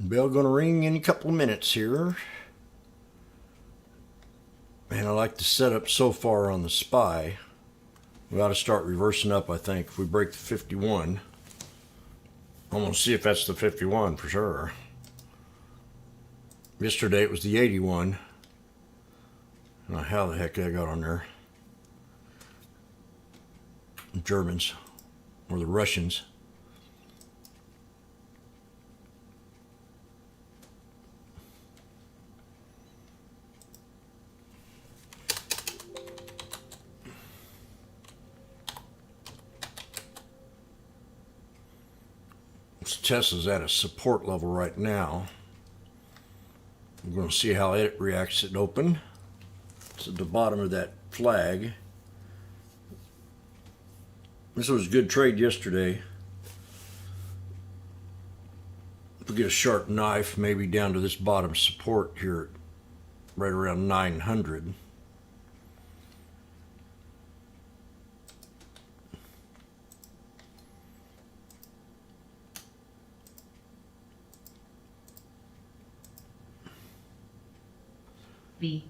Bell gonna ring any couple of minutes here. And I like the setup so far on the SPY. We ought to start reversing up, I think, if we break the 51. I'm gonna see if that's the 51 for sure. Yesterday it was the 81. I don't know how the heck I got on there. The Germans or the Russians. Tesla's at a support level right now. We're going to see how it reacts at open. It's at the bottom of that flag. This was a good trade yesterday. If we get a sharp knife, maybe down to this bottom support here, right around 900. B.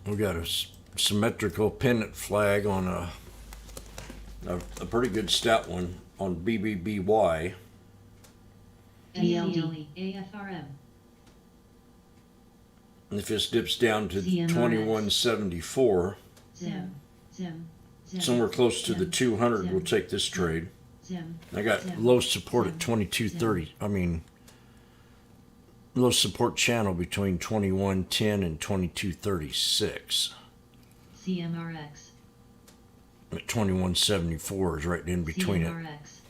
We got a symmetrical pennant flag on a pretty good stout one on BBBY. DLD. AFRM. And if this dips down to CMRS. 2174, Zim. somewhere close to the 200, we'll take this trade. I got low support at 2230. I mean, low support channel between 2110 and 2236. CMRX. At 2174 is right in between it. CMRX.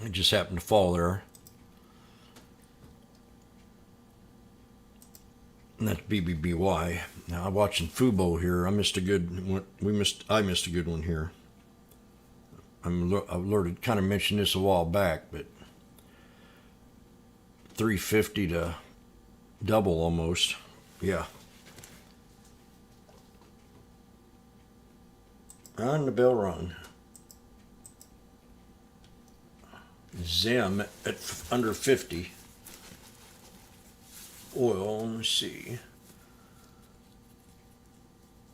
It just happened to fall there. And that's BBBY. Now I'm watching Fubo here. I missed a good one. I missed a good one here. I'm alerted. Kind of mentioned this a while back, but 350 to double almost. Yeah. On the bell rung. Zim at under 50. Oil, let's see.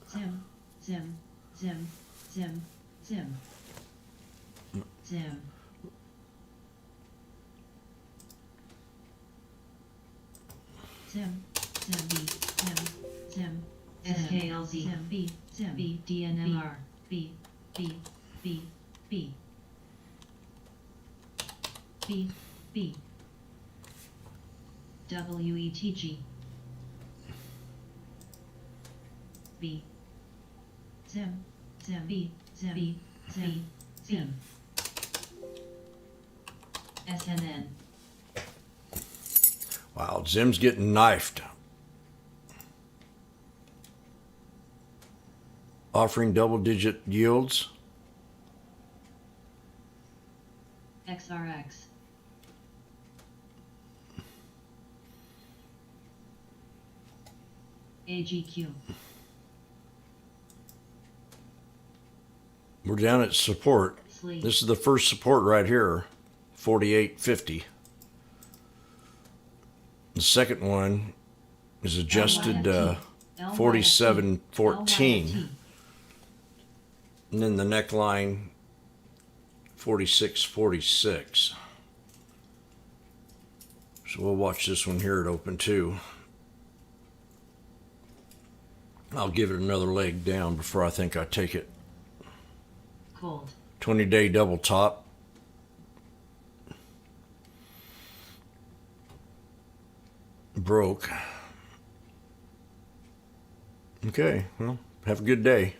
Zim. Zim. Zim. Zim. Zim. Zim. Zim. Zim. B. Zim. Zim. SKLZ. Zim. B. Zim. B. DNMR. B. B. B. B. B. B. WETG. B. Zim. Zim. B. Zim. B. Zim. Zim. SNN. Wow, Zim's getting knifed. Offering double-digit yields. XRX. AGQ. We're down at support. Sleep. This is the first support right here, 48.50. The second one is adjusted 47.14. And then the neckline 46.46. So we'll watch this one here at open too. I'll give it another leg down before I think I take it. Cold. 20-day double top. Broke. Okay, well, have a good day.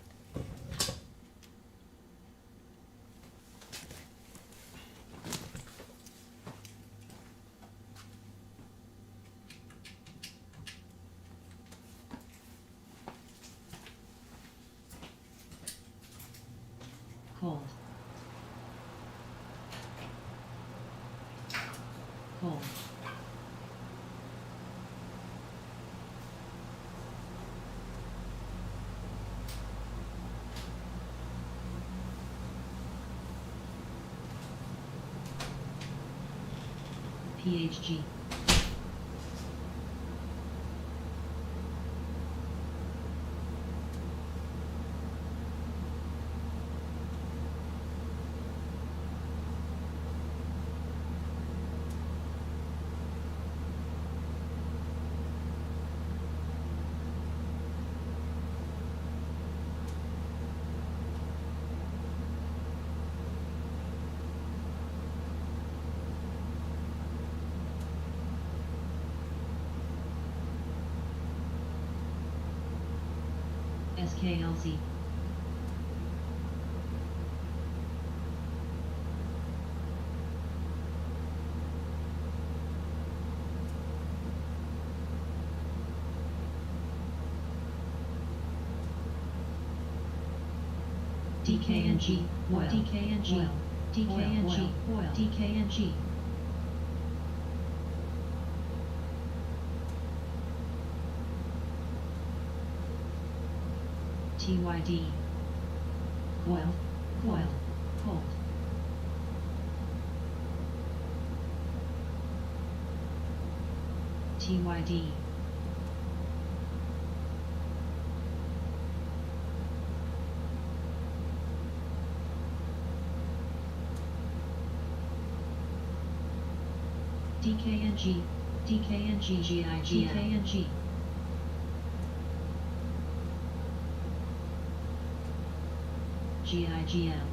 Cold. Cold. PHG. SKLZ. DKNG oil. DKNG oil. DKNG oil. DKNG. TYD. Coil. Coil. Cold. TYD. DKNG. DKNG. GIG. DKNG. GIGM.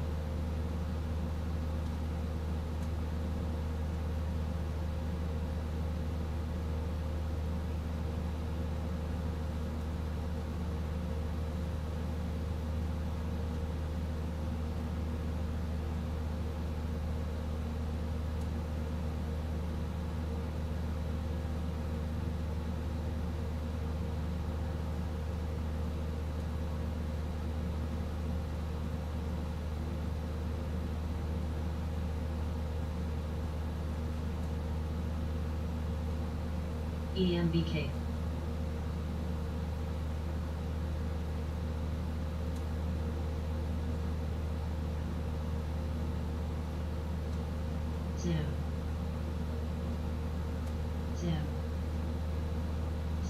EMBK. Zim. Zim.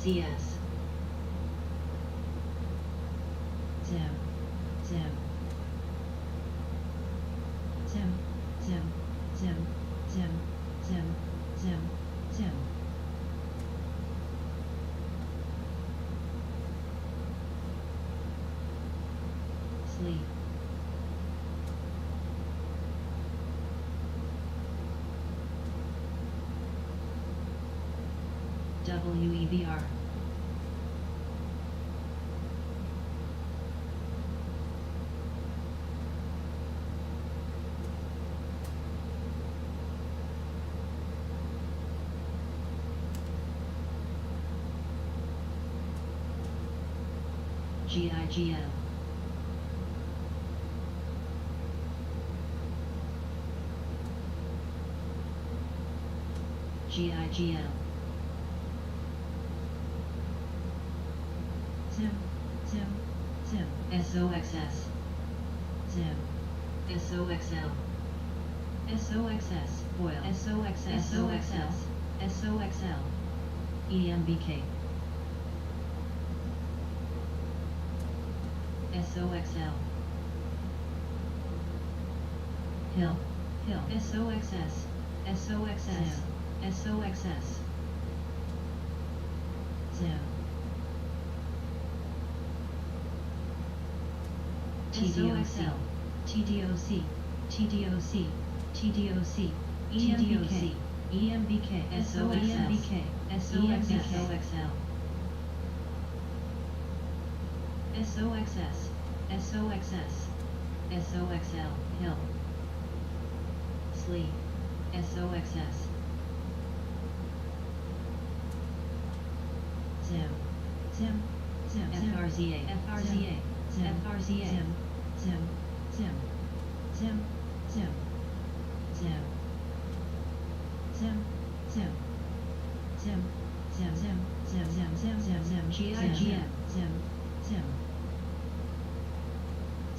CS. Zim. Zim. Zim. Zim. Zim. Zim. Zim. Zim. Zim. Sleep. WEBR. GIGM. GIGM. Zim, Zim, Zim. SOXS. Zim. SOXL. SOXS. Oil. SOXS. SOXL. SOXL. EMBK. SOXL. Hill. Hill. SOXS. SOXS. SOXS. Zim. TDOC. TDOC. TDOC. TDOC. EMBK. EMBK. SOXL. SOXL. SOXS. SOXS. SOXL. Hill. Sleep. SOXS. Zim. Zim. Zim. FRZA. FRZA. Zim. FRZA. Zim. Zim. Zim. Zim. Zim. Zim. Zim. Zim. Zim. Zim. Zim. Zim. Zim. Zim. Zim. Zim. GIGM. Zim. Zim.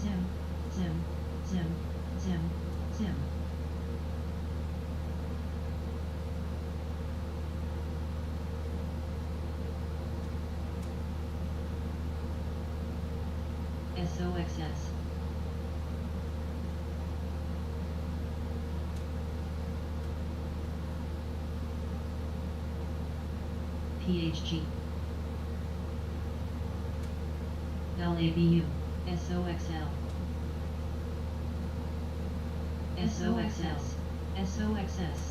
Zim. Zim. Zim. Zim. Zim. SOXS. PHG. LABU. SOXL. SOXS. SOXS.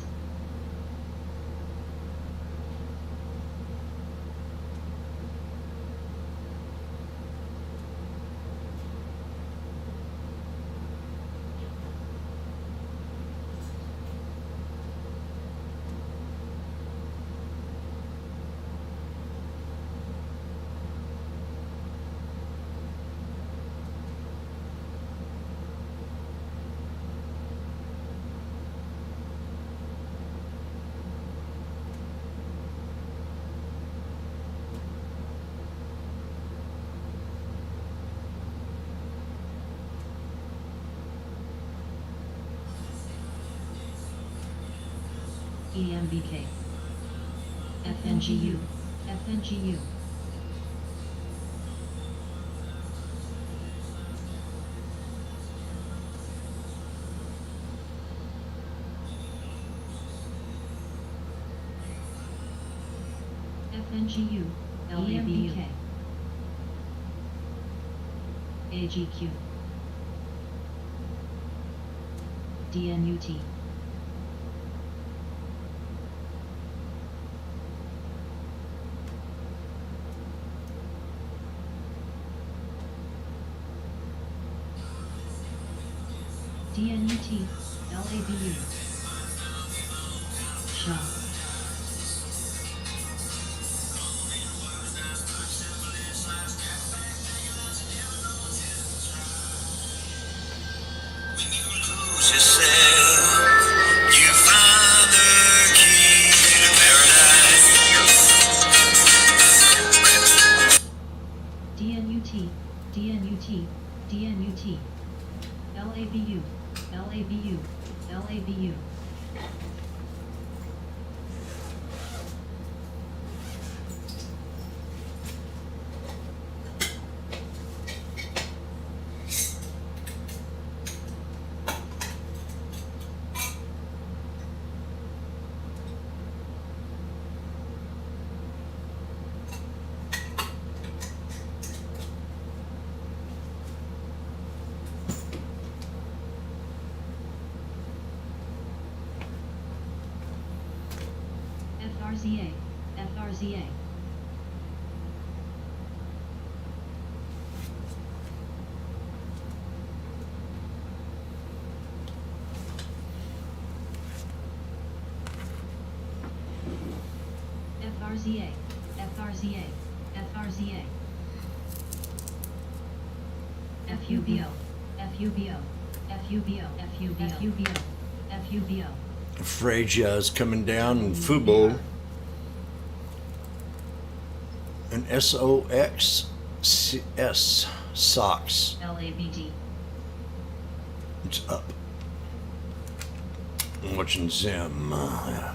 EMBK. FNGU. FNGU. FNGU. LABU. AGQ. DNUT. DNUT, LABU. Shaw. Lose yourself, you find the key to paradise. DNUT, DNUT, DNUT. LABU, LABU, LABU. FRZA, FRZA. FRZA, FRZA, FRZA. FUBO, FUBO, FUBO, FUBO, FUBO, FUBO. Freja is coming down, and Fubo. And SOXS, socks. LABD. It's up. I'm watching Zim,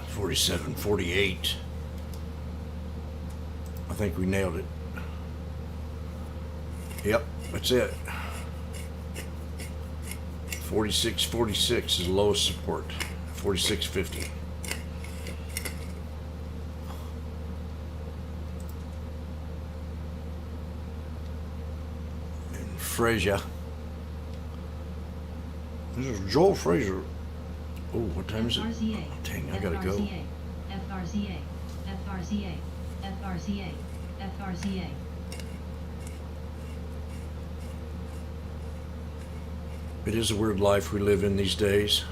47, 48. I think we nailed it. Yep, that's it. 46, 46 is the lowest support. 46.50. And Frazier. This is Joel Frazier. Oh, what time is it? FRZA. Dang, I gotta go. FRZA. FRZA. FRZA. FRZA. It is a weird life we live in these days.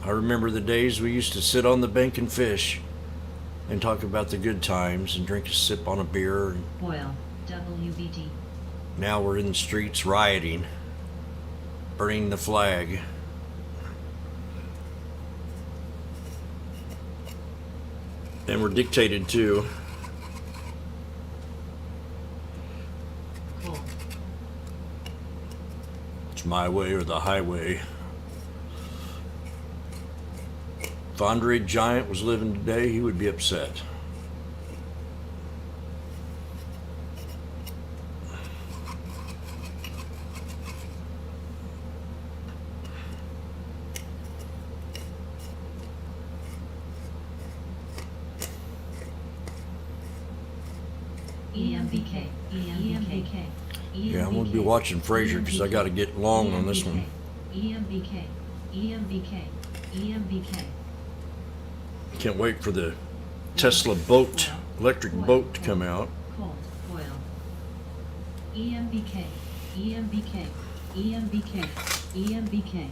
I remember the days we used to sit on the bank and fish and talk about the good times and drink a sip on a beer. And Oil. WBT. now we're in the streets rioting, burning the flag. And we're dictated to. Coal. It's my way or the highway. If Andre Giant was living today, he would be upset. EMBK, EMBK, Yeah, I'm gonna be watching Fraser because I got to get long on this one. EMBK, EMBK, EMBK. Can't wait for the Tesla boat, electric boat to come out. Cold oil. EMBK, EMBK, EMBK, EMBK.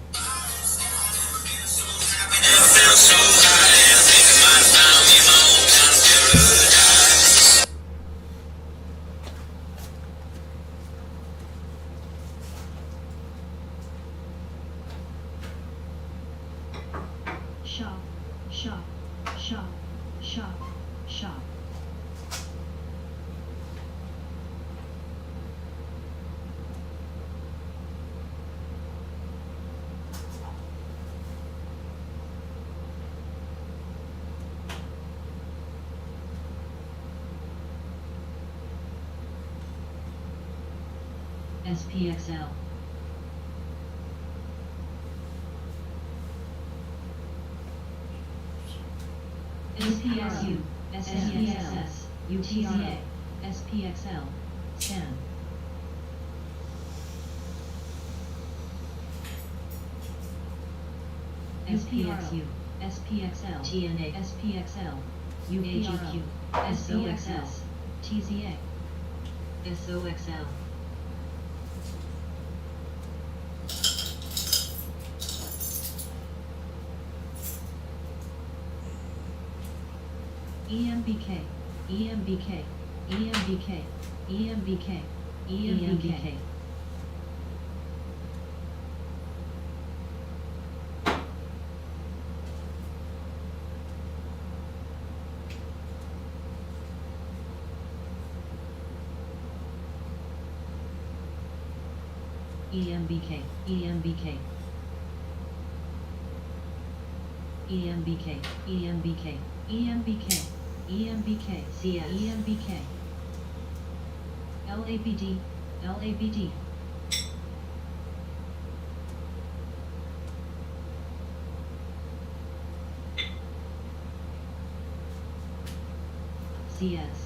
Felt so high, I think I might have found me my own kind of paradise. Shop, shop, shop, shop, shop. SPXL. SPSU, SPSS, UTZA, SPXL, STEM. SPXU, SPXL, TNA, SPXL, UAGQ, SOXL, TZA, SOXL. EMBK, EMBK, EMBK, EMBK, EMBK. EMBK, EMBK. EMBK, EMBK, EMBK, EMBK, CS, EMBK. LABD, LABD. CS.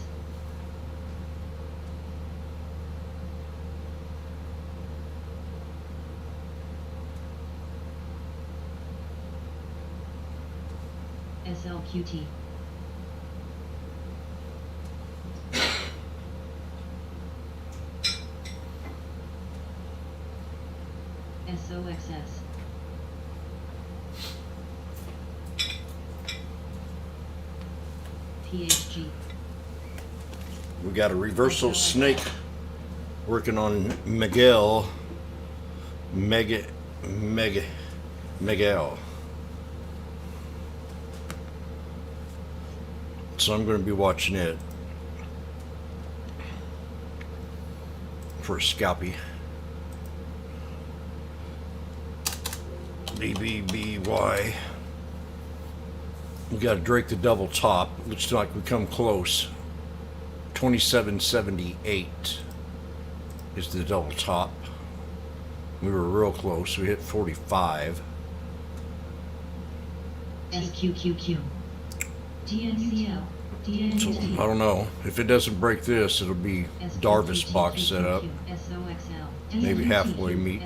SLQT. SOXS. PHG. We got a reversal snake working on Miguel. Miguel. So I'm going to be watching it for a scalpy. BBBY. We got to Drake the double top. Looks like we come close. 2778 is the double top. We were real close. We hit 45. SQQQ. DNCL. So I don't know. If it doesn't break this, it'll be Darvis box set up. Maybe halfway meet.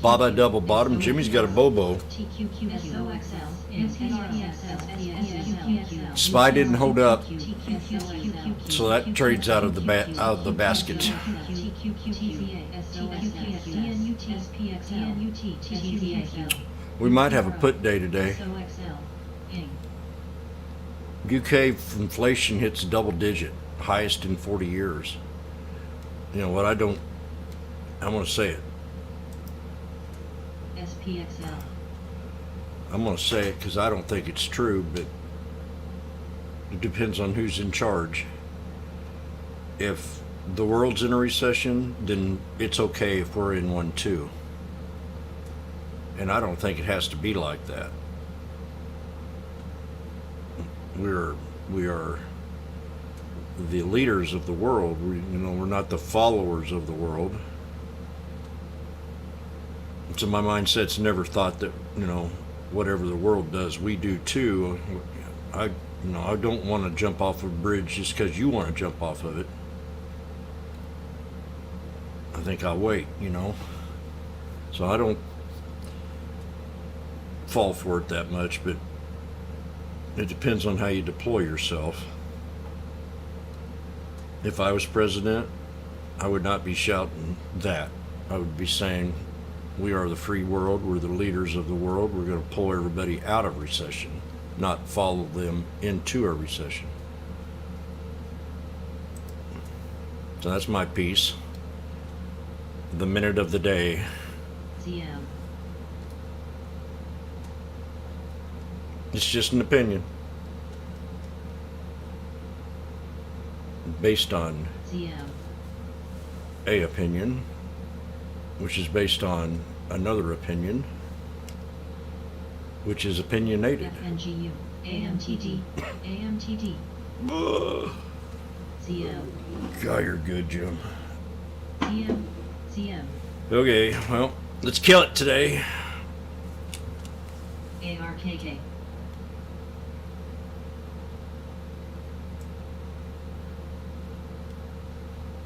Baba double bottom. Jimmy's got a Bobo. Spy didn't hold up, so that trades out of the basket. We might have a put day today. UK inflation hits double digit, highest in 40 years. You know what? I'm going to say it. SPXL. I'm going to say it because I don't think it's true, but it depends on who's in charge. If the world's in a recession, then it's okay if we're in one too. And I don't think it has to be like that. We are the leaders of the world. We're not the followers of the world. So my mindset's never thought that, whatever the world does, we do too. You know, I don't want to jump off a bridge just because you want to jump off of it. I think I'll wait, you know. So I don't fall for it that much, but it depends on how you deploy yourself. If I was president, I would not be shouting that. I would be saying, we are the free world, we're the leaders of the world, we're going to pull everybody out of recession, not follow them into a recession. So that's my piece. The minute of the day. CM. It's just an opinion. Based on CM. a opinion, which is based on another opinion, which is opinionated. FNGU. AMTD. AMTD. CM. God, you're good, Jim. CM. CM. Okay, well, let's kill it today. ARKK.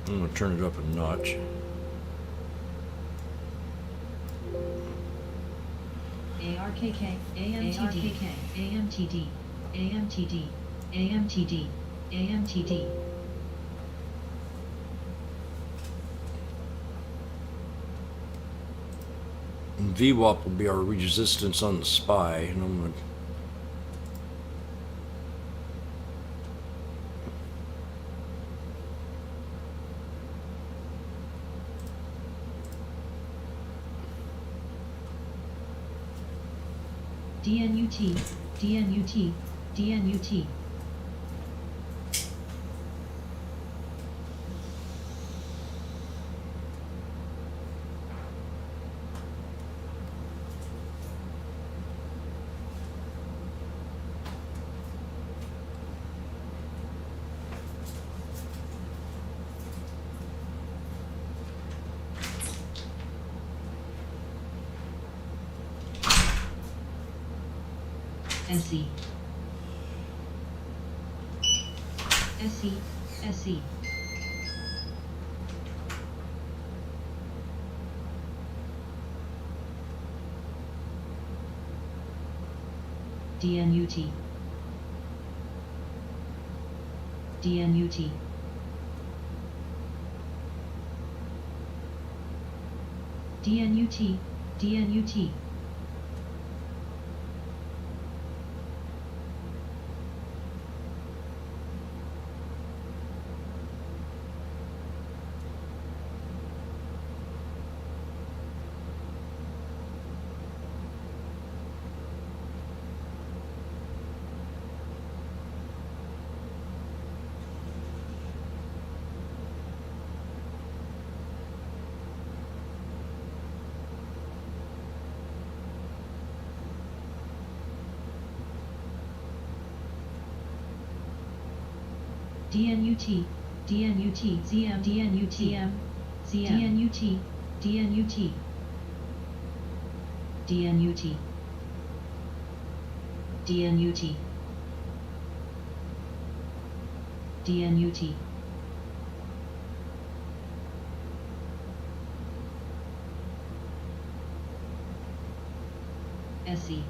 I'm gonna turn it up a notch. ARKK. AMTD. AMTD. AMTD. AMTD. AMTD. And VWAP will be our resistance on the SPY, and I'm gonna DNUT. DNUT. DNUT. SE. SE. SE. DNUT. DNUT. DNUT. DNUT. DNUT. DNUT. ZM. DNUT. M. ZM. DNUT. DNUT. DNUT. DNUT. DNUT. SE.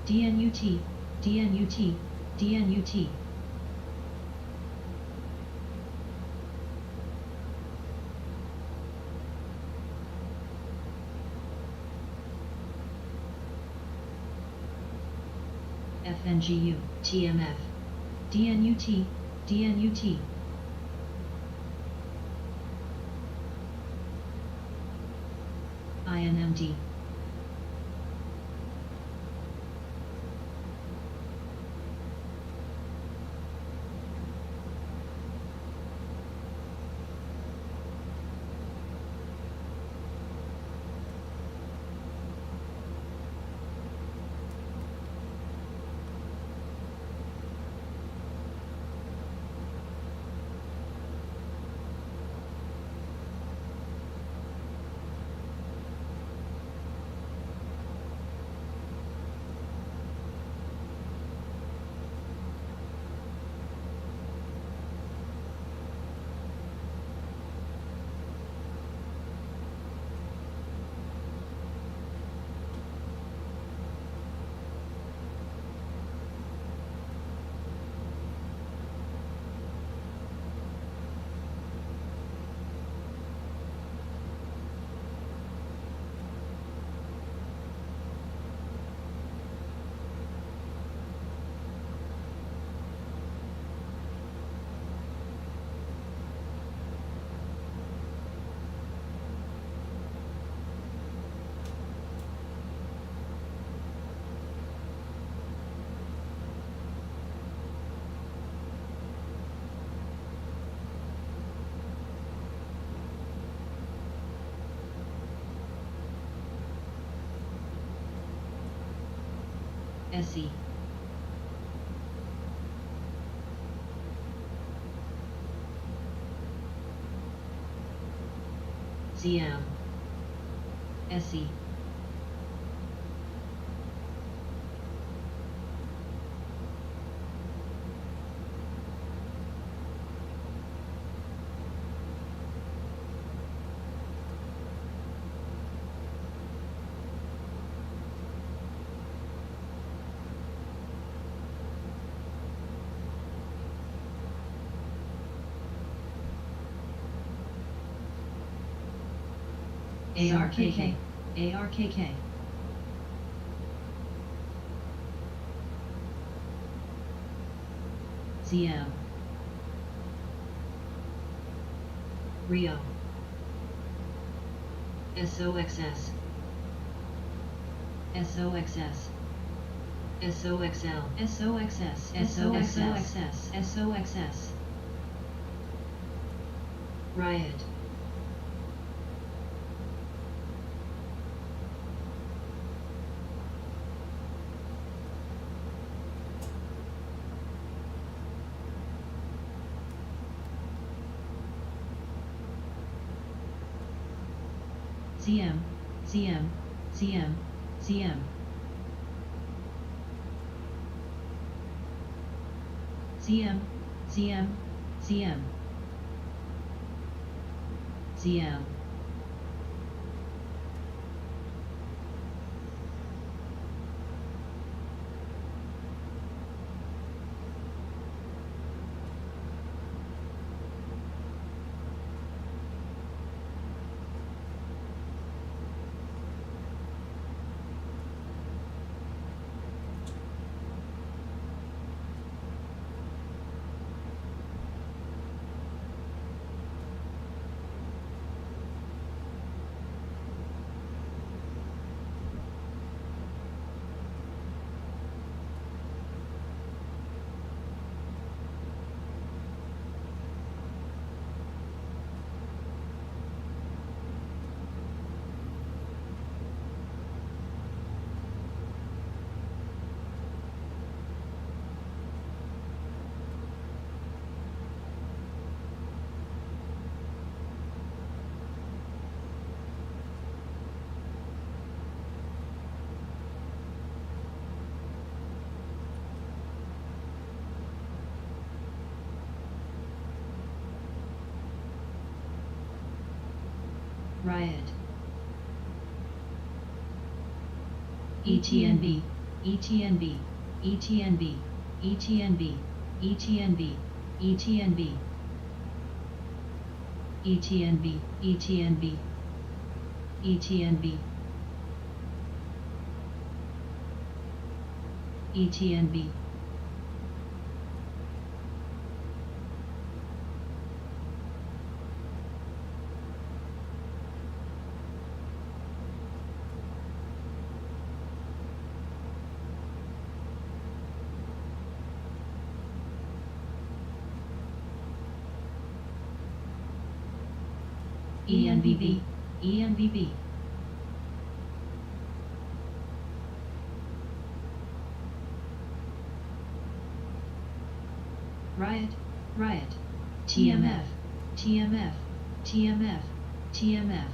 DNUT. DNUT. DNUT. FNGU. TMF. DNUT. DNUT. INMD. SE ZM SE ARKK ARKK ZM Rio SOXS SOXS SOXL SOXS SOXS SOXS Riot ZM ZM ZM ZM ZM ZM ZM ZM Riot ETNB ETNB ETNB ETNB ETNB ETNB ETNB ETNB ETNB ETNB ENBB ENBB Riot Riot TMF TMF TMF TMF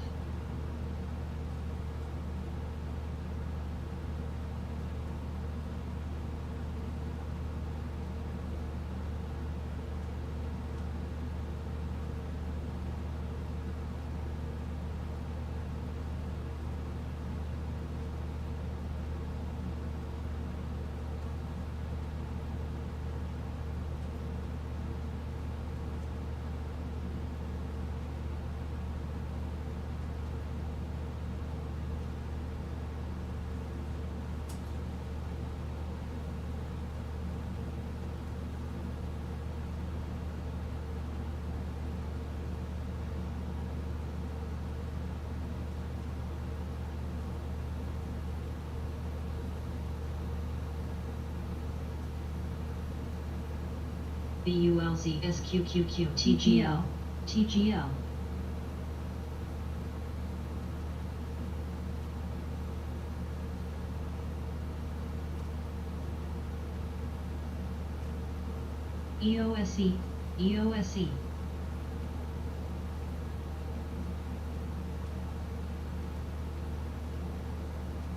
BULZ SQQQ TGL TGL EOSE, EOSE.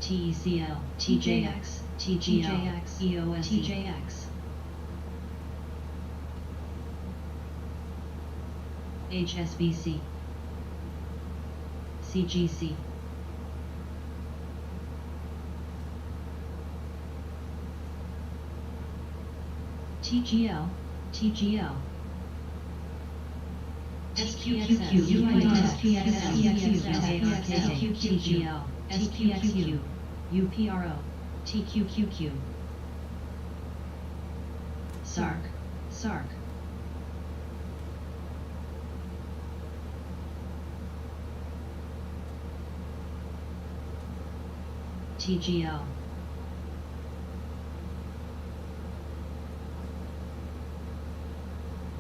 TECL, TJX, TGL, EOS, TJX. HSBC, CGC. TGL, TGL. SPXS, TGL, SPXQ, UPRO, TQQQ. SARC, SARC. TGL.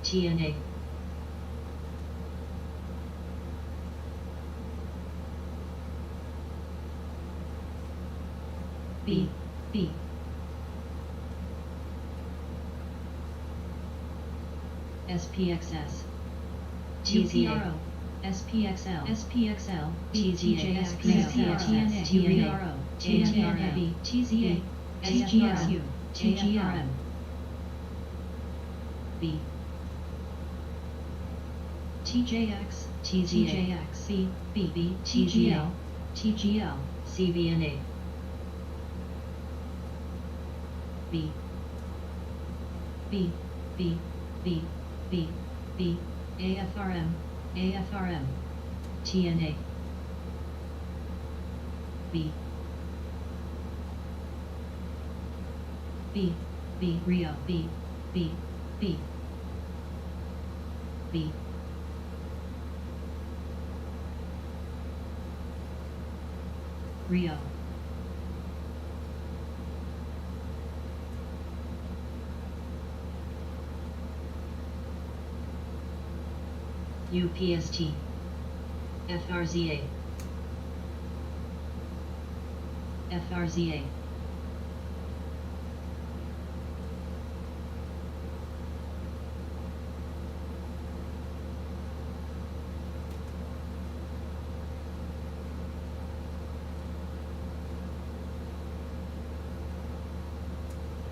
TNA. B, B. SPXS. TZA. SPXL, SPXL, TZA, SPXL, TNA, TRO, TNA, TZA, SGSU, TGRM. B. TJX, TZAX, B, B, B, TGL, TGL, CVNA. B, B, B, B, B, B, AFRM, AFRM, TNA. B, B, B, Rio, B, B, B, B. Rio. UPST. FRZA. FRZA.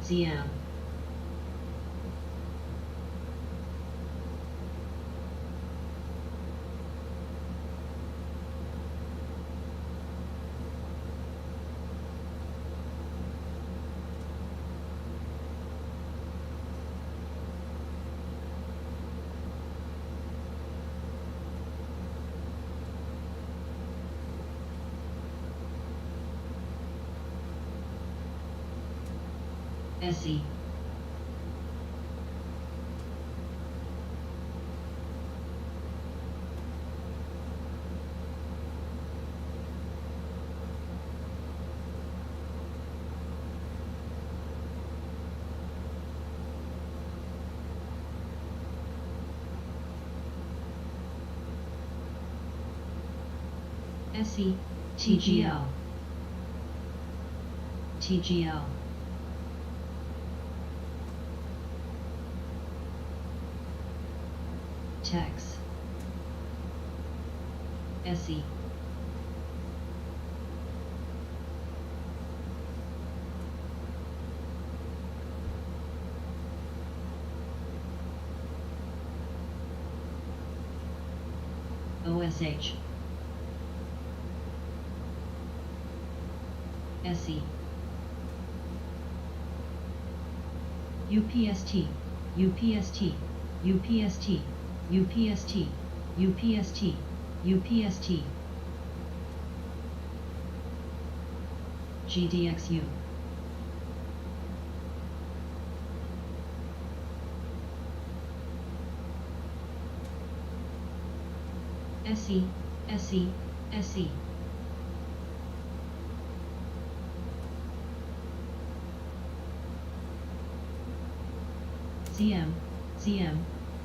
ZM. SE. SE, TGL. TGL. Tex. SE. OSH. SE. UPST, UPST, UPST, UPST, UPST, UPST. GDXU. SE, SE, SE. ZM, ZM,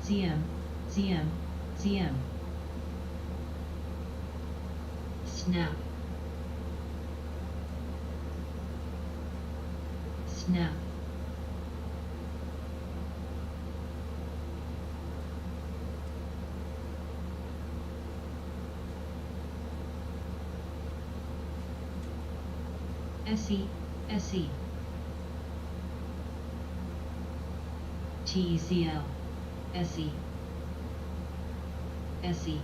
ZM, ZM, ZM. Snap. Snap. SE, SE. TECL, SE, SE.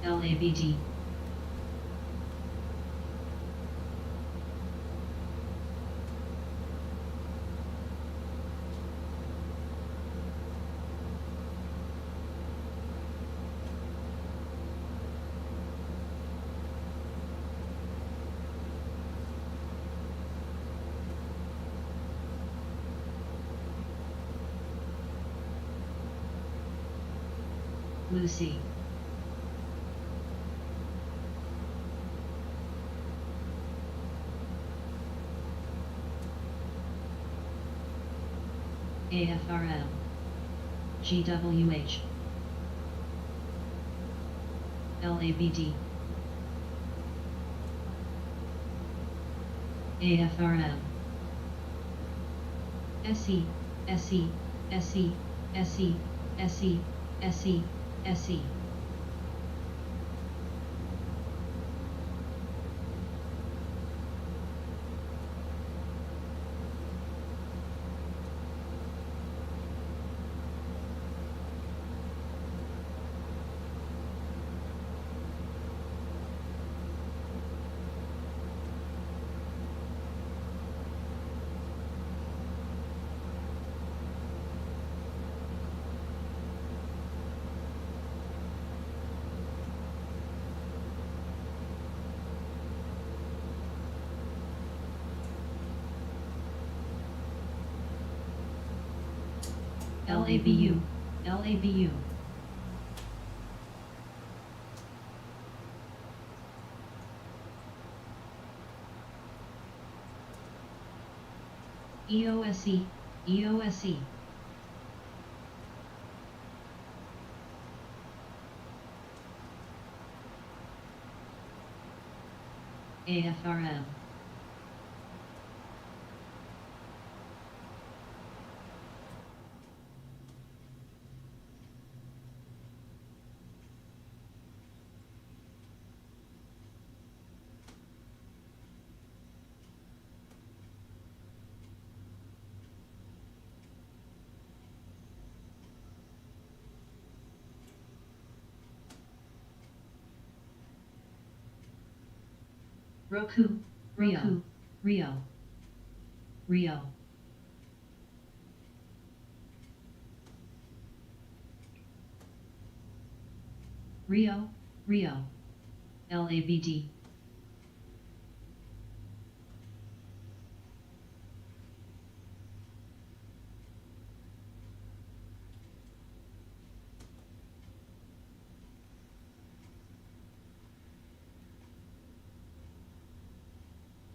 LABD. Lucy. AFRM. GWH. LABD. AFRM. SE, SE, SE, SE, SE, SE, SE. LABU, LABU. EOSE, EOSE. AFRM. Roku, Rio, Rio, Rio. Rio, Rio. LABD.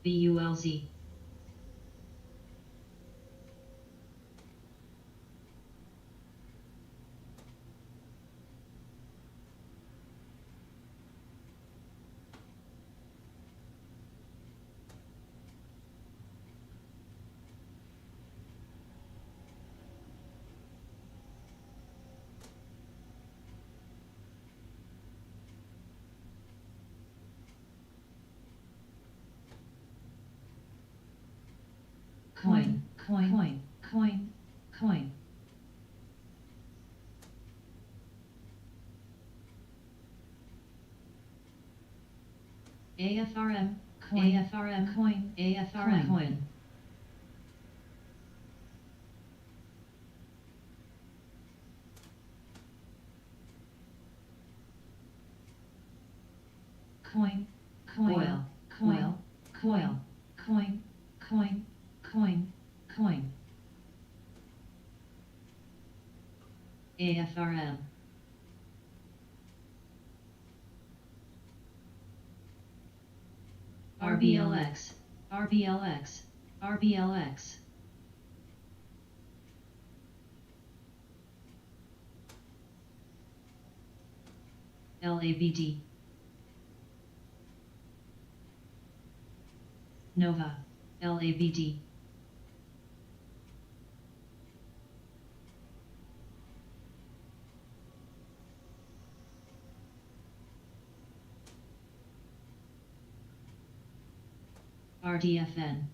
BULZ. Coin, coin, coin, coin, coin. AFRM, coin, AFRM, coin, AFRM, coin. Coin, coil, coil, coil, coin, coin, coin, coin. AFRM. RBLX, RBLX, RBLX. LABD. Nova, LABD. RDFN.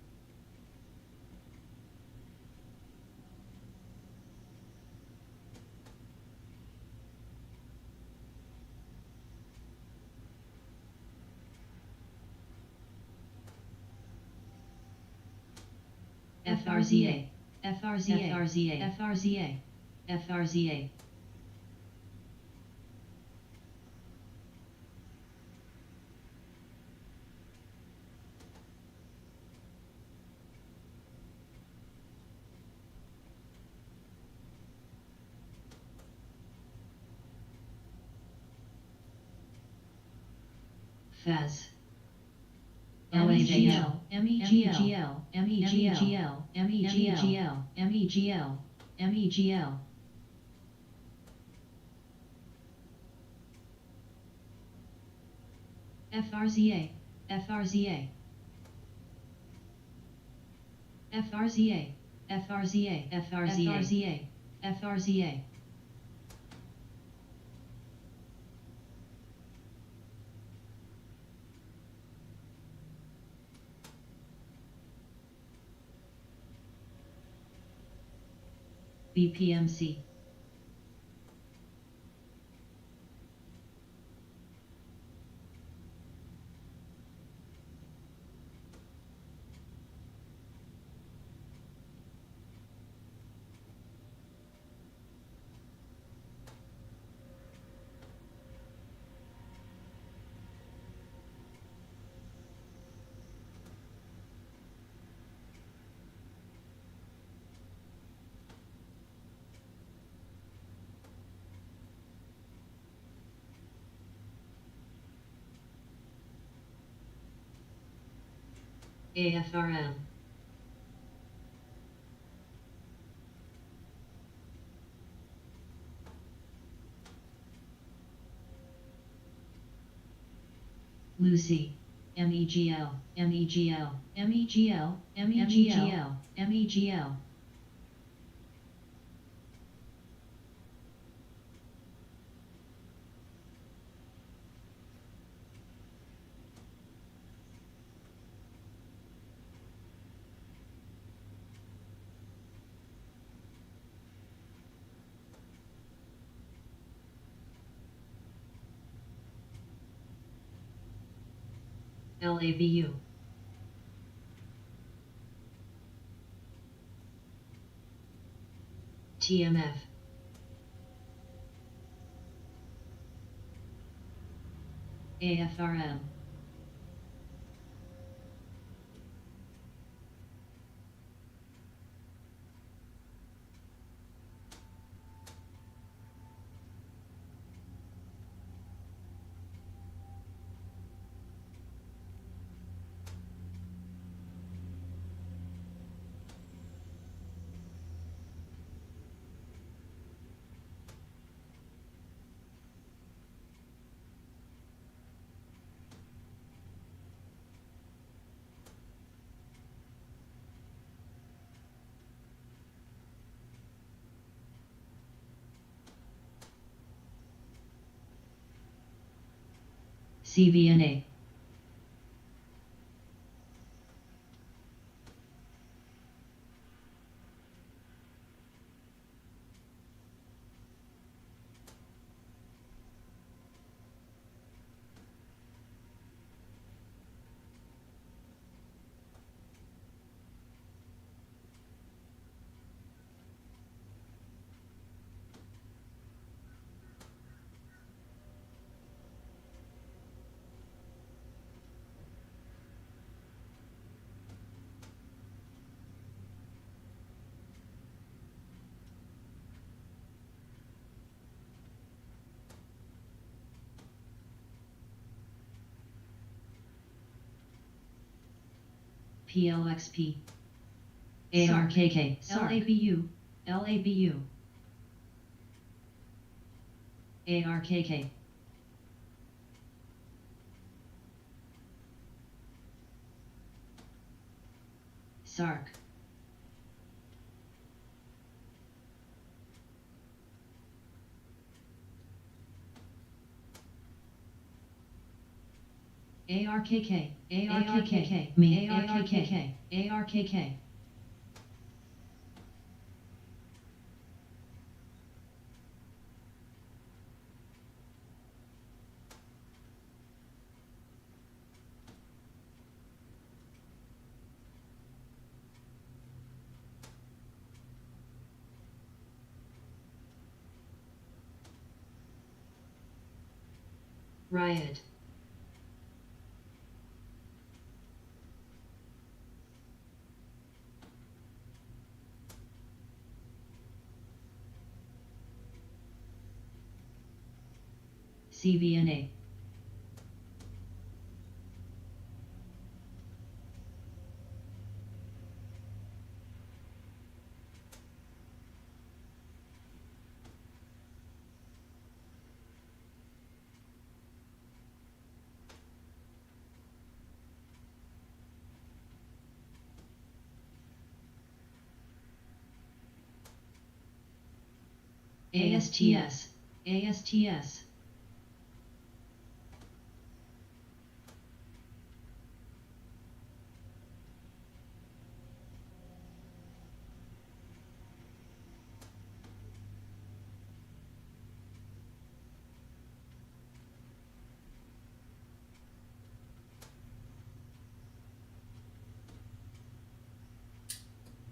FRZA, FRZA, FRZA, FRZA, FRZA. Fez. MEGL, MEGL, MEGL, MEGL, MEGL, MEGL. FRZA, FRZA. FRZA, FRZA, FRZA, FRZA. BPMC. AFRM. Lucy. MEGL, MEGL, MEGL, MEGL, MEGL. LABU. TMF. AFRM. CVNA. PLXP. ARKK. LABU. LABU. ARKK. Sark. ARKK, ARKK, me, ARKK, ARKK. Riot. CVNA. ASTS, ASTS.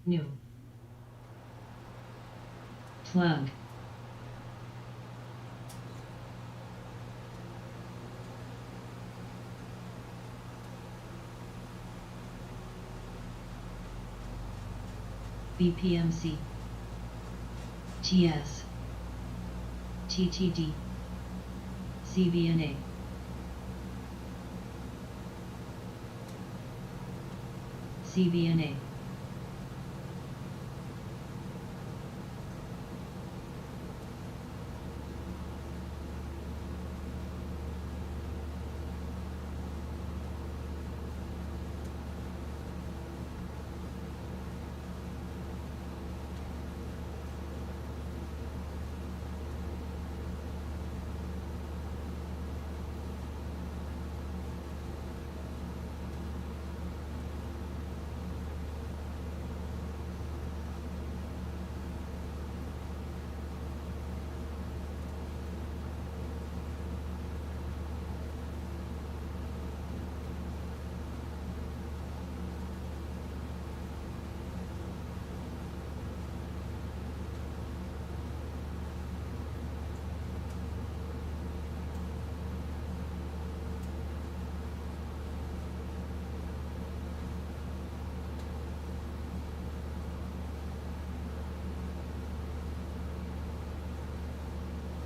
New. Plug. BPMC. TS. TTD. CVNA. CVNA.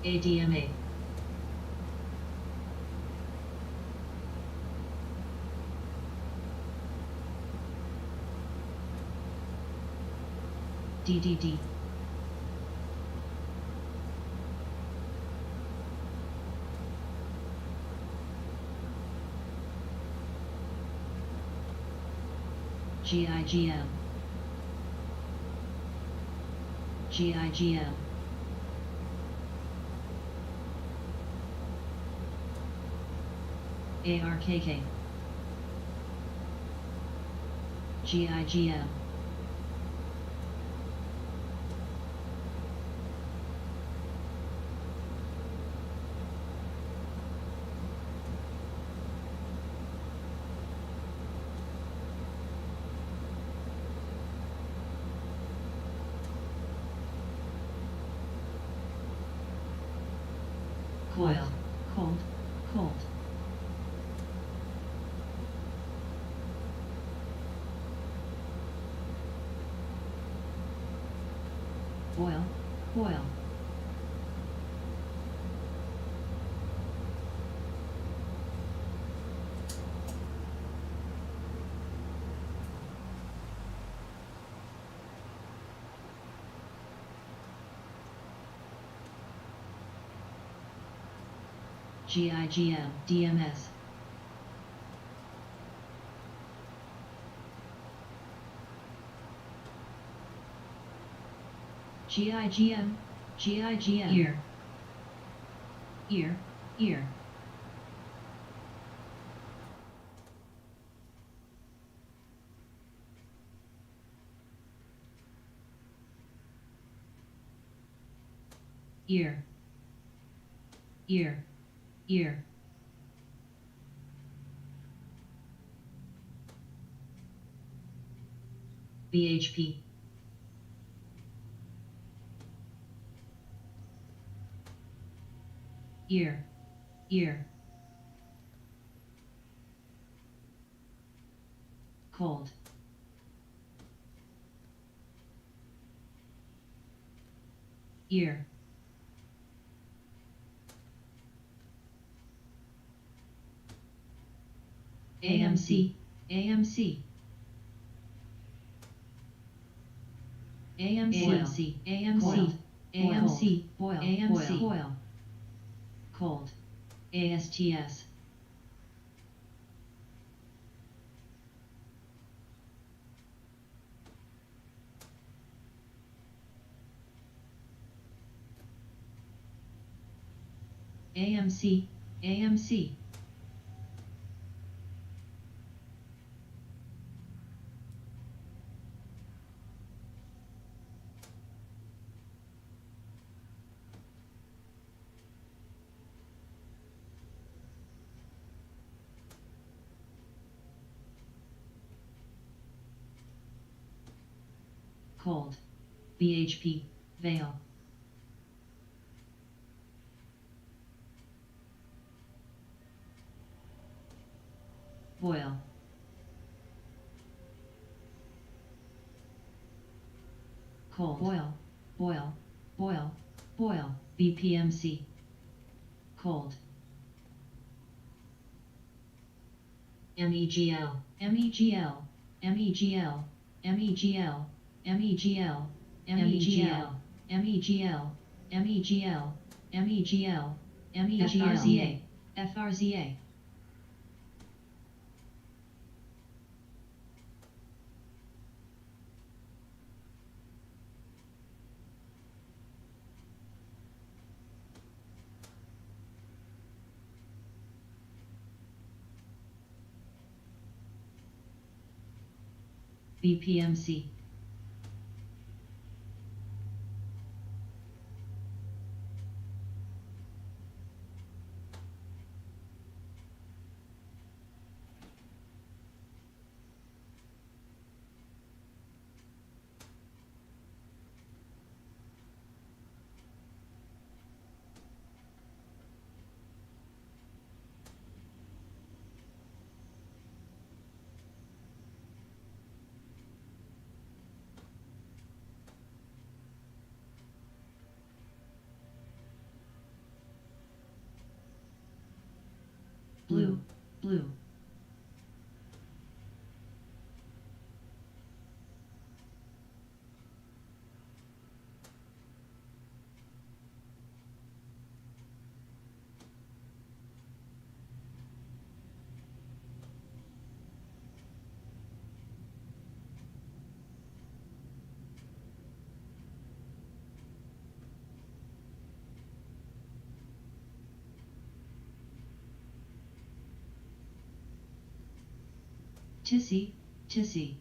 ADMA. DDD. GIGM. GIGM. ARKK. GIGM. Coil. Cold. Cold. Oil. Oil. GIGM, DMS. GIGM, GIGM. Ear, ear, ear. Ear, ear, ear. BHP, ear, ear. Cold, ear. AMC, AMC. AMC, AMC, AMC, boil, AMC, boil. Cold, ASTS. AMC, AMC. Cold, BHP, veil. Boil, cold, boil, boil, boil, boil, BPMC. Cold, MEGL, MEGL, MEGL, MEGL, MEGL, MEGL, MEGL, MEGL, MEGL, MEGL, FRZA. BPMC. Blue, blue. Tissy, tissy.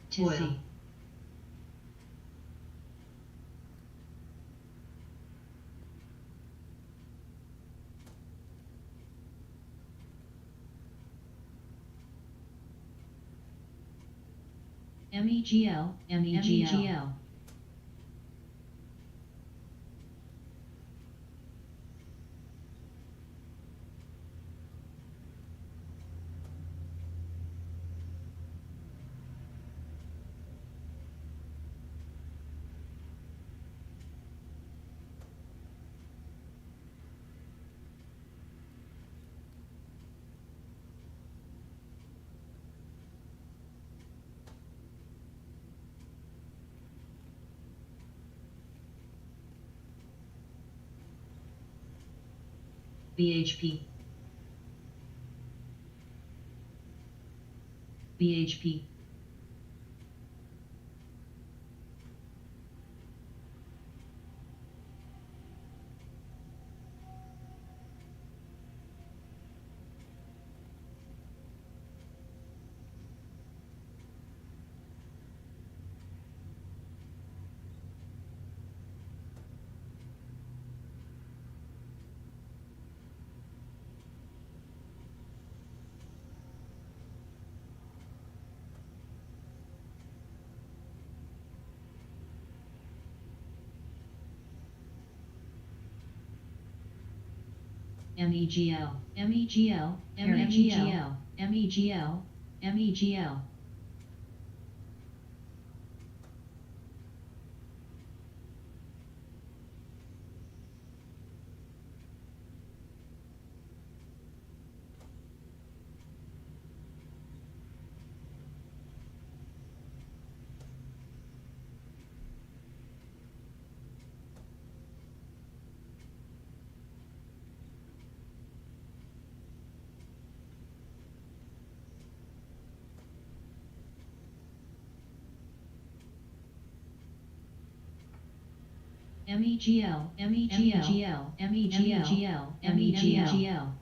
Tissy. MEGL, MEGL. BHP, BHP, MEGL, MEGL, MEGL, MEGL, MEGL. MEGL, MEGL, MEGL, MEGL.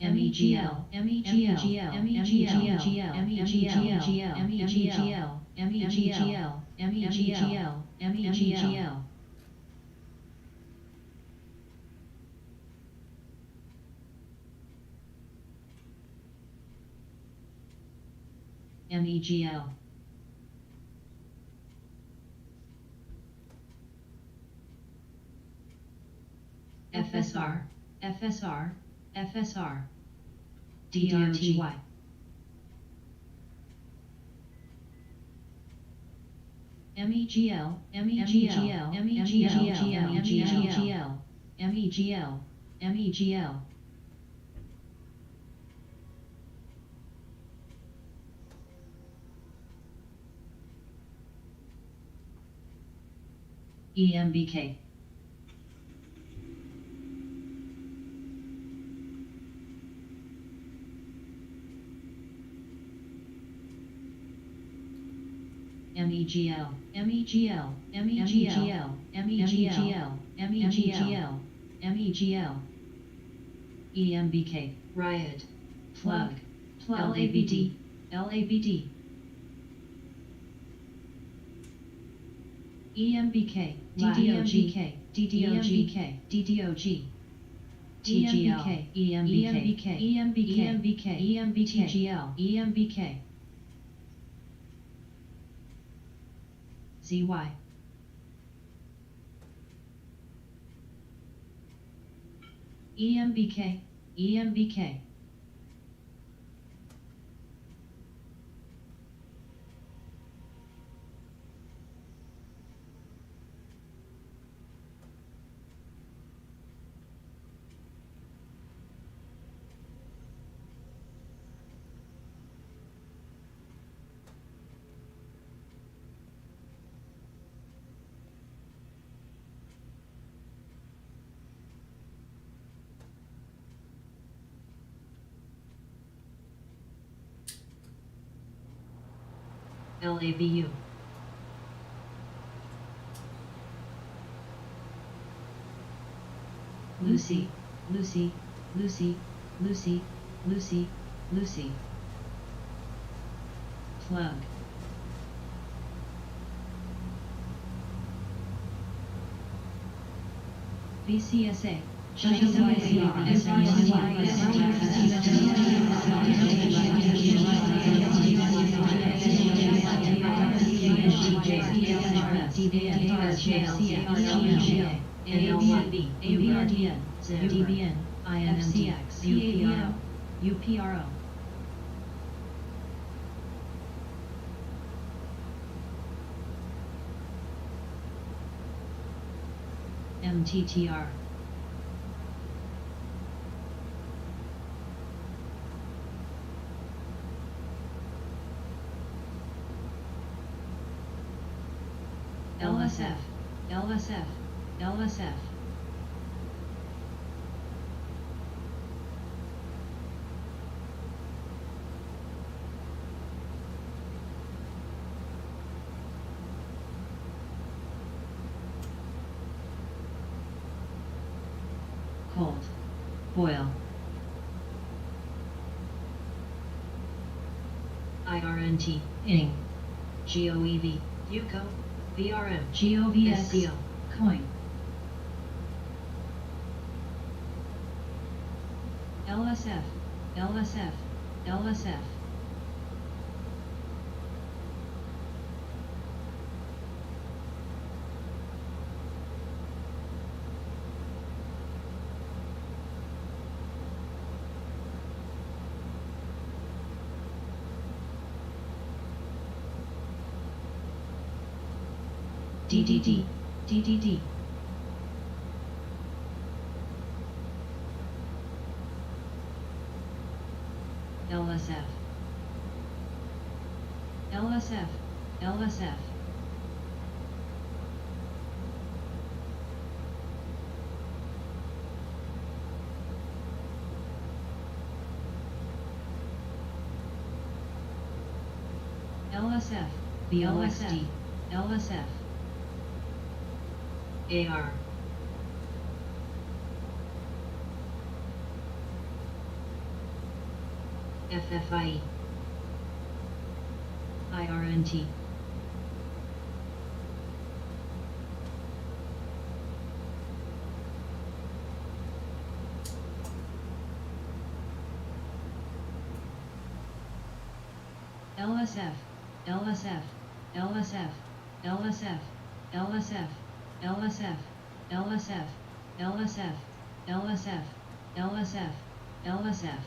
MEGL, MEGL, MEGL, MEGL, MEGL, MEGL, MEGL, MEGL, MEGL. MEGL. FSR, FSR, FSR. DRTY. MEGL, MEGL, MEGL, MEGL, MEGL, MEGL. EMBK. MEGL, MEGL, MEGL, MEGL, MEGL, MEGL. EMBK, Riot, Plug, LABD, LABD. EMBK, DDOG, DDOG, DDOG. TGL, EMBK, EMBK, EMBK, EMBK. ZY. EMBK, EMBK. LABU. Lucy, Lucy, Lucy, Lucy, Lucy, Lucy. Plug. BCSA. ABRDN, DBN, INFCX, UPRO. MTTR. LSF, LSF, LSF. Cold. Boil. IRNT. Ing. GOEV. UCO. VRM. GOVS. SCO. Coin. LSF. LSF. LSF. DDD, DDD. LSF, LSF, LSF. LSF, BLSD, LSF. AR. FFIE. IRNT. LSF, LSF, LSF, LSF, LSF, LSF, LSF, LSF, LSF, LSF, LSF.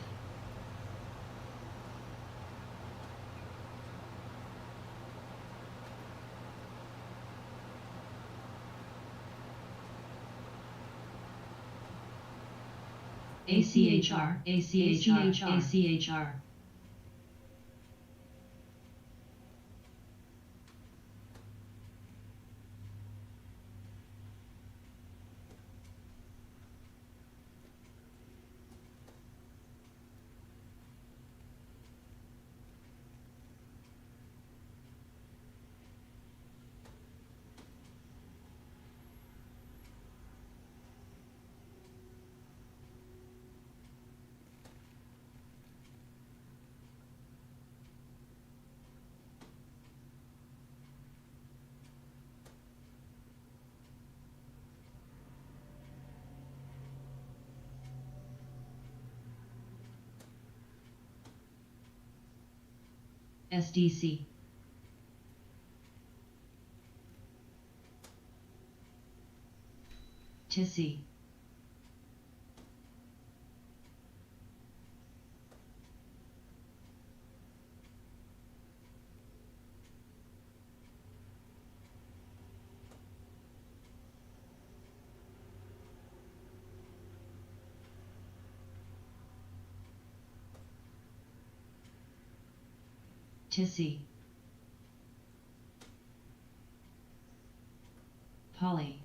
ACHR, ACHR, ACHR. SDC. TISI. TISI. Poly.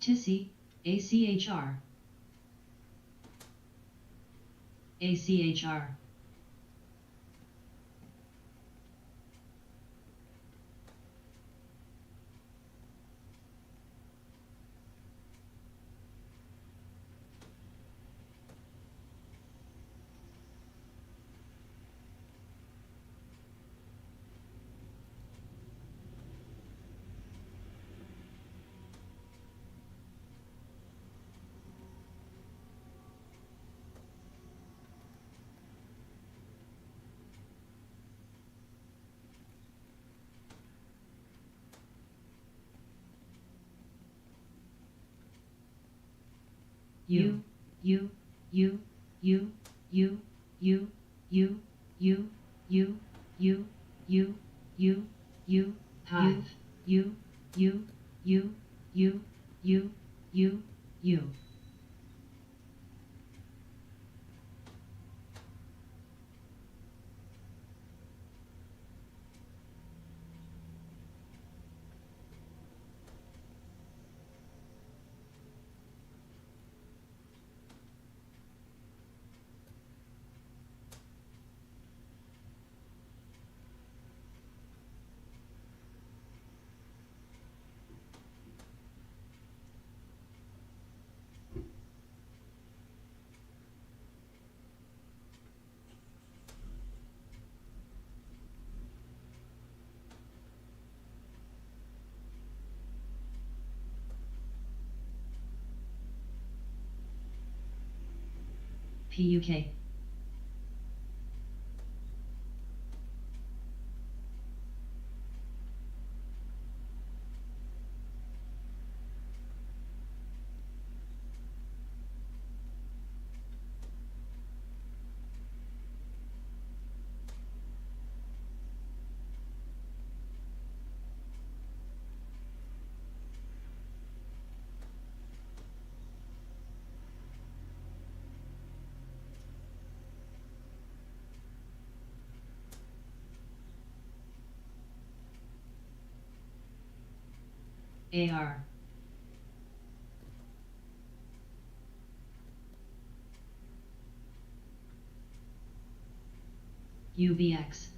TISI, ACHR. ACHR. U, U, U, U, U, U, U, U, U, U, U, U, U, hive, U, U, U, U, U, U, U. PUK. AR. UBX.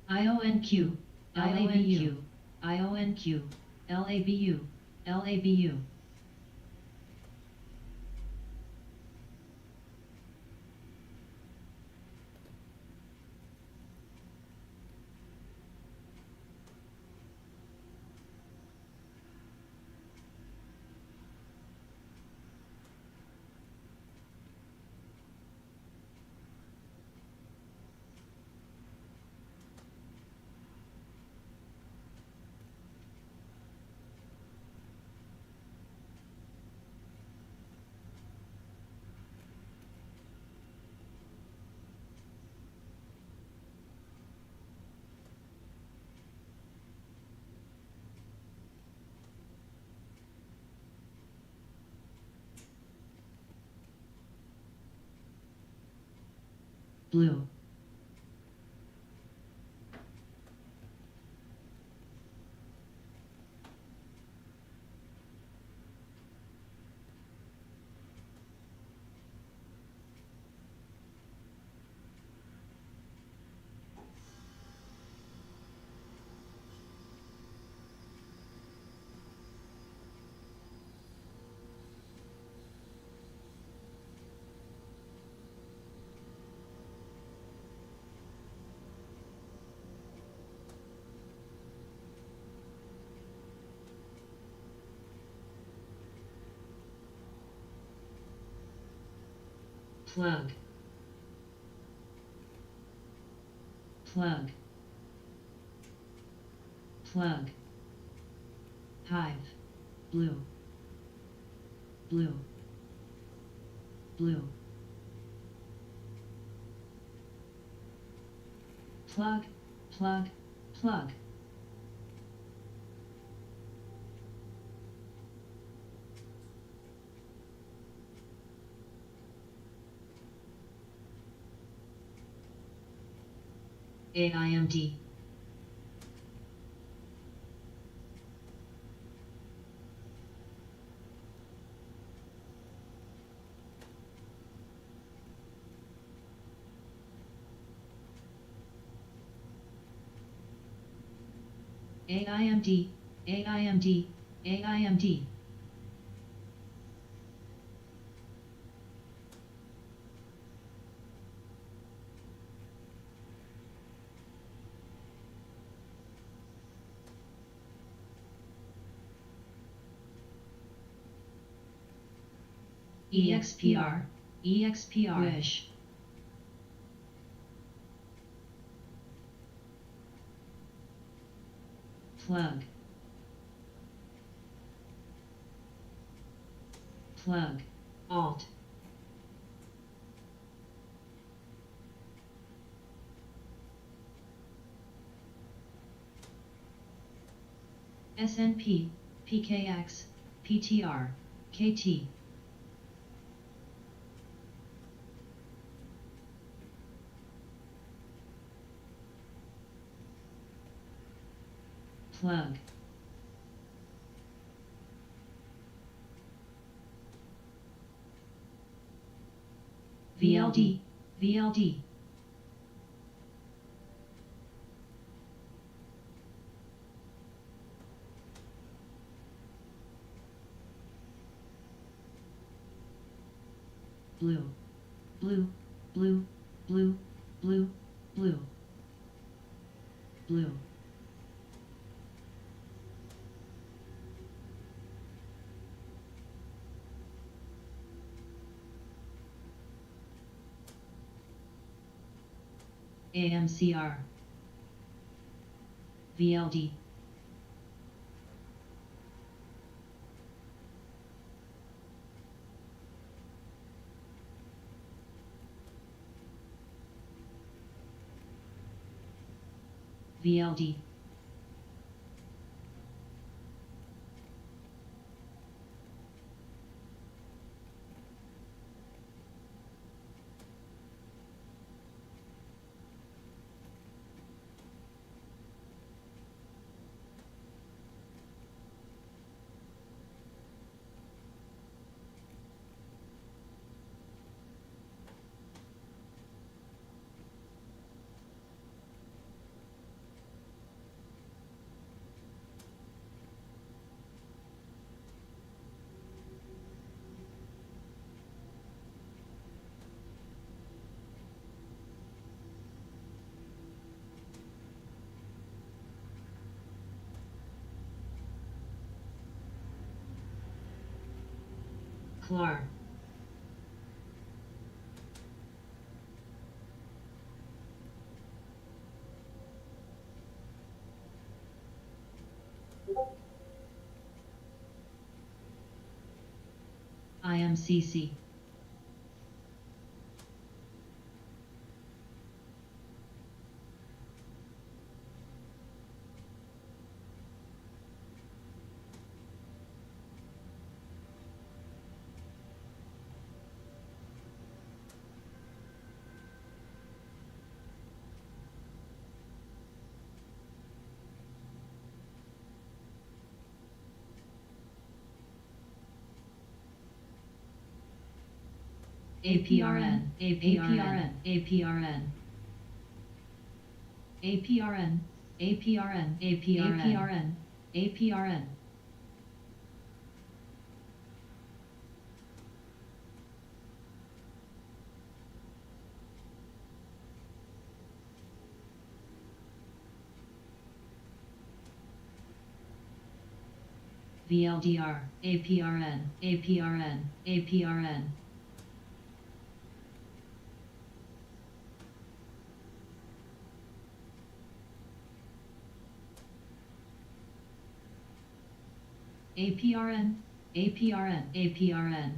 IONQ, LABU, IONQ, LABU, LABU. Blue. Plug. Plug. Plug. Hive. Blue. Blue. Blue. Plug. Plug. Plug. AIMD. AIMD, AIMD, AIMD. EXPR, EXPR. Wish. Plug. Plug. Alt. SNP, PKX, PTR, KT. Plug. VLD, VLD. Blue, blue, blue, blue, blue, blue, blue. AMCR, VLD. VLD. Clar. IMCC. APRN, APRN, APRN, APRN, APRN, APRN, APRN. VLDR, APRN, APRN, APRN. APRN, APRN, APRN.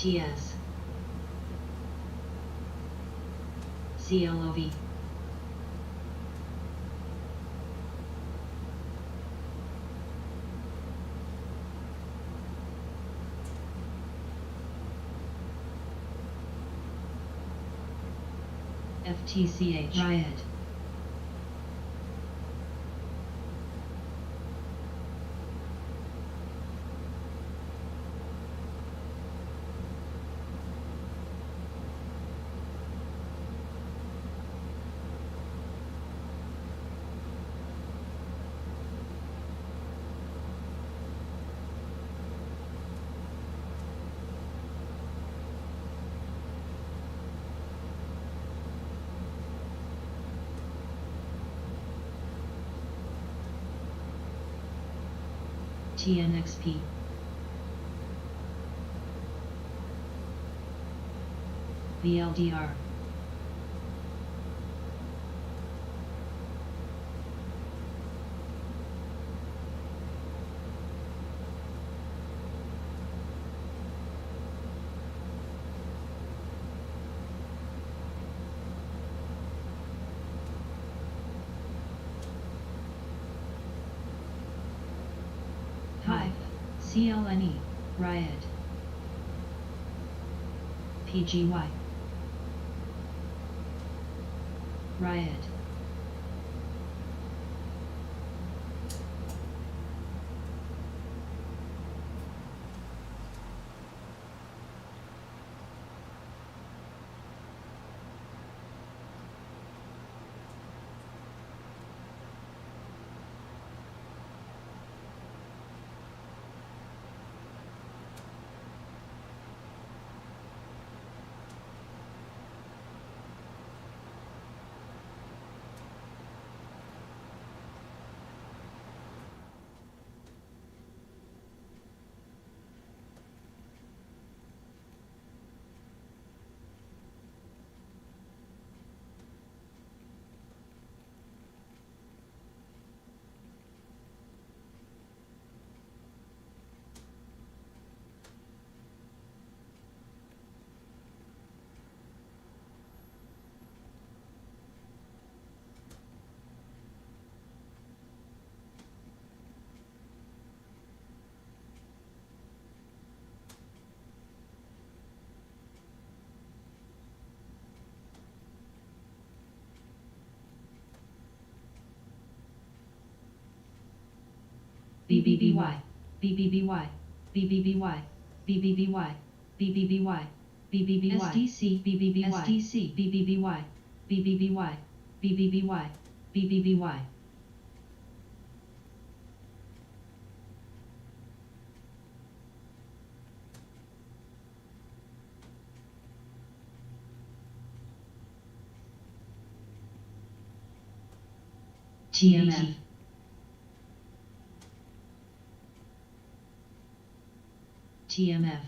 TS CLOV FTCH Riot TNXP VLDR Hive CLNE Riot PGY Riot BBBY BBBY BBBY BBBY BBBY BBBY SDC BBBY SDC BBBY BBBY BBBY BBBY TMF TMF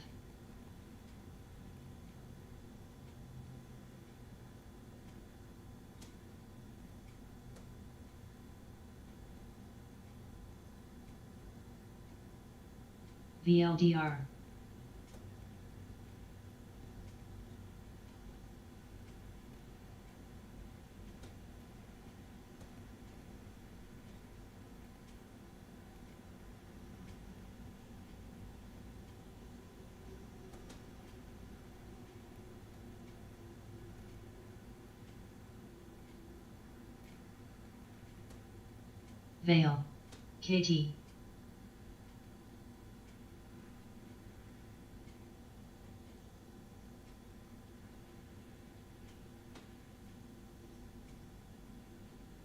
VLDR Veil KT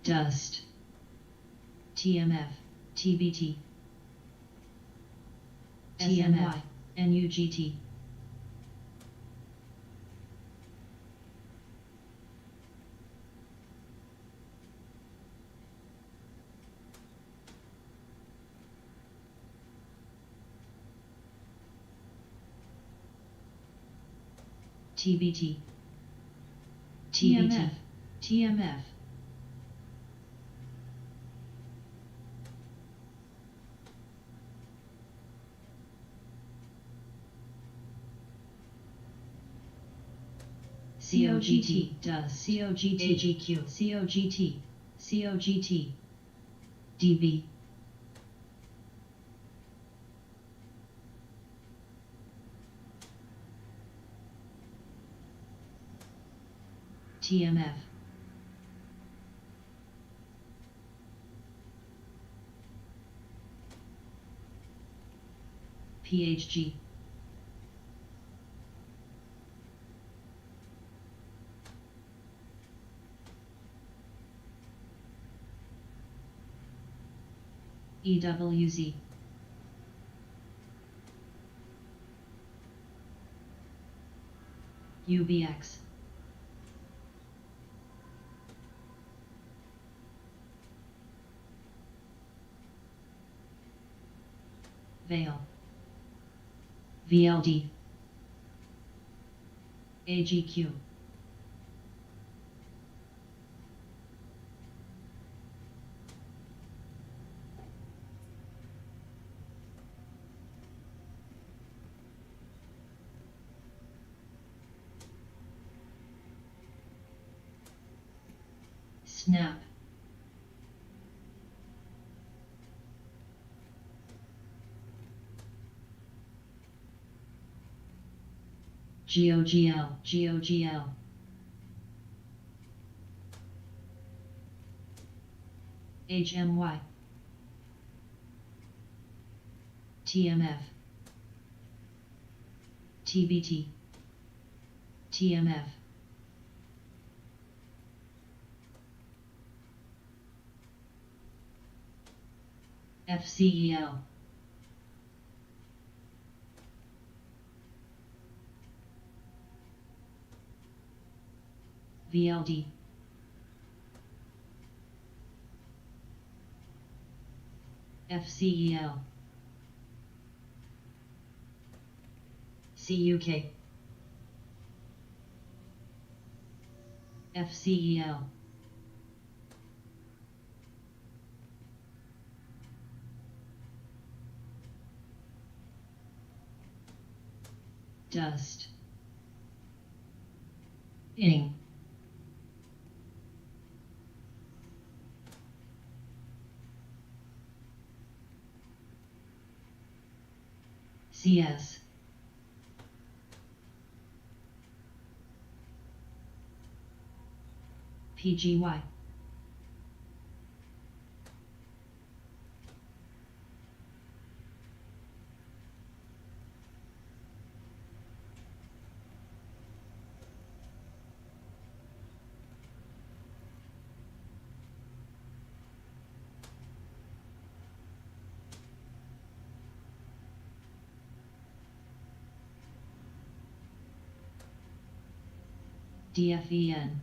Dust TMF TBT TMY NUGT TBT TMF TMF COGT, does, COGT, AGQ, COGT, COGT, DB, TMF, PHG, EWZ, UBX, Veil, VLD, AGQ, Snap, GOGL, GOGL, HMY, TMF, TBT, TMF, FCEL, VLD, FCEL, CUK, FCEL, Dust, Inning, CS, PGY, DFEN,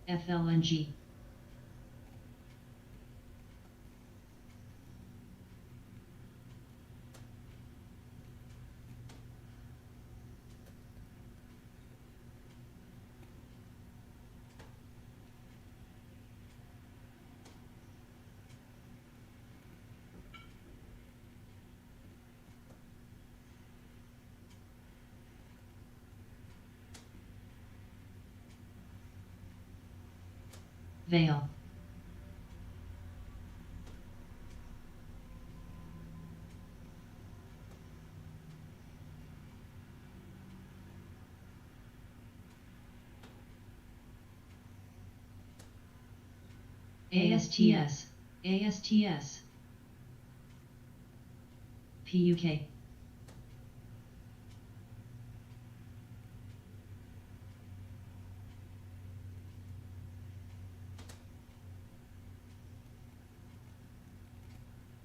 FLNG, Veil, ASTS, ASTS, PUK,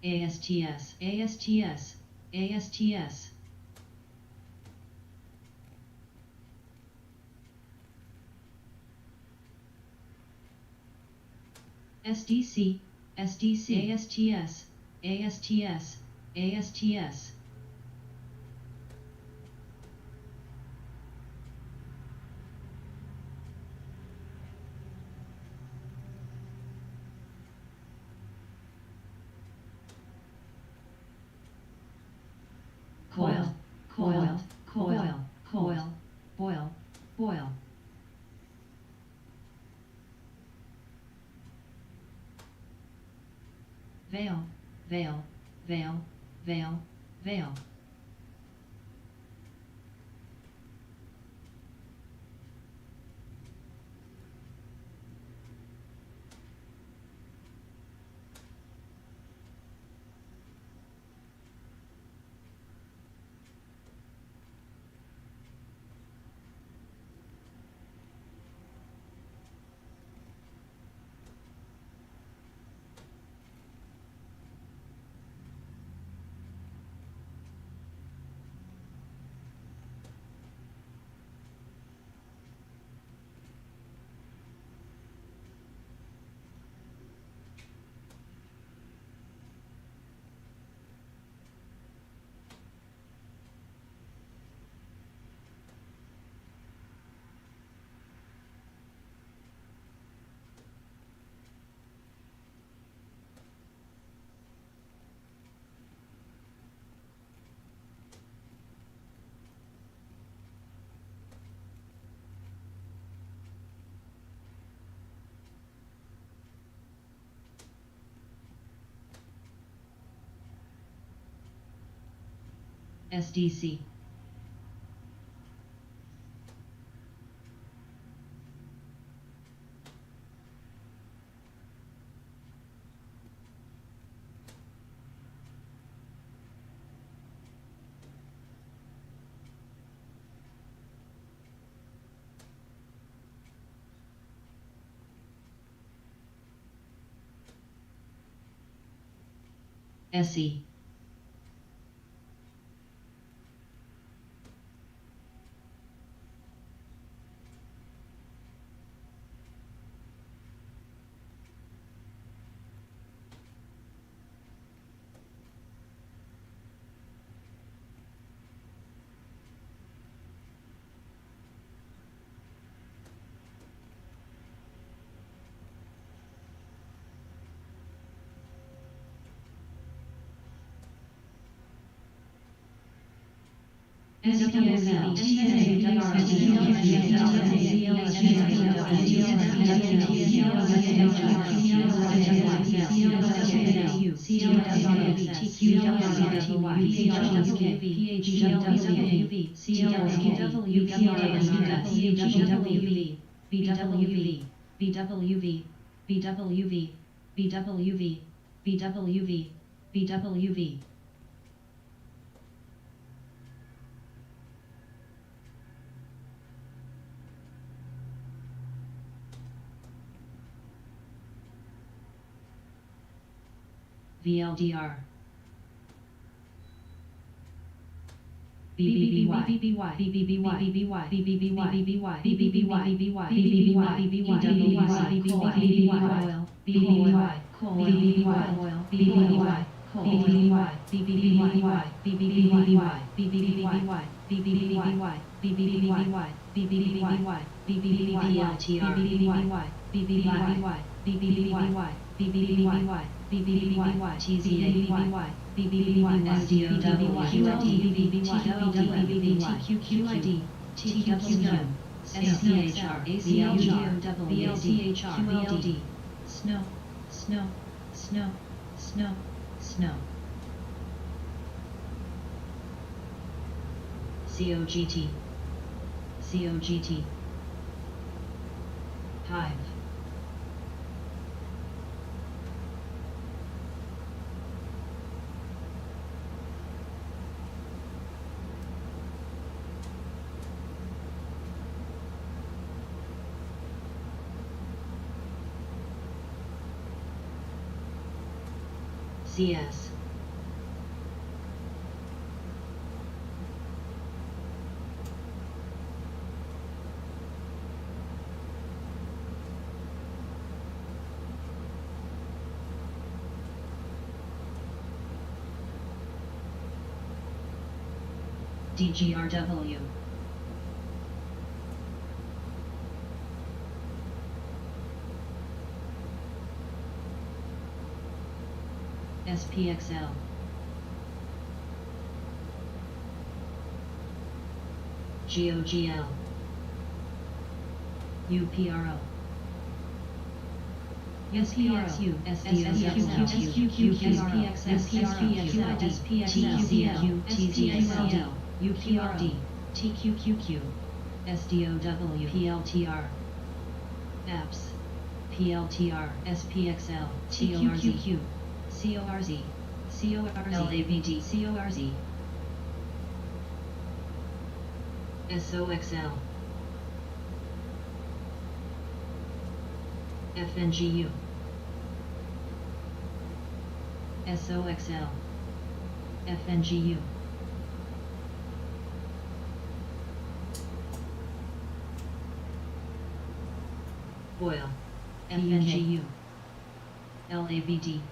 ASTS, ASTS, ASTS. SDC, SDC, ASTS, ASTS, ASTS. Coil, coil, coil, coil, boil, boil. Veil, veil, veil, veil, veil. SDC. SE. BWV. VLDR. BBBY, BBBY, BBBY, BBBY, BBBY, BBBY, BBBY, BBBY, BBBY, BBBY, oil, BBBY, coal, BBBY, oil, BBBY, coal, BBBY, BBBY, BBBY, BBBY, BBBY, BBBY, BBBY, BBBY, BBBY, BBBY, BBBY, BBBY, BBBY, TZABY, BBBY, SDOW, QLD, BBBY, TQQID, TQQM, SCHR, ACLGR, BLCHR, QLD, snow, snow, snow, snow, snow. COGT, COGT, hive. CS. SDGRW. SPXL. GOGL. UPRO. SPXU, SDOW, SQQ, SPXS, SPXL, SPXL, TCL, UPRD, TQQQ, SDOW, PLTR, APS, PLTR, SPXL, TQQQ, CORZ, LABD, CORZ, SOXL, FNGU, SOXL, FNGU, Foil, FNGU, LABD,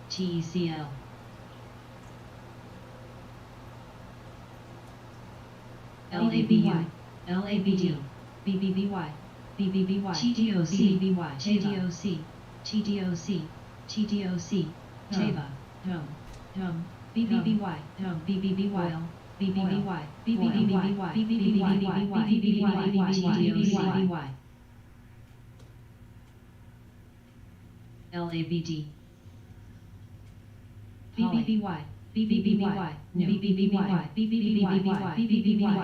TECL, LABU, LABD, BBBY, BBBY, TDOC, BBBY, TDOC, TDOC, TDOC, TAVA, BBBY, BBBY, BBBY, BBBY, BBBY, TDOC, LABD, BBBY, BBBY, BBBY, BBBY, BBBY,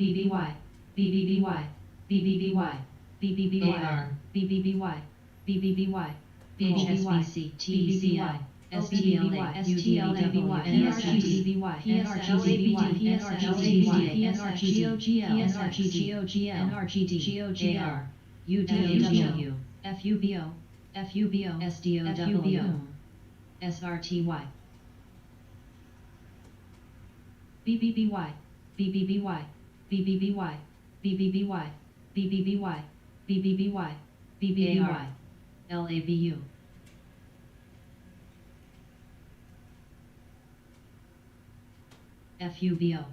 BBBY, BBBY, BBBY, BBBY, BBBY, BBBY, HSBC, TCI, STLA, STLABY, NRGDBY, PSLABD, PSLABD, NRGOGL, NRGOGL, NRGD, UWW, FUBO, FUBO, SDOW, SRTY, BBBY, BBBY, BBBY, BBBY, BBBY, BBBY, BBBY, LABU, FUBO,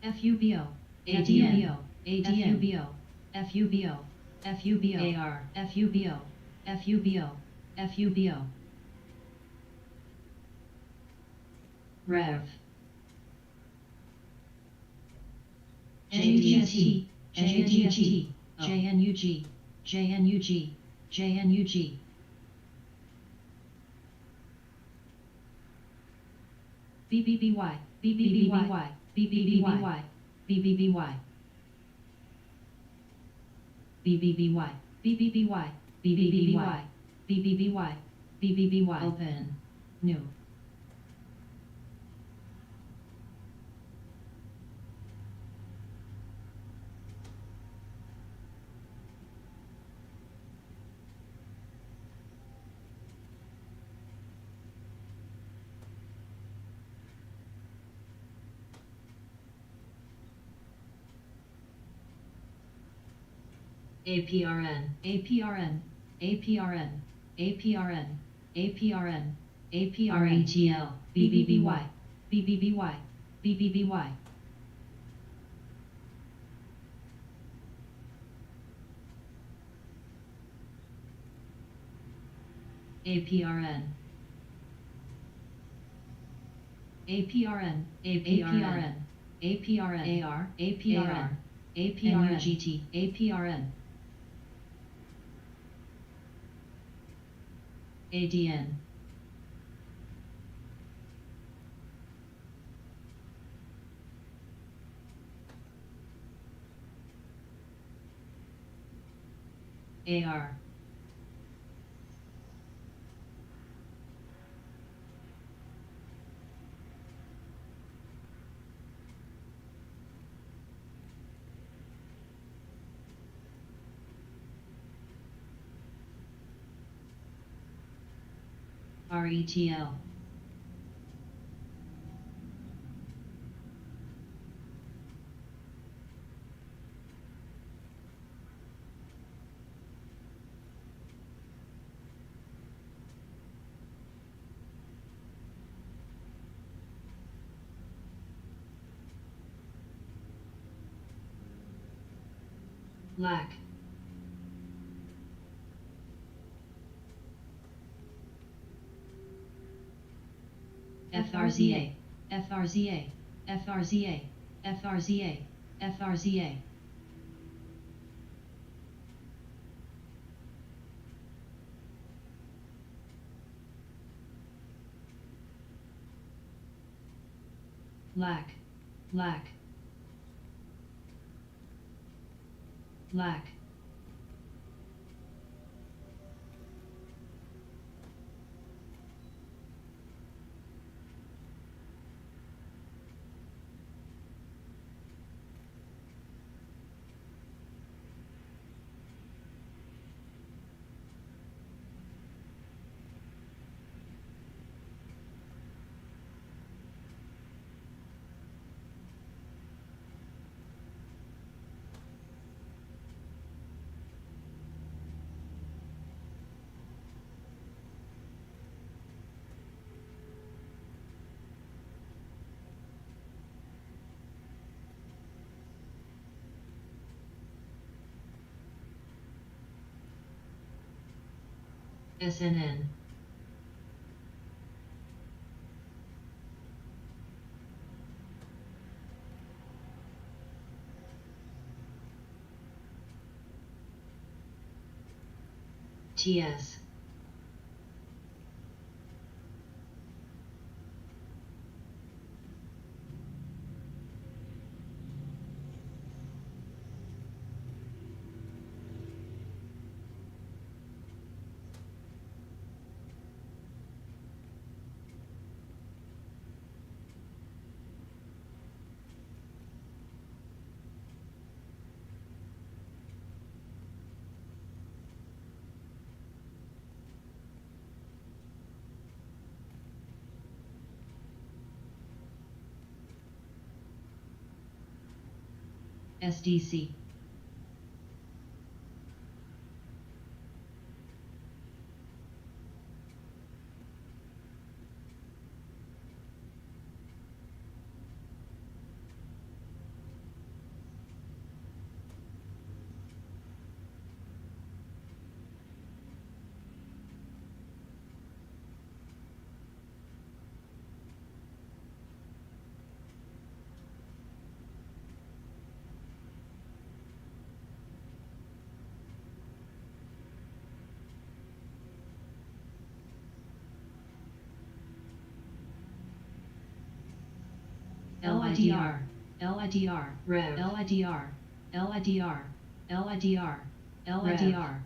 FUBO, ADN, ADN, FUBO, FUBO, AR, FUBO, FUBO, FUBO, REV, JDST, JNGT, JNUG, JNUG, JNUG, BBBY, BBBY, BBBY, BBBY, BBBY, BBBY, BBBY, BBBY, BBBY, open, new. APRN, APRN, APRN, APRN, APRN, APRETL, BBBY, BBBY, BBBY. APRN, APRN, APRN, APRN, AR, APRN, APRN, APRN, ADN, AR, RETL, lack, FRZA, FRZA, FRZA, FRZA, FRZA. Lack, lack, lack. SNN. TS. SDC. LIDR, LIDR, Rev, LIDR, LIDR, LIDR, LIDR.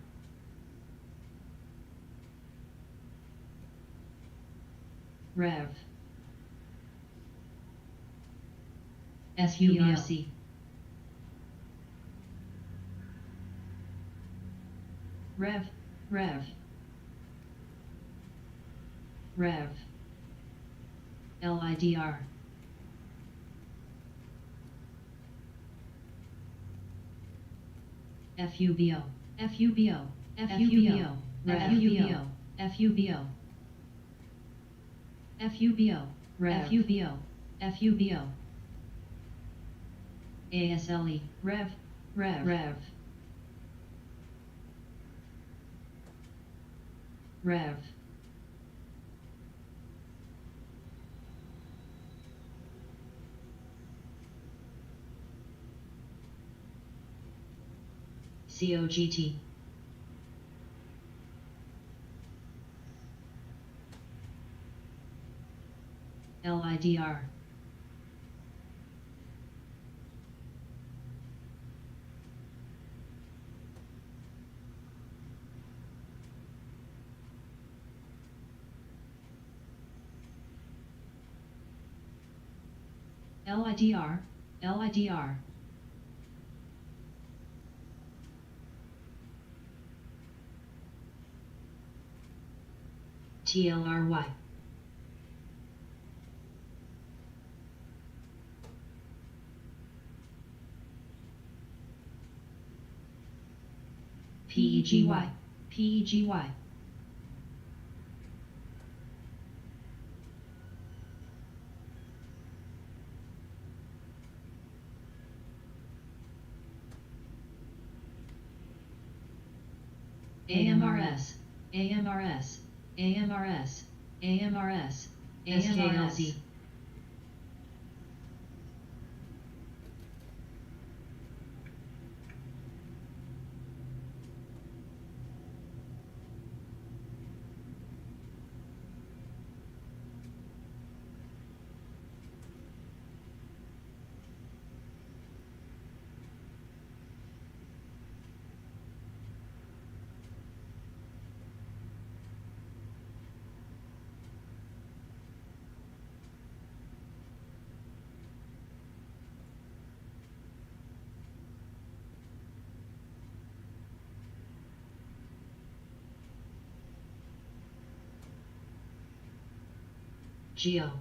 Rev. SUBRC. Rev, Rev. Rev. LIDR. FUBO, FUBO, FUBO, FUBO, FUBO, FUBO, FUBO, FUBO, ASLE, Rev, Rev, Rev, Rev. COGT. LIDR. LIDR, LIDR. TLRY. PEGY, PEGY. AMRS, AMRS, AMRS, AMRS, SKLZ. Geo,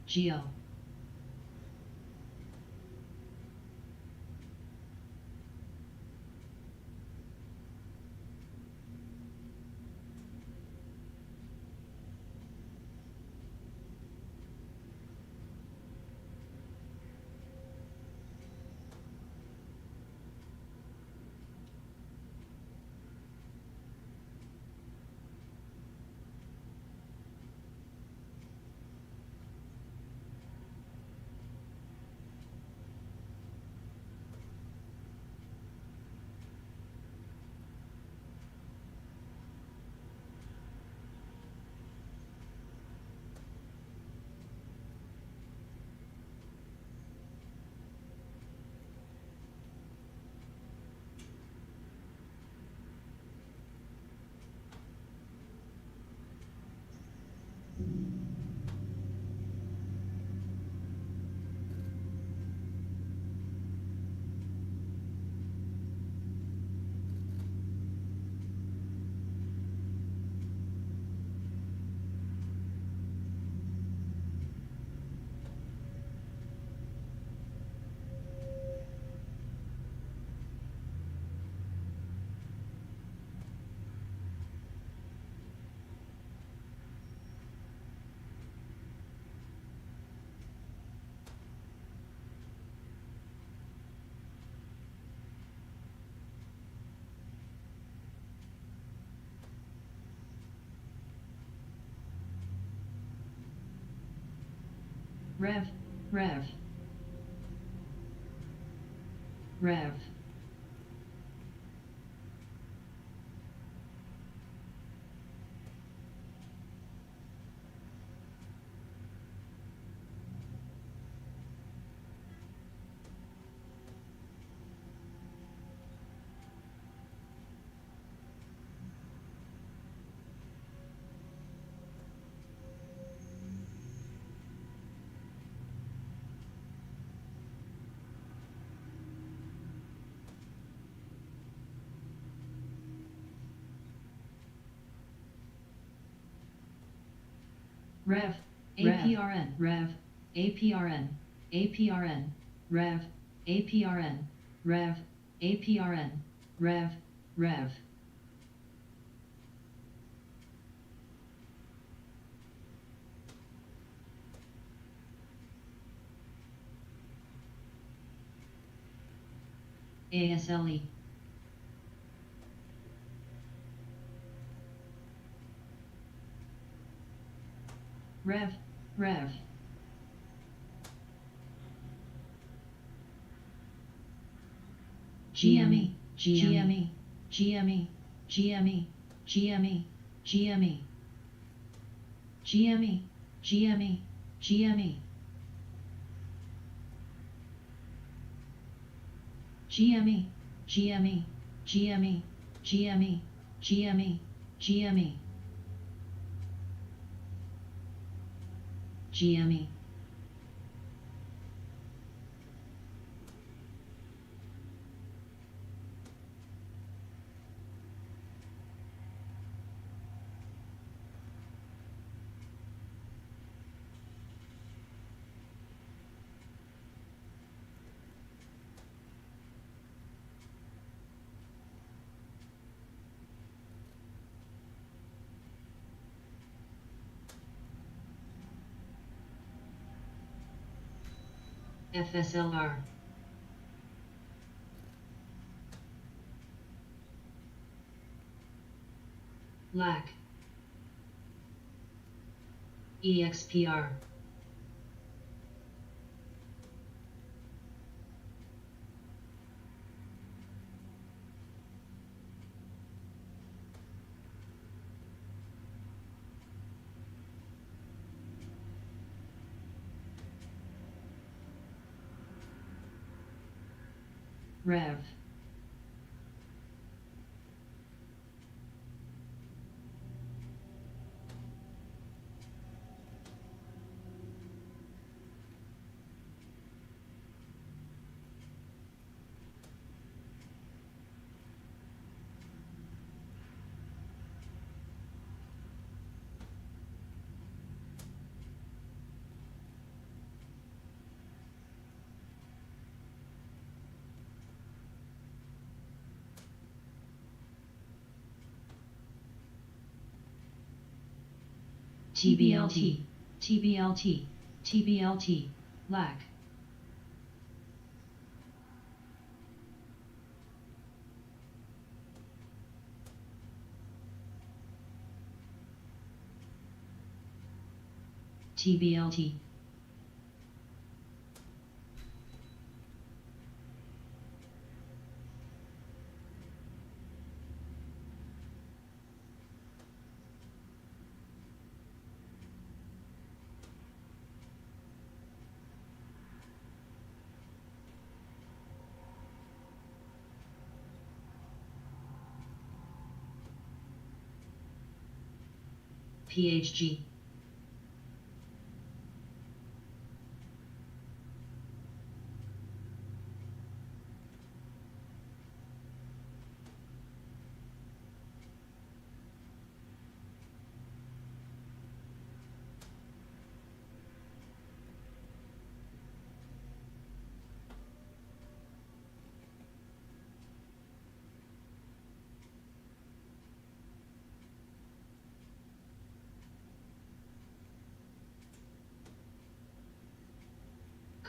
Geo. Rev, Rev, Rev. Rev, APRN, Rev, APRN, APRN, Rev, APRN, Rev, APRN, Rev, Rev. ASLE. Rev, Rev. GME, GME, GME, GME, GME, GME, GME, GME, GME, GME, GME, GME, GME, GME, GME, GME. FSLR. lack, expr, rev, TBLT, TBLT, TBLT, lack, TBLT, PHG,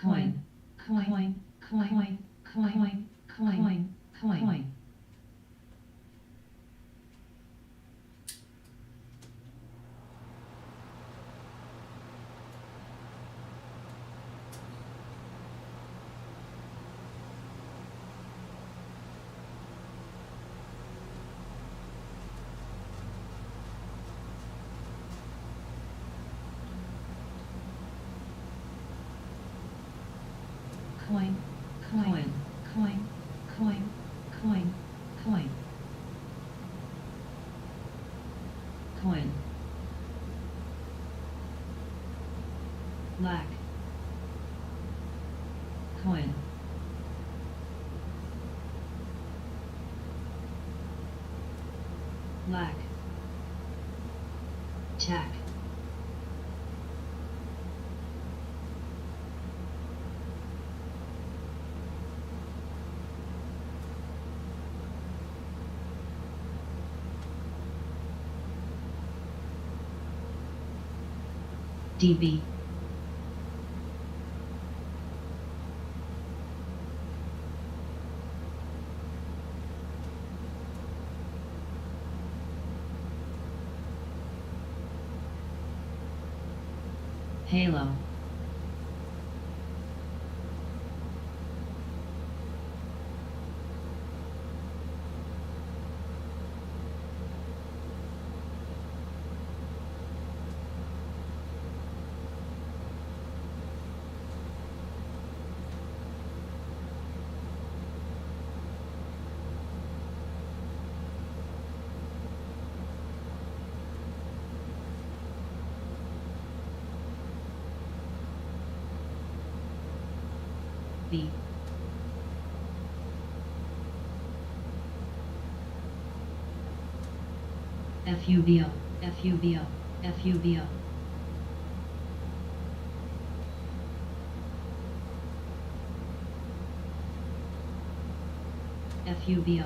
coin, coin, coin, coin, coin, coin. Coin, coin, coin, coin, coin, coin, coin, lack, coin, lack, tack, DB, halo, B, FUBO, FUBO, FUBO, FUBO,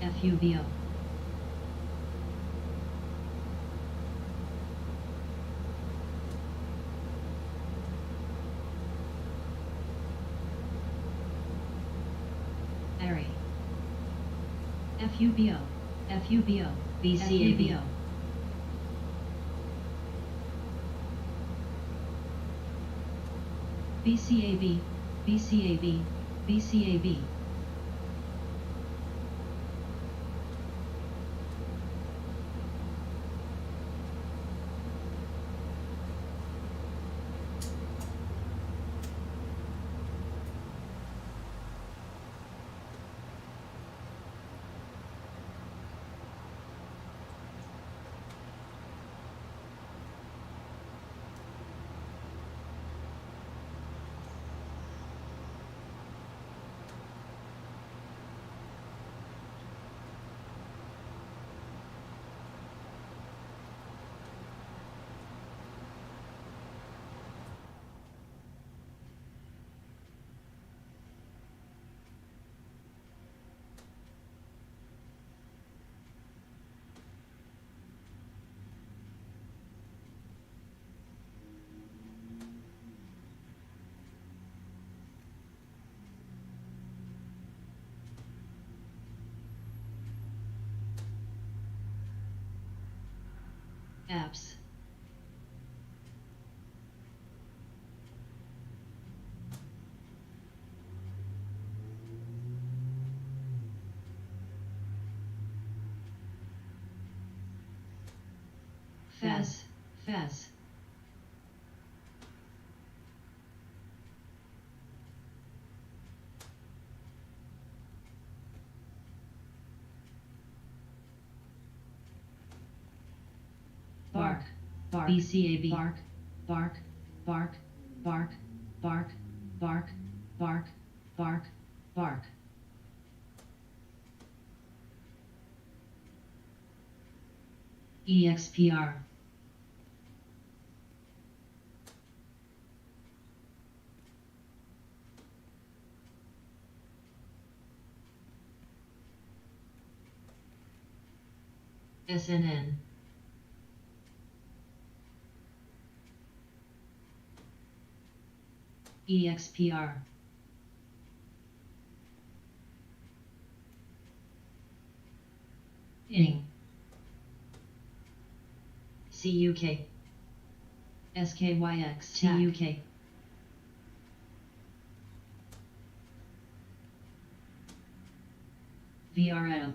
FUBO, Array, FUBO, FUBO. BCAB. BCAB, BCAB, BCAB. Apps. Faz. Bark. BCAB. Bark. EXPR. SNN. EXPR. Ing. CUK. SKYX. TUK. VRM.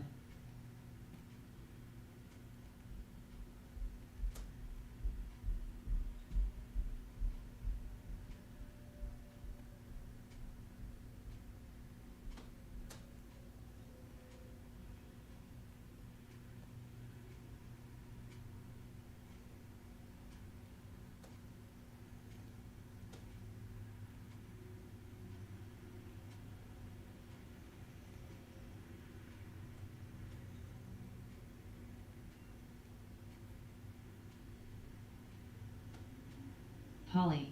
Poly.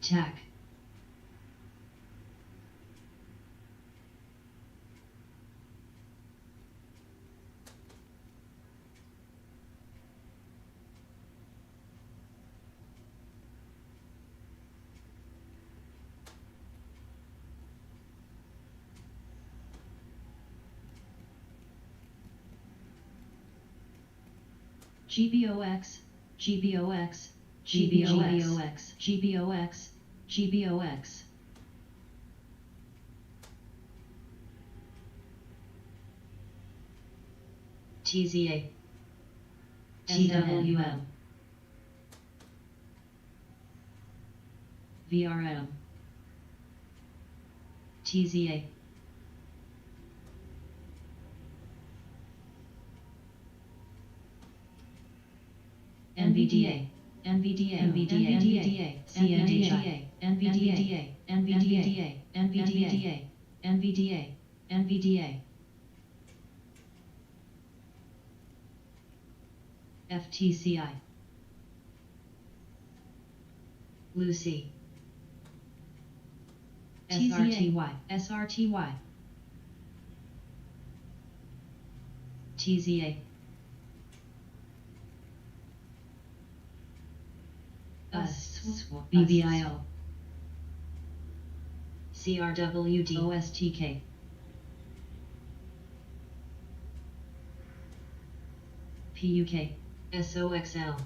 Tech. GBOX. TZA. TWM. VRM. TZA. NVDA. NVDA. FTCI. Lucy. SRTY. TZA. BBIO. CRWD. OSTK. PUK, SOXL,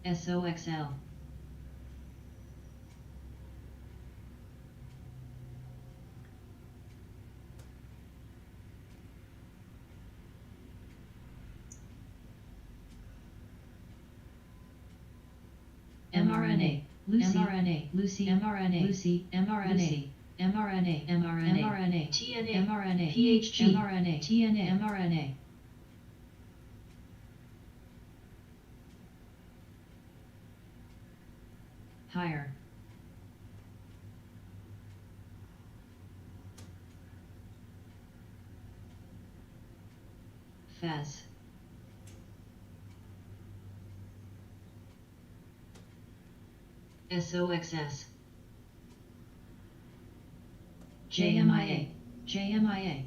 SOXL. mRNA, Lucy, mRNA, Lucy, mRNA, Lucy, mRNA, mRNA, mRNA, mRNA, TNA, mRNA, PHG, mRNA, TNA, mRNA. Higher. Faz. SOXS. JMIA, JMIA.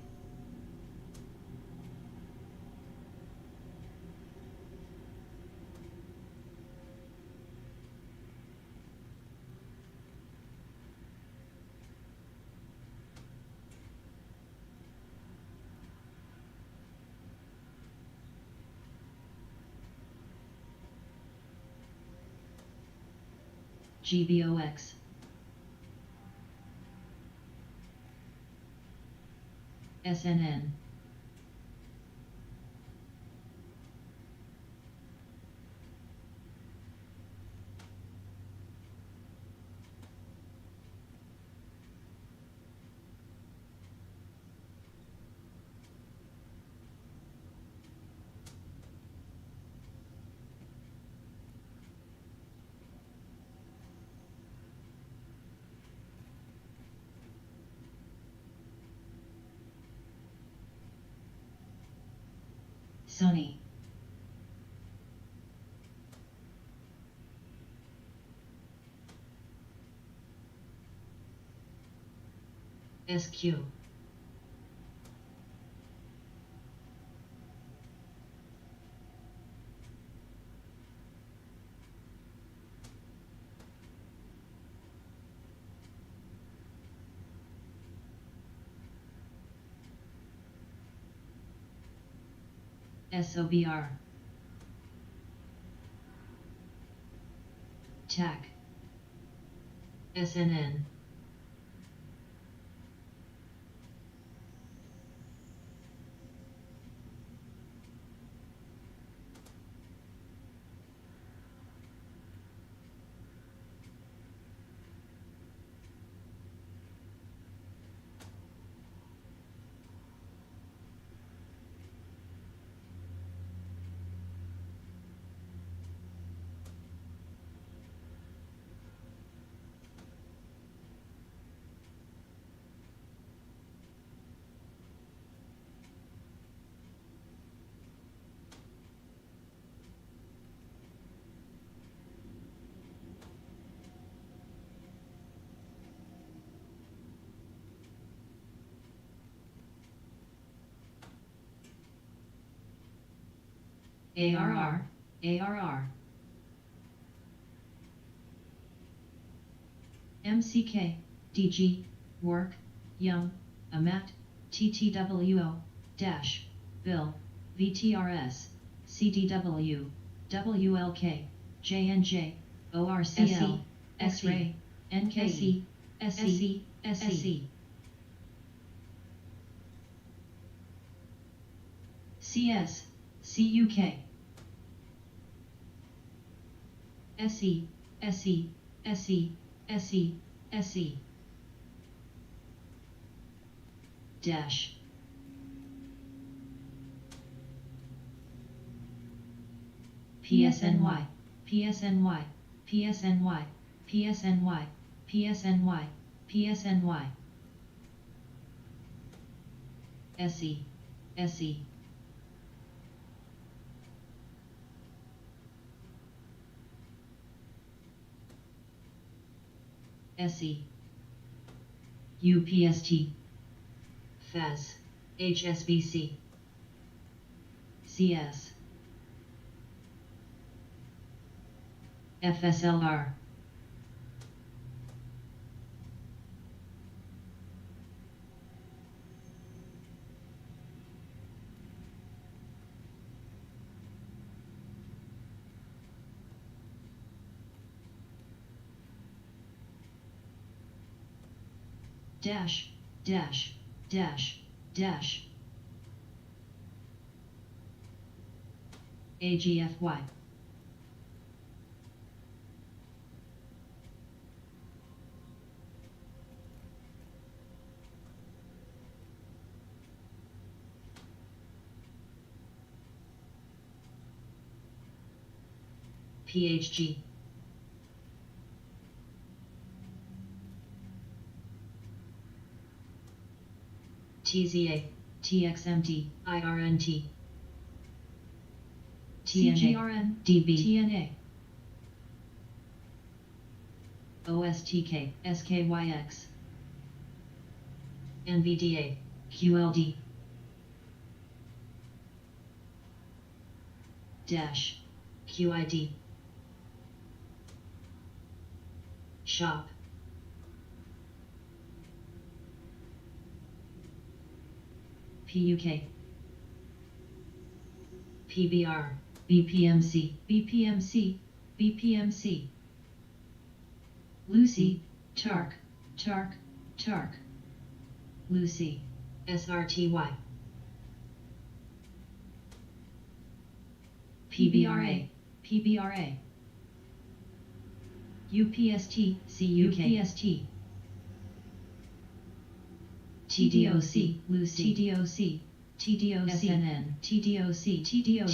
GBOX. SNN. Sony. SQ. SOBR. TAC. SNN. ARR, ARR. MCK, DG, Work, Young, AMAT, TTWO, Dash, Bill, VTRS, CDW, WLK, JNJ, ORCL, X-Ray, NKE, SE, SE. CS, CUK. SE, SE, SE, SE, SE. Dash. PSNY, PSNY, PSNY, PSNY, PSNY, PSNY. SE, SE. SE. UPST. FAS. HSBC. CS. FSLR. dash, dash, dash, dash. AGFY. PHG. TZA, TXMT, IRNT, TNA, DB, TNA, OSTK, SKYX, NVDA, QLD, dash, QID, shop, PUK, PBR, BPMC, BPMC, BPMC, Lucy, Tark, Tark, Tark, Lucy, SRTY, PBRA, PBRA, UPST, CUKST, TDOC, Lucy, TDOC, TDOC, SNN, TDOC, TDOC,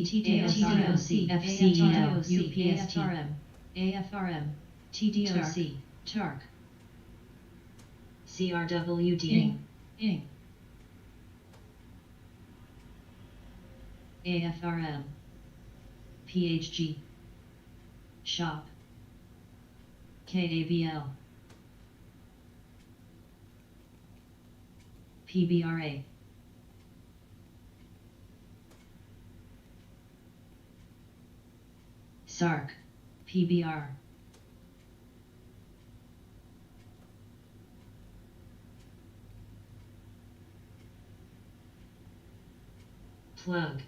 TDOC, FCEL, UPST, AFRM, TDOC, TARC, CRWD, ING, AFRM, PHG, SHOP, KABL, PBRA, SARC, PBR, plug,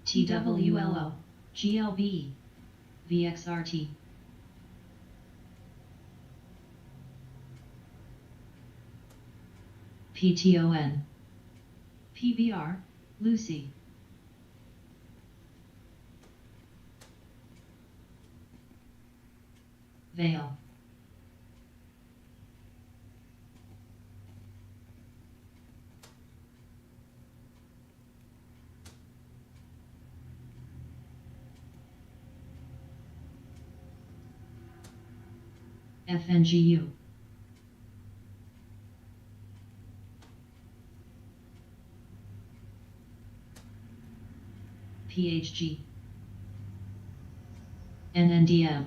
TWLO, GLB, VXRT, PTON, PBR, Lucy, Veil, FNGU, PHG, NNDM,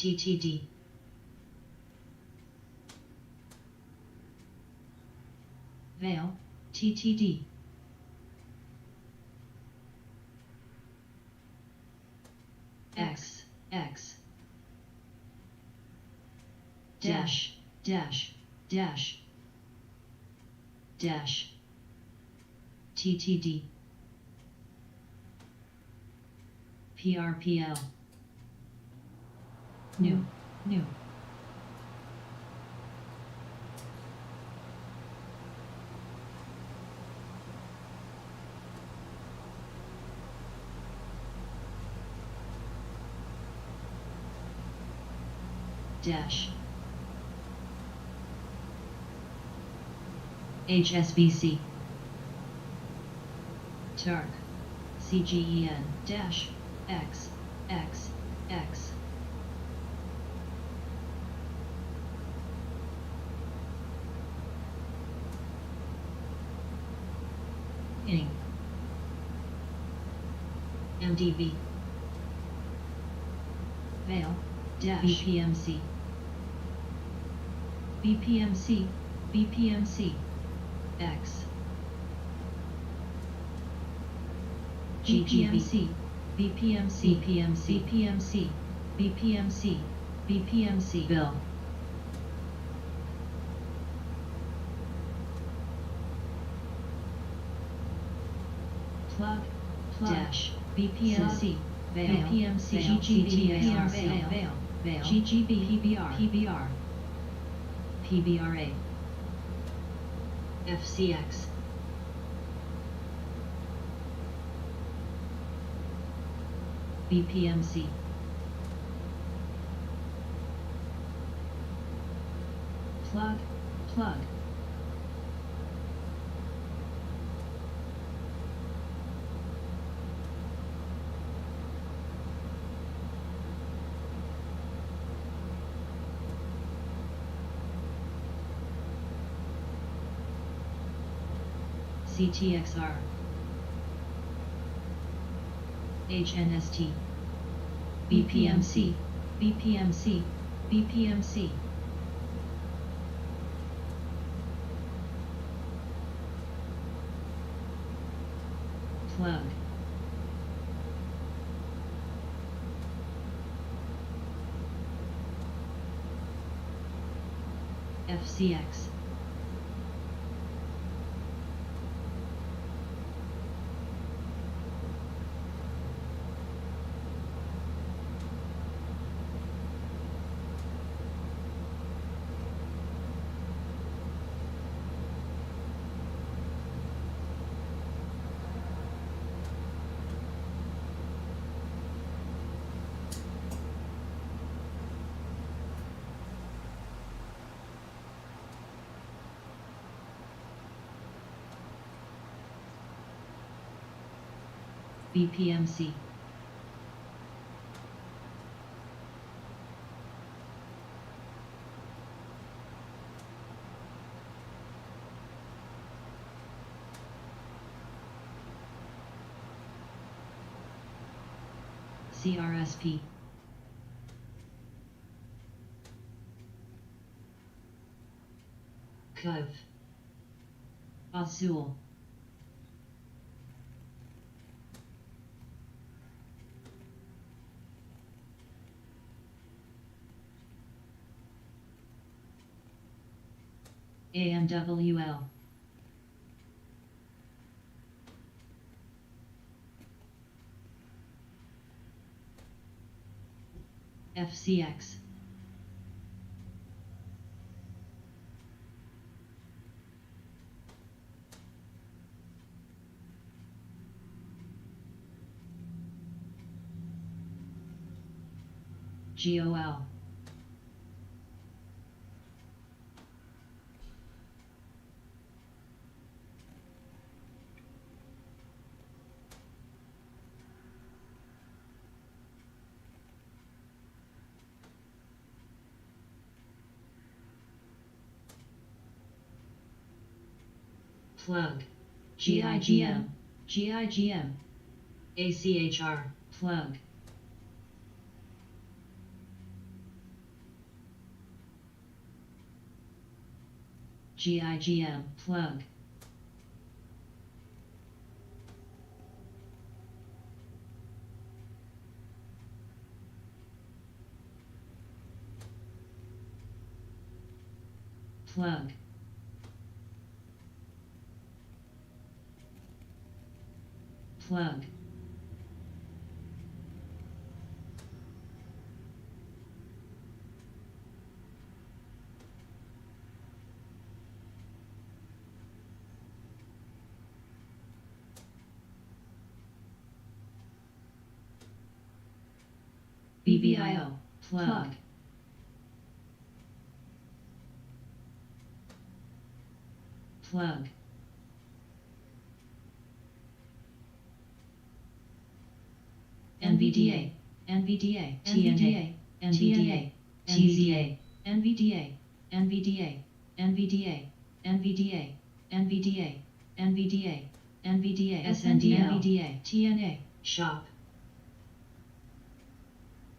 TTD, Veil, TTD, X, X, dash, dash, dash, dash, TTD, PRPL, new, new, dash, HSBC, TARC, CGEN, dash, X, X, X, ING, MDV, Veil, dash BPMC BPMC BPMC X GPMC BPMC BPMC BPMC BPMC BPMC bill plug dash BPMC BPMC GGBPR GGB PBR PBRA FCX BPMC plug CTXR HNST BPMC BPMC BPMC plug FCX BPMC CRSP Cove Azul AMWL FCX GOL plug GIGM GIGM ACHR plug GIGM plug plug plug BBIO plug plug NVDA NVDA TNA NVDA TZA NVDA NVDA NVDA NVDA NVDA NVDA NVDA SNDL NVDA TNA shop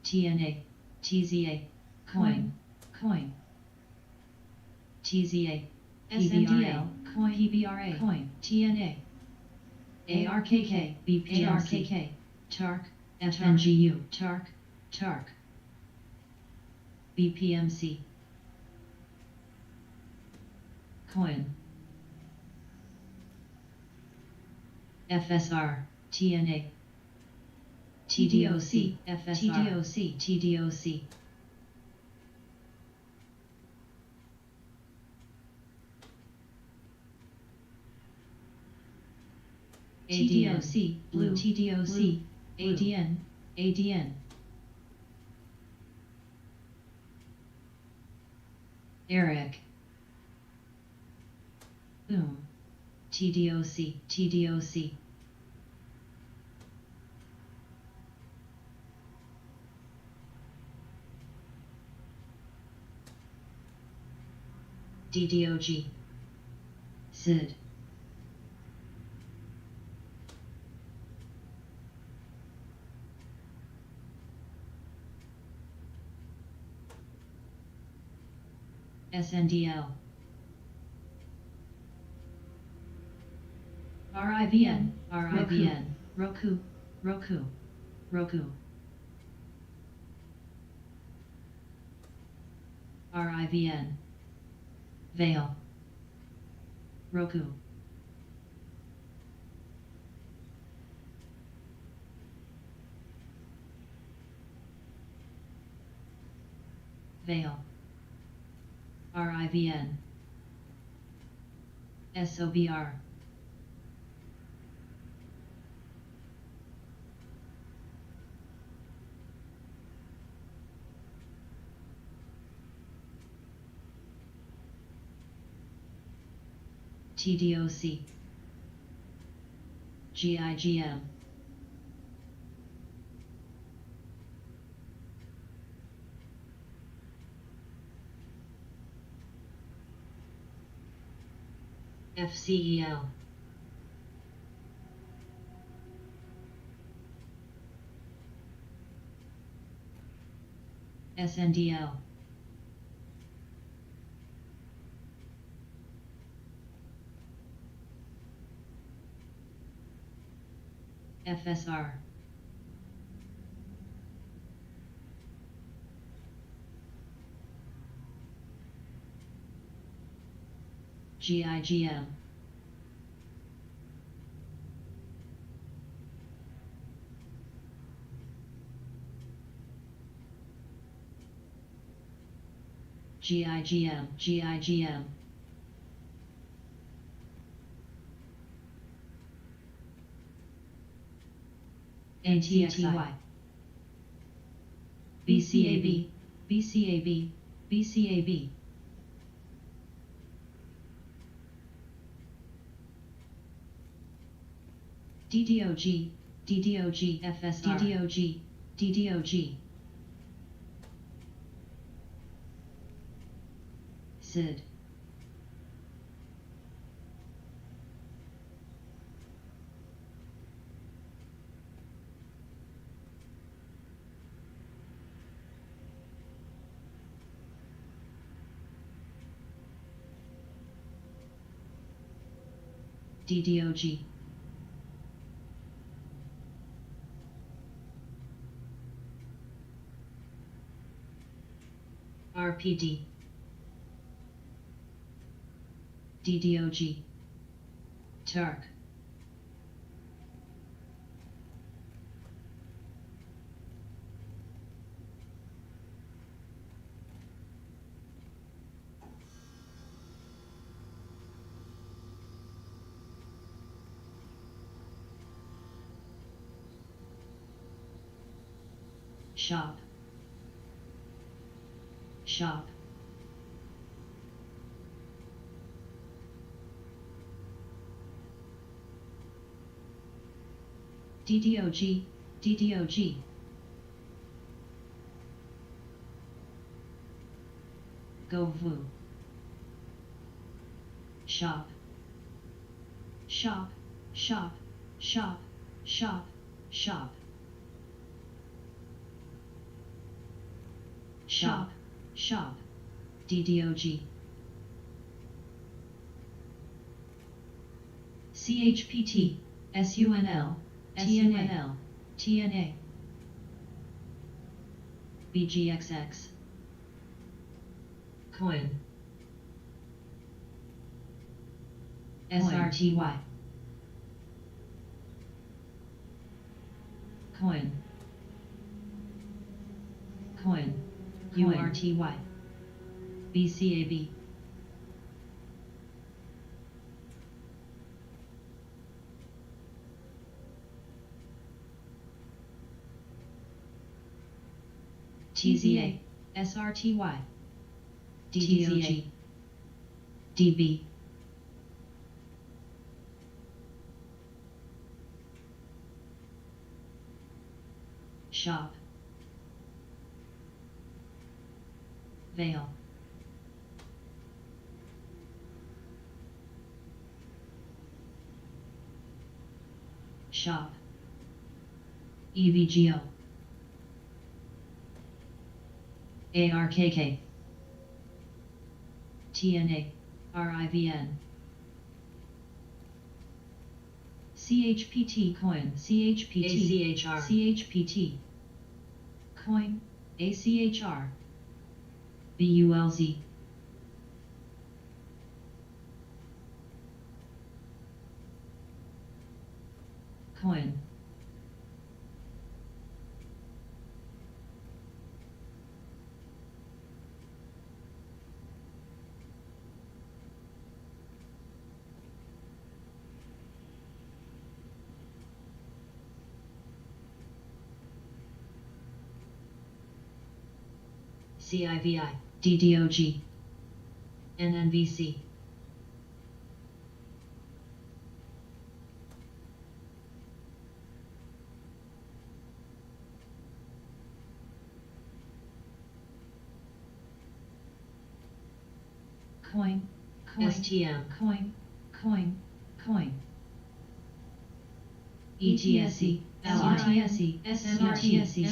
TNA TZA, coin, coin. TZA, SNDL, coin, PBRA, coin, TNA. ARKK, BPRKK, TARK, FNGU, TARK, TARK. BPMC. Coin. FSR, TNA. TDOC, FSR, TDOC, TDOC. ADOC, blue, TDOC, ADN, ADN. Eric. Boom. TDOC, TDOC. DDOG. Sid. SNDL. RIBN, RIBN, Roku, Roku, Roku. RIBN. Veil. Roku. Veil. RIBN. SOBR. TDOC. GIGM. FCEL. SNDL. FSR. GIGM. GIGM, GIGM. ATXI. BCAB, BCAB, BCAB. DDOG, DDOG, FSR, DDOG, DDOG. SID. DDOG. RPD. DDOG. TARK. Shop. Shop. DDOG, DDOG. Govu. Shop. Shop, shop, shop, shop, shop. Shop. Shop. DDOG. CHPT. SUNL. TNL. TNA. BGXX. Coin. SRTY. Coin. Coin. URTY. BCAB. TZA. SRTY. DTOG. DB. Shop. Veil. Shop. EVGO. ARKK. TNA. RIVN. CHPT coin. CHPT. ACHR. CHPT. Coin. ACHR. BULZ. Coin. CIVI, DDOG, NNVC. Coin, coin, STM, coin, coin, coin. ETSE, LRTSE, SMRTSE,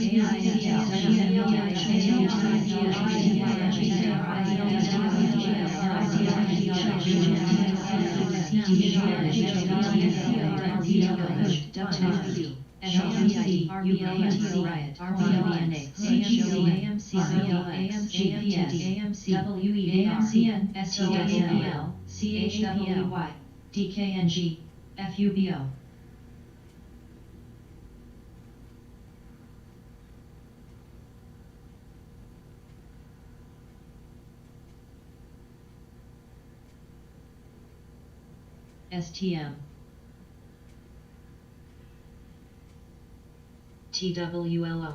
DKNG, FUBO. STM. TWLO.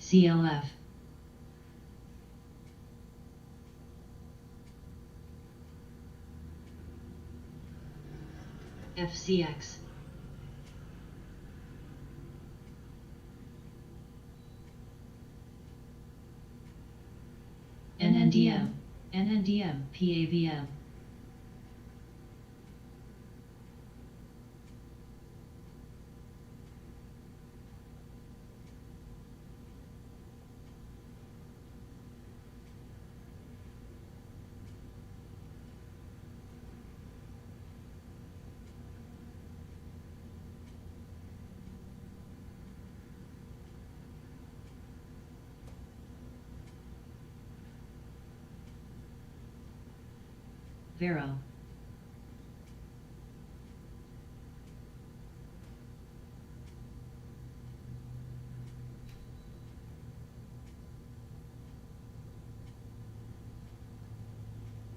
CLF. FCX. NNDM. NNDM. PAVM. Vero.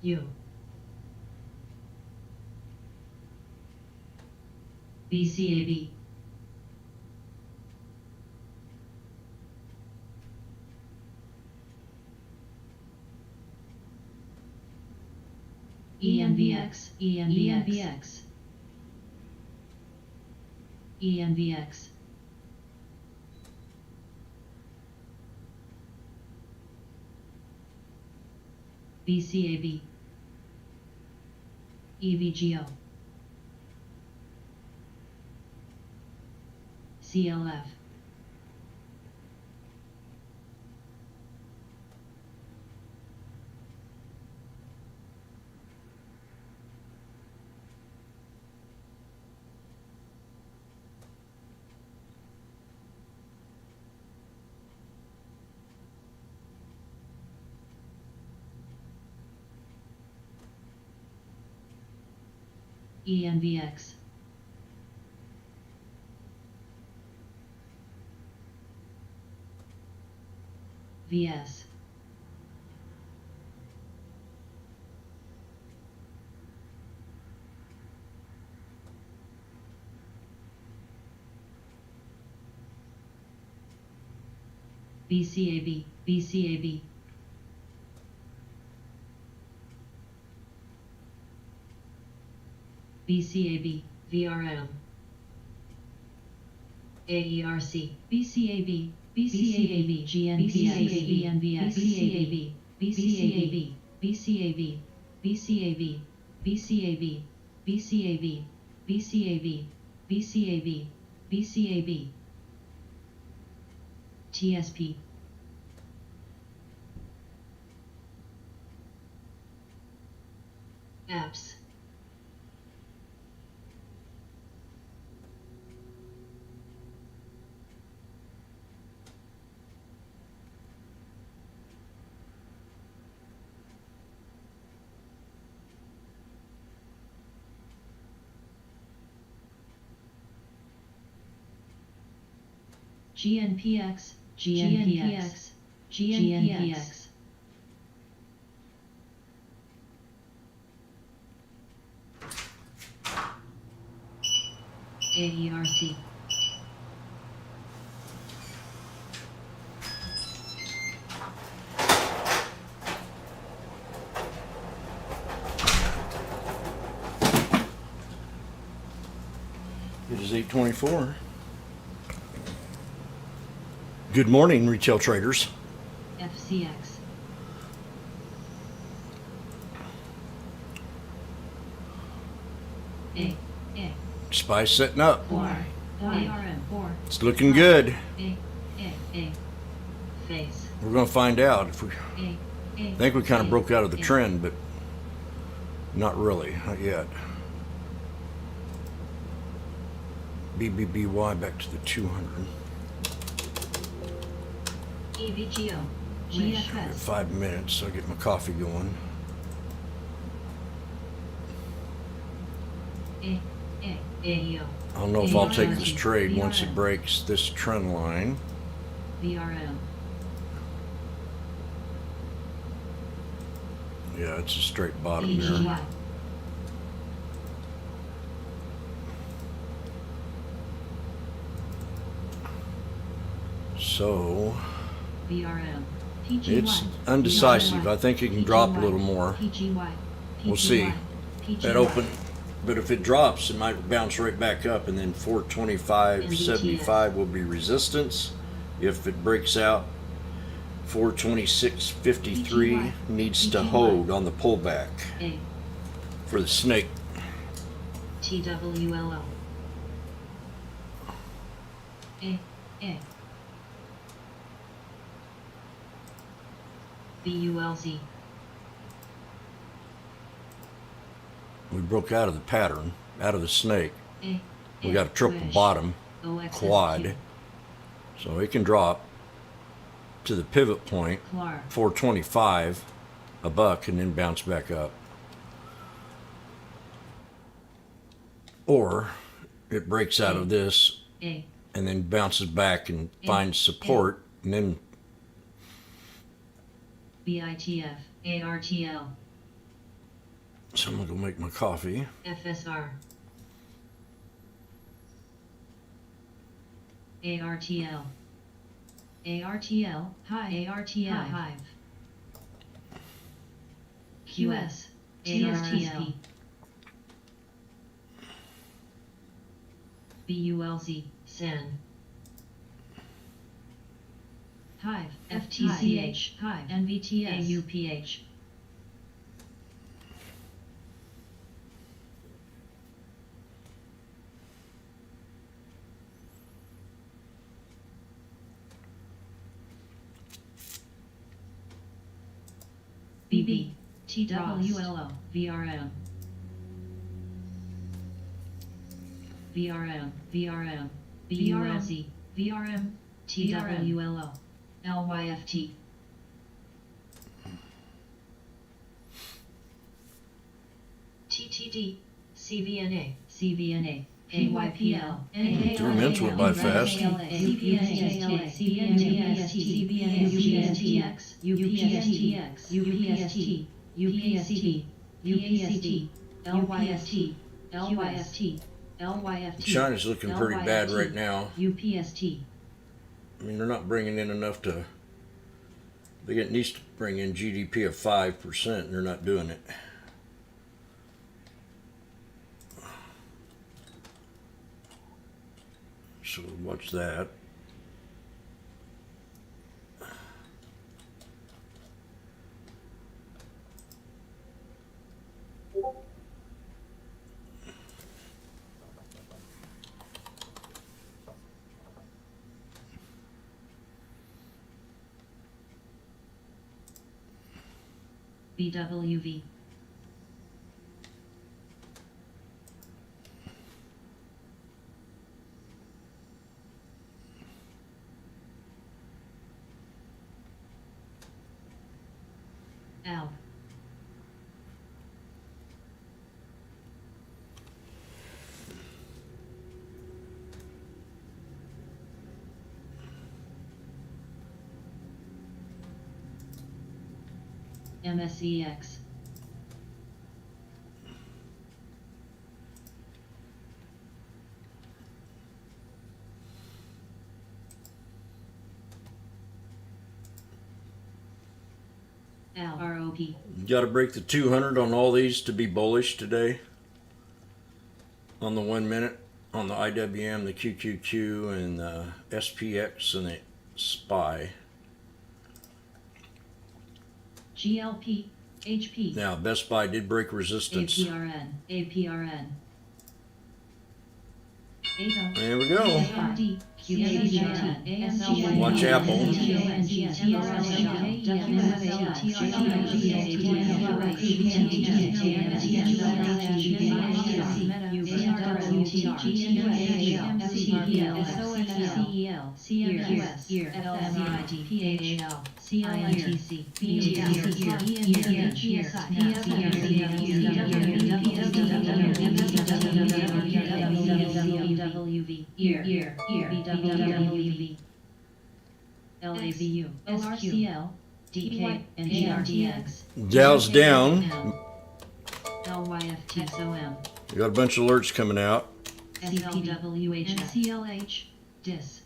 U. BCAB. ENVX, ENVX, ENVX, BCAB, EVGO, CLF, ENVX. VS. BCAB, BCAB. BCAB, VRM. AERC, BCAB, BCAB, GNPS, ENVS, BCAB, BCAB, BCAB, BCAB, BCAB, BCAB, BCAB, BCAB, BCAB. TSP. Apps. GNPX, GNPX, GNPX. AERC. It is 8:24. Good morning, retail traders. FCX. A. SPY setting up. 4. ARM 4. It's looking good. A. Face. We're going to find out. If we A. think we kind of broke out of the trend, but not really, not yet. BBBY back to the 200. EVGO. Got GFS. 5 minutes, so I get my coffee going. AEO. I don't know if I'll take this trade once it breaks this trend line. VRM. Yeah, it's a straight bottom there. AGY. So VRM. it's undecisive. I think it can drop a little more. We'll see. That open, but if it drops, it might bounce right back up, and then 425.75 will be resistance. If it breaks out, 426.53 needs to hold on the pullback A. for the snake. TWLO. A. BULZ. We broke out of the pattern, out of the snake. A. We got a triple bottom quad, so it can drop to the pivot point, Clark. 425, a buck, and then bounce back up. Or it breaks out of this A. and then bounces back and finds support, and then BITF. ARTL. so I'm gonna go make my coffee. FSR. ARTL. ARTL. Hi. ARTL. Hive. QS. TSTL. BULZ. SEN. Hive. FTCH. Hive. NVTS. AUPH. BB. TWLO. VRM. VRM. VRM. BULZ. VRM. TWLO. LYFT. TTD. CVNA, CVNA, AYPL, Three minutes went by fast. China's looking pretty bad right now. UPST. I mean, they're not bringing in enough to. They get needs to bring in GDP of 5%, and they're not doing it. So watch that. BWV. Al. MSEX. Al. ROP. You got to break the 200 on all these to be bullish today. On the 1 minute, on the IWM, the QQQ, and the SPX, and the SPY. GLP. HP. Now, Best Buy did break resistance. APRN. APRN. ATO. There we go. AMD. QAPRN. Watch Apple. LAVU, ORCL, DK, and GRDX. Dow's down. LYFTSOM, We got a bunch of alerts coming out. CPWH, CLH, DIS.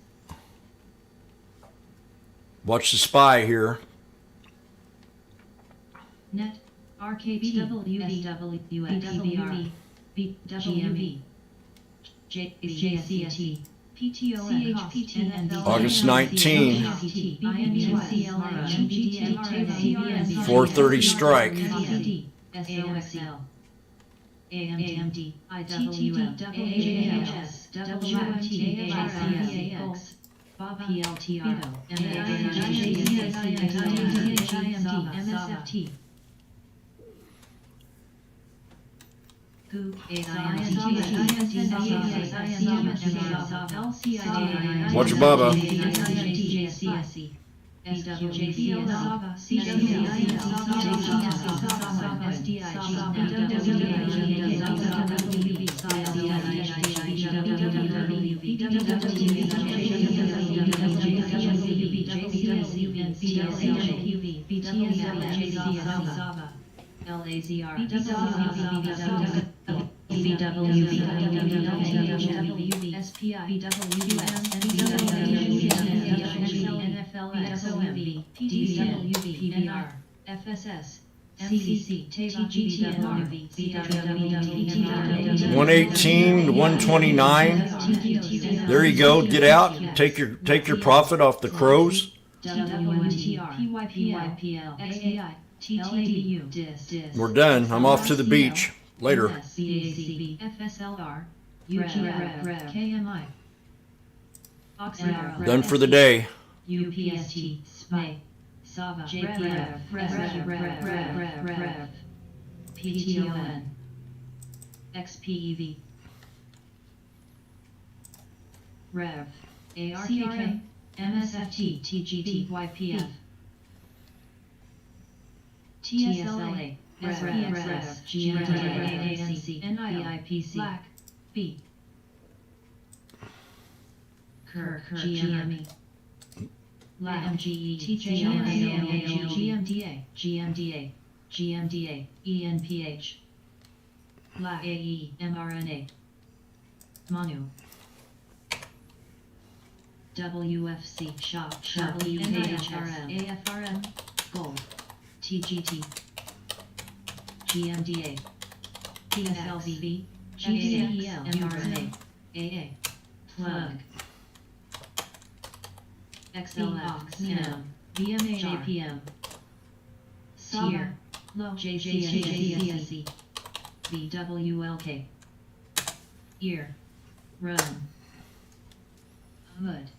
Watch the SPY here. Net, RKT, SW, BWR, GMV, JCST, PTO, CHPT, August 19. 4:30 strike. SOXL, AMD, IWM, AHS, WMT, ACS, PLTR, MSFT. Watch your Baba. FSS, CCC, TGTNR, 118 to 129. There you go. Get out. Take your profit off the crows. We're done. I'm off to the beach. Later. FSLR, KMI, Done for the day. UPST, SPY, Sava, PTON, XPEV, Rev, ARKK, MSFT, TGT, YPF, TSLA, SPXS, GMDAANC, NIPC, Black, B. Kirk, GME. MGE, GMDA, GMDA, GMDA, ENPH. Black, AE, mRNA. Monu. WFC, SHOP, WKHRM, AFRM, Gold, TGT, GMDA, PSLVB, GCEL, mRNA, AA, Plug, XLX, NM, VMA, JPM, Tier, Low, JCSE, VWLK, Ear, Run, Hood,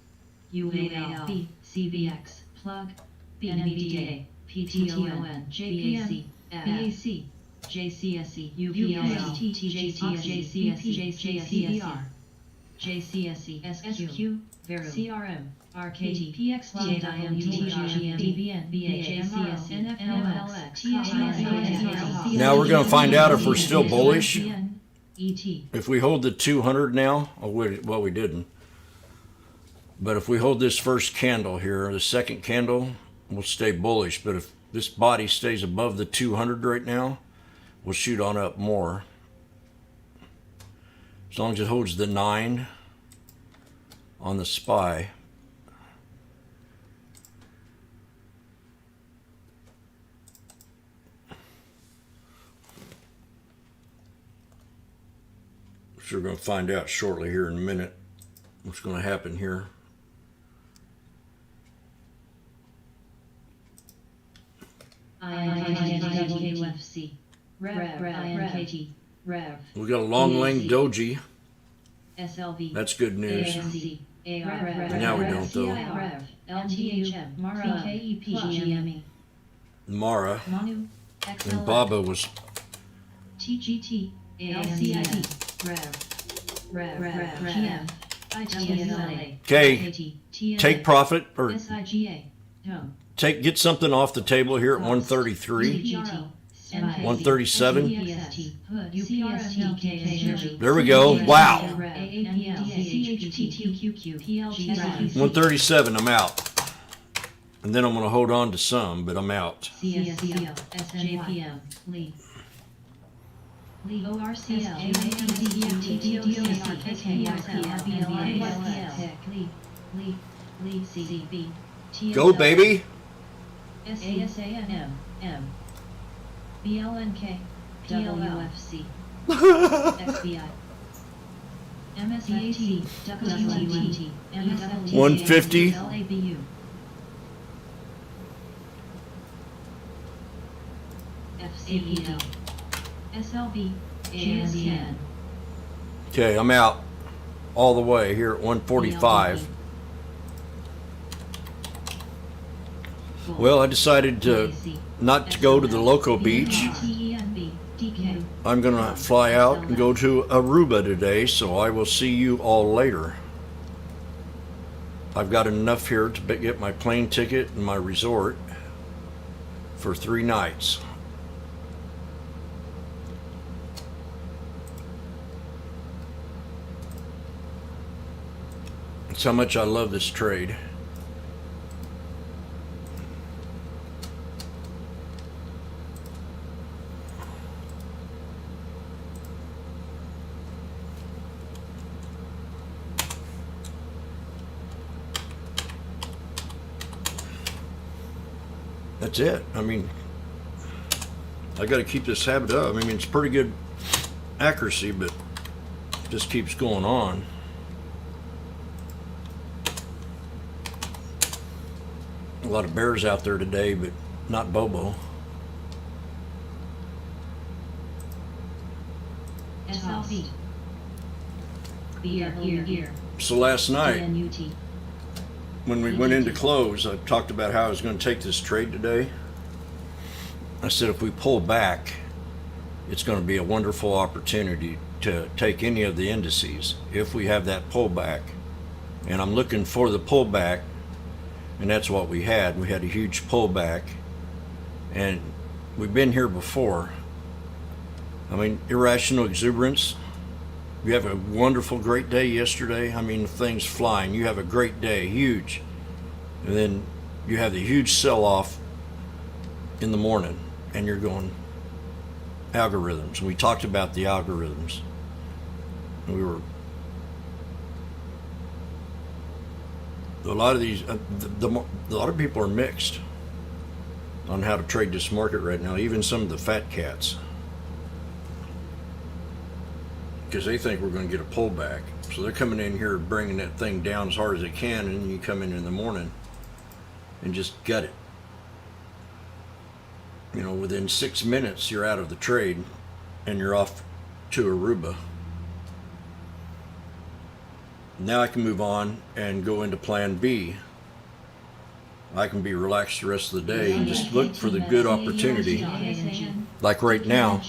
UALB, CVX, Plug, BNBDA, PTON, JPM, BAC, JCSE, UPLC, TJTS, JCSE, JCSE, SQ, Veru, CRM, RKT, PXT, DBN, BA, JCS, NFLX, TIS, Now we're going to find out if we're still bullish. ET. If we hold the 200 now, well, we didn't. But if we hold this first candle here, the second candle, we'll stay bullish. But if this body stays above the 200 right now, we'll shoot on up more. As long as it holds the 9 on the SPY. So we're going to find out shortly here in a minute what's going to happen here. INKT, Rev, INKT, Rev, We got a long length doji. SLV, That's good news. ANC, AR, Now we don't, though. Rev, LTHM, Mara, PKEP, GME, Mara Manu, and XLF, Baba was TGT, ALCID, Rev, GM, ITSLA, okay. Take profit or SIGA, get something off the table here at 133, 137. There we go. Wow. 137. I'm out. And then I'm going to hold on to some, but I'm out. CSCL, SNJPM, Lee. Lee ORCL, Lee CCB, Go, baby. SASANM, BLNK, WFC, XBI, MSEAT, WT, 150. LABU, FCEL, SLB, GSN. Okay, I'm out all the way here at 145. Well, I decided not to go to the local beach. I'm going to fly out and go to Aruba today, so I will see you all later. I've got enough here to get my plane ticket and my resort for 3 nights. That's how much I love this trade. That's it. I mean, I got to keep this habit up. I mean, it's pretty good accuracy, but it just keeps going on. A lot of bears out there today, but not Bobo. SLV. Beer. So last night, NUT. when we went into close, I talked about how I was going to take this trade today. I said if we pull back, it's going to be a wonderful opportunity to take any of the indices if we have that pullback. And I'm looking for the pullback, and that's what we had. We had a huge pullback, and we've been here before. I mean, irrational exuberance. You have a wonderful, great day yesterday. I mean, the thing's flying. You have a great day, huge. And then you have the huge sell-off in the morning, and you're going, algorithms. And we talked about the algorithms. And we were, a lot of these, a lot of people are mixed on how to trade this market right now, even some of the fat cats. Because they think we're going to get a pullback. So they're coming in here bringing that thing down as hard as they can, and then you come in the morning and just gut it. You know, within 6 minutes you're out of the trade and you're off to Aruba. Now I can move on and go into plan B. I can be relaxed the rest of the day and just look for the good opportunity. Like right now,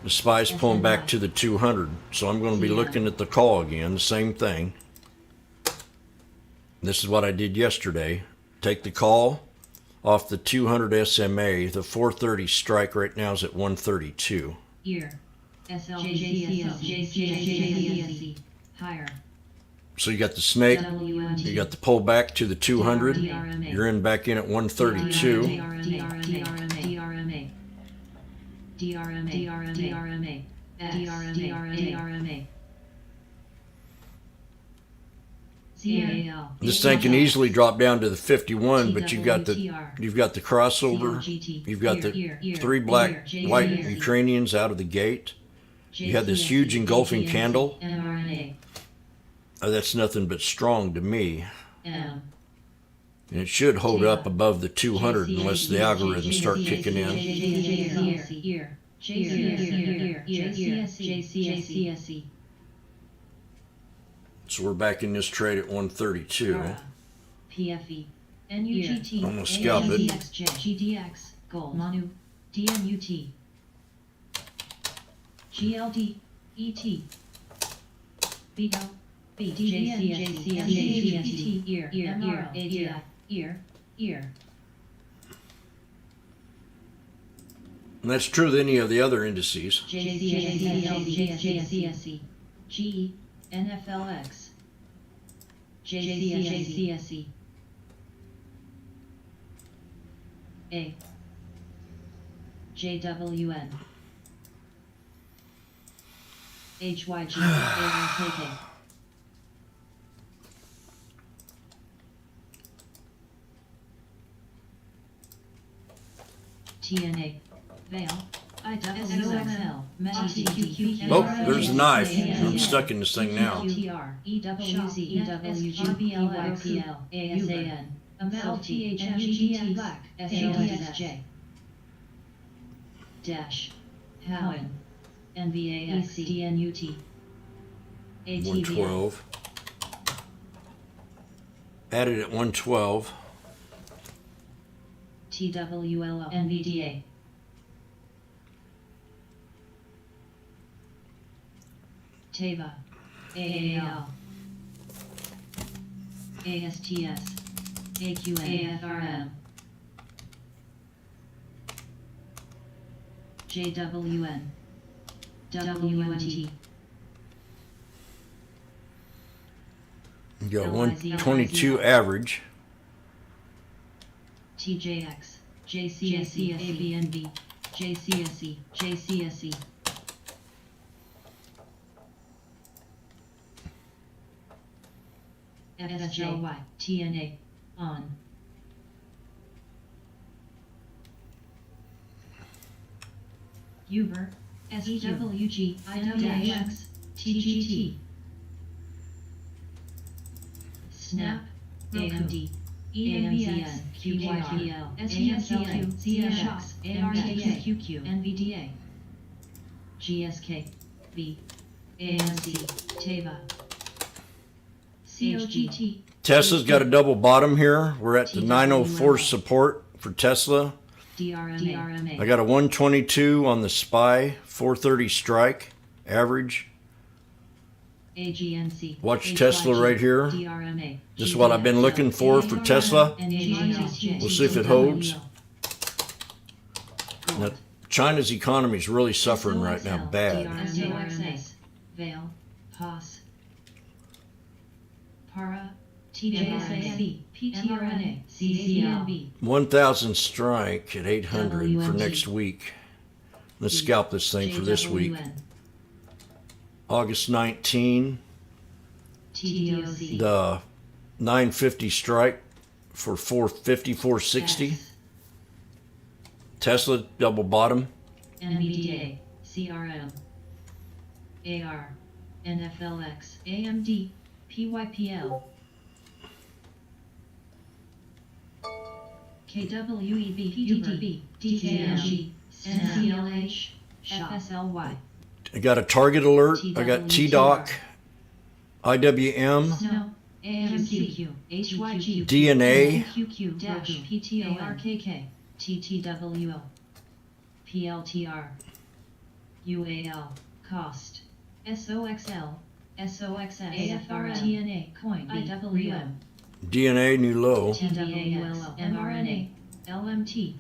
the SPY's pulling back to the 200, so I'm going to be looking at the call again, the same thing. This is what I did yesterday. Take the call off the 200 SMA. The 430 strike right now is at 132. Ear. SLJCSC. Higher. So you got the snake, you got the pull back to the 200, you're in back in at 132. This thing can easily drop down to the 51, but you've got the crossover, you've got the 3 white Ukrainians out of the gate. You had this huge engulfing candle. That's nothing but strong to me. And it should hold up above the 200 unless the algorithms start kicking in. So we're back in this trade at 132. PFE. NUGT. I'm going to scalp it. GDX. Gold. Manu. DNUT. GLD. ET. BL. Ear. And that's true of any of the other indices. JCSE, GE, NFLX, JCSE, A, JWN, HYG, ARKK. TNA, Veil, IWXL, Oh, there's a knife. I'm stuck in this thing now. Dash, Howen, NVAX, DNUT, 112. Added at 112. TWLO, NVDA. TAVA, AAL, ASTS, AQN, AFRM, JWN, WNT. You got 122 average. TJX, JCSE, ABNB, JCSE, JCSE. FSJY, TNA, on. Uber, SEWG, IWX, TGT. Snap, AMD, EMBS, QYPL, SESLQ, CSX, ARKQ, NVDA, GSK, B, ANC, TAVA, COGT. Tesla's got a double bottom here. We're at the 904 support for Tesla. DRMA. I got a 122 on the SPY, 430 strike, average. AGNC. Watch Tesla right here. DRMA. This is what I've been looking for Tesla. We'll see if it holds. Now, China's economy is really suffering right now, bad. SOXS, Vale, POS, Para, TJSAC, PTRNA, CCLB, 1,000 strike at 800 for next week. Let's scalp this thing for this week. August 19, TDOC, the 950 strike for 450, 460. Tesla double bottom. NVDA, CRM, AR, NFLX, AMD, PYPL, KWEB, PTTB, DKMG, NCLH, FSLY, I got a target alert. I got TDOC, IWM, Snow, AMQQ, HYG, DNA. QQ, Dash, PTO, RKK, TTWO, PLTR, UAL, Cost, SOXL, SOXS, AFRM, TNA, Coin, IWM, DNA new low. TWLL, mRNA, LMT.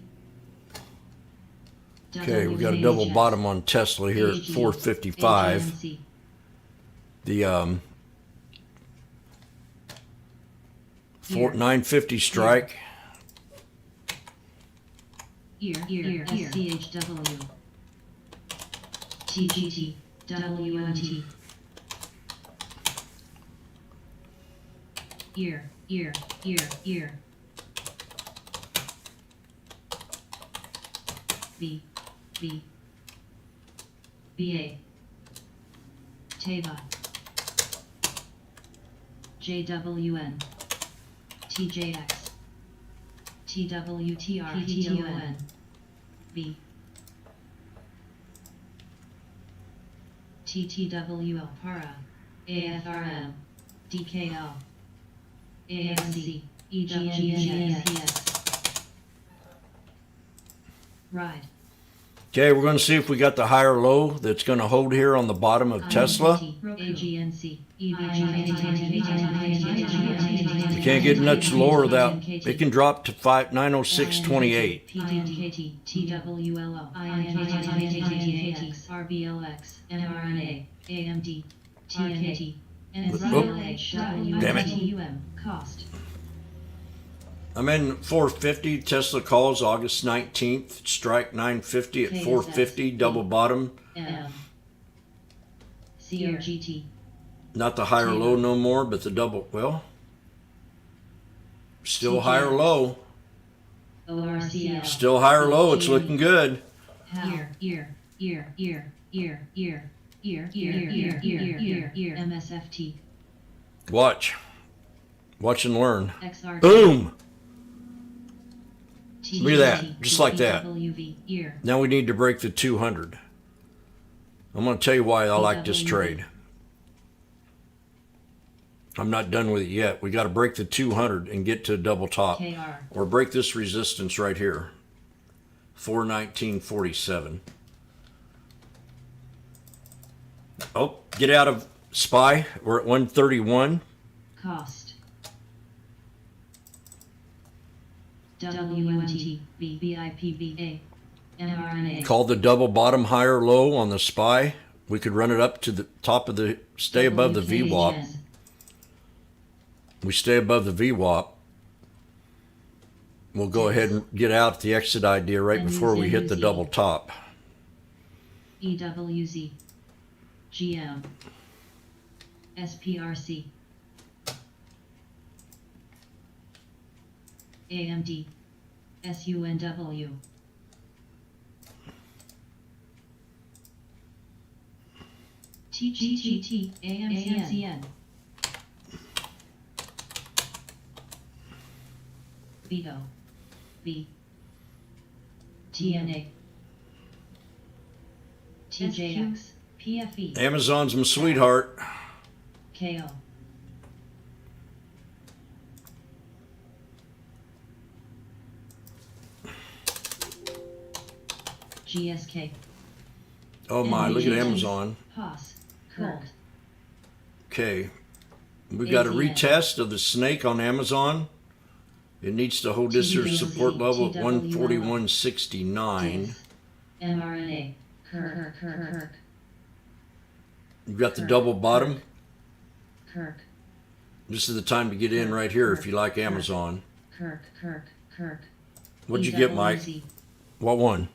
Okay, we got a double bottom on Tesla here at 455. AGNC, The 950 strike. SCHW, TGT, WMT, ear, B, BA, Teva, JWN, TJX, TWTR, PTON, B, TTWL, Para, AFRM, DKL, AMC, EWGNPS, Ride, Okay, we're going to see if we got the higher low that's going to hold here on the bottom of Tesla. AGNC, You can't get much lower without, it can drop to 906.28. PNKT, TWLO, INKT, RBLX, mRNA, AMD, TNT, NCLH, Damn it. WTUM, Cost, I'm in 450. Tesla calls August 19th. Strike 950 at 450. Double bottom. M, CRGT, Not the higher low no more, but the double. Well, still higher low. ORCL, Still higher low. It's looking good. MSFT, Watch. Watch and learn. XRT, Boom. TGT, Look at that, just like that. WV, ear, Now we need to break the 200. I'm going to tell you why I like this trade. I'm not done with it yet. We got to break the 200 and get to a double top. KR, Or break this resistance right here. 419.47. Oh, get out of SPY. We're at 131. Cost, WMT, BIPBA, mRNA, Call the double bottom higher low on the SPY. We could run it up to the top of the, stay above the VWAP. We stay above the VWAP. We'll go ahead and get out at the exit idea right before we hit the double top. EWZ, GM, SPRC, AMD, SUNW, TGT, AMCN, Vito, V, TNA, TJX, PFE, Amazon's my sweetheart. KO, GSK, Oh my, look at Amazon. POS, Cold, Okay. We got a retest of the snake on Amazon. It needs to hold this here support level at 141.69. mRNA. Kirk. You've got the double bottom. Kirk. This is the time to get in right here if you like Amazon. Kirk. What'd you get, Mike? EWZ. What one?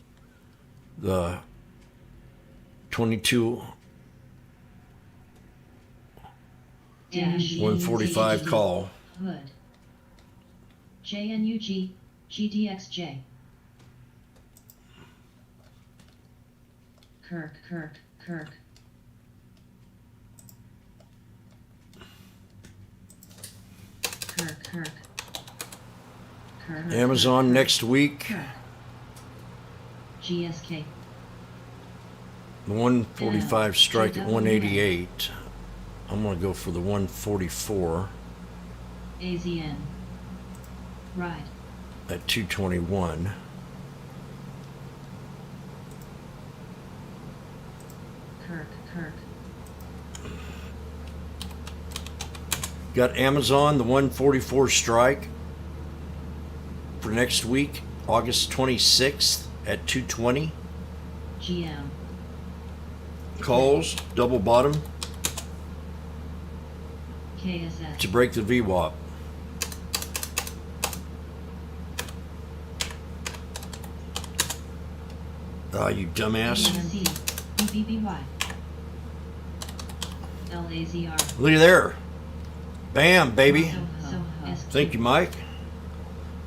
The 22 Dash 145 call. Hood. JNUG GDXJ. Kirk. Amazon next week. GSK. The 145 strike at 188. I'm going to go for the 144 AZN. Ride. at 221. Kirk. Got Amazon, the 144 strike for next week, August 26th at 220. GM. Calls, double bottom KSS. to break the VWAP. Ah, you dumbass. ENC. BBY. LAZR. Look at there. Bam, baby. Soho. Thank you, Mike.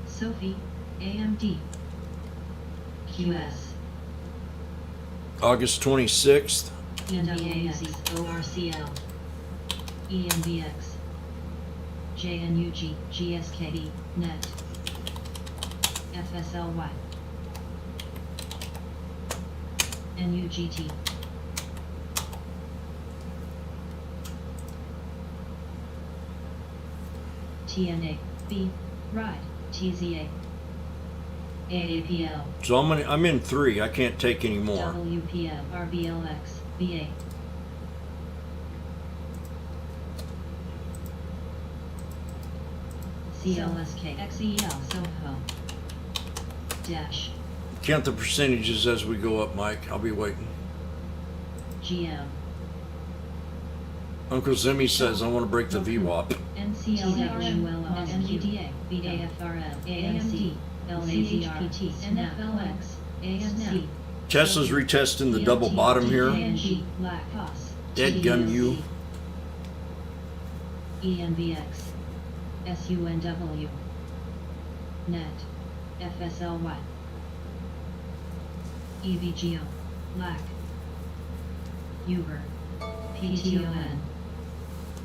Sophie. AMD. QS. August 26th. ENDAZ. ORCL. ENBX. JNUG. GSKD. NET. FSLY. NUGT. TNA. B. Ride. TZA. AAPL. So I'm in 3. I can't take any more. WPM. RBLX. BA. CLSK. XEL. Soho. Dash. Count the percentages as we go up, Mike. I'll be waiting. GM. Uncle Zimmy says I want to break the VWAP. NCLWLO. NQDA. BAFRL. AMD. LAZRPT. NFLX. AMC. Tesla's retesting the double bottom here. ANG. Black Foss. Dead gum you. ENBX. SUNW. NET. FSLY. EVGO. Black. Uber. PTON.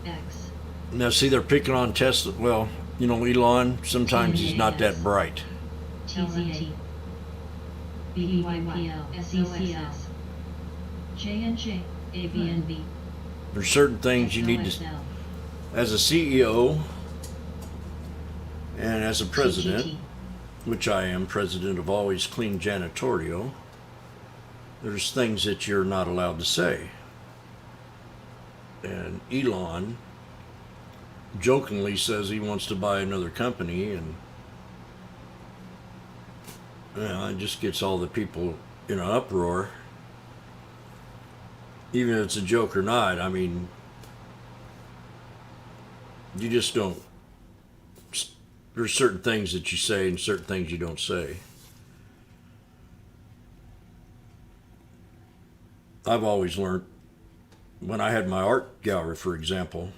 X. Now, see, they're picking on Tesla. Well, you know, Elon, sometimes he's not that bright. TZT. BBYPL. SECS. JNJ. ABNB. There's certain things you need to, as a CEO and as a president, which I am, president of Always Clean Janitorio, there's things that you're not allowed to say. And Elon jokingly says he wants to buy another company, and you know, it just gets all the people in an uproar. Even if it's a joke or not, I mean, you just don't. There's certain things that you say and certain things you don't say. I've always learned, when I had my art gallery, for example,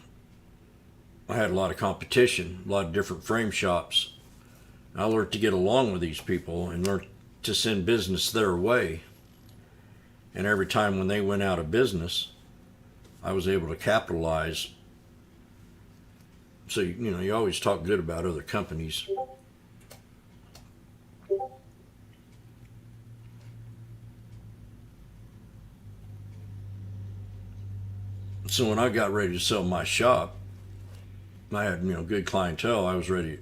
I had a lot of competition, a lot of different frame shops. I learned to get along with these people and learned to send business their way. And every time when they went out of business, I was able to capitalize. So, you know, you always talk good about other companies. So when I got ready to sell my shop, I had, you know, good clientele. I was ready,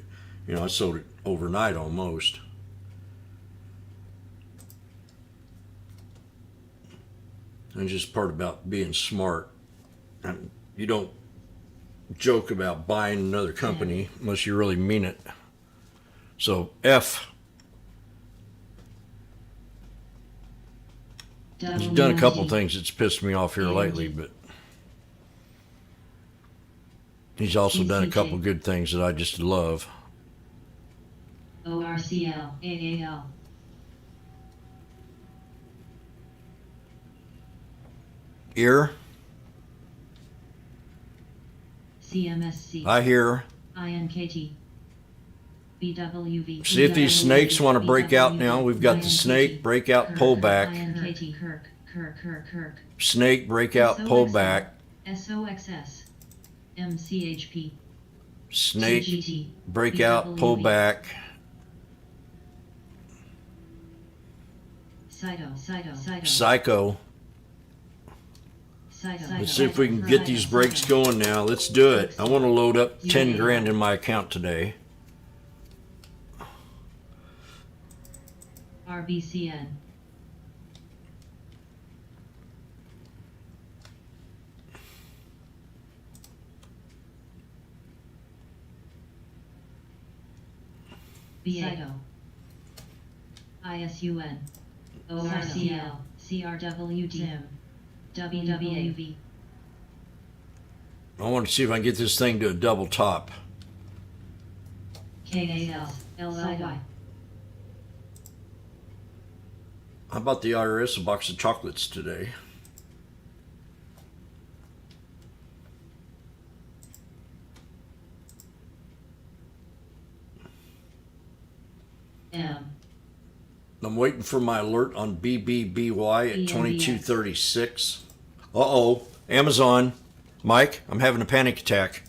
you know, I sold it overnight almost. And just part about being smart. You don't joke about buying another company unless you really mean it. So F. He's done a couple things that's pissed me off here lately, but he's also done a couple good things that I just love. ORCL, AAL. Ear, CMSC. I hear. INKT. BWV. See if these snakes want to break out now. We've got the snake, break out, pull back. INKT, Kirk. Snake, break out, pull back. SOXS. MCHP. Snake, CGT. break out, pull back. Psycho. Let's see if we can get these brakes going now. Let's do it. I want to load up 10 grand in my account today. RBCN. BAO. ISUN. ORCL. CRWDIM. WWV. I want to see if I can get this thing to a double top. KAL. LLY. How about the IRS a box of chocolates today? M. I'm waiting for my alert on BBBY at 2236. Uh-oh. Amazon. Mike, I'm having a panic attack.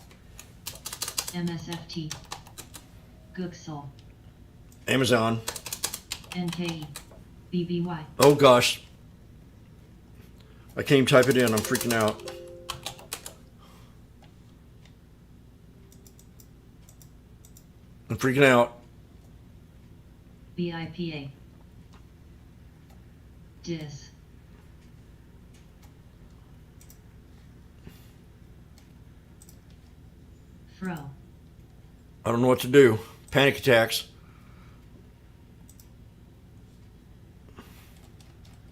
MSFT. Gooksol. Amazon. NKE. BBY. Oh gosh. I can't even type it in. I'm freaking out. I'm freaking out. BIPA. DIS. Fro. I don't know what to do. Panic attacks.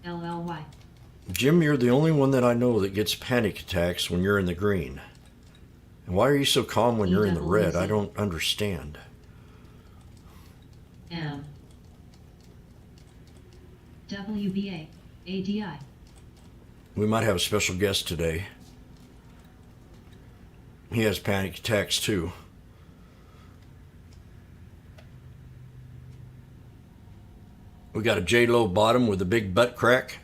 LLY. Jim, you're the only one that I know that gets panic attacks when you're in the green. And why are you so calm when you're in the red? I don't understand. M. WBA. ADI. We might have a special guest today. He has panic attacks too. We got a J-Lo bottom with a big butt crack.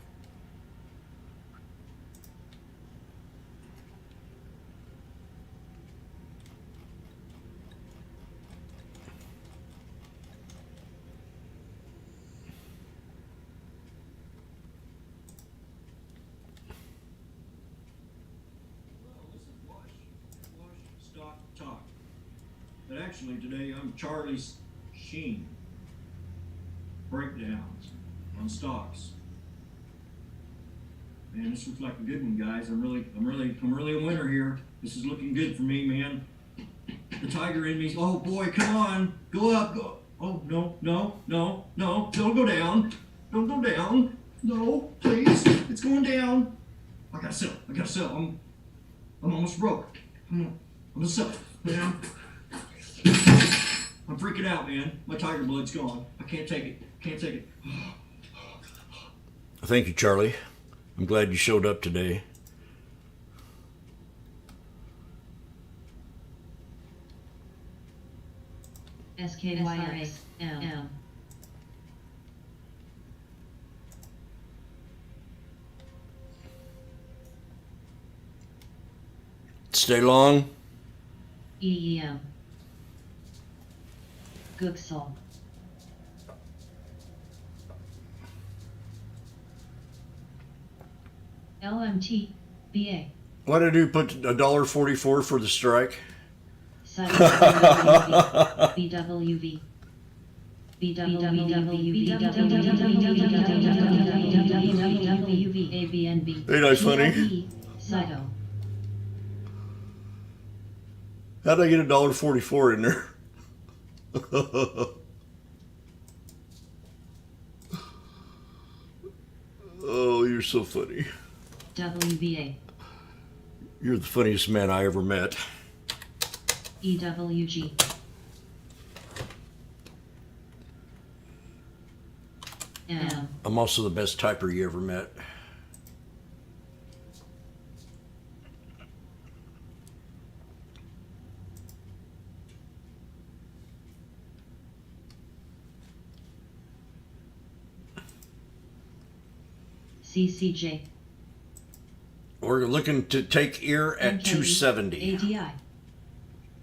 Stock Talk. But actually today I'm Charlie Sheen. Breakdowns on stocks. Man, this looks like a good one, guys. I'm really a winner here. This is looking good for me, man. The tiger in me. Oh boy, come on, go up, go. Oh no, don't go down. Don't go down. No, please, it's going down. I gotta sell. I'm almost broke. I'm gonna sell, man. I'm freaking out, man. My tiger blood's gone. I can't take it. Thank you, Charlie. I'm glad you showed up today. SKYRA. M. Stay long. EEM. Gooksol. LMT. BA. What did I do? Put $1.44 for the strike? BWV. ABNB. Ain't I funny? Cyto. How'd I get $1.44 in there? Oh, you're you're so funny. WBA. You're the funniest man I ever met. EWG. M. I'm also the best typer you ever met. CCJ. We're looking to take ear at MKE, 270. ADI.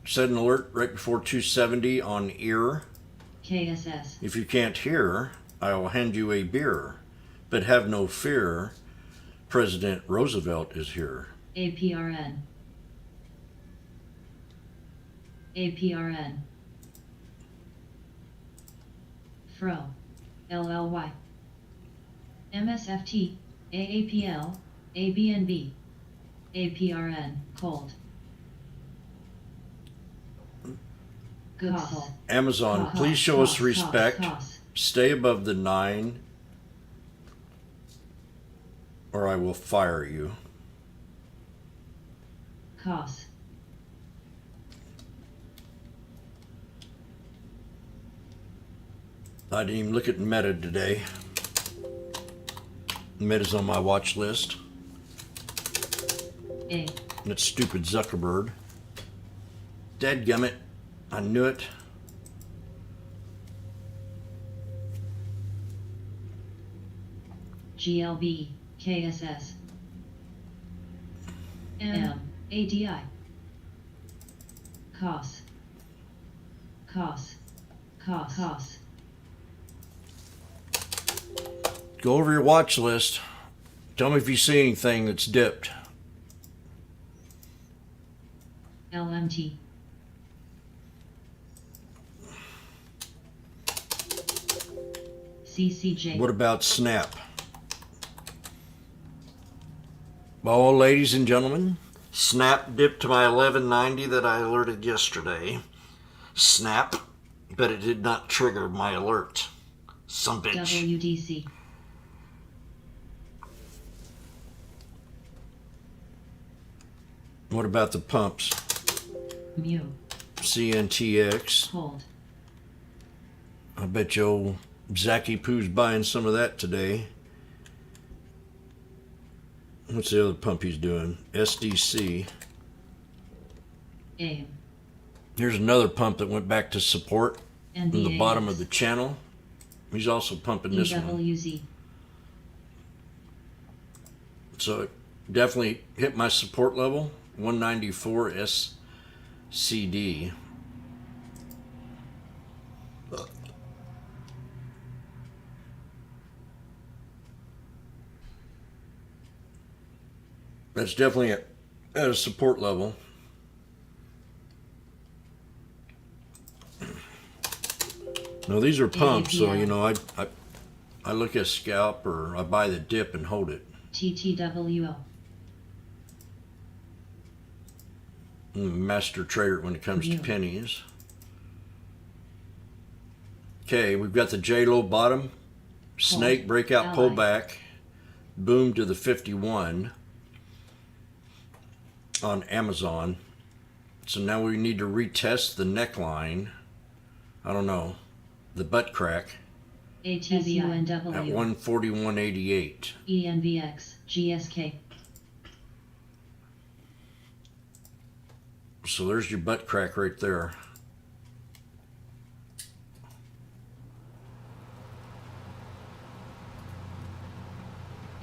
Set an alert right before 270 on ear. KSS. If you can't hear, I will hand you a beer. But have no fear, President Roosevelt is here. APRN. APRN. Fro. LLY. MSFT. AAPL. ABNB. APRN. Cold. Goose. Amazon, please show us respect. Stay above the 9, or I will fire you. Cost. I didn't even look at Meta today. Meta's on my watch list. A. And it's stupid Zuckerberg. Dadgummit. I knew it. GLB. KSS. M. ADI. Cost. Cost. Cost. Cost. Go over your watch list. Tell me if you see anything that's dipped. LMT. CCJ. What about Snap? Well, ladies and gentlemen, Snap dipped to my 1190 that I alerted yesterday. Snap, but it did not trigger my alert. Some bitch. WDC. What about the pumps? Mu. CNTX. Hold. I bet you old Zacky Poo's buying some of that today. What's the other pump he's doing? SDC. A. Here's another pump that went back to support in the NBAS. bottom of the channel. He's also pumping this one. EWZ. So it definitely hit my support level, 194 SCD. That's definitely at a support level. No, these are pumps, so you know I look at scalp or I buy the dip and hold it. TTWO. I'm a master trader when it comes to pennies. Okay, we've got the J-Lo bottom, snake breakout Ally. pullback, boom to the 51 on Amazon. So now we need to retest the neckline. I don't know, the butt crack ATVUNW. at 141.88. ENVX. GSK. So there's your butt crack right there.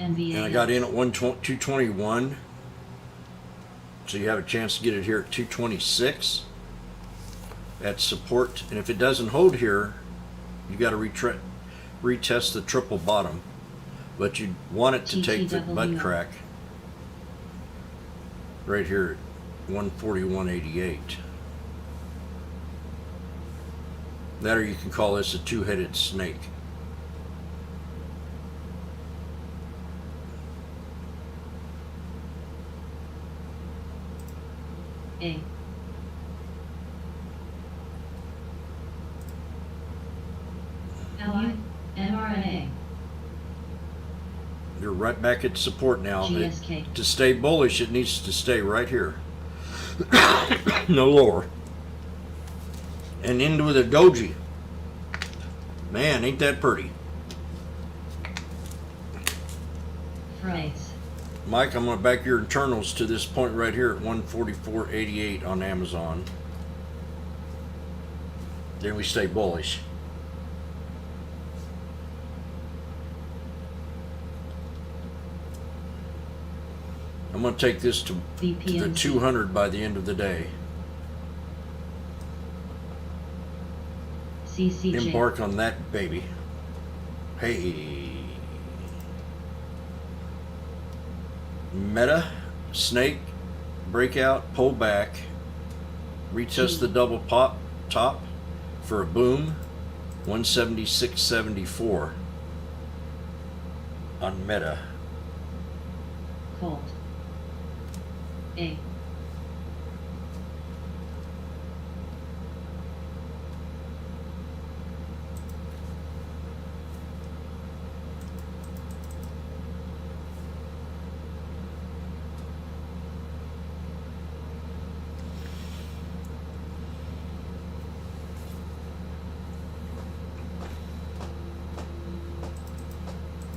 NVA. And I got in at 221. So you have a chance to get it here at 226 at support. And if it doesn't hold here, you got to retest the triple bottom. But you want it to take the butt TTW. crack right here at 141.88. That, or you can call this a two-headed snake. A. Ally. mRNA. You're right back at support now. GSK. To stay bullish, it needs to stay right here. No lower. And into the doji. Man, ain't that pretty. Price. Mike, I'm going to back your internals to this point right here at 144.88 on Amazon. Then we stay bullish. I'm going to take this to the BPMC. 200 by the end of the day. CCJ. Embark on that baby. Hey. Meta, snake, breakout, pull back, retest the double pop top for a boom, 176.74 on Meta. Cold. A.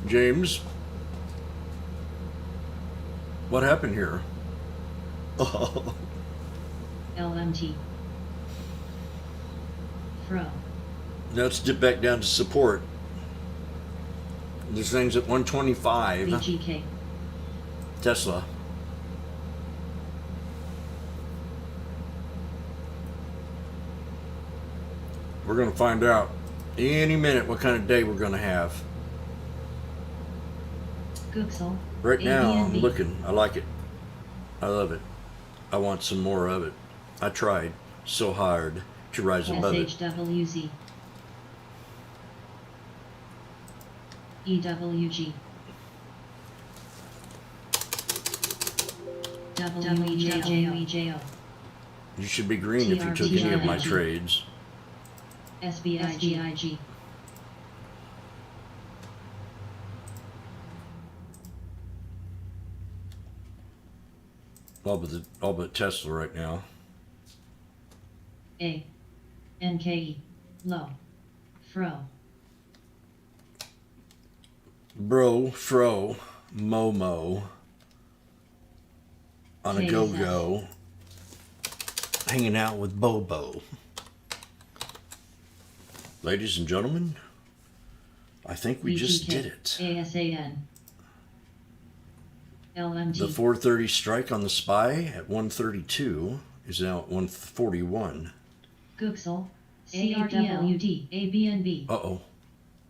James, what happened here? Oh, LMT. Fro. let's dip back down to support. This thing's at 125. BGK. Tesla. We're going to find out any minute what kind of day we're going to have. Gooksel. Right now, I'm ABNB. looking. I like it. I love it. I want some more of it. I tried so hard to rise above it. SHWZ. EWG. WEJO. You should be green if you took any of my trades. SBIG. All but Tesla right now. A. NKE. Low. Fro. Bro, Fro, Momo. On a go-go. Hanging out with Bobo. Ladies and gentlemen, I think we just did it. ASAN. LMT. The 430 strike on the SPY at 132 is now at 141. Gooksel. CRWD. ABNB. Uh-oh.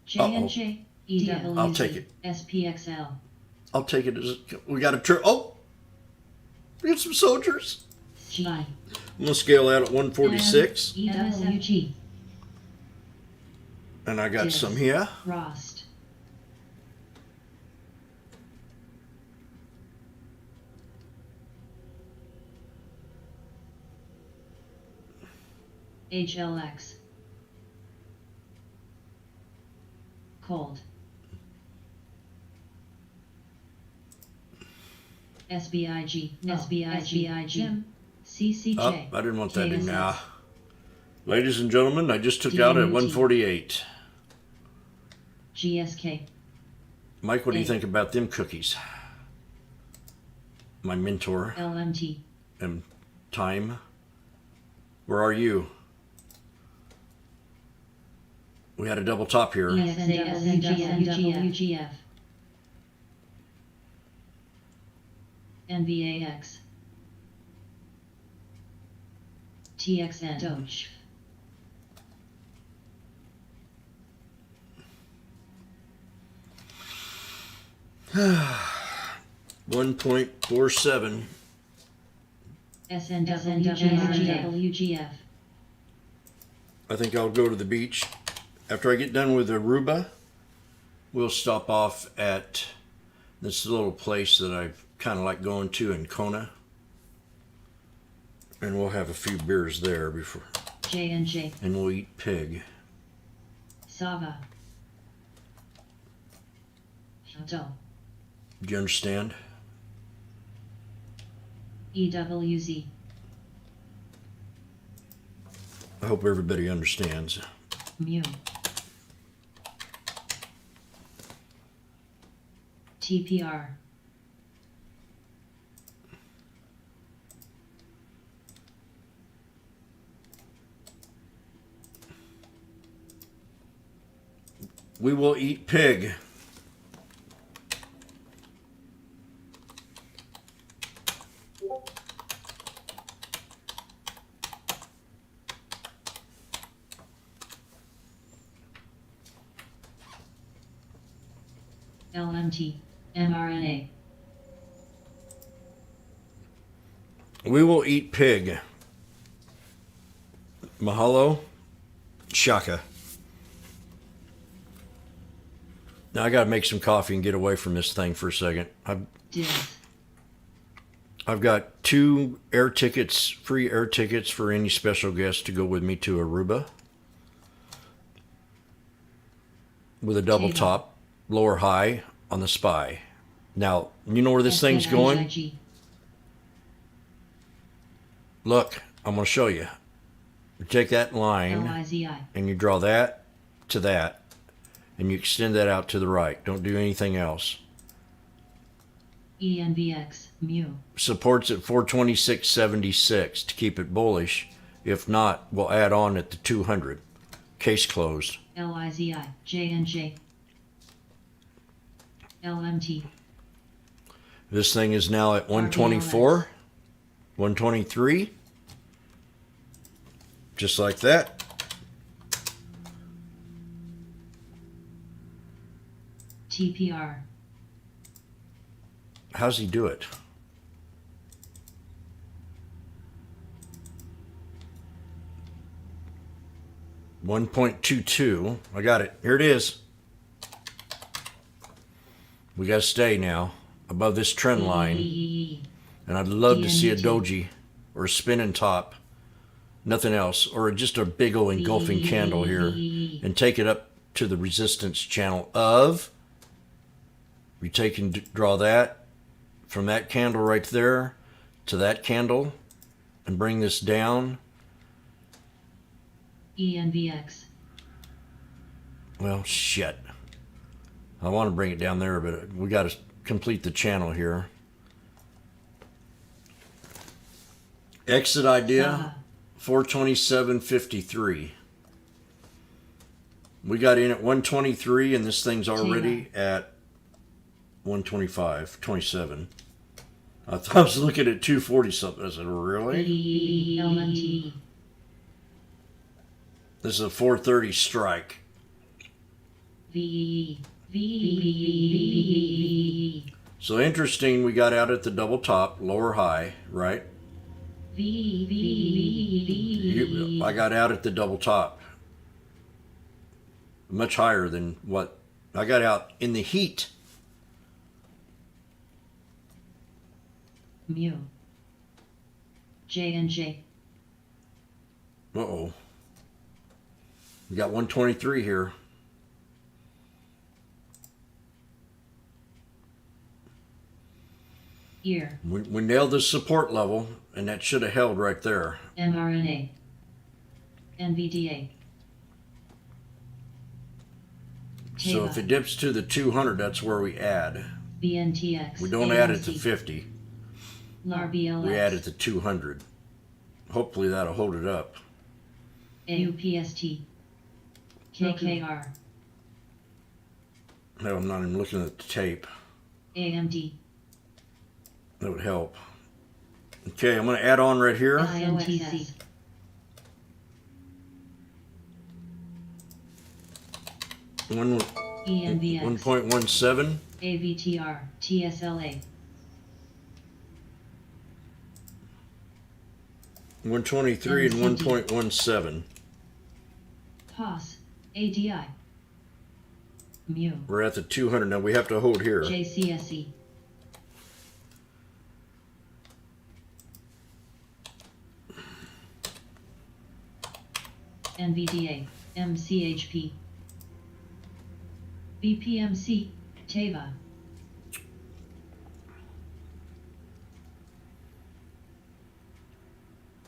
JNJ. EWZ. I'll take it. SPXL. I'll take it as we got a trip. Oh! We got some soldiers. GI. I'm going to scale out at 146. EWG. And I got some here. Rost. HLX. Cold. SBIG. SBIG. CCJ. Oh, I didn't want that in now. Ladies and gentlemen, I just took out at 148. GSK. Mike, what do you think about them cookies? My mentor LMT. and time. Where are you? We had a double top here. ESASNWGF. NVAX. TXN. Doge. $1.47. SNWGF. I think I'll go to the beach. After I get done with Aruba, we'll stop off at this little place that I kind of like going to in Kona. And we'll have a few beers there before. J&J. And we'll eat pig. Sava. Hito. Do you understand? EWZ. I hope everybody understands. Mu. TPR. We will eat pig. LMT. mRNA. We will eat pig. Mahalo. Shaka. Now I gotta make some coffee and get away from this thing for a second. Div. I've got 2 air tickets, free air tickets for any special guest to go with me to Aruba. With a double Table. top, lower high on the Spy. Now, you know where this thing's going? SNIG. Look, I'm gonna show you. You take that line LIZI. and you draw that to that, and you extend that out to the right. Don't do anything else. ENVX. Mu. Supports at 426.76 to keep it bullish. If not, we'll add on at the 200. Case closed. LIZI. JNJ. LMT. This thing is now at 124, 123. Just like that. TPR. How's he do it? $1.22. I got it. Here it is. We got to stay now above this trend line. And I'd love to see a doji or a spinning top. Nothing else. Or just a big old engulfing candle here. And take it up to the resistance channel of. You take and draw that from that candle right there to that candle. And bring this down. ENVX. Well, shit. I want to bring it down there, but we got to complete the channel here. Exit idea, 427.53. We got in at 123, and this thing's already at 125.27. I thought I was looking at 240 something. I said, really? LMT. This is a 430 strike. VE. So interesting, we got out at the double top, lower high, right? I got out at the double top. Much higher than what I got out in the heat. Mu. JNJ. Uh-oh. We got 123 here. Ear. We nailed the support level, and that should have held right there. mRNA. NVDA. So if it dips to the 200, that's where we add. BNTX. We don't add it to 50. LARBLX. We add it to 200. Hopefully that'll hold it up. AUPST. KKR. No, I'm not even looking at the tape. AMD. That would help. Okay, I'm going to add on right here. INTC. ENVX. 1.17. AVTR. TSLA. 123 and 1.17. POS. ADI. Mu. We're at the 200 now. We have to hold here. JCSE. NVDA. MCHP. BPMC. TEVA.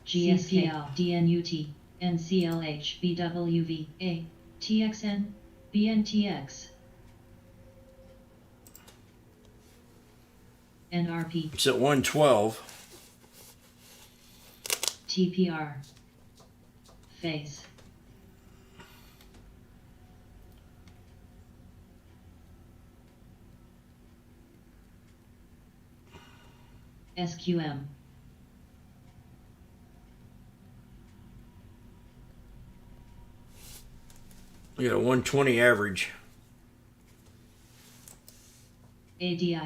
GSKL, DNUT, NCLH, BWV, A, TXN, BNTX, NRP, It's at 112. TPR, Phase, SQM, We got a 120 average. ADI,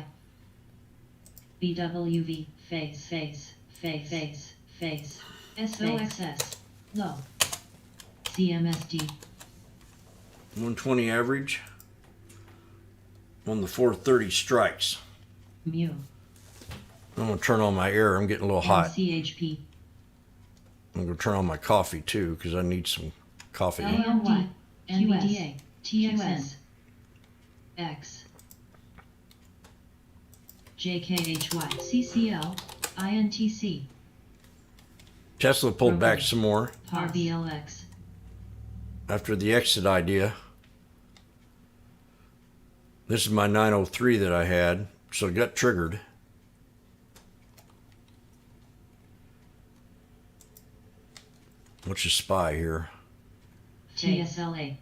BWV, Phase, SOXS, Low, CMSD, 120 average on the 430 strikes. Mu, I'm gonna turn on my air. I'm getting a little hot. CHP, I'm gonna turn on my coffee too because I need some coffee. LLY, NVDA, TXN, X, JKHY, CCL, INTC, Tesla pulled back some more RBLX, after the exit idea. This is my 903 that I had, so it got triggered. What's your SPY here? TSLA,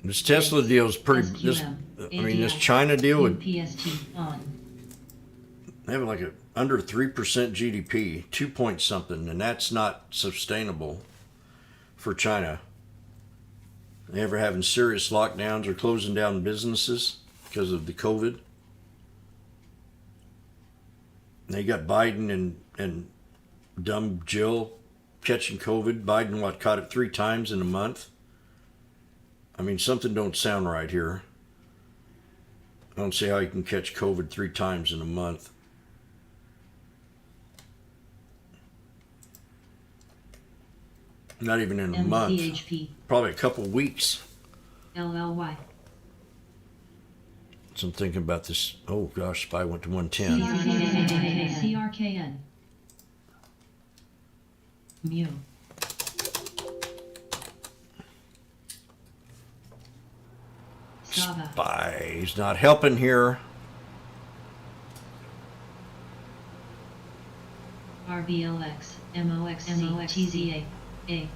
This Tesla deal is pretty. This China deal would PST on, they have like a under 3% GDP, 2 point something, and that's not sustainable for China. They ever having serious lockdowns or closing down businesses because of the COVID. They got Biden and dumb Jill catching COVID. Biden caught it 3 times in a month. I mean, something don't sound right here. I don't see how you can catch COVID 3 times in a month. Not even in a month. MCHP, Probably a couple weeks. LLY, So I'm thinking about this. Oh gosh, SPY went to 110. CRKN, Mu, Sava, SPY's not helping here. RBLX, MOXC, TZA, A,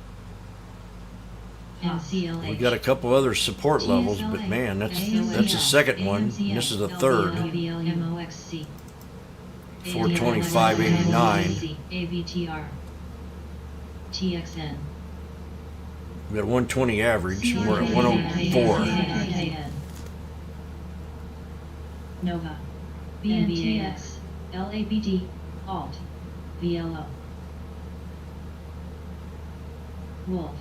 NCLH, We got a couple other support levels, but man, that's the second one. And this is the third. MOXC, 425.89. AVTR, TXN, We got a 120 average, and we're at 104. Nova, BNTX, LABD, Alt, VLO, Wolf,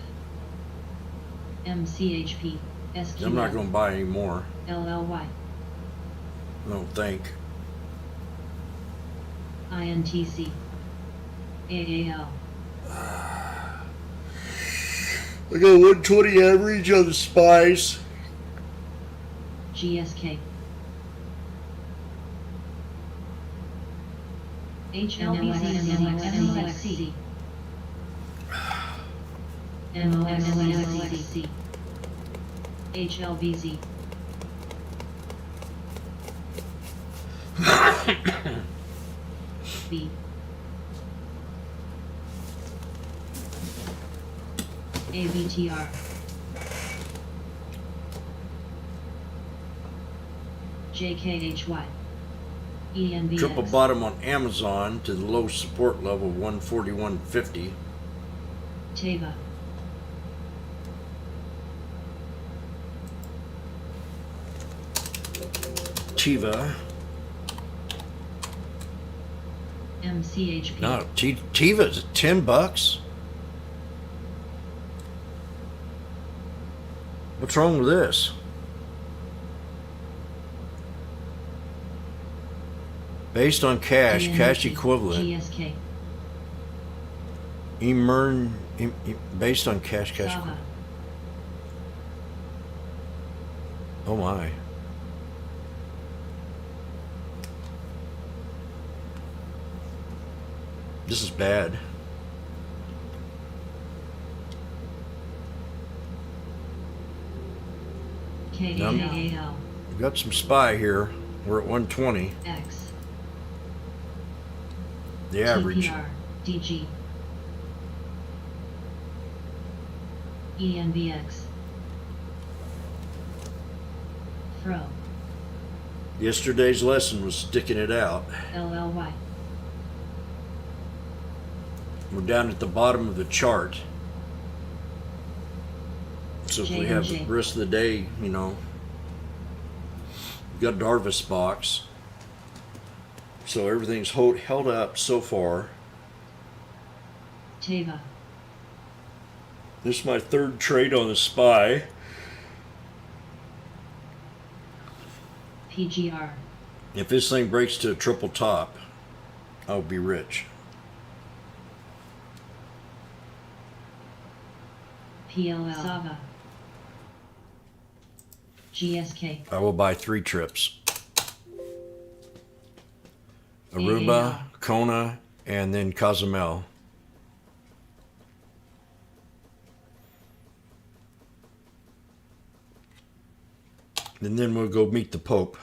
MCHP, SQL, I'm not going to buy any more. LLY, I don't think. INTC, AAL, I got 120 average on the SPYs. GSK, HLBC, MOXC, HLBZ, B, AVTR, JKHY, ENVX, Triple bottom on Amazon to the low support level 141.50. Teva, Tiva. MCHP, No, Tiva's at $10. What's wrong with this? Based on cash GNT, equivalent, GSK, based on cash Sava, equivalent. Oh my. This is bad. KAL. We've got some SPY here. We're at 120. X. The average. TPR. DG. ENBX. Fro. Yesterday's lesson was sticking it out. LLY. We're down at the bottom of the chart. So if we have the rest of the day, you know, we've got Darvis box. So everything's held up so far. Teva. This is my third trade on the SPY. PGR. If this thing breaks to a triple top, I'll be rich. PLL. Sava. GSK. I will buy 3 trips. Aruba, Kona, and then Cozumel. And then we'll go meet the Pope.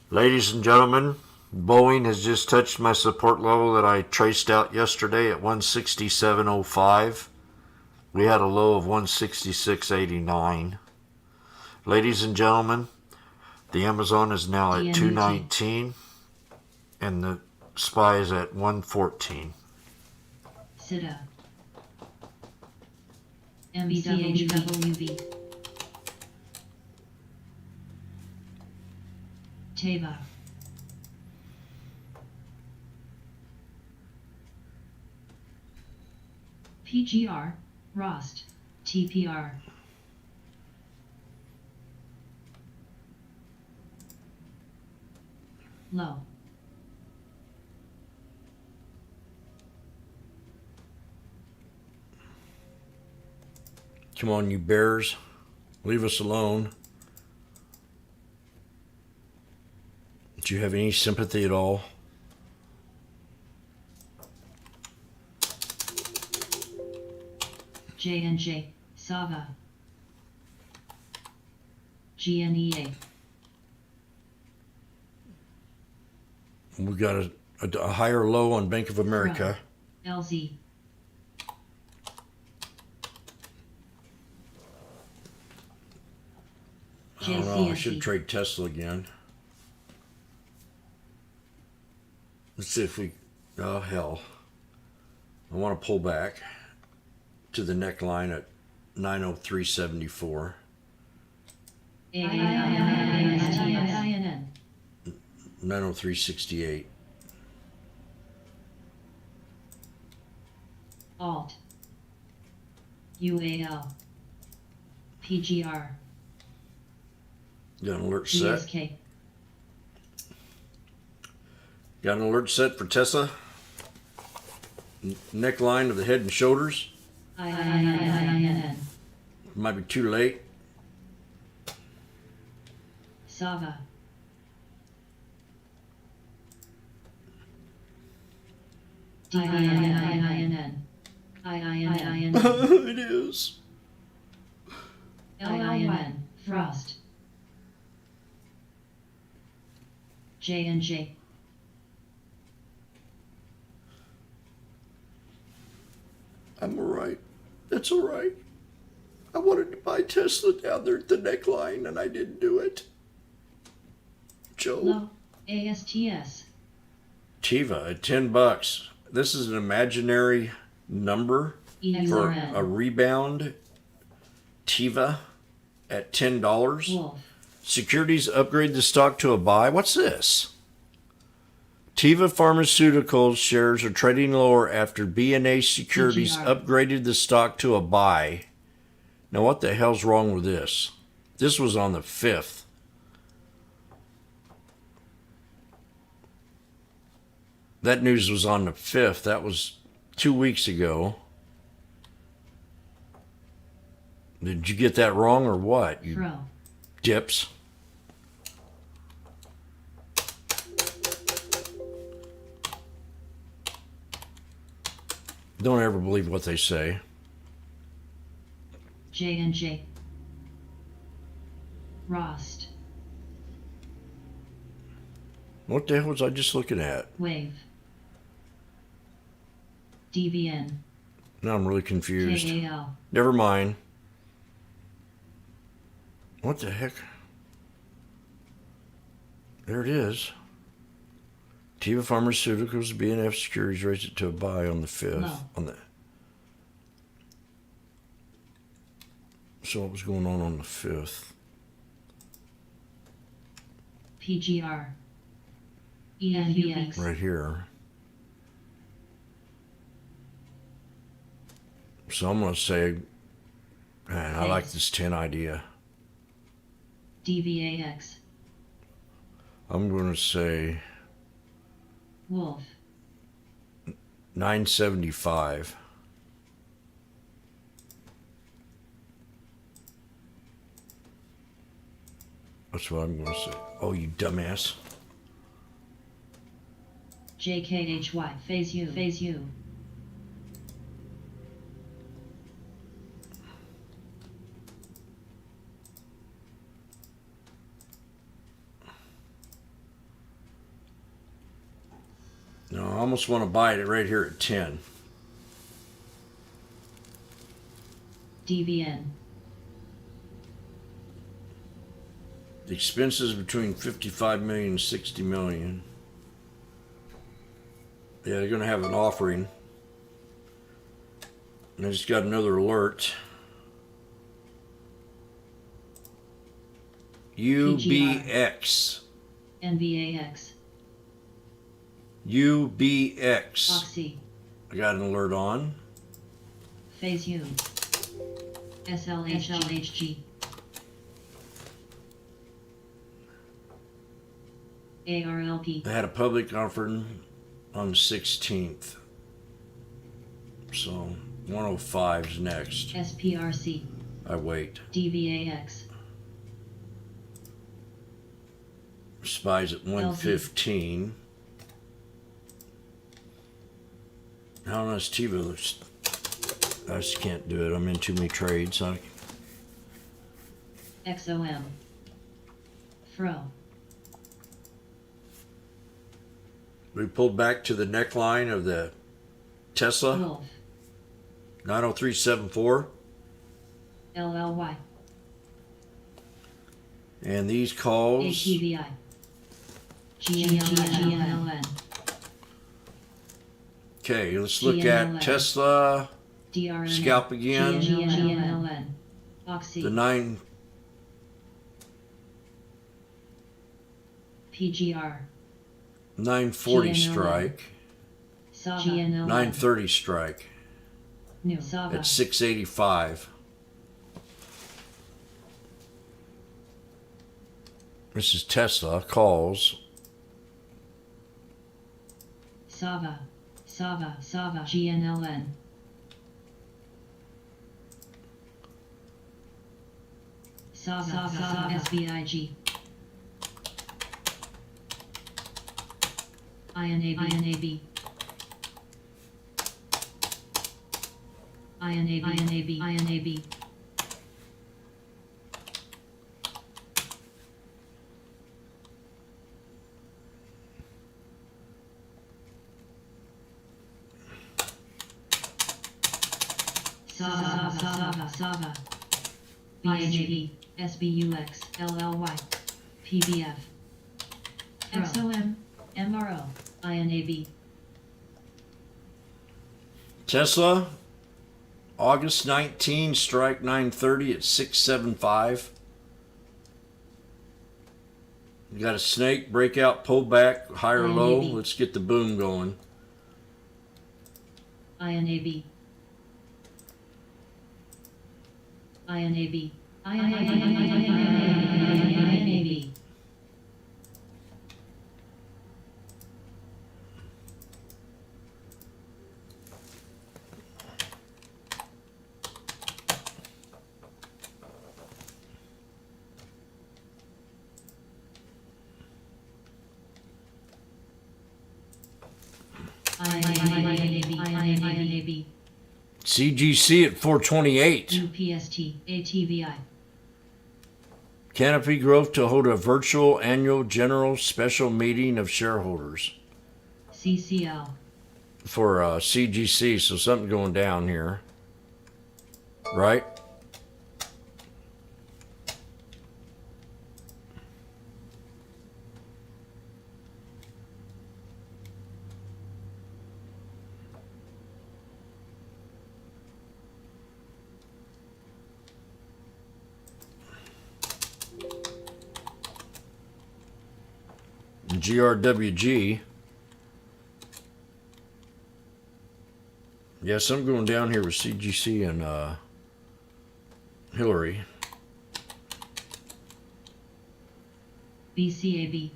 Ladies and gentlemen, Boeing has just touched my support level that I traced out yesterday at 167.05. We had a low of 166.89. Ladies and gentlemen, the Amazon is now at 219 and the SPY is at 114. SIDA. MBWV. Teva. PGR. Rost. TPR. Low. Come on, you bears. Leave us alone. Do you have any sympathy at all? J&J. Sava. GNEA. We got a higher low on Bank of America. LZ. I don't know. I should trade Tesla again. Let's see if we. Oh, hell. I want to pull back to the neckline at 903.74. 903.68. Alt. UAL. PGR. Got an alert set. GSK. Got an alert set for Tesla. Neckline of the head and shoulders. INN. Might be too late. Sava. INN. It is. LIN. Frost. J&J. I'm alright. That's alright. I wanted to buy Tesla down there at the neckline and I didn't do it. Joe. Low. ASTS. Teva at $10. This is an imaginary number for a EXRN. rebound. Teva at $10. Wolf. Securities upgrade the stock to a buy. What's this? Teva Pharmaceuticals shares are trading lower after B&A Securities PGR. upgraded the stock to a buy. Now what the hell's wrong with this? This was on the 5th. That news was on the 5th. That was 2 weeks ago. Did you get that wrong or what, you Fro. dips? Don't ever believe what they say. J&J. Rost. What the hell was I just looking at? Wave. DVN. Now I'm really confused. KAL. Never mind. What the heck? There it is. Teva Pharmaceuticals, B&F Securities raised it to a buy on the 5th. Low. On the. So what was going on the 5th? PGR. ENVX. Right here. So I'm going to say, man, I like this 10 idea. DVAX. I'm going to say Wolf. 975. That's what I'm going to say. Oh, you dumbass. JKHY. Phase U. Phase U. No, I almost want to buy it right here at 10. DVN. The expenses between 55 million and 60 million. Yeah, they're going to have an offering. And I just got another alert. UBX. NVAX. UBX. Oxy. I got an alert on. Phase U. SLHG. ARLP. They had a public offering on the 16th. So 105 is next. SPRC. I wait. DVAX. Spies at 115. How nice Teva looks. I just can't do it. I'm in too many trades. XOM. Fro. We pulled back to the neckline of the Tesla. Wolf. 90374. LLY. And these calls. ATVI. GNLN. Okay, let's look at Tesla. DRN. Scalp again. GNLN. Oxy. The 9. PGR. 940 GNLN. strike. Saga. GNLN. 930 strike. New. Saga. At 685. This is Tesla calls. Sava. Sava. Sava. GNLN. Sava. Sava. SBIG. INAB. INAB. INAB. INAB. INAB. Sava. Sava. Sava. BAJB. SBUX. LLY. PBF. XOM. MRO. INAB. Tesla, August 19, strike 930 at 675. You got a snake, breakout, pull back, higher low. INAB. Let's get the boom going. INAB. INAB. INAB. INAB. CGC at 428. UPST ATVI. Canopy Growth to hold a virtual annual general special meeting of shareholders CCL. for CGC. So something going down here, right? GRWG. Yes, I'm going down here with CGC and Hillary. BCAB.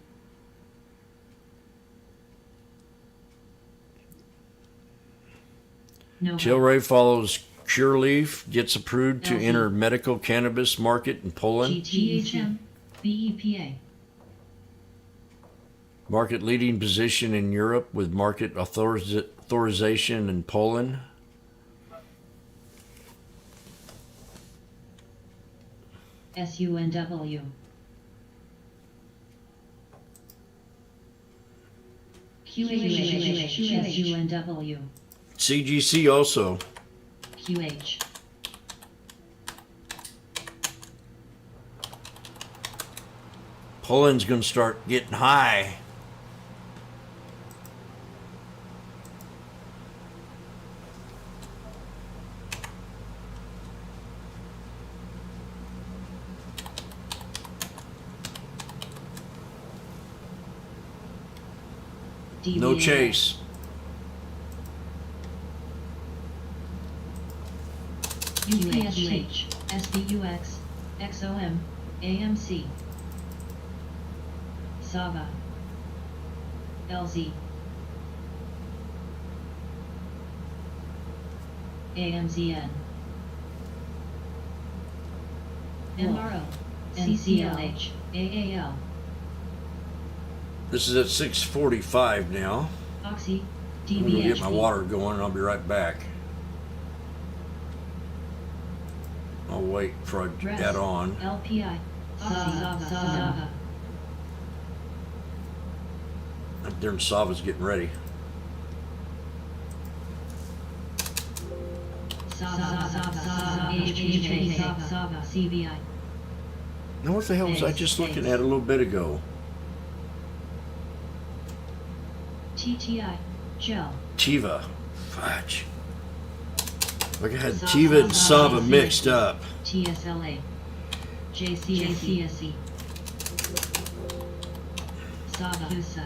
No. Tilray follows Cureleaf, gets approved to enter medical cannabis market in Poland. GHM. BEPA. Market leading position in Europe with market authorization in Poland. SUNW. SUNW. CGC also. QH. Poland's going to start getting high. No DBA. chase. UPSH. SDUX. XOM. AMC. Sava. LZ. AMZN. MRO. NCLH. AAL. This is at 6:45 now. Oxy. I'm going to get my DBHP. water going and I'll be right back. I'll wait before I Dress. add on. LPI. Sava. Up there in Sava's getting ready. Sava. CVI. Now what the hell was I just looking at a little bit ago? TTI. Gel. Tiva. Fudge. Like I had Tiva and Sava mixed up. TSLA. JCSE. Sava. USA.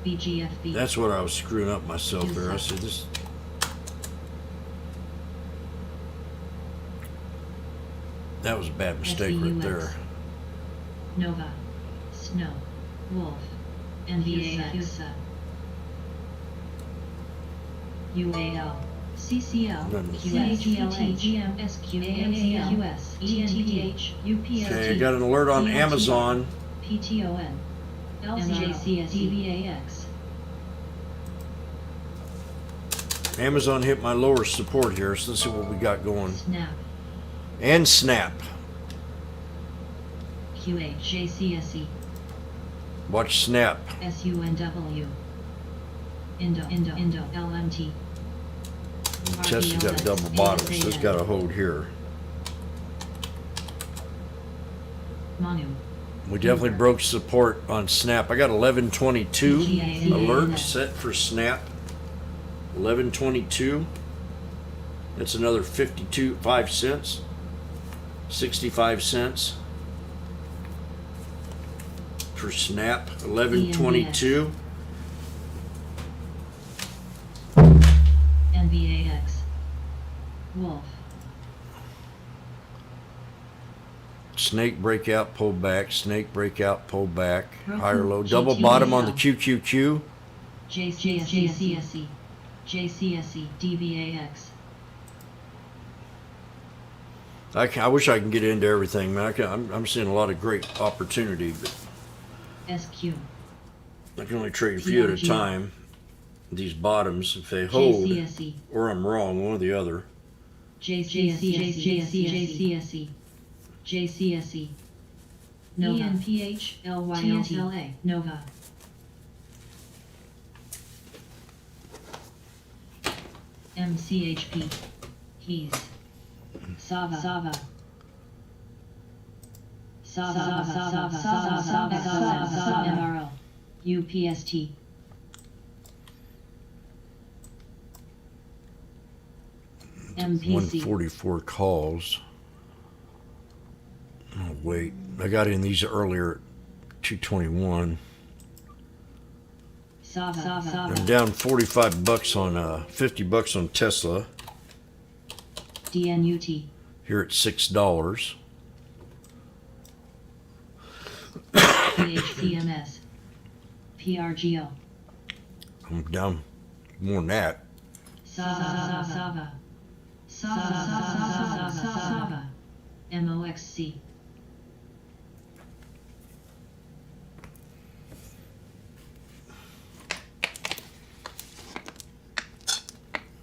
BGFB. That's what I was screwing up myself there. I said this. That was a bad mistake right there. Nova. Snow. Wolf. NVAX. UAL. CCL. QHGLH. GMSQ. AMCLQS. ENPH. UPST. Okay, I got an alert on Amazon. PTON. LJCS. DVAX. Amazon hit my lower support here, so let's see what we got going. Snap. And Snap. QHJCSE. Watch Snap. SUNW. Indo. LMT. Tesla's got a double bottom, so it's got a hold here. Manu. We definitely broke support on Snap. I got 1122 alert set for Snap. 1122. That's another 5 cents. 65 cents for Snap. 1122. NVAX. Wolf. Snake breakout, pull back. Snake breakout, pull back. Roku, Higher low. Double bottom on the QQQ. JCSE. JCSE. DVAX. I wish I can get into everything, man. I'm seeing a lot of great opportunity, but SQ. I can only trade a few at a time. these bottoms, if they hold, JCSE, or I'm wrong, one or the other. JCSE, JCSE, Nova, ENPH, TSLA, Nova, MCHP, He's, Sava, Sava, MRO, UPST, MPC, 144 calls. Oh, wait. I got in these earlier at 221. Sava, I'm down 45 bucks on 50 bucks on Tesla. DNUT, Here at $6. PHCMS, PRGO, I'm down more than that. Sava, MOXC,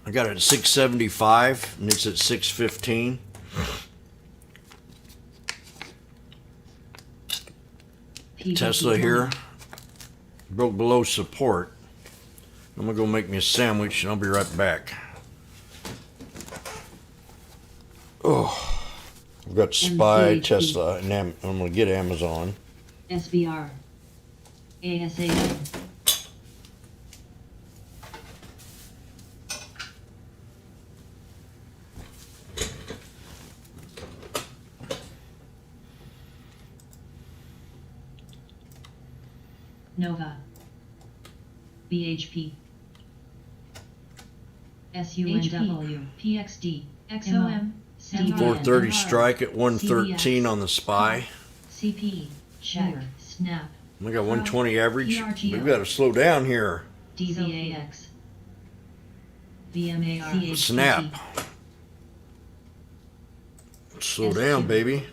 I got it at 675 and it's at 615. Tesla here broke below support. I'm gonna go make me a sandwich and I'll be right back. Oh, I've got SPY, MCHP. Tesla, and I'm gonna get Amazon. SBR, ASAM, Nova, BHP, SUNW, PXD, XOM, 430 strike at 113 on the SPY. CPE, check, snap, We got 120 average. PRGO. We've got to slow down here. DVAX, VMAR, Snap. Slow down, baby.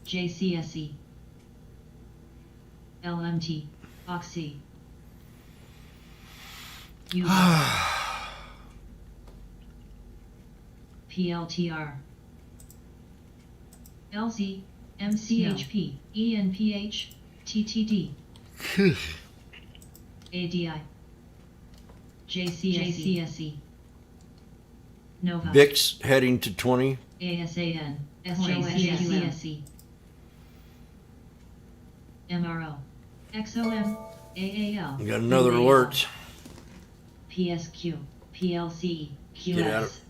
JCSE, LMT, Oxy, PLTR, LZ, MCHP, ENPH, TTD, ADI, JCSE, Nova, VIX heading to 20. ASAN, SJCSE, MRO, XOM, AAL, We got another UAL, alert. PSQ, PLC, Get out QS, of-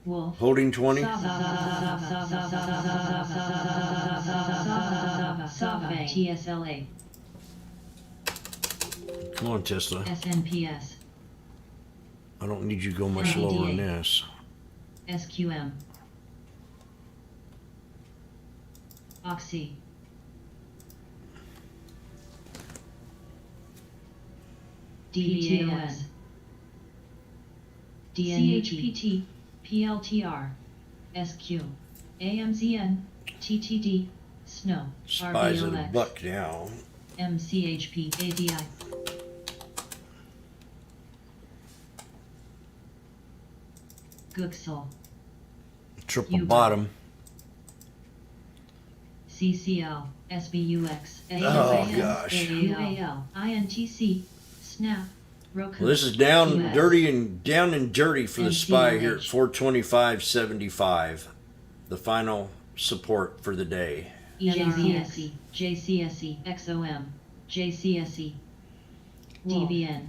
Wolf, Holding 20. TSLA, Come on, Tesla. SNPS, I don't need you to go much lower than this. SQM, Oxy, DVAS, CHPT, PLTR, SQ, AMZN, TTD, SNO, SPY's at a RBLX, buck now. MCHP, ADI, Gooksel, Triple You- bottom. CCL, SBUX, Oh, gosh. UAL, INTC, SNAP, Roku. Well, this is down US, dirty and down and dirty for the SPY here at MCLH. 425.75. The final support for the day. JCSE, JCSE, XOM, JCSE, DBN,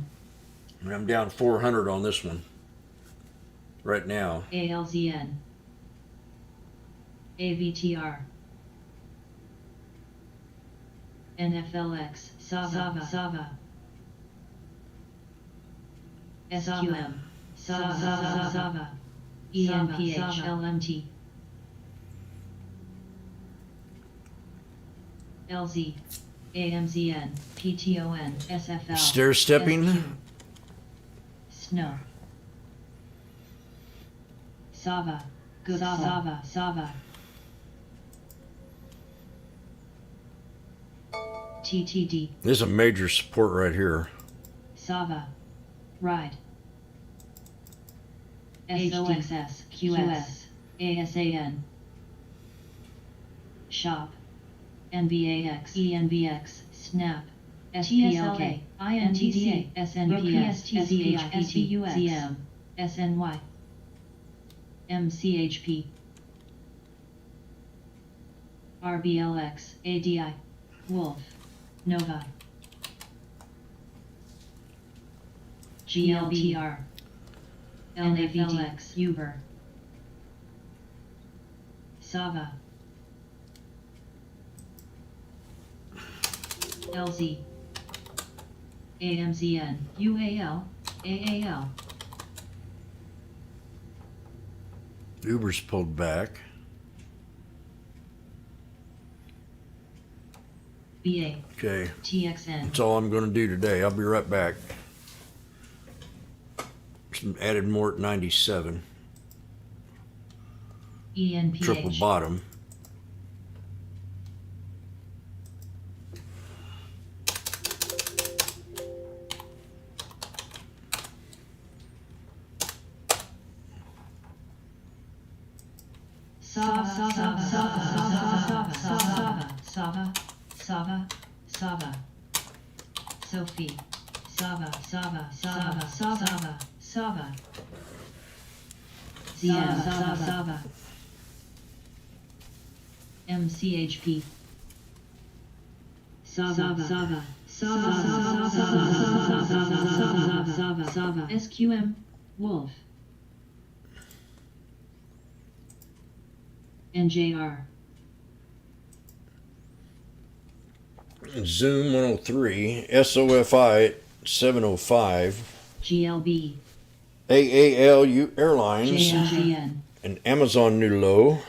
And I'm down 400 on this one right now. ALZN, AVTR, NFLX, Sava, SQM, Sava, ENPH, LMT, LZ, AMZN, PTON, SFL, Stair stepping. SQ, SNO, Sava. Good Sava. Sava. TTD. This is a major support right here. Sava. Ride. SOXS. QS. ASAN. Shop. NBAX. ENBX. Snap. SPLK. INTDA. SNPS. SVH. ZM. SNY. MCHP. RBLX. ADI. Wolf. Nova. GLTR. LAVDX. Uber. Sava. LZ. AMZN. UAL. AAL. Uber's pulled back. BA. Okay, TXN. that's all I'm going to do today. I'll be right back. Some added more at 97. ENPH. Triple bottom. Sava. Sophie. Sava. Sava. MCHP. Sava. SQM. Wolf. NJR. Zoom 103. SOFI at 705. GLB. AALU Airlines. JLGN. And Amazon new low.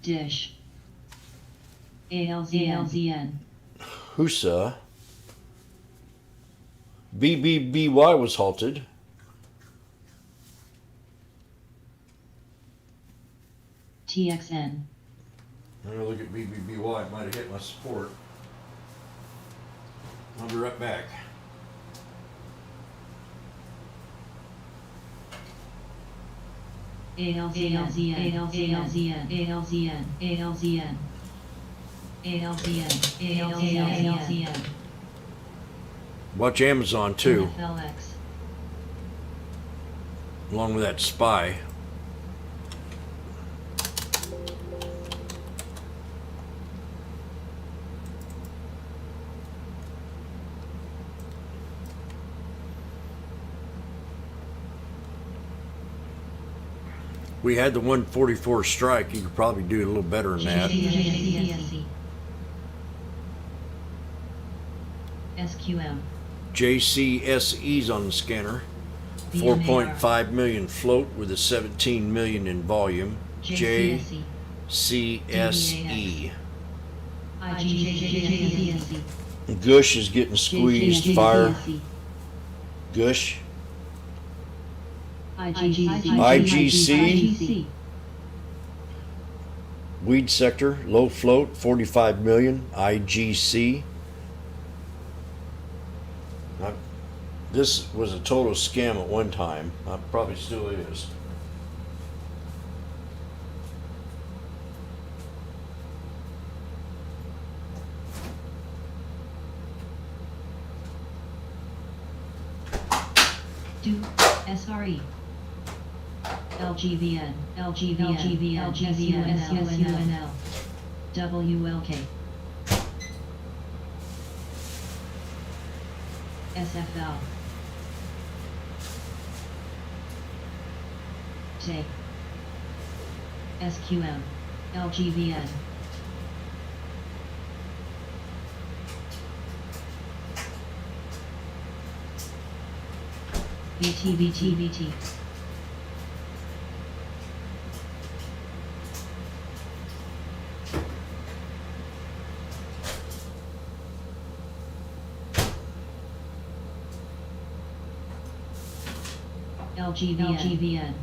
Dish. ALZN. HUSA. BBBY was halted. TXN. I'm going to look at BBBY. It might have hit my support. I'll be right back. ALZN. Watch Amazon too, FLX. along with that SPY. We had the 144 strike. You could probably do a little better than that. SQM. JCSE's on the scanner. 4.5 million float with a 17 million in volume. JCSE. JCSE. IGJJJCSE. Gush is getting squeezed. Fire. Gush. IGC. Weed sector, low float, 45 million. IGC. Now, this was a total scam at one time. Probably still is. Do SRE. LGVN. SUNL. WLK. SFL. J. SQM. LGVN. VT. LGVN.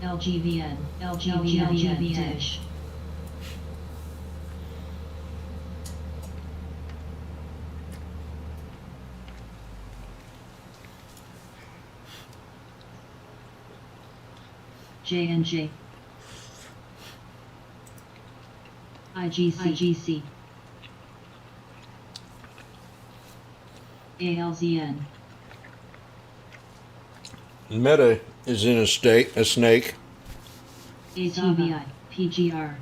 LGVN dish. J&J. IGC. ALZN. Meta is in a snake. ATVI. PGR.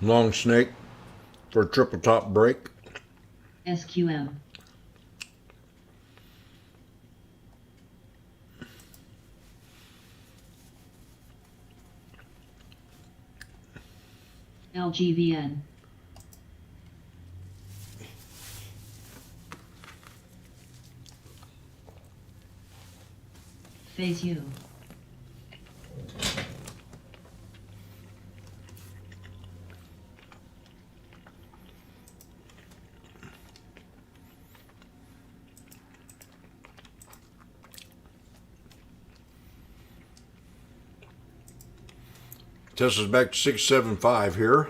Long snake for a triple top brake. SQM. LGVN. Phase U. Tesla's back to 675 here.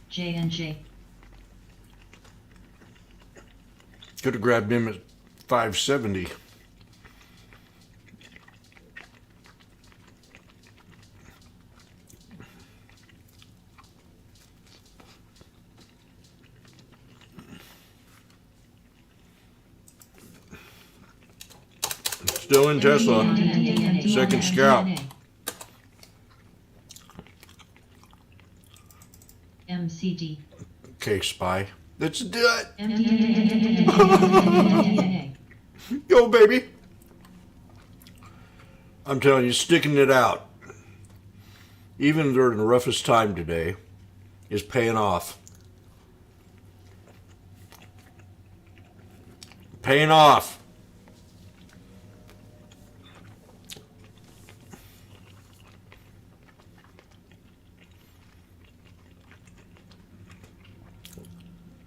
J&J. Could have grabbed him at 570. Still in Tesla. Second scalp. MCD. Okay, Spy. Let's do it. MDNA. Go, baby. I'm telling you, sticking it out, even during the roughest time today, is paying off. Paying off.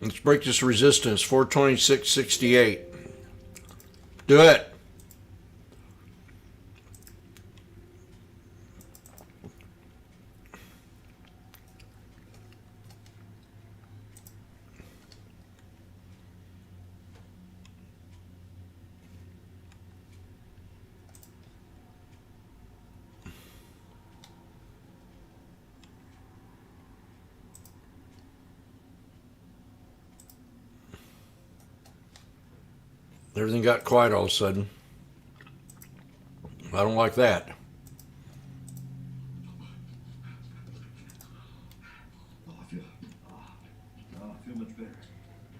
Let's break this resistance, 426.68. Do it. Everything got quiet all of a sudden. I don't like that. I feel much better.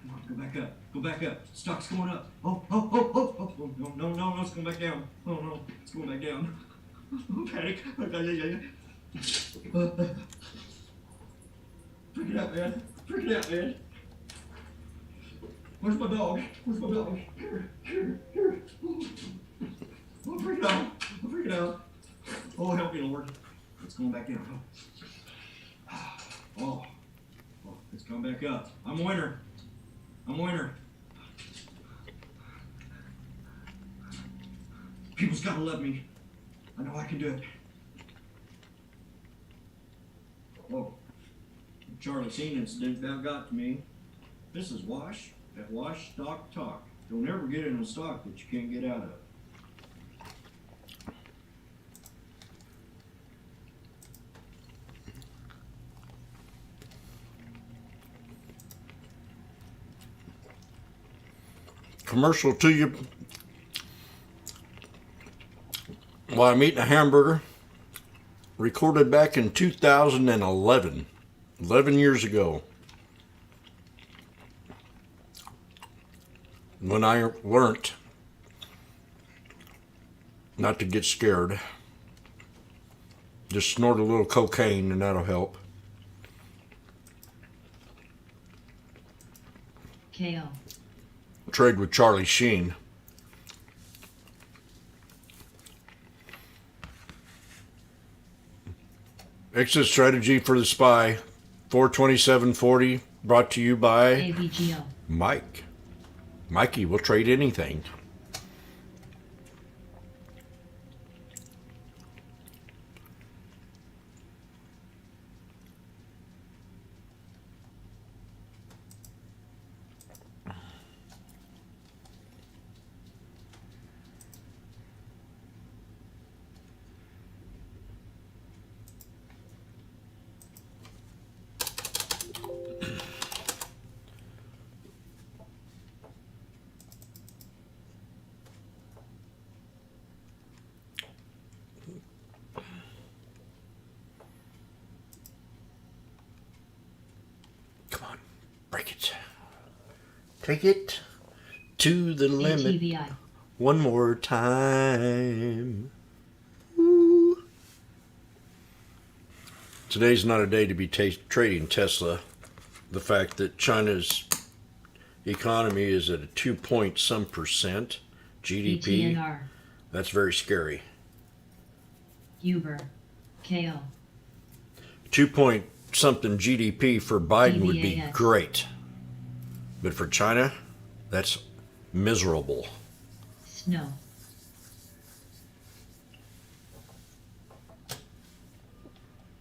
Come on, go back up. Go back up. Stock's going up. Oh, no, it's going back down. Oh, no, it's going back down. Panic. Freak it out, man. Freak it out, man. Where's my dog? Where's my dog? Here. I'm freaking out. Oh, help me, Lord. It's going back down. Oh, it's come back up. I'm a winner. People's gotta love me. I know I can do it. Oh, Charlie Sheen incident now got to me. This is Wash at Wash Stock Talk. Don't ever get in a stock that you can't get out of. Commercial to you while I'm eating a hamburger. Recorded back in 2011, 11 years ago, when I learned not to get scared. Just snort a little cocaine and that'll help. KO. Trade with Charlie Sheen. Exit strategy for the SPY. 427.40. Brought to you by AVGO. Mike. Mikey will trade anything. Come on, break it. Take it to the limit ATVI. one more time. Woo. Today's not a day to be trading Tesla. The fact that China's economy is at a 2-point-some% GDP, BTNR. that's very scary. Uber. KO. 2-point-something GDP for Biden would be DVAX. great. But for China, that's miserable. Snow.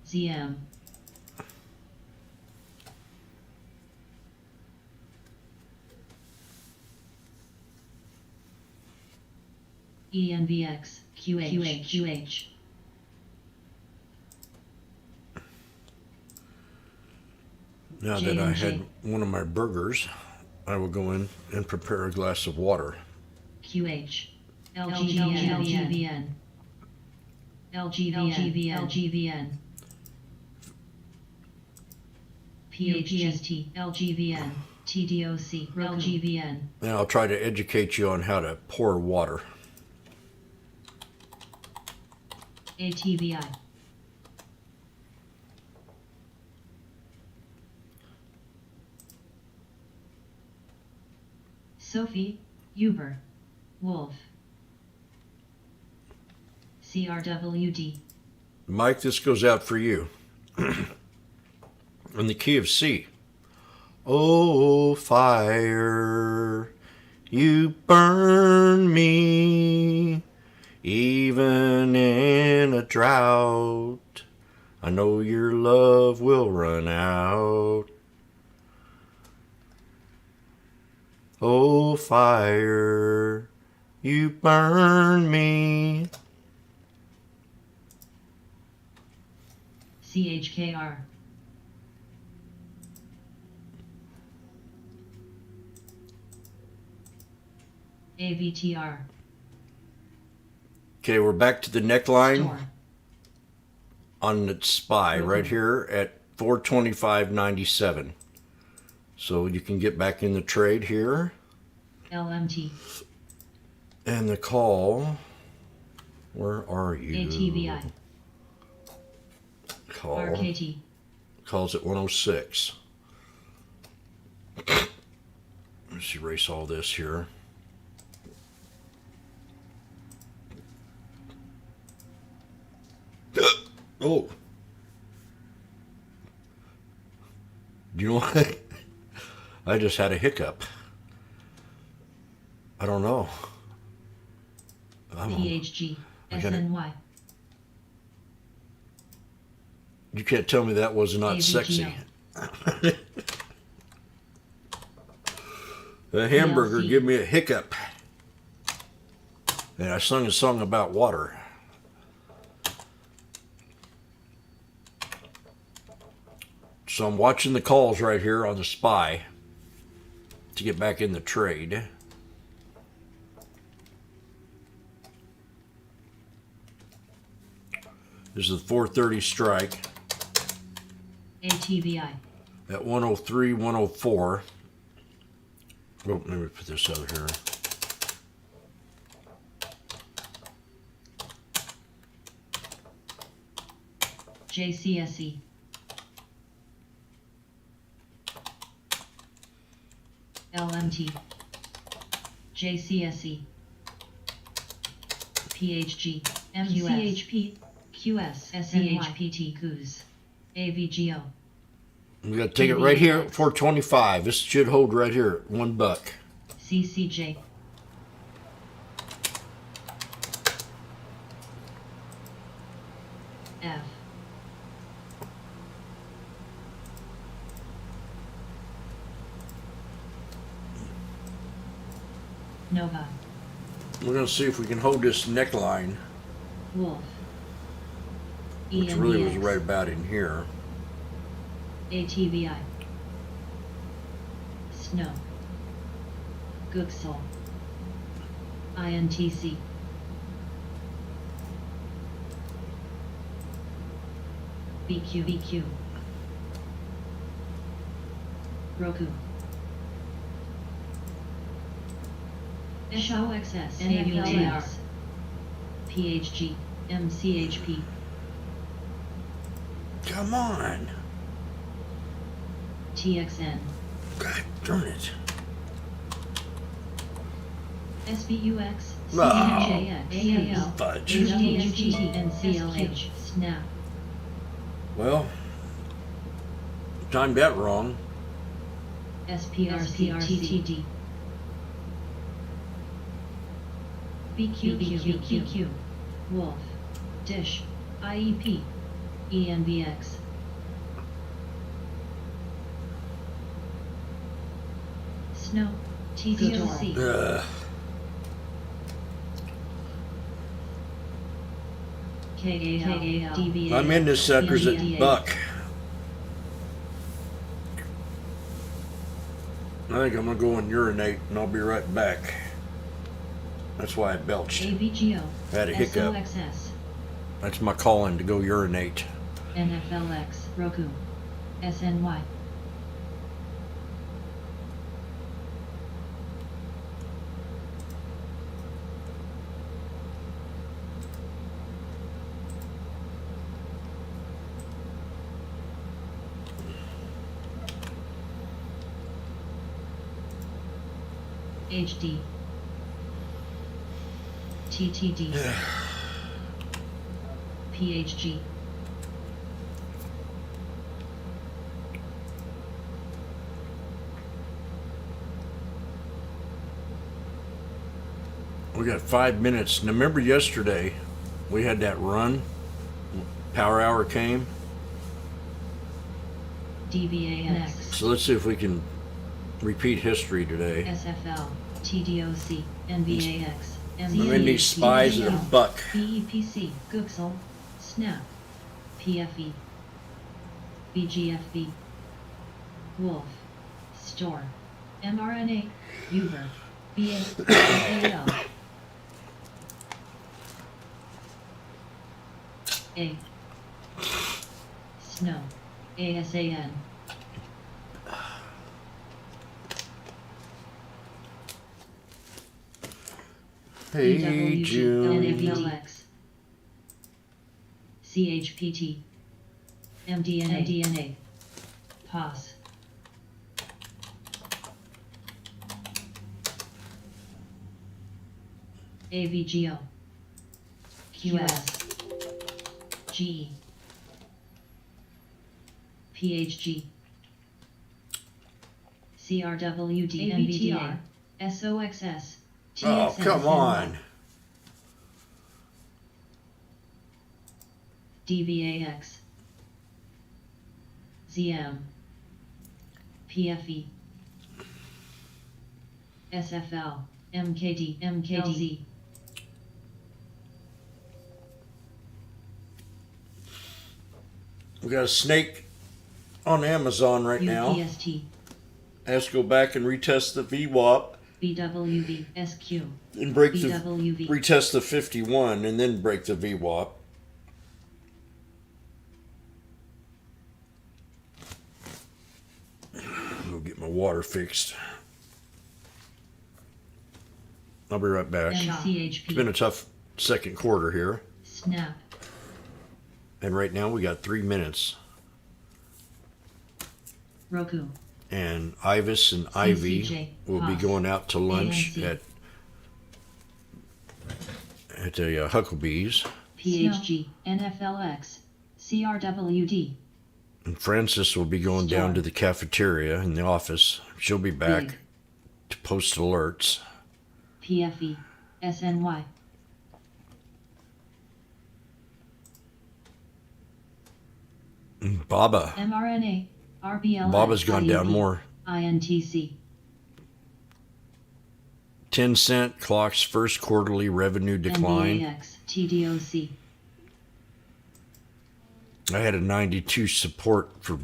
ZM. ENVX. QH. Now that I J&J. had one of my burgers, I will go in and prepare a glass of water. QH. LGVN. LGVN. PHGST. LGVN. TDOC. LGVN. And I'll try to educate you on how to pour water. ATVI. Sophie. Uber. Wolf. CRWD. Mike, this goes out for you. In the key of C. Oh, fire, you burn me, even in a drought. I know your love will run out. Oh, fire, you burn me. CHKR. AVTR. Okay, we're back to the neckline Store. on the SPY right here at 425.97. So you can get back in the trade here. LMT. And the call, where are you? ATVI. Call. RKT. Calls at 106. Let's erase all this here. Oh. You know what? I just had a hiccup. I don't know. PHG. I gotta- SNY. You can't tell me that was not sexy. AVGO. The hamburger PLC. gave me a hiccup. And I sung a song about water. So I'm watching the calls right here on the SPY to get back in the trade. This is the 430 strike ATVI. at 103, 104. Oh, let me put this over here. JCSE. LMT. JCSE. PHG. MQHP. QS SCHPT Goose AVGO We got to take it right here at 425. This should hold right here at $1. CCJ F Nova We're going to see if we can hold this neckline, Wolf which really was ENBX, right about in here. ATVI Snow Gooksel INTC BQ Roku SOXS AVLAS PHG MCHP Come on. TXN God darn it. SBUX Wow. CNJX AL Fudge. HDHGT and CLH Snap Well, timed that wrong. SPRCTTD BQ Wolf Dish IEP ENBX Snow TDOC KAL DBA I'm in this suckers at $1. I think I'm going to go and urinate and I'll be right back. That's why I belched. AVGO Had a hiccup. SOXS That's my calling to go urinate. NFLX Roku SNY HD TTD PHG We got 5 minutes. Now remember yesterday we had that run. Power hour came. DVAX So let's see if we can repeat history today. SFL TDOC NVAX I'm in these spies at $1. BEPC Gooksel Snap PFE BGFB Wolf Store mRNA Uber BAL A Snow ASAN Hey June. NAVLX CHPT MDNA POS AVGO QS GE PHG CRWD NVDR SOXS Oh, come on. DVAX ZM PFE SFL MKD We got a snake on Amazon right now. UPST I have to go back and retest the VWAP BWV SQ and break the BWV retest the 51 and then break the VWAP. Go get my water fixed. I'll be right back. It's MCHP been a tough second quarter here, Snap and right now we got 3 minutes. Roku And Ivis and Ivy CCJ, will be Haas, going out to lunch ANC. at the Hucklebees. PHG, NFLX, CRWD. And Frances will be going down Store. to the cafeteria in the office. She'll be back Big. to post alerts. PFE, SNY. Baba. mRNA, RBLX. Baba's gone down IUD, more. INTC. 10-cent clocks first quarterly revenue decline. NBAX, TDOC. I had a 92 support for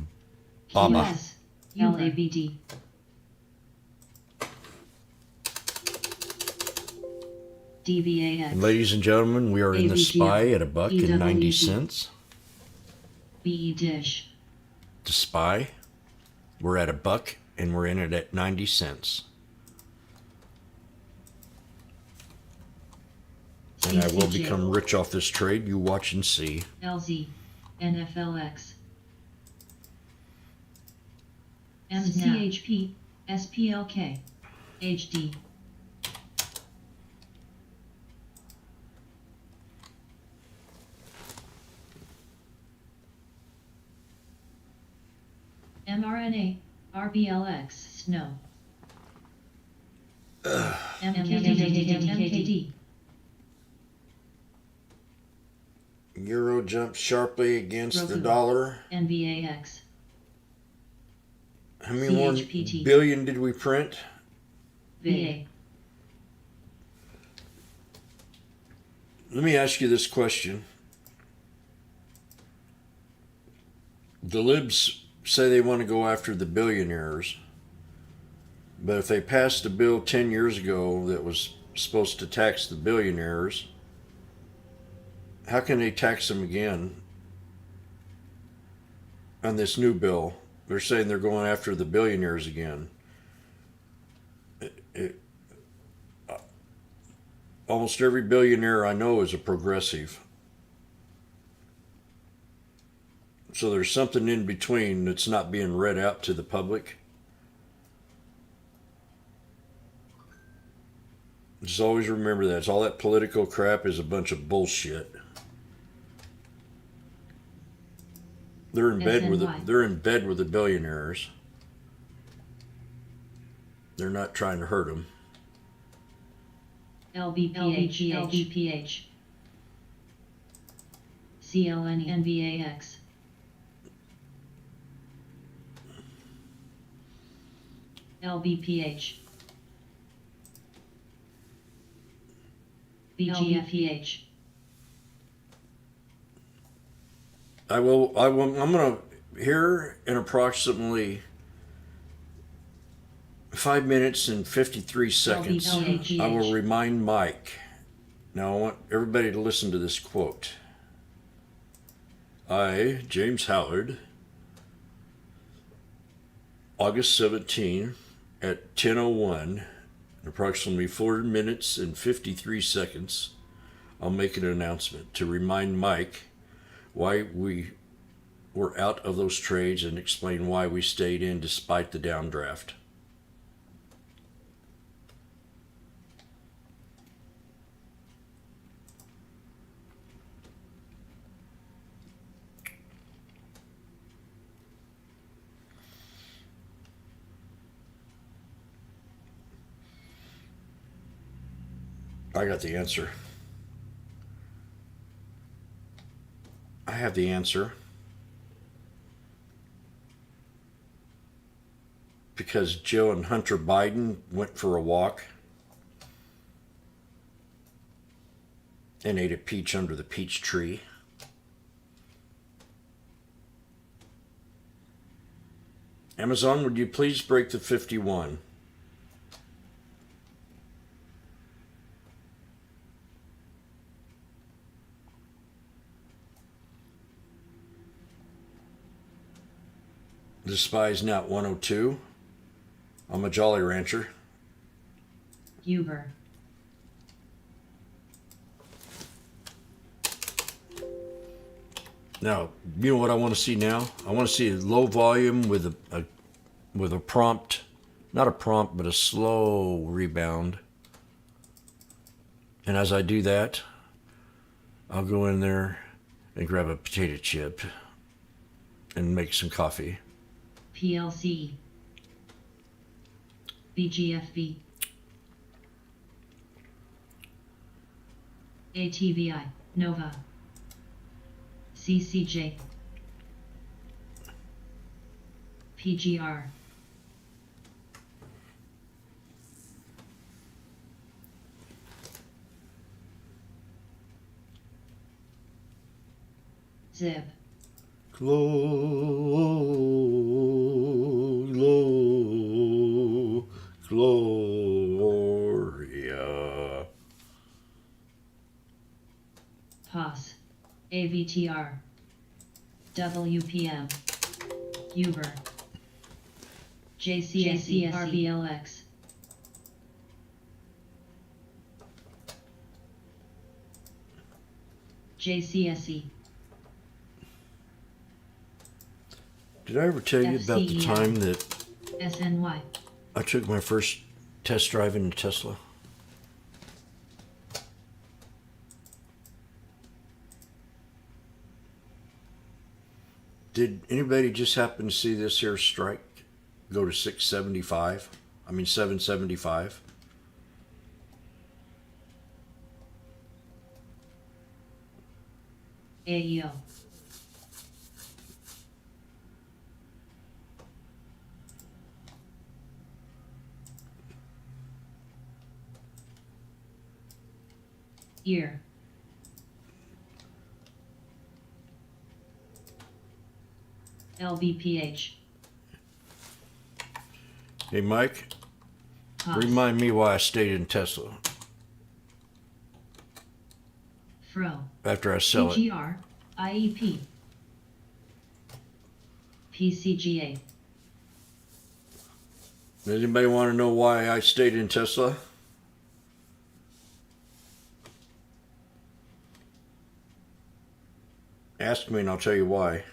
Baba. QS, LABD. DBAX. And ladies and gentlemen, we are in the ABGM, SPY at $1.90. EWG. BE Dish. The SPY, we're at $1 and we're in it at 90 cents. And I will CCJ. become rich off this trade. You watch and see. LZ, NFLX. MCHP, SPLK, HD. mRNA, RBLX, Snow. MKD. Euro jumped sharply against the Roku. dollar. NBAX. How many more CHPT. billion did we print? VA. Let me ask you this question. The libs say they want to go after the billionaires, but if they passed a bill 10 years ago that was supposed to tax the billionaires, how can they tax them again on this new bill? They're saying they're going after the billionaires again. Almost every billionaire I know is a progressive. So there's something in between that's not being read out to the public. Just always remember that. All that political crap is a bunch of bullshit. They're in bed with SNY. they're in bed with the billionaires. They're not trying to hurt them. LBPH. CLN NBAX. LBPH. BGFEH. I'm gonna here in approximately 5 minutes and 53 seconds. LBPH. I will remind Mike. Now I want everybody to listen to this quote. I, James Howard, August 17 at 10:01, approximately 4 minutes and 53 seconds, I'll make an announcement to remind Mike why we were out of those trades and explain why we stayed in despite the downdraft. I got the answer. I have the answer. Because Joe and Hunter Biden went for a walk and ate a peach under the peach tree. Amazon, would you please break the 51? The SPY's now at 102. I'm a Jolly Rancher. Uber. Now, you know what I want to see now? I want to see a low volume with a prompt, not a prompt, but a slow rebound. And as I do that, I'll go in there and grab a potato chip and make some coffee. PLC. BGFB. ATVI. Nova. CCJ. PGR. Zip. Gloria. POS. AVTR. WPM. Uber. JCSE RBLX. JCSE. Did I ever tell you about the time that SNY. I took my first test drive in a Tesla? Did anybody just happen to see this here strike go to 675? I mean 775? AEO. Ear. LVPH. Hey Mike, POS. remind me why I stayed in Tesla FRO. after I sell it. PGR. IEP. PCGA. Does anybody want to know why I stayed in Tesla? Ask me and I'll tell you why.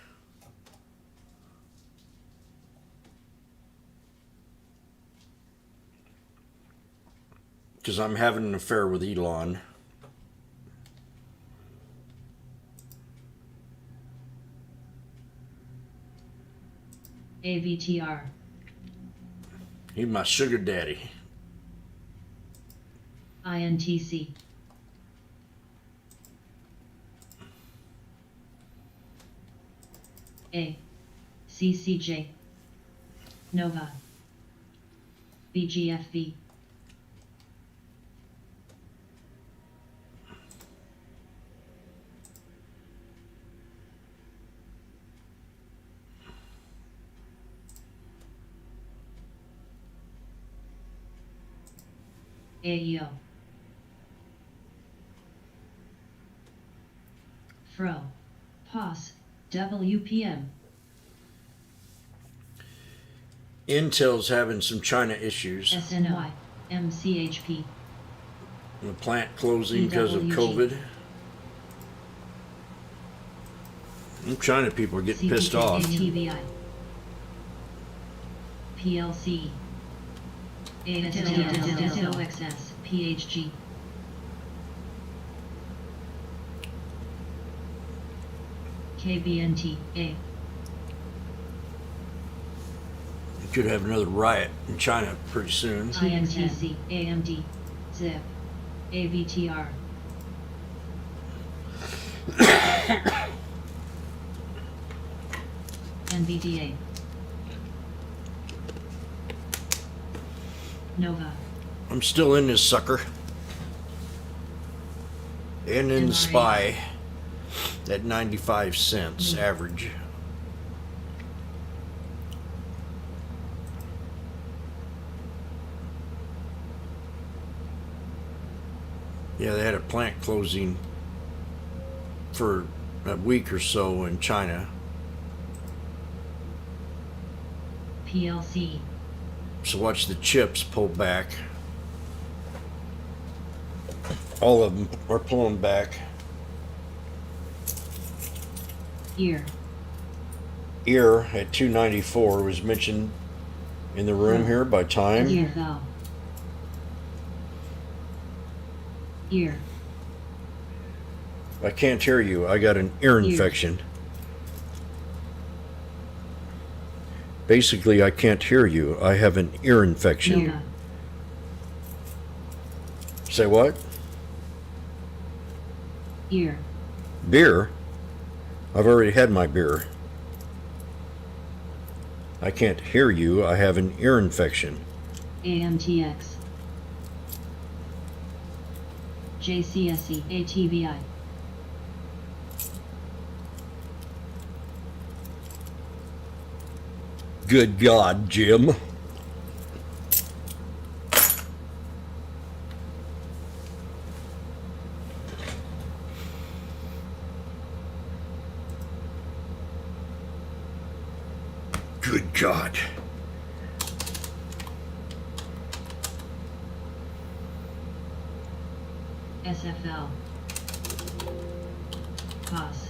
Because I'm having an affair with Elon. AVTR. He's my sugar daddy. INTC. A. CCJ. Nova. BGFB. AEO. FRO. POS. WPM. Intel's having some China issues. SNY. MCHP. The plant closing because of EWG. COVID. Them China people are getting pissed off. TVI. PLC. OXS. PHG. KBNT. A. You could have another riot in China pretty soon. INTC. AMD. ZIP. AVTR. NVDA. Nova. I'm still in this sucker. And in the NRA. SPY at 95 cents average. Yeah, they had a plant closing for a week or so in China. PLC. So watch the chips pull back. All of them are pulling back. Ear. Ear at 294 was mentioned in the room here by time. Ear thou. Ear. I can't hear you. I got an ear infection. Basically, I can't hear you. I have an ear infection. Nova. Say what? Ear. Beer? I've already had my beer. I can't hear you. I have an ear infection. AMTX. JCSE ATVI. Good God, Jim. Good God. SFL. Pause.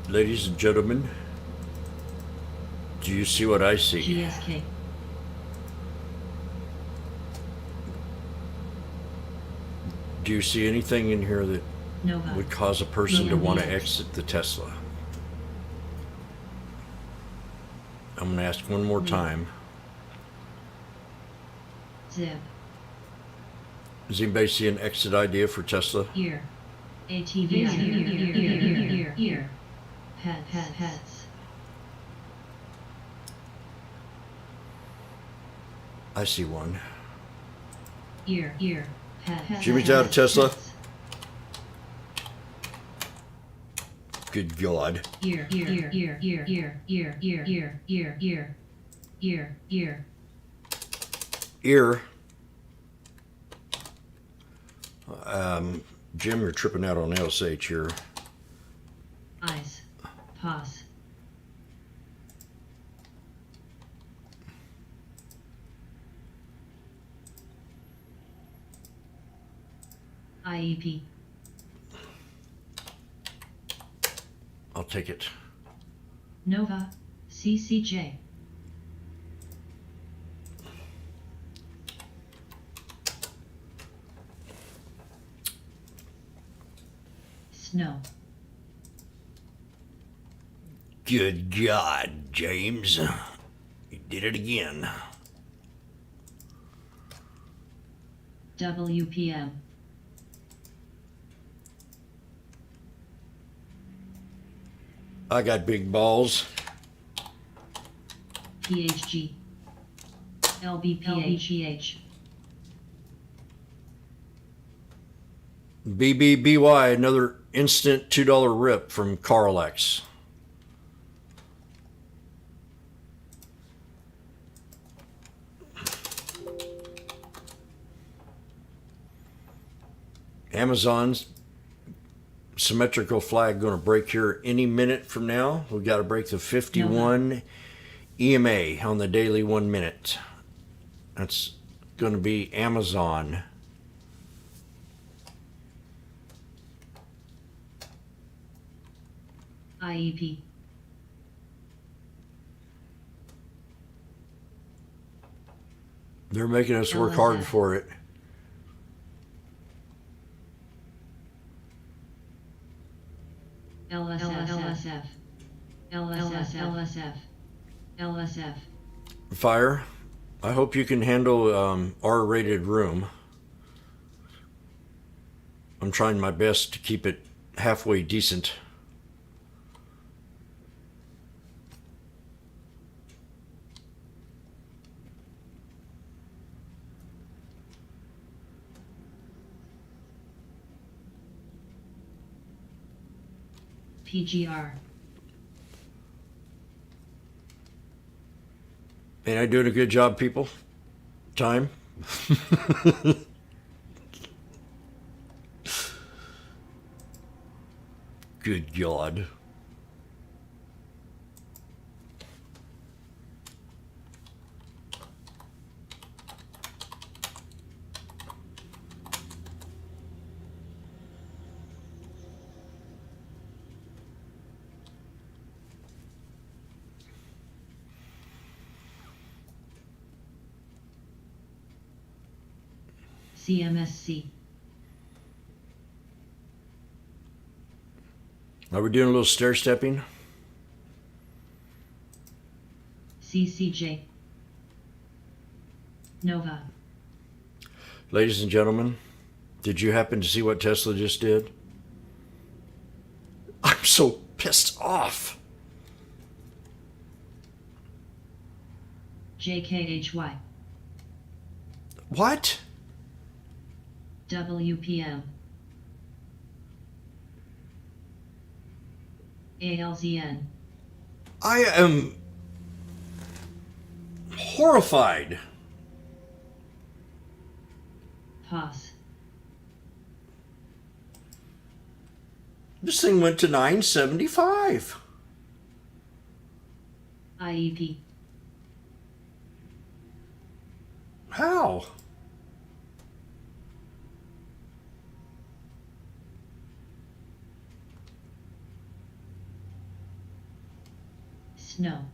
Ladies and gentlemen, do you see what I see? GSK. Do you see anything in here that Nova. would cause a person to William want to VX. exit the Tesla? I'm going to ask one more time. Zip. Does anybody see an exit idea for Tesla? Ear. ATVI. Ear. Pets. I see one. Ear. Pets. Jimmy's out of Tesla? Pets. Good God. Ear. Ear. Jim, you're tripping out on LSH here. Eyes. Pause. IEP. I'll take it. Nova. CCJ. Snow. Good God, James. You did it again. WPM. I got big balls. PHG. LBPH. BBBY, another instant $2 rip from Carl X. Amazon's symmetrical flag going to break here any minute from now. We've got to break the 51 EMA on the daily 1 minute. That's going to be Amazon. IEP. They're making us work hard for it. LSF. Fire, I hope you can handle R-rated room. I'm trying my best to keep it halfway decent. PGR. Ain't I doing a good job, people? Time? Good God. CMSC. Are we doing a little stair stepping? CCJ. Nova. Ladies and gentlemen, did you happen to see what Tesla just did? I'm so pissed off. JKHY. What? WPM. ALZN. I am horrified. POS. This thing went to $9.75. IEP. How? Snow.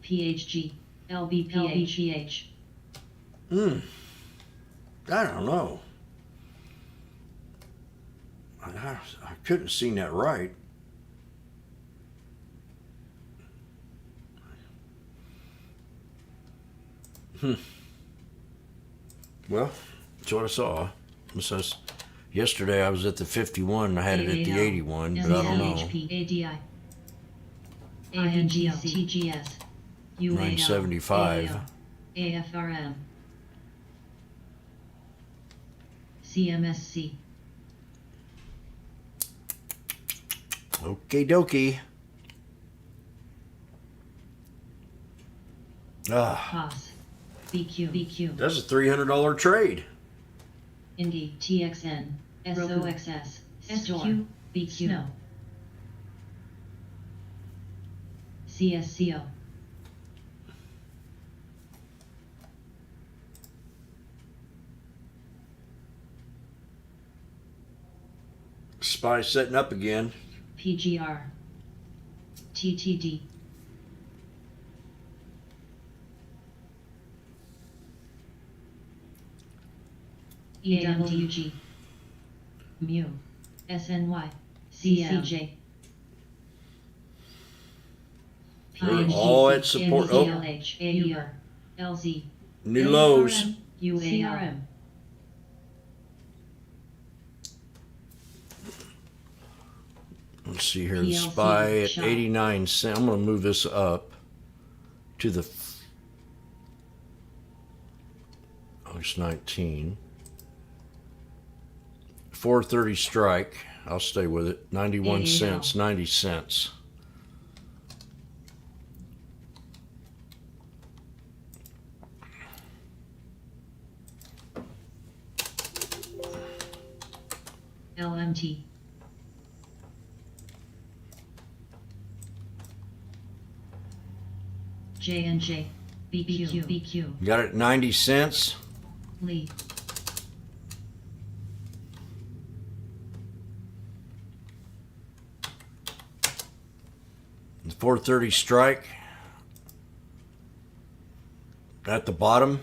PHG. LBPH. I don't know. I couldn't have seen that right. Well, that's what I saw. Besides, yesterday I was at the 51 and I had it at the 81, but I don't know. ADI. ANGL. TGS. 975. AFRM. CMSC. Okie dokie. POS. BQ. That's a $300 trade. Indie. TXN. SOXS. SQ. BQ. Snow. CSCO. Spy setting up again. PGR. TTD. EWG. Mu. SNY. CCJ. They're all at support. Oh, AUR. LZ. new lows. UARM. Let's see here. PLC, Spy at shop. 89 cents. I'm going to move this up to the August 19. 430 strike. I'll stay with it. 91 cents, 90 cents. LMT. J&J. BQ. You got it at 90 cents. Lee. The 430 strike. At the bottom.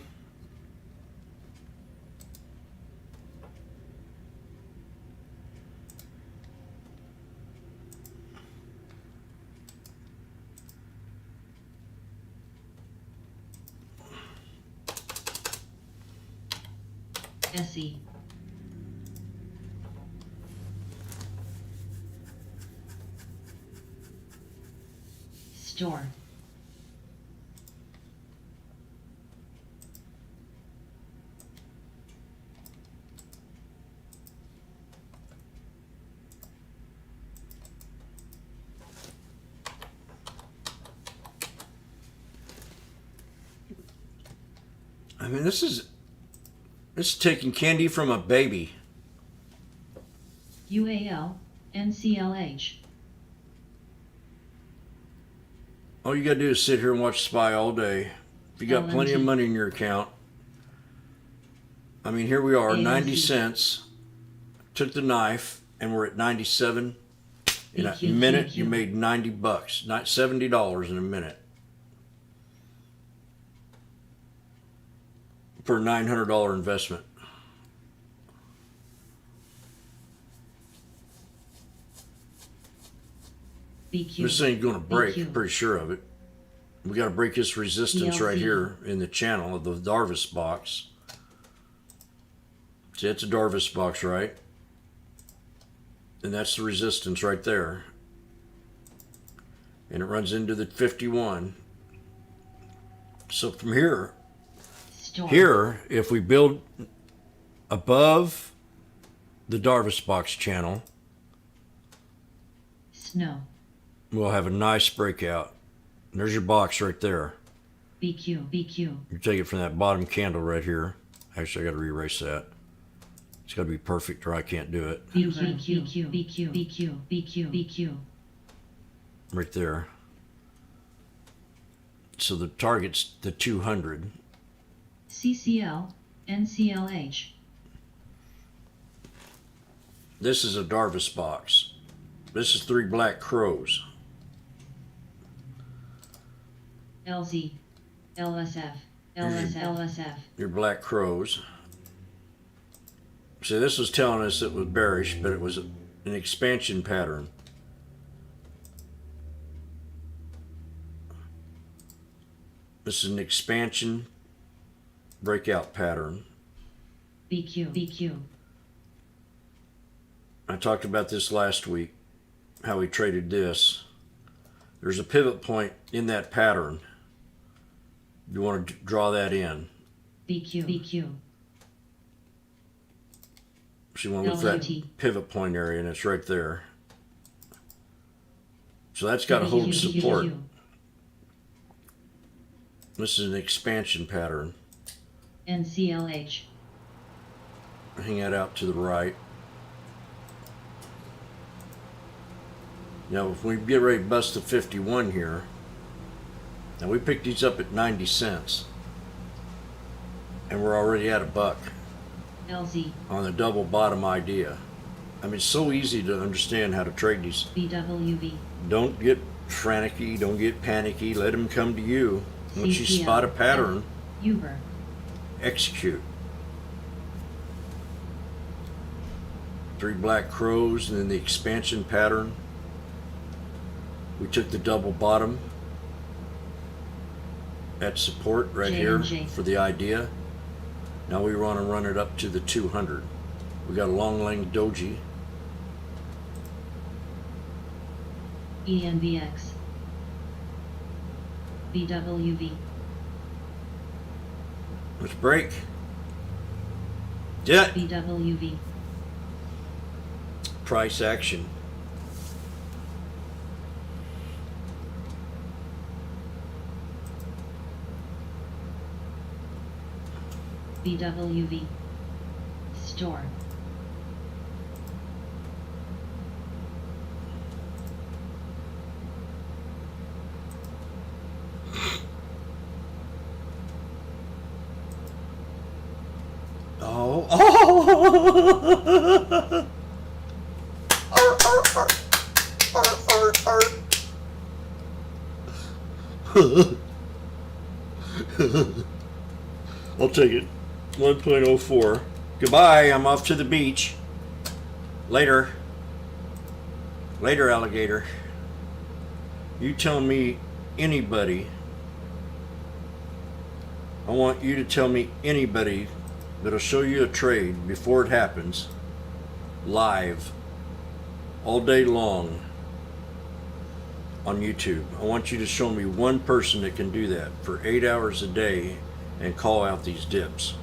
SE. Store. I mean, this is taking candy from a baby. UAL. NCLH. All you gotta do is sit here and watch Spy all day. If you got plenty of LNG. money in your account. I mean, here we are, ANZ. 90 cents. Took the knife, and we're at 97. In a BQ, minute, BQ. you made $90, not $70 in a minute. For a $900 investment. BQ. This ain't gonna break, BQ. pretty sure of it. We gotta break this resistance right ELC. here in the channel of the Darvis box. See, it's a Darvis box, right? And that's the resistance right there. And it runs into the 51. So from here, Store. if we build above the Darvis box channel, Snow. we'll have a nice breakout. And there's your box right there. BQ. BQ. You take it from that bottom candle right here. Actually, I got to erase that. It's got to be perfect or I can't do it. BQ. BQ. BQ. BQ. BQ. BQ. Right there. So the target's the 200. CCL. NCLH. This is a Darvis box. This is 3 black crows. LZ. LSF. LSF. Your black crows. See, this was telling us it was bearish, but it was an expansion pattern. This is an expansion breakout pattern. BQ. BQ. I talked about this last week, how we traded this. There's a pivot point in that pattern. You want to draw that in. BQ. BQ. So you want to look for that LIT. pivot point area, and it's right there. So that's got to hold support. This is an expansion pattern. NCLH. Hang that out to the right. Now, if we get ready to bust the 51 here, now we picked these up at 90 cents, and we're already at $1 LZ. on the double bottom idea. I mean, it's so easy to understand how to trade these. BWV. Don't get frantic-y, don't get panicky. Let them come to you. Once you CCL. spot a pattern, Uber. execute. 3 black crows, and then the expansion pattern. We took the double bottom at support right here J&J. for the idea. Now we want to run it up to the 200. We got a long length doji. ENBX. BWV. Let's break. Yeah. BWV. Price action. BWV. Store. Oh. I'll take it. 1.04. Goodbye. I'm off to the beach. Later. Later, alligator. You tell me anybody. I want you to tell me anybody that'll show you a trade before it happens, live, all day long on YouTube. I want you to show me one person that can do that for 8 hours a day and call out these dips.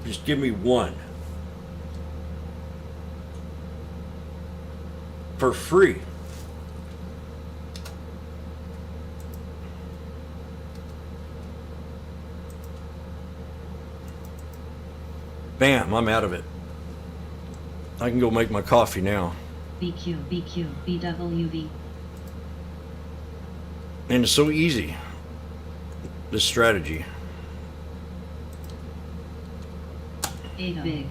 Just give me one. For free. Bam, I'm out of it. I can go make my coffee now. BQ. BQ. BWV. And it's so easy, this strategy. ADA. Big.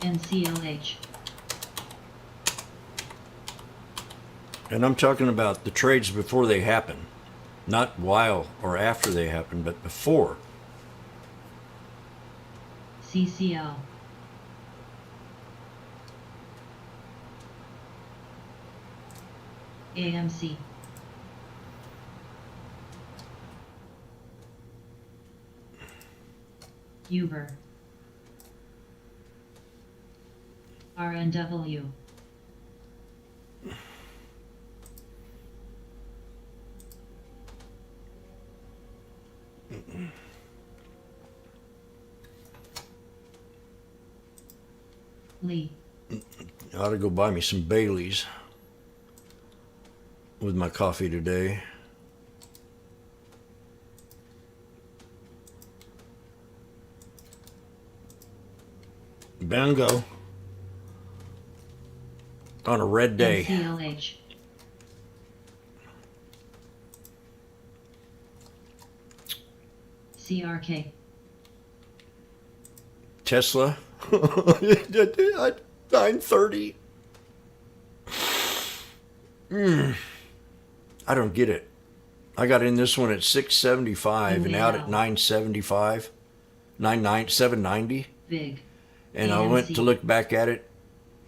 NCLH. And I'm talking about the trades before they happen. Not while or after they happen, but before. CCL. AMC. Uber. RNW. Lee. I ought to go buy me some Baileys with my coffee today. Bingo. On a red day. NCLH. CRK. Tesla. 930. I don't get it. I got in this one at 675 and out at 975. 790. Big. And I went to look back at it.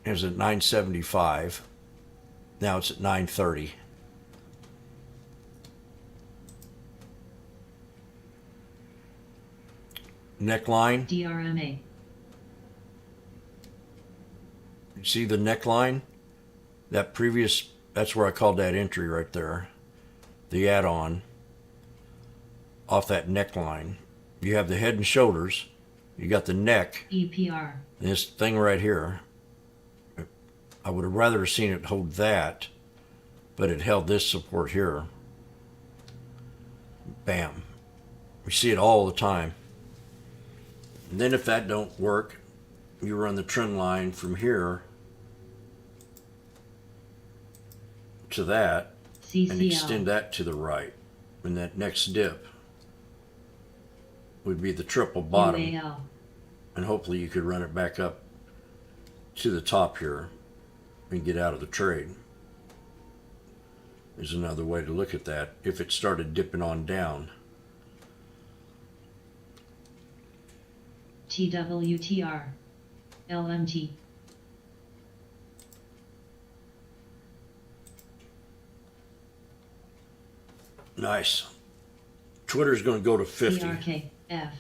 It was at 975. Now it's at 930. Neckline. DRMA. You see the neckline? That previous, that's where I called that entry right there. The add-on. Off that neckline. You have the head and shoulders. You got the neck. EPR. And this thing right here. I would have rather seen it hold that, but it held this support here. Bam. We see it all the time. And then if that don't work, you run the trend line from here to that CCL. and extend that to the right. And that next dip would be the triple bottom. UAL. And hopefully you could run it back up to the top here and get out of the trade. Is another way to look at that if it started dipping on down. TWTR. LMT. Nice. Twitter's going to go to 50. CRKF.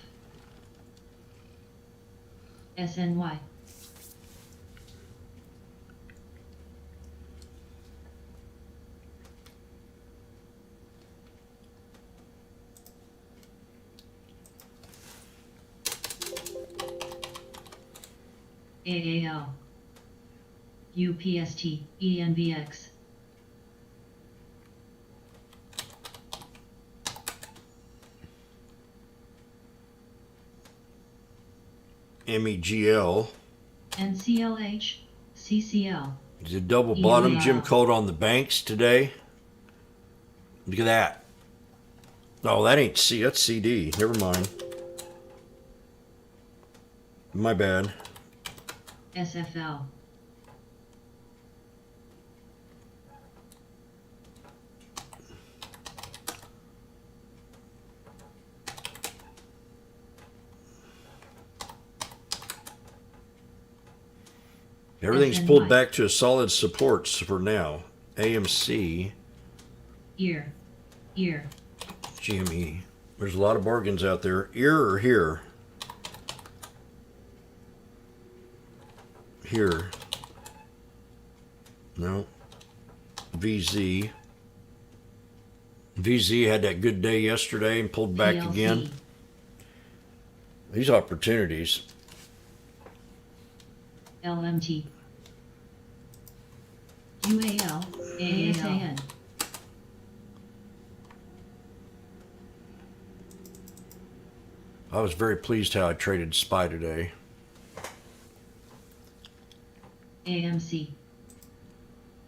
SNY. AAL. UPST. ENVX. MEGL. NCLH. CCL. The double bottom Yeah. Jim called on the banks today. Look at that. Oh, that ain't C. That's CD. Never mind. My bad. SFL. Everything's SNY. pulled back to a solid supports for now. AMC, Ear. Ear. GME. There's a lot of bargains out there. Ear or here? Here. No. VZ. VZ had that good day yesterday and pulled back PLC. again. These opportunities. LMT. UAL. ASAN. I was very pleased how I traded SPY today. AMC.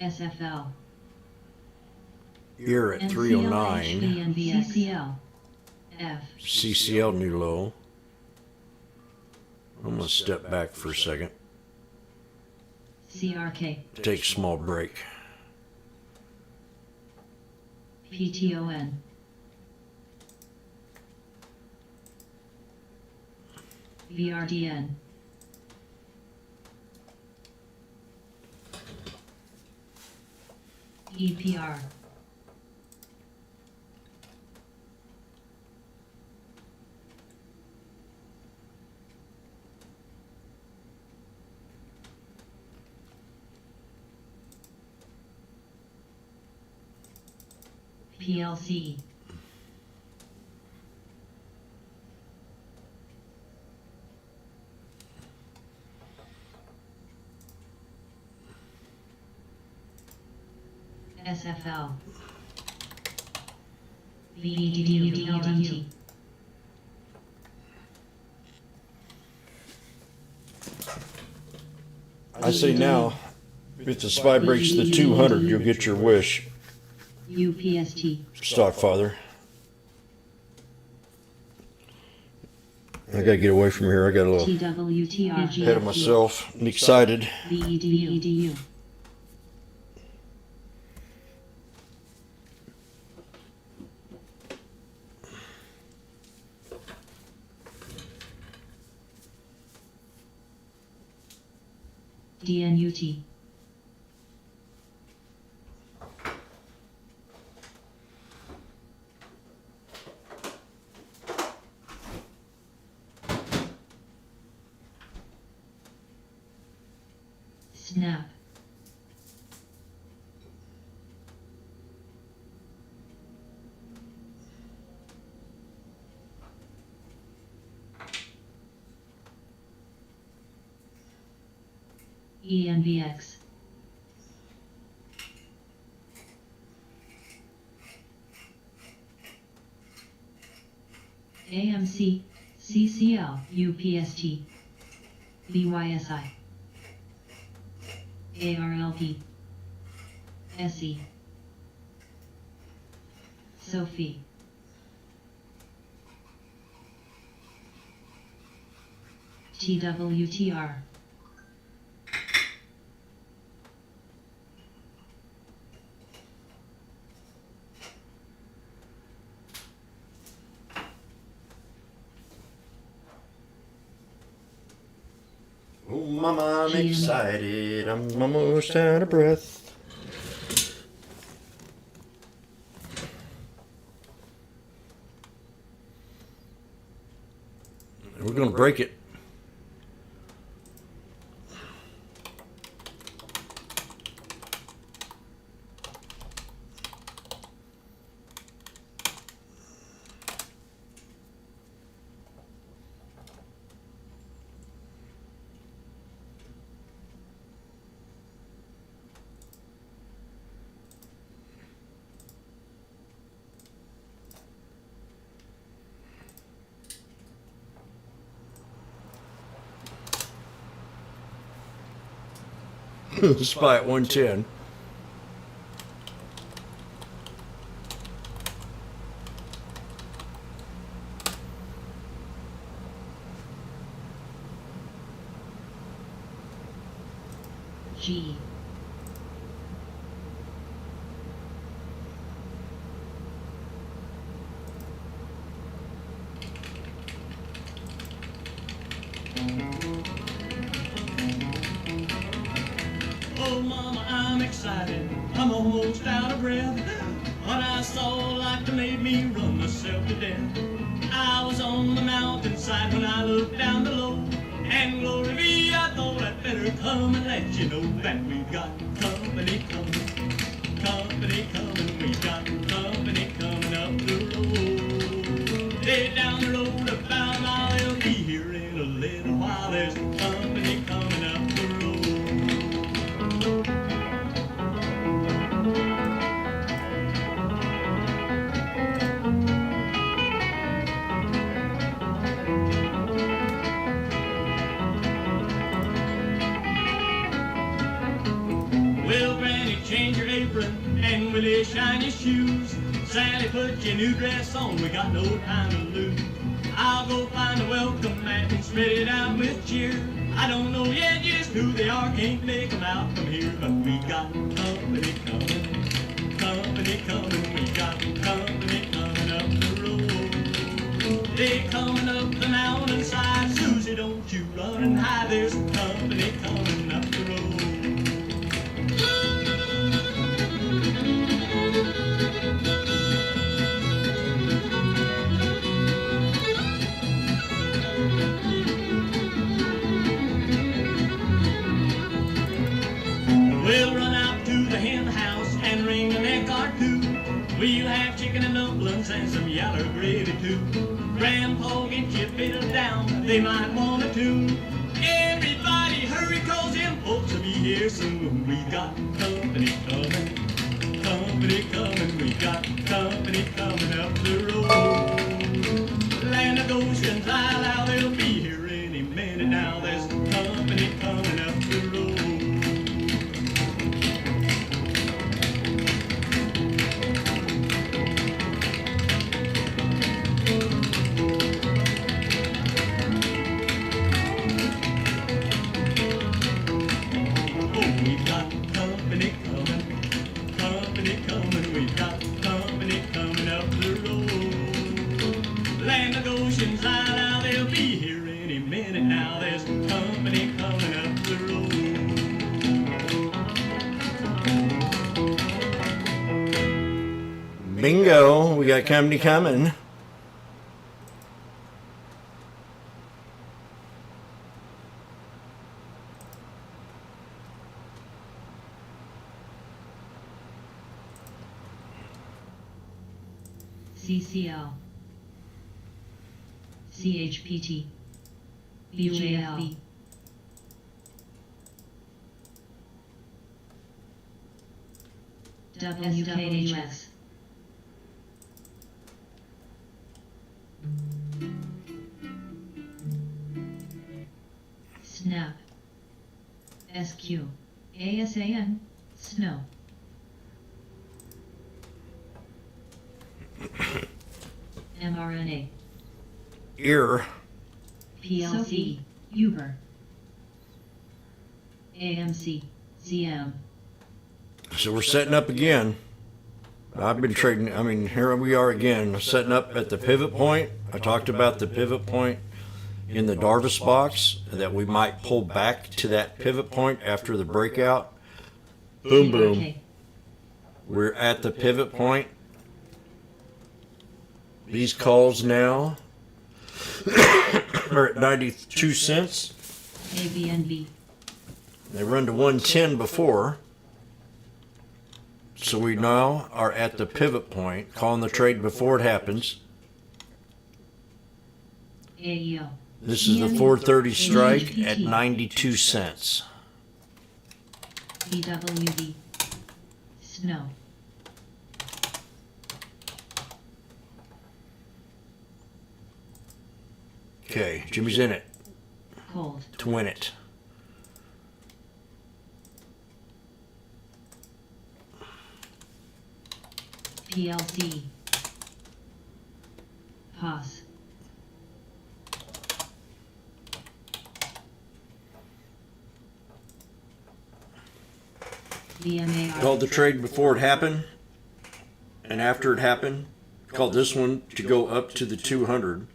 SFL. Here at 309. CCL. F. CCL new low. I'm going to step back for a second. CRK. Take a small break. PTON. VRDN. EPR. PLC. SFL. VDDUDLT. I say now, if the spy breaks the 200, you'll get your wish, UPST. Stockfather. I gotta get away from here. I got a little TWTR. ahead of myself and excited. VEDU. DNUT. Snap. ENVX. AMC, CCL, UPST, BYSI, ARLP, SE, Sophie, TWTR. Oh, mama, I'm excited. I'm almost out of breath. We're gonna break it. Spy at 110. G. Oh, mama, I'm excited. I'm almost out of breath. What I saw like to made me run myself to death. I was on the mountainside when I looked down below. And glory be, I thought I'd better come and let you know that we've got company coming. Company coming, we got company coming up the road. Hey, down the road about a mile, they'll be here in a little while. There's company coming up the road. Well, Granny, change your apron, and Willie, shine your shoes. Sally, put your new dress on, we got no time to lose. I'll go find a welcome mat and spread it out with cheer. I don't know yet just who they are, can't make them out from here, but we got company coming, company coming, we got company coming up the road. They coming up the mountainside, Susie, don't We'll run out to the hen house and wring a neck or two. We'll have chicken and dumplings and some yaller gravy too. Grandpa, get your fiddle down, they might want it too. Everybody hurry, 'cause them folks will be here soon. We got company coming, we got company coming up the road. Land of Goshen's Isle, they'll be here any minute now. There's company coming up the road. We've got company coming, we've got company coming up the road. Land of Goshen's Isle, they'll be here any minute now. There's company coming up the road. Bingo, we got company coming. CCL, CHPT, BJFB, WKHS, SNAP, SQ, ASAN, SNOW. mRNA, Ear. PLC, Uber, AMC, CM, So we're setting up again. I've been trading, I mean, here we are again, setting up at the pivot point. I talked about the pivot point in the Darvis box, that we might pull back to that pivot point after the breakout. Boom, boom. CRK, We're at the pivot point. These calls now are at 92 cents. ABNB, They run to 110 before. So we now are at the pivot point, calling the trade before it happens. AEO, This is the 430 strike at 92 cents. BWD, SNOW, Okay, Jimmy's in it Cold, to win it. PLC, POS, VMAR, Called the trade before it happened, and after it happened, called this one to go up to the 200.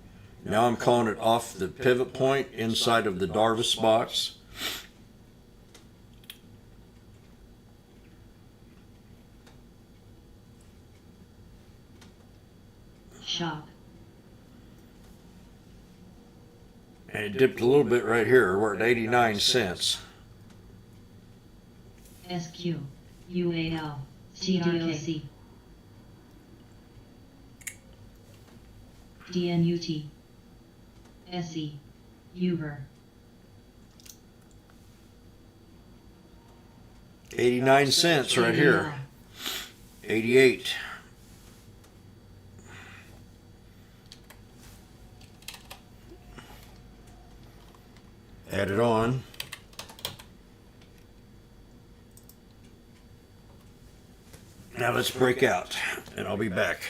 Now I'm calling it off the pivot point inside of the Darvis box. Shop, And it dipped a little bit right here. We're at 89 cents. SQ, UAL, CRK, DNUT, SE, Uber, 89 cents right here. 88. Add it on. Now let's break out, and I'll be back.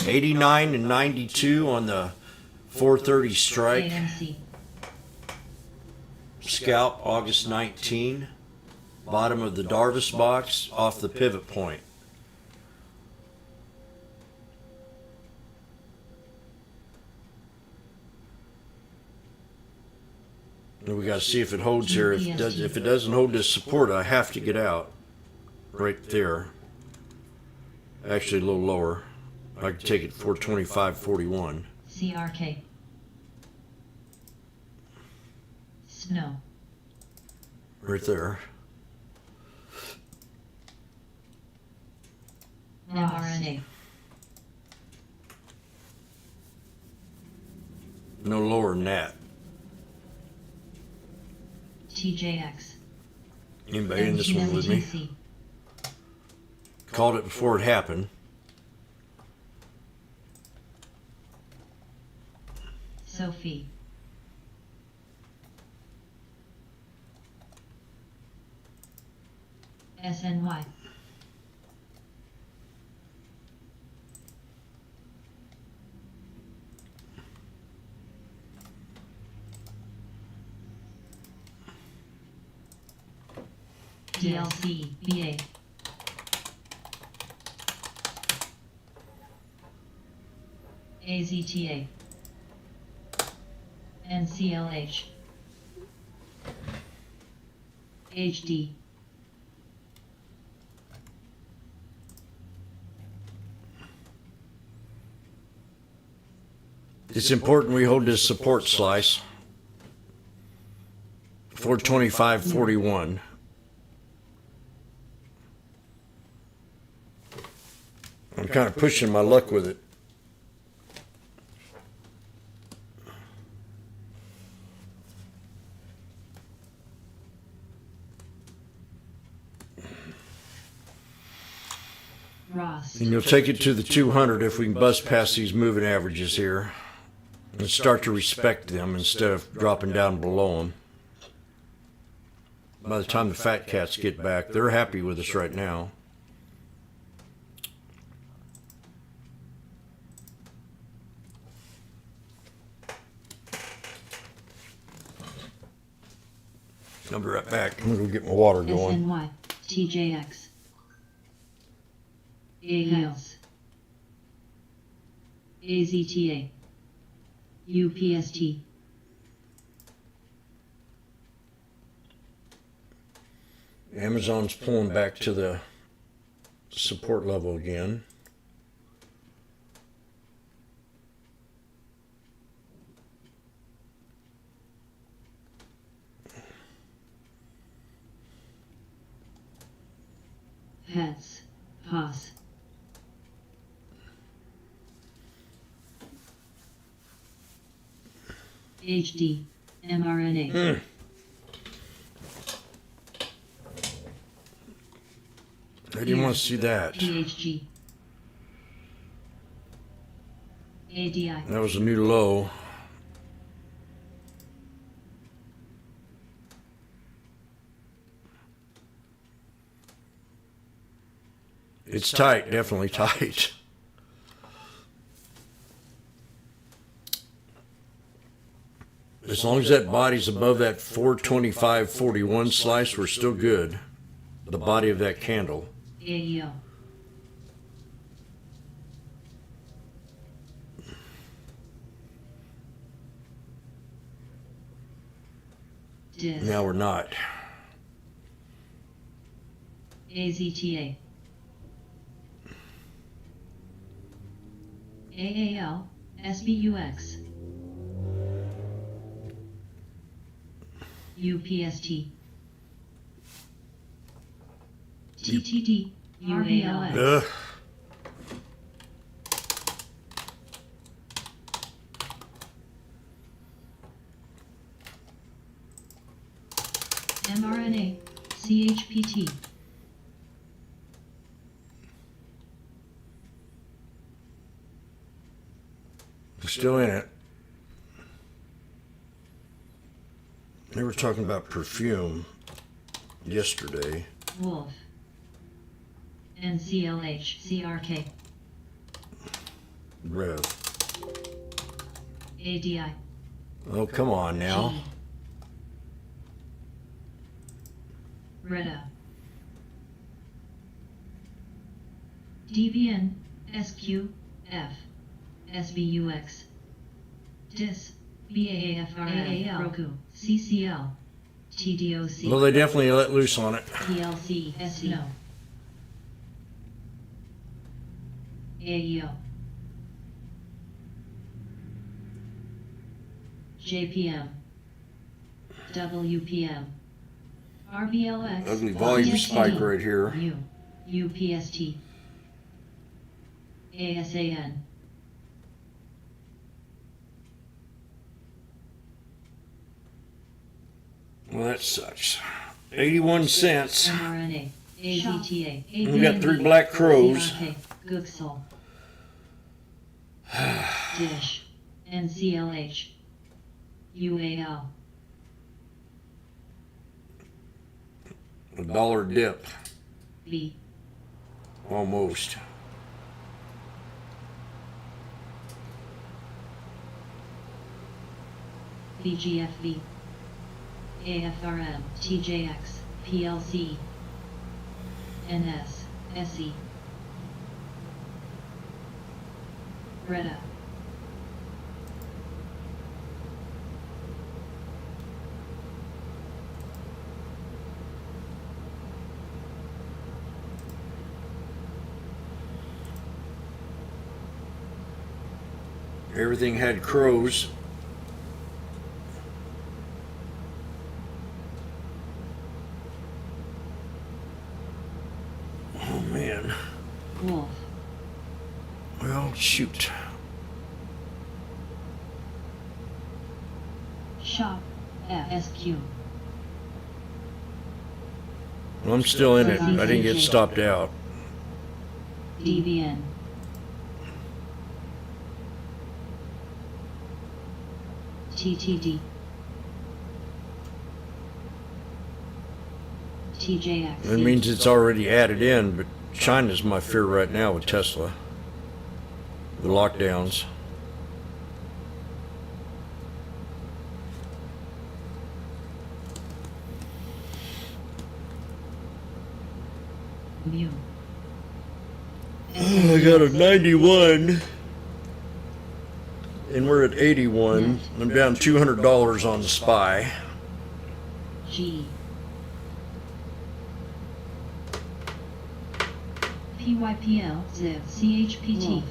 89 and 92 on the 430 strike. AMC, Scalp August 19. Bottom of the Darvis box off the pivot point. And we got to see if it holds here. If it doesn't hold this support, I have to get out. Right there. Actually, a little lower. I could take it 425.41. CRK, SNOW, Right there. mRNA. No lower than that. TJX. Anybody in this one with me? MTC. Called it before it happened. Sophie. SNY. DLC, BA. AZTA. NCLH. HD. It's important we hold this support slice. 425.41. I'm kind of pushing my luck with it. Ross. And you'll take it to the 200 if we can bust past these moving averages here and start to respect them instead of dropping down below them. By the time the fat cats get back, they're happy with us right now. I'll be right back. I'm gonna go get my water going. SNY. TJX. AHELS. AZTA. UPST. Amazon's pulling back to the support level again. HETS. POS. HD. mRNA. I didn't want to see that. PHG. ADI. That was a new low. It's tight, definitely tight. As long as that body's above that 425.41 slice, we're still good. The body of that candle. AEO. DIS. Now we're not. AZTA. AAL. SBUX. UPST. TTD. UALX. Ugh. mRNA. CHPT. We're still in it. They were talking about perfume yesterday. Wolf. NCLH. CRK. Rev. ADI. Oh, come on now. G. Reda. DBN. SQF. SBUX. DIS. BAAFRF. Roku. CCL. TDOC. Well, they definitely let loose on it. TLC. SC. No. AEO. JPM. WPM. RBLX. Ugly volume spike right here. U. UPST. ASAN. Well, that sucks. 81 cents. mRNA. AZTA. We got 3 black crows. CRK. Gooksel. Dish. NCLH. UAL. $1 dip. B. Almost. VGFV. AFRM. TJX. PLC. NS. SE. Retta. Everything had crows. Oh man. Wolf. Well, shoot. Shop. FSQ. Well, I'm still in it. I didn't get stopped out. DVN. TTD. TJX. That means it's already added in, but China's my fear right now with Tesla. The lockdowns. Mu. I got a 91. And we're at 81. I'm down $200 on the SPY. G. PYPL. ZIV. CHPT.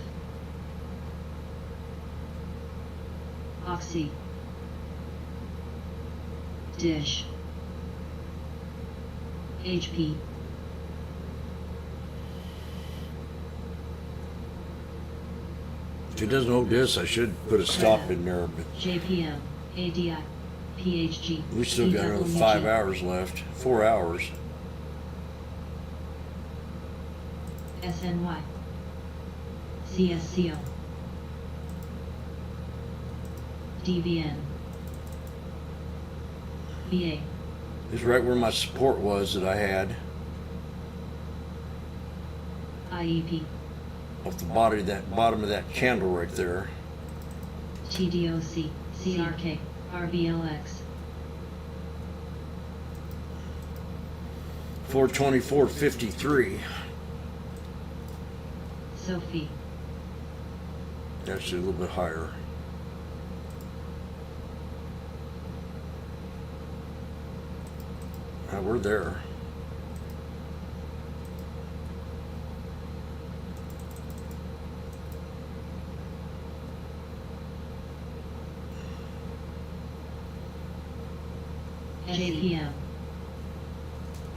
Oxy. Dish. HP. If it doesn't hold this, I should put a stop in there, but JPM. ADI. PHG. we still got another 5 hours left. 4 hours. SNY. CSCO. DVN. VA. It's right where my support was that I had. IEP. Off the bottom of that candle right there. TDOC. CRK. RBLX. 424.53. Sophie. Actually a little bit higher. We're there. JPM.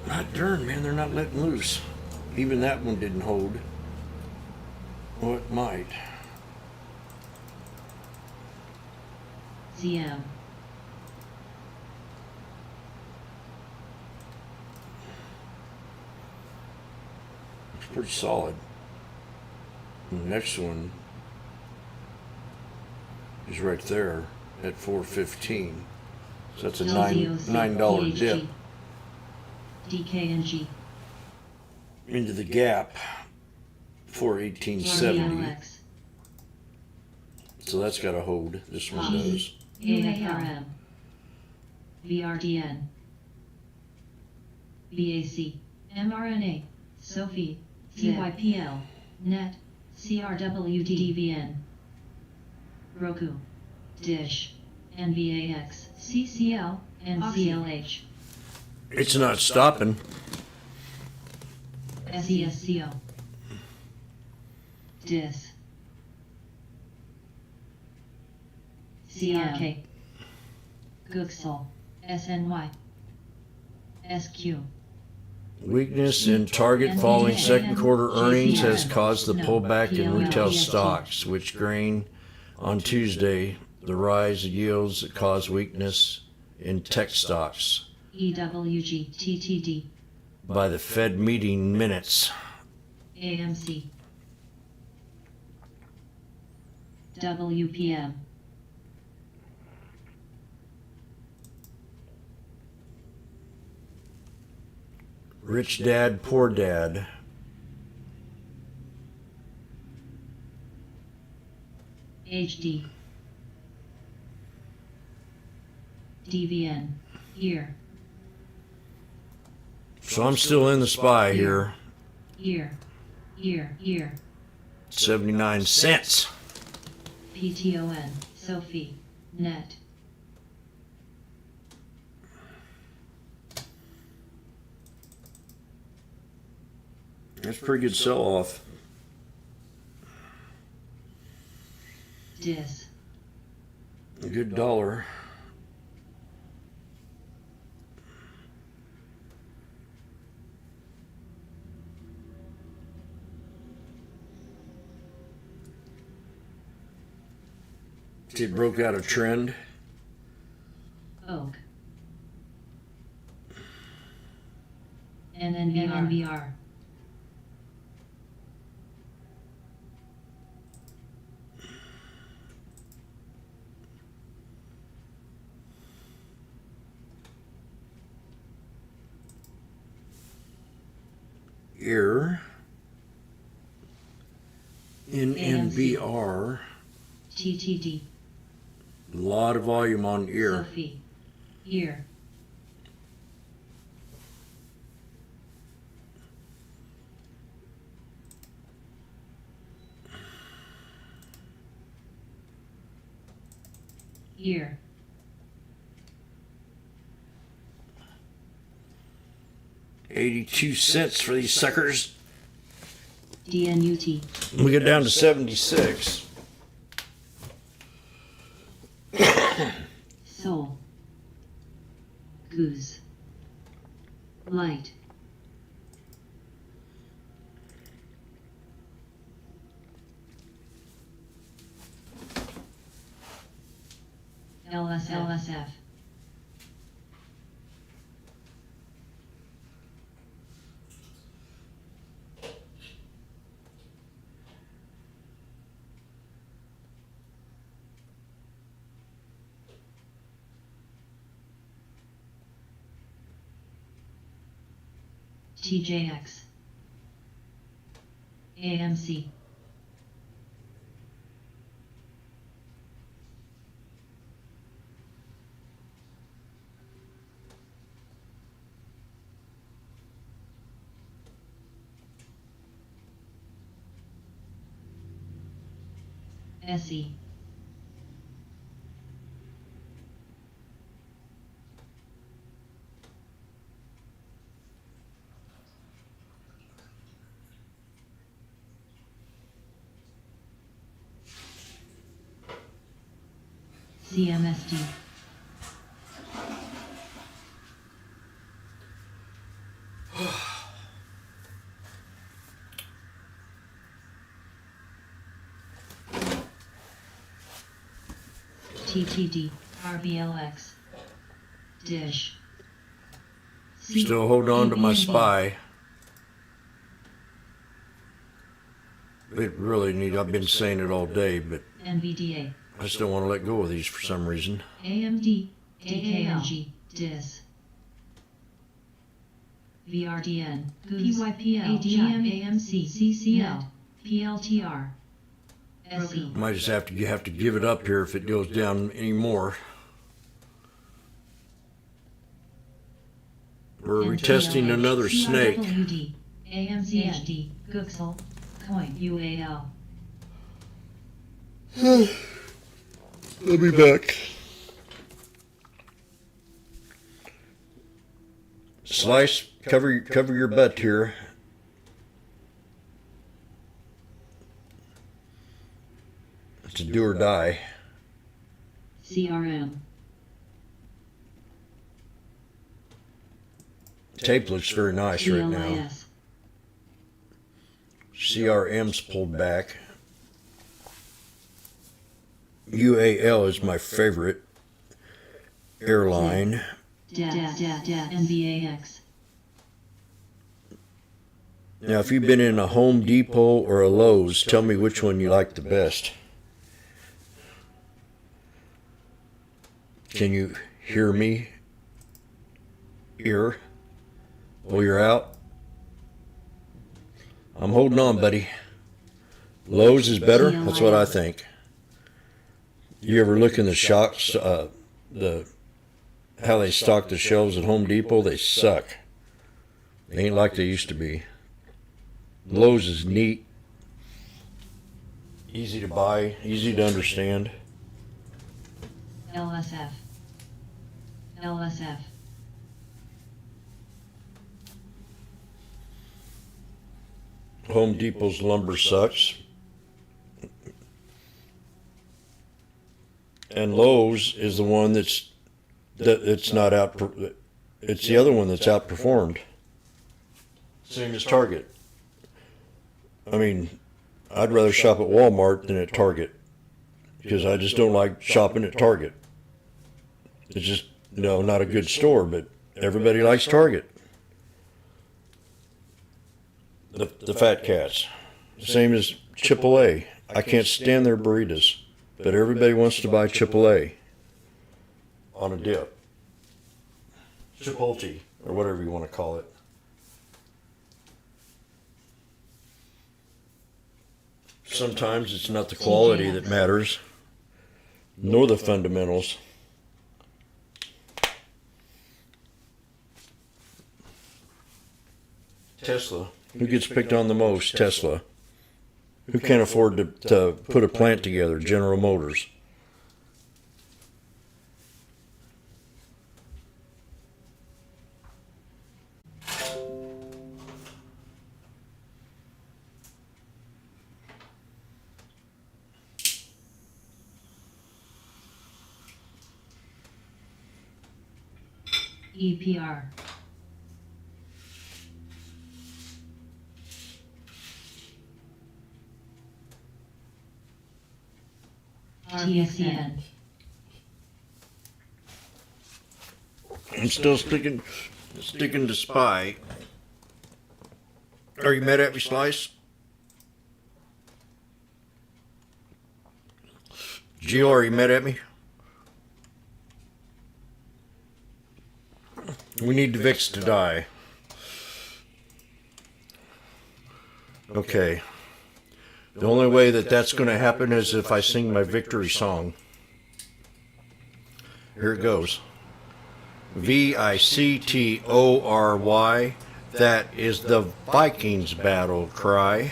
Not darn, man, they're not letting loose. Even that one didn't hold. Oh, it might. CM. It's pretty solid. And the next one is right there at 415. So that's a $9 dip DKNG. into the gap. 418.70. RBLX. So that's got to hold. This one does. AFRM. VRDN. VAC. mRNA. Sophie. CYPL. NET. CRWDDVN. Roku. Dish. NVAX. CCL. And CLH. It's not stopping. SESCO. DIS. CRK. Gooksel. SNY. SQ. Weakness in Target following second quarter earnings has caused the pullback in retail stocks, which grain on Tuesday. The rise of yields that caused weakness in tech stocks EWG TTD by the Fed meeting minutes. AMC WPM Rich Dad, Poor Dad. HD DVN Ear So I'm still in the SPY here. Ear 79 cents. PTON Sophie Net That's a pretty good sell-off. Dis A good dollar. It broke out a trend. Oak NNBR Ear. NNBR. TTD A lot of volume on ear. Sophie Ear Ear 82 cents for these suckers. DNUT We get down to 76. Soul Goose Light LSF TJX AMC SE CMSD TTD RBLX Dish Still hold on to my SPY. It really need. I've been saying it all day, but NVDA I still want to let go of these for some reason. AMD DKLG DIS VRDN PYPL ADM AMC CCL PLTR SE Might just have to give it up here if it goes down anymore. We're retesting another snake. CRWD AMCHD Gooksel Coin UAL I'll be back. Slice, cover your butt here. It's a do or die. CRM Tape looks very nice right now. TLIS. CRM's pulled back. UAL is my favorite airline. NBAX. Now, if you've been in a Home Depot or a Lowe's, tell me which one you like the best. Can you hear me? Ear? Oh, you're out? I'm holding on, buddy. Lowe's is better? That's what I think. You ever look in the shocks, how they stock the shelves at Home Depot? They suck. They ain't like they used to be. Lowe's is neat, easy to buy, easy to understand. LSF. LSF. Home Depot's lumber sucks. And Lowe's is the one it's not out. It's the other one that's outperformed. Same as Target. I mean, I'd rather shop at Walmart than at Target because I just don't like shopping at Target. It's just, not a good store, but everybody likes Target. The fat cats. Same as Chipotle. I can't stand their burritos, but everybody wants to buy Chipotle on a dip. Chipotle, or whatever you want to call it. Sometimes it's not the quality that matters, nor the fundamentals. Tesla. Who gets picked on the most? Tesla. Who can't afford to put a plant together? General Motors. EPR. TSN. I'm still sticking to Spy. Are you mad at me, Slice? Gio, are you mad at me? We need the VIX to die. Okay. The only way that's going to happen is if I sing my victory song. Here it goes. VICTORY. That is the Vikings battle cry.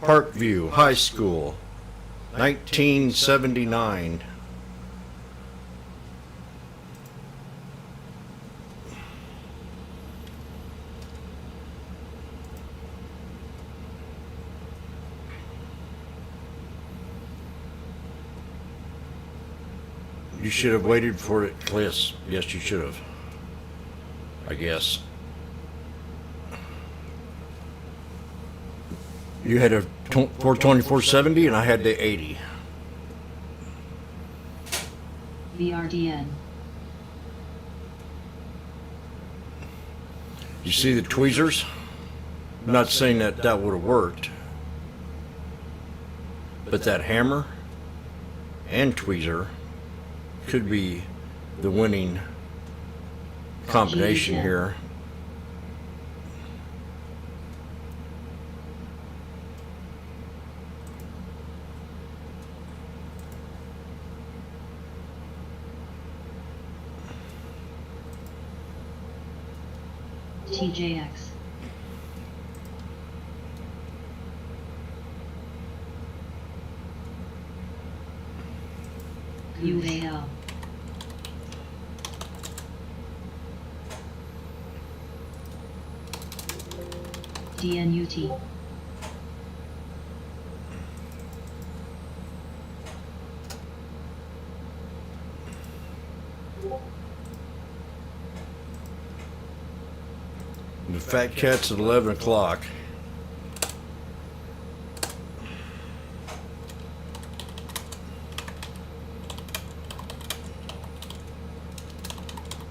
Parkview High School, 1979. You should have waited for it, Cliss. Yes, you should have. I guess. You had a 424.70 and I had the 80. VRDN. You see the tweezers? I'm not saying that would have worked. But that hammer and tweezer could be the winning combination here. TJX. UAL. DNUT. The fat cat's at 11 o'clock.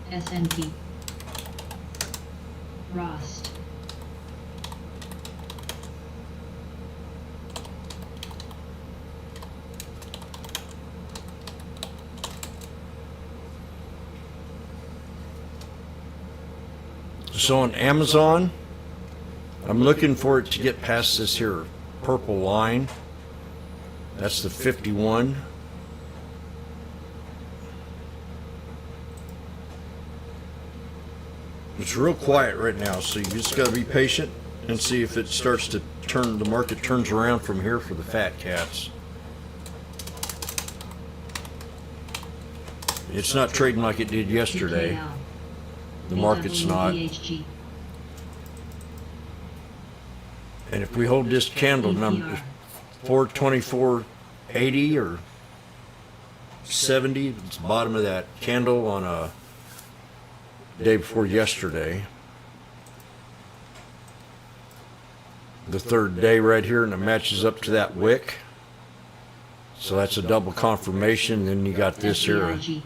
SNP. Rost. So on Amazon, I'm looking for it to get past this here purple line. That's the 51. It's real quiet right now, so you just got to be patient and see if it starts to turn, the market turns around from here for the fat cats. It's not trading like it did yesterday. TKL. The market's not. BWHG. And if we hold this candle number 424.80 or 70, it's the bottom of that candle on a day before yesterday. The third day right here, and it matches up to that wick. So that's a double confirmation. Then you got this here. SBIG.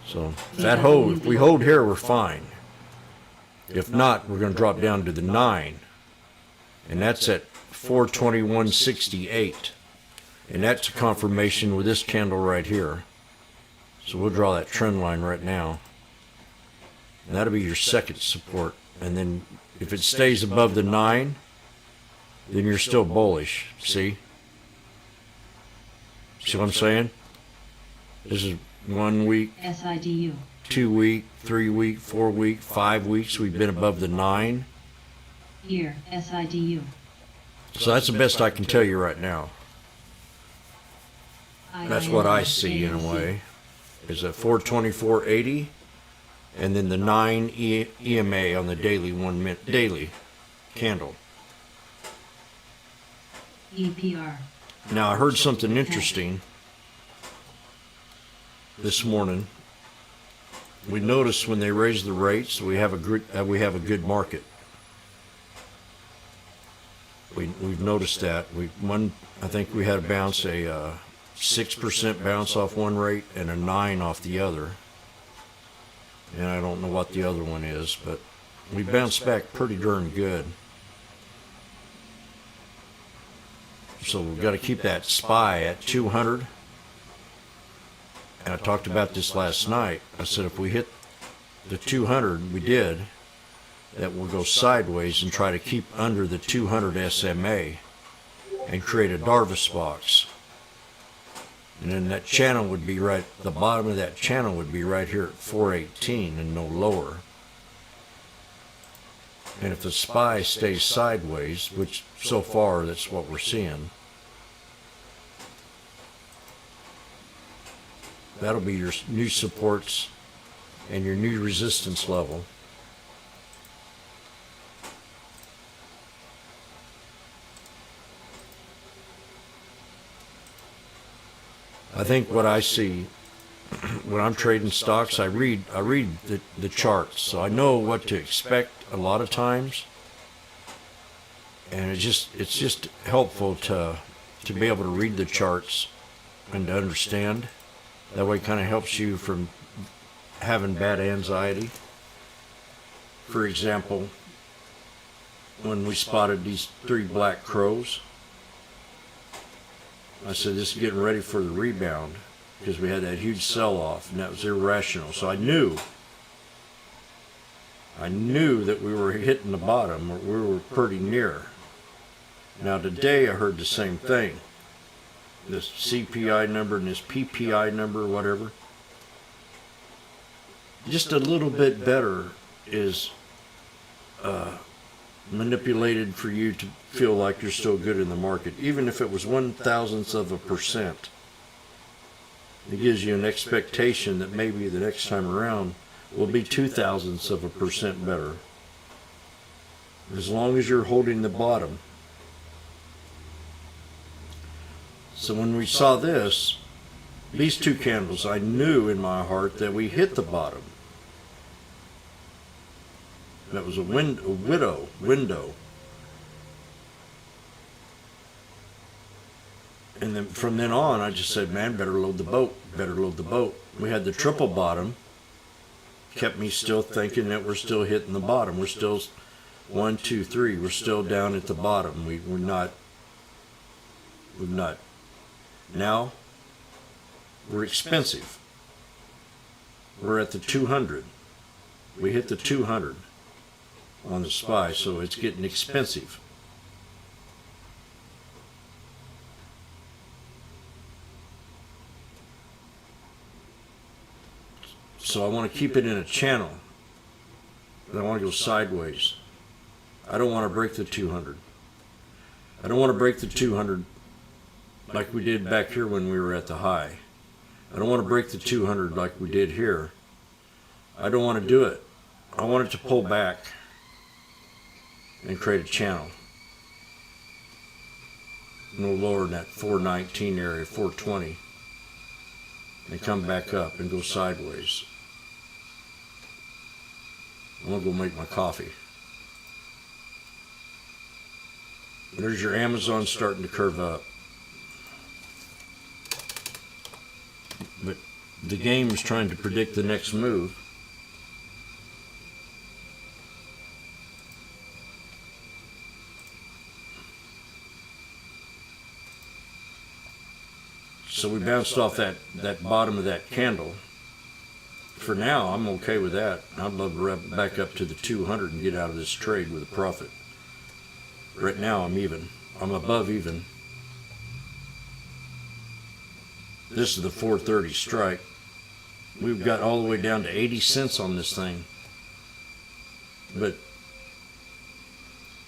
So if we hold here, we're fine. If not, we're going to drop down to the 9. And that's at 421.68. And that's a confirmation with this candle right here. So we'll draw that trend line right now. And that'll be your second support. And then if it stays above the 9, then you're still bullish. See? See what I'm saying? This is 1 week, SIDU. 2 week, 3 week, 4 week, 5 weeks. We've been above the 9. Here. SIDU. So that's the best I can tell you right now. That's what I see in a way. Is at 424.80, and then the 9 EMA on the daily 1 minute daily candle. EPR. Now I heard something interesting this morning. We noticed when they raise the rates, we have a good market. We've noticed that. I think we had a bounce, a 6% bounce off one rate and a 9 off the other. And I don't know what the other one is, but we bounced back pretty darn good. So we've got to keep that SPY at 200. And I talked about this last night. I said if we hit the 200, we did, that we'll go sideways and try to keep under the 200 SMA and create a Darvis box. And then that channel would be right, the bottom of that channel would be right here at 418 and no lower. And if the SPY stays sideways, which so far that's what we're seeing, that'll be your new supports and your new resistance level. I think what I see when I'm trading stocks, I read the charts, so I know what to expect a lot of times, and it's just helpful to be able to read the charts and to understand. That way, it kind of helps you from having bad anxiety. For example, when we spotted these 3 black crows, I said, this is getting ready for the rebound, because we had that huge sell-off, and that was irrational. So I knew that we were hitting the bottom, or we were pretty near. Now today I heard the same thing. This CPI number and this PPI number, whatever. Just a little bit better is manipulated for you to feel like you're still good in the market, even if it was 0.001%. It gives you an expectation that maybe the next time around will be 0.002% better, as long as you're holding the bottom. So when we saw these 2 candles, I knew in my heart that we hit the bottom. That was a window. And then from then on, I just said, man, better load the boat. We had the triple bottom. Kept me still thinking that we're still hitting the bottom. We're still 1, 2, 3. We're still down at the bottom. We're not. Now, we're expensive. We're at the 200. We hit the 200 on the SPY, so it's getting expensive. So I want to keep it in a channel, but I want to go sideways. I don't want to break the 200. I don't want to break the 200 like we did back here when we were at the high. I don't want to break the 200 like we did here. I don't want to do it. I want it to pull back and create a channel. No lower than that 419 area, 420. And come back up and go sideways. I'm gonna go make my coffee. There's your Amazon starting to curve up. But the game is trying to predict the next move. So we bounced off that bottom of that candle. For now, I'm okay with that. I'd love to wrap it back up to the 200 and get out of this trade with a profit. Right now, I'm even. I'm above even. This is the 430 strike. We've got all the way down to 80 cents on this thing. But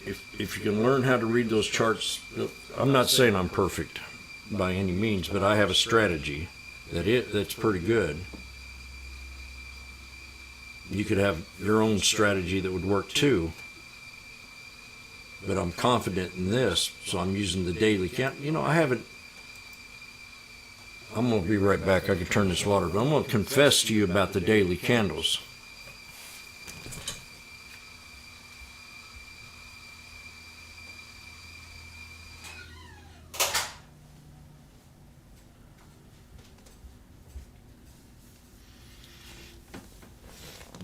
if you can learn how to read those charts, I'm not saying I'm perfect by any means, but I have a strategy that's pretty good. You could have your own strategy that would work too, but I'm confident in this, so I'm using the daily count. You know, I'm going to be right back. I could turn this water, but I'm going to confess to you about the daily candles.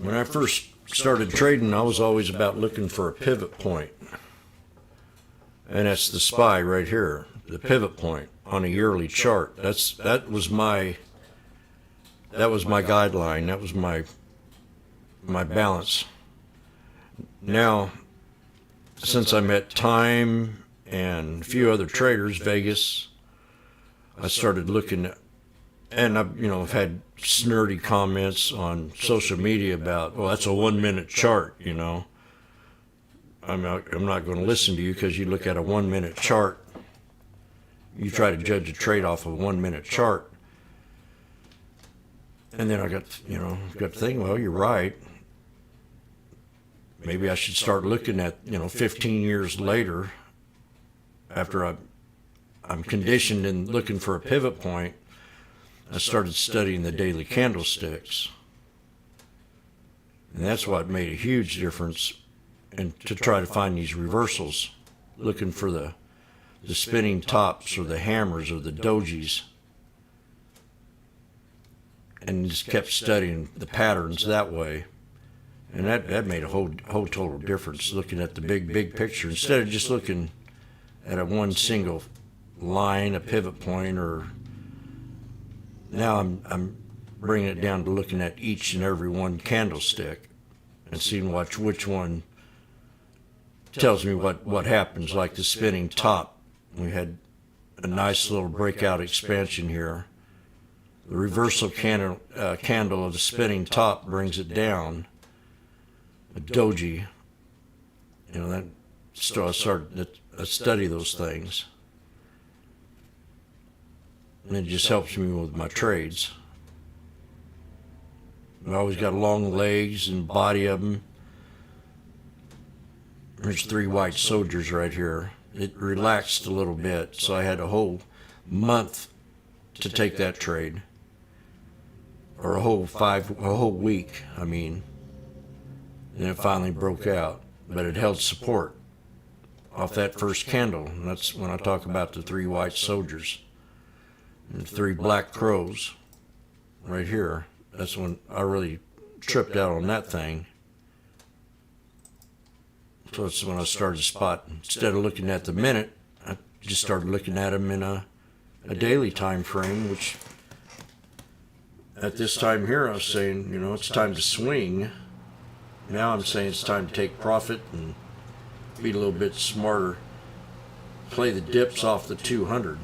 When I first started trading, I was always about looking for a pivot point. And that's the SPY right here, the pivot point on a yearly chart. That was my guideline. That was my balance. Now, since I met Time and a few other traders, Vegas, I started looking at, and I've had snurty comments on social media about, well, that's a 1 minute chart, I'm not going to listen to you because you look at a 1 minute chart. You try to judge a trade off of a 1 minute chart. And then I got to think, well, you're right. Maybe I should start looking at, 15 years later, after I'm conditioned in looking for a pivot point, I started studying the daily candlesticks. And that's what made a huge difference, and to try to find these reversals, looking for the spinning tops or the hammers or the dojis, and just kept studying the patterns that way. And that made a whole total difference, looking at the big picture instead of just looking at a one single line, a pivot point, or now I'm bringing it down to looking at each and every one candlestick and seeing which one tells me what happens, like the spinning top. We had a nice little breakout expansion here. The reversal candle of the spinning top brings it down. A doji, I study those things. And it just helps me with my trades. I always got long legs and body of them. There's 3 white soldiers right here. It relaxed a little bit, so I had a whole month to take that trade. Or a whole week, and it finally broke out. But it held support off that first candle. And that's when I talk about the 3 white soldiers and the 3 black crows right here. That's when I really tripped out on that thing. So that's when I started to spot, instead of looking at the minute, I just started looking at them in a daily time frame, which at this time here I was saying, you know, it's time to swing. Now I'm saying it's time to take profit and be a little bit smarter. Play the dips off the 200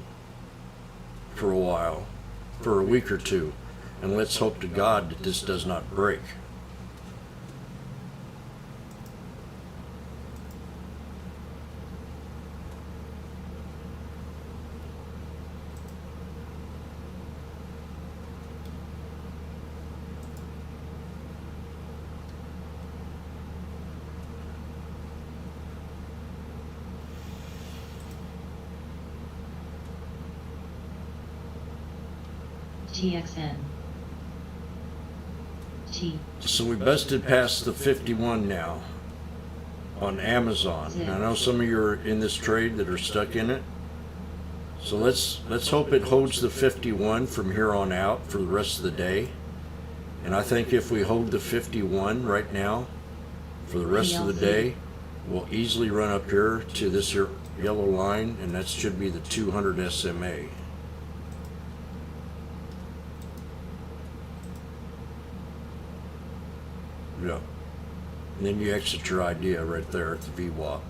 for a while, for a week or two, and let's hope to God that this does not break. TXN. T. So we busted past the 51 now on Amazon. And I know some of you are in this trade that are stuck in it. So let's hope it holds the 51 from here on out for the rest of the day. And I think if we hold the 51 right now for the rest of the day, we'll easily run up here to this here yellow line, and that should be the 200 SMA. Yeah. And then you exit your idea right there at the VWAP.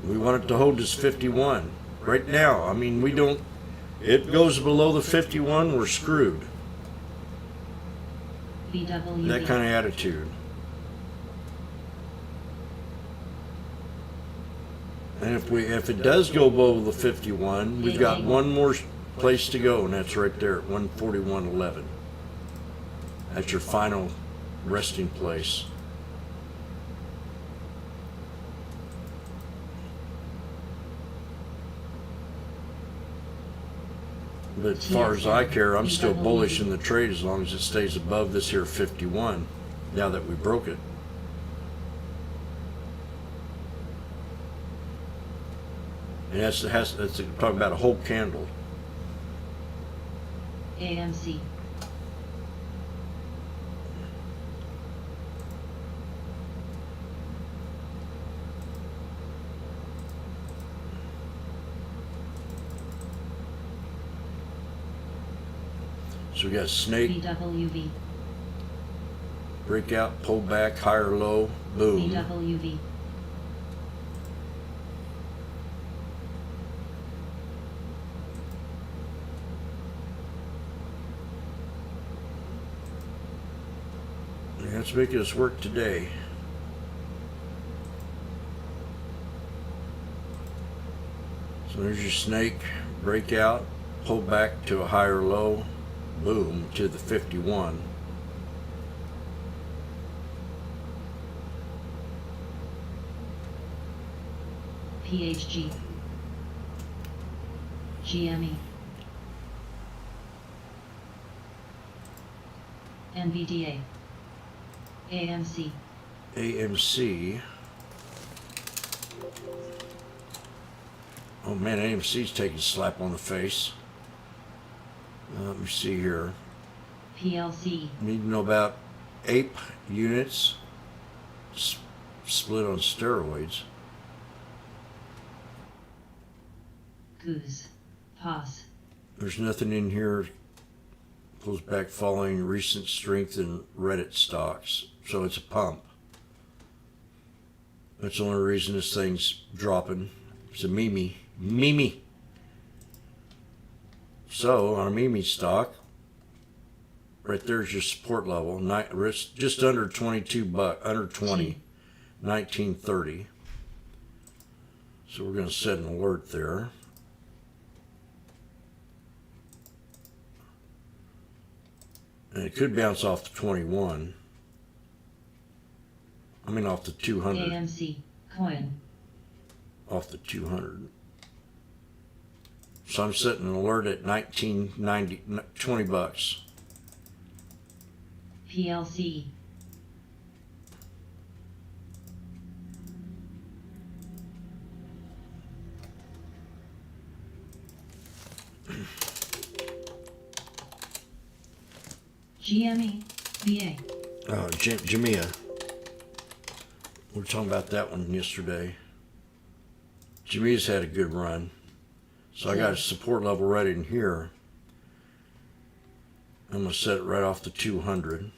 We want it to hold this 51 right now. I mean, we don't, it goes below the 51, we're screwed. VW. That kind of attitude. And if it does go below the 51, we've got one more place to go, and that's right there at 141.11. That's your final resting place. But as far as I care, I'm still bullish in the trade as long as it stays above this here 51, now that we broke it. And that's talking about a whole candle. AMC. So we got snake, VWV. breakout, pull back, higher low, boom. VWV. That's making us work today. So there's your snake, breakout, pull back to a higher low, boom, to the 51. PHG. GME. NVDA. AMC. AMC. Oh man, AMC's taking a slap on the face. Let me see here. PLC. Need to know about ape units split on steroids. Goose. Pause. There's nothing in here. Pulls back following recent strength in Reddit stocks. So it's a pump. That's the only reason this thing's dropping. It's a Mimi. Mimi. So on a Mimi stock, right there's your support level. It's just under 22 bucks, under 20, 1930. So we're going to set an alert there. And it could bounce off the 21. I mean off the 200. AMC. Coin. Off the 200. So I'm setting an alert at 19.90, 20 bucks. PLC. GME, VA. Jamia. We were talking about that one yesterday. Jamia's had a good run. So I got a support level right in here. I'm going to set it right off the 200.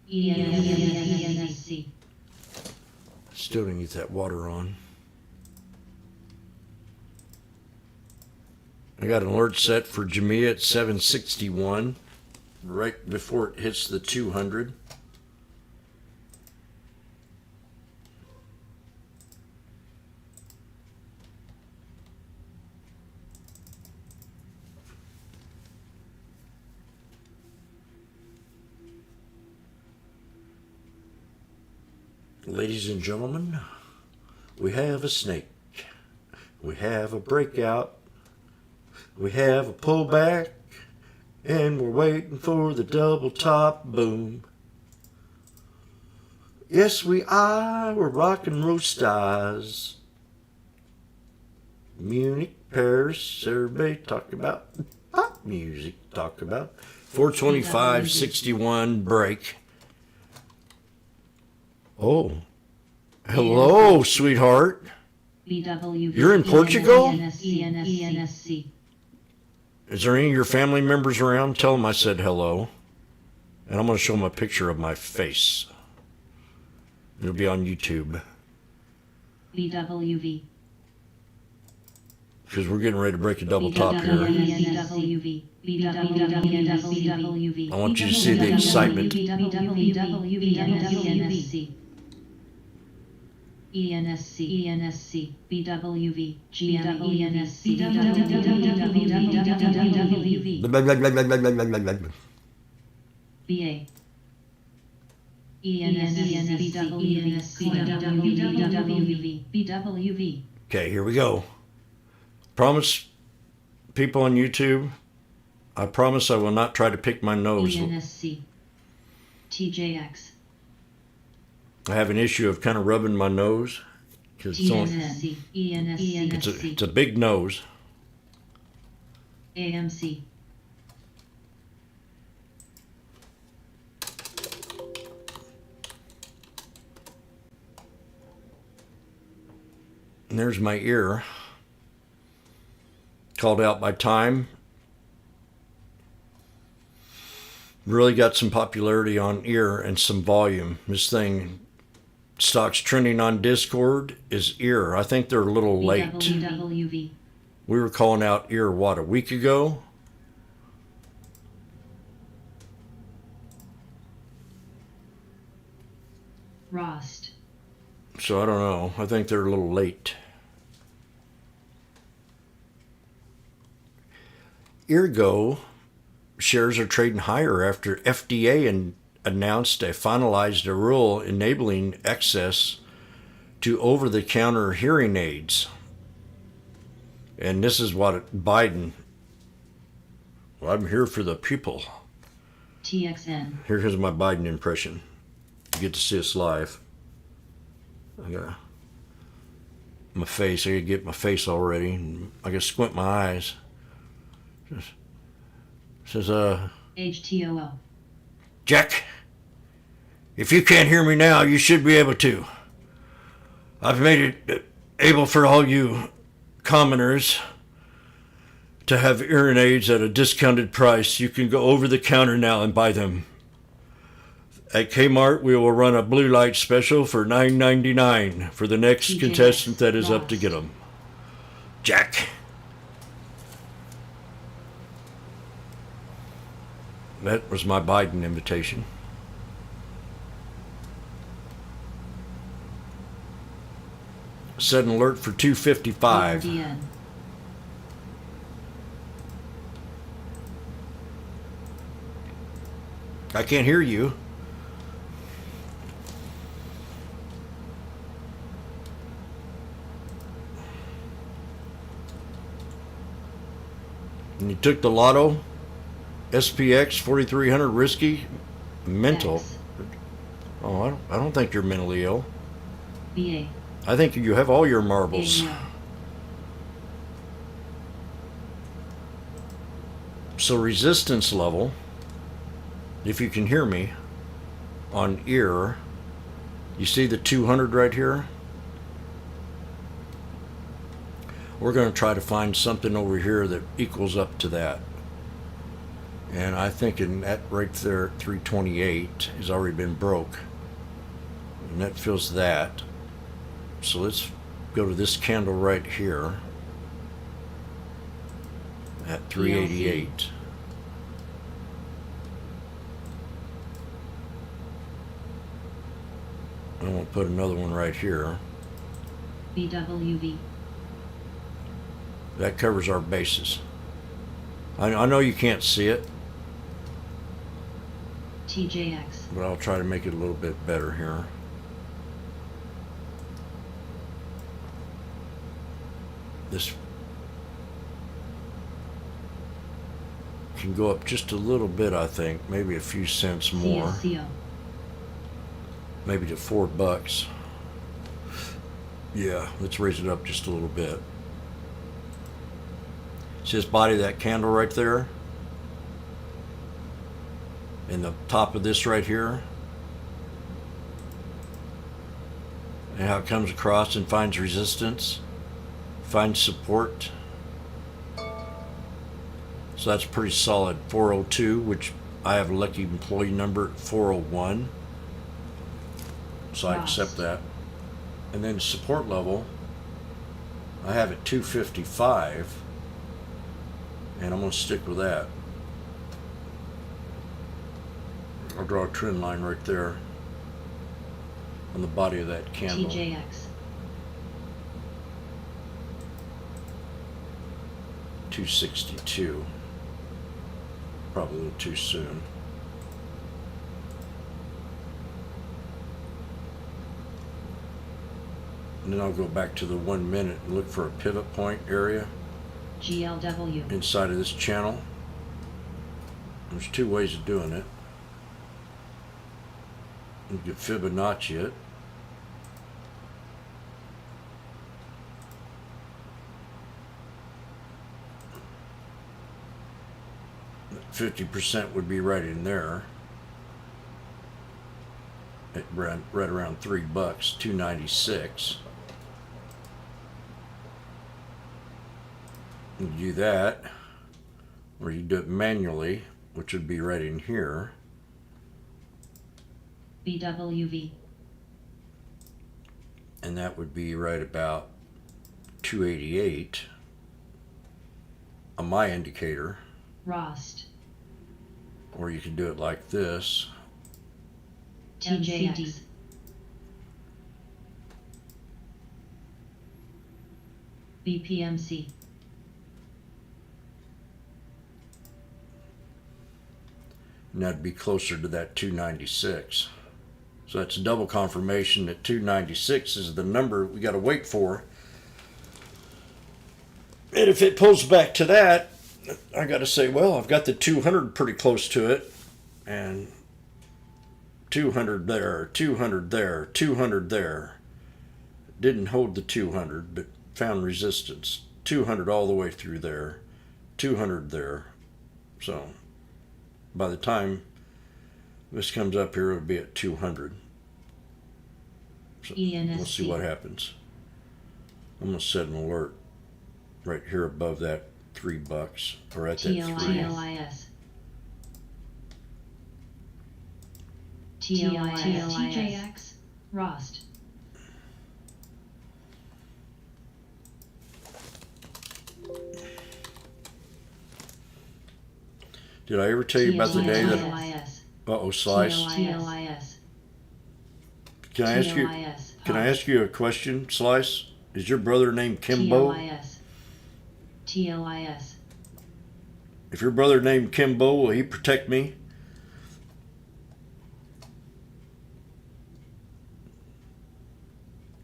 ENSC. Still didn't get that water on. I got an alert set for Jamia at 761, right before it hits the 200. Ladies and gentlemen, we have a snake. We have a breakout. We have a pullback. And we're waiting for the double top boom. Yes, we are. We're rock and roll stars. Munich, Paris, everybody talk about pop music. Talk about 425.61 break. Oh, hello, sweetheart. BW. You're in Portugal? ENSC. Is there any of your family members around? Tell them I said hello. And I'm going to show them a picture of my face. It'll be on YouTube. BWV. Because we're getting ready to break a double top here. BWV. I want you to see the excitement. ENSC, BWV, BA. BWV. Okay, here we go. Promise people on YouTube, I promise I will not try to pick my nose. ENSC, TJX. I have an issue of kind of rubbing my nose. Cause ENSC, it's a big nose. AMC. And there's my ear. Called out by time. Really got some popularity on ear and some volume. This thing, stocks trending on Discord, is ear. I think they're a little late. BWV. We were calling out ear, what, a week ago? Rost. So I don't know. I think they're a little late. Ergo, shares are trading higher after FDA announced a finalized a rule enabling access to over-the-counter hearing aids. And this is what Biden, well, I'm here for the people. TXN. Here's my Biden impression. You get to see us live. I got my face. I gotta get my face all ready. And I gotta squint my eyes. Says, HTOL. Jack, if you can't hear me now, you should be able to. I've made it able for all you commoners to have hearing aids at a discounted price. You can go over the counter now and buy them. At Kmart, we will run a blue light special for $9.99 for the next TJX contestant that is up to Rost. get them. Jack. That was my Biden invitation. Set an alert for 2:55. DN. I can't hear you. took the lotto, SPX 4300 risky, mental. X, Oh, I don't think you're mentally ill. BA, I think you have all your marbles. no. So resistance level, if you can hear me on ear, you see the 200 right here? We're going to try to find something over here that equals up to that. And I think in that right there, 328 has already been broke. And that fills that. So let's go to this candle right here at 388. I'm going to put another one right here. BWV, That covers our bases. I know you can't see it, TJX, but I'll try to make it a little bit better here. This can go up just a little bit, I think, maybe a few cents more, CSCO, maybe to $4. Yeah, let's raise it up just a little bit. See this body of that candle right there? And the top of this right here? And how it comes across and finds resistance, finds support. So that's pretty solid. 402, which I have a lucky employee number at 401. So I accept that. And then support level, I have it 255. And I'm going to stick with that. I'll draw a trend line right there on the body of that candle. TJX, 262. Probably a little too soon. And then I'll go back to the 1 minute and look for a pivot point area GLW, inside of this channel. There's two ways of doing it. You can Fibonacci it. That 50% would be right in there. At right around $3, 296. You do that, or you do it manually, which would be right in here. BWV, And that would be right about 288 on my indicator. ROST, Or you can do it like this. TJX, BPMC, And that'd be closer to that 296. So that's double confirmation that 296 is the number we got to wait for. And if it pulls back to that, I got to say, well, I've got the 200 pretty close to it. And 200 there, 200 there, 200 there. Didn't hold the 200, but found resistance. 200 all the way through there, 200 there. So by the time this comes up here, it'll be at 200. So we'll see what happens. I'm going to set an alert right here above that $3, or at that 3. TLIS, TJX, ROST, Did I ever tell you about the day that? TLIS, Uh-oh, Slice. TLIS, Can I ask you? Can I ask you a question, Slice? Is your brother named Kimbo? TLIS, If your brother named Kimbo, will he protect me?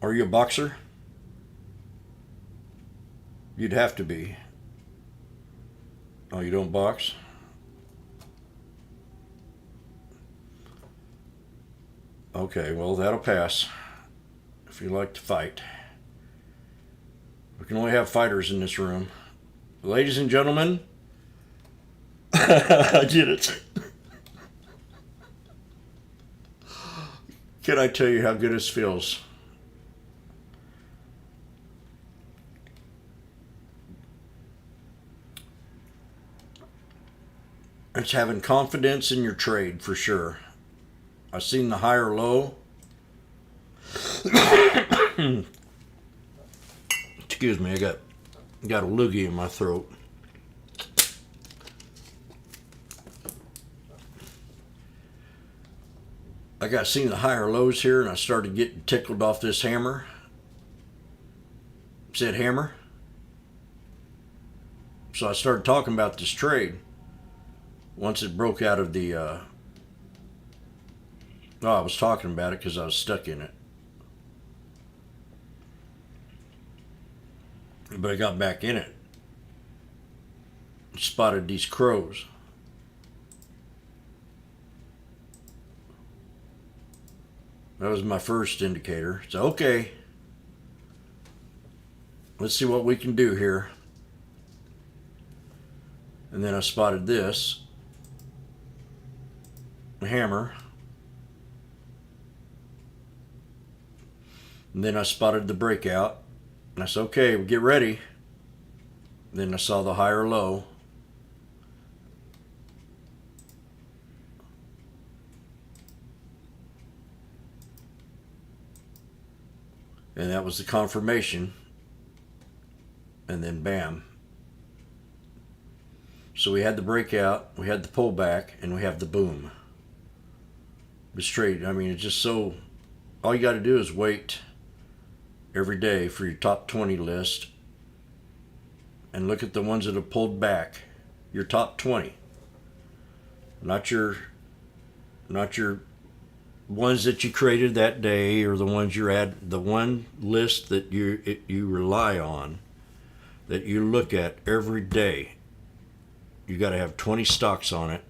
Are you a boxer? You'd have to be. Oh, you don't box? Okay, well, that'll pass. If you like to fight. We can only have fighters in this room. Ladies and gentlemen, I did it. Can I tell you how good this feels? It's having confidence in your trade for sure. I seen the high or low. Excuse me, I got a loogie in my throat. I got seen the higher lows here, and I started getting tickled off this hammer. Said hammer. So I started talking about this trade. Once it broke out of the, I was talking about it because I was stuck in it. But I got back in it. Spotted these crows. That was my first indicator. So, okay. Let's see what we can do here. And then I spotted this. A hammer. And then I spotted the breakout. And I said, okay, get ready. Then I saw the high or low. And that was the confirmation. And then bam. So we had the breakout, we had the pullback, and we have the boom. This trade, I mean, it's just so, all you got to do is wait every day for your top 20 list and look at the ones that have pulled back. Your top 20. Not your ones that you created that day or the ones you're at, the one list that you rely on, that you look at every day. You got to have 20 stocks on it,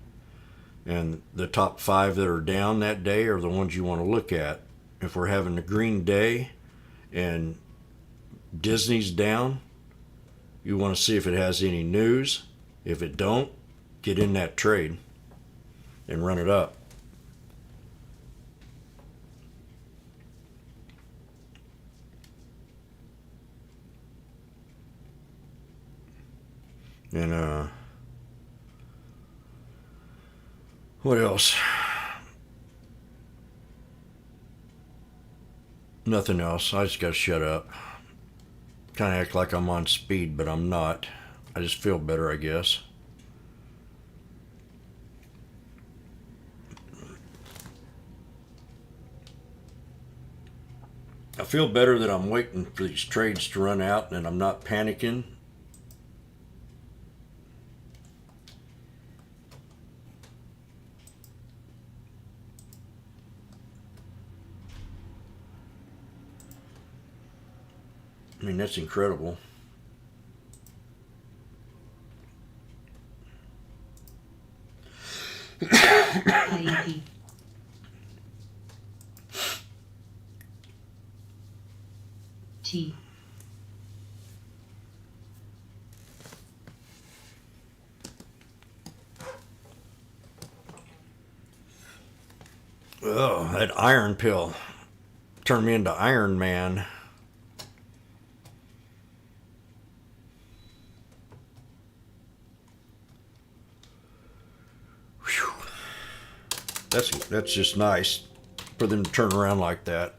and the top 5 that are down that day are the ones you want to look at. If we're having a green day and Disney's down, you want to see if it has any news. If it don't, get in that trade and run it up. And what else? Nothing else. I just gotta shut up. Kind of act like I'm on speed, but I'm not. I just feel better, I guess. I feel better that I'm waiting for these trades to run out and I'm not panicking. I mean, that's incredible. IEP. T. Oh, that iron pill turned me into Iron Man. That's just nice for them to turn around like that.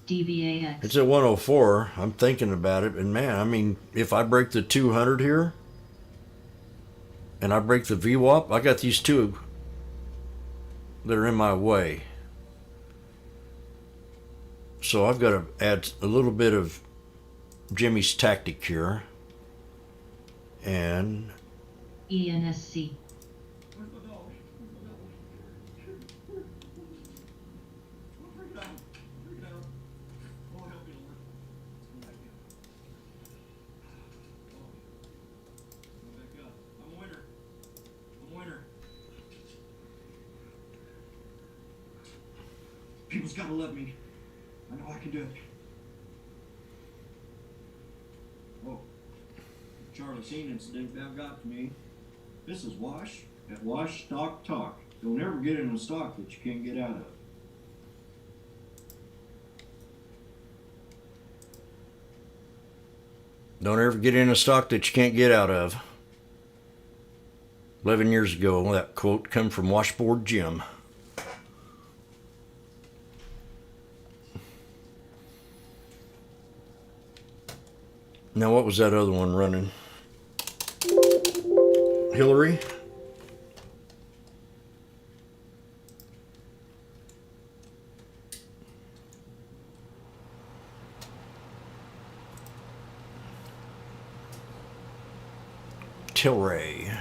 DVAX. It's at 104. I'm thinking about it, and man, I mean, if I break the 200 here, and I break the VWAP, I got these two that are in my way. So I've got to add a little bit of Jimmy's tactic here. And ENSC. People's gotta love me. I know I can do it. Whoa. Charlie Sheen incident that got to me. This is Wash at Wash Stock Talk. Don't ever get in a stock that you can't get out of. Don't ever get in a stock that you can't get out of. 11 years ago, that quote come from Washboardjim. Now, what was that other one running? Hillary? Tilray.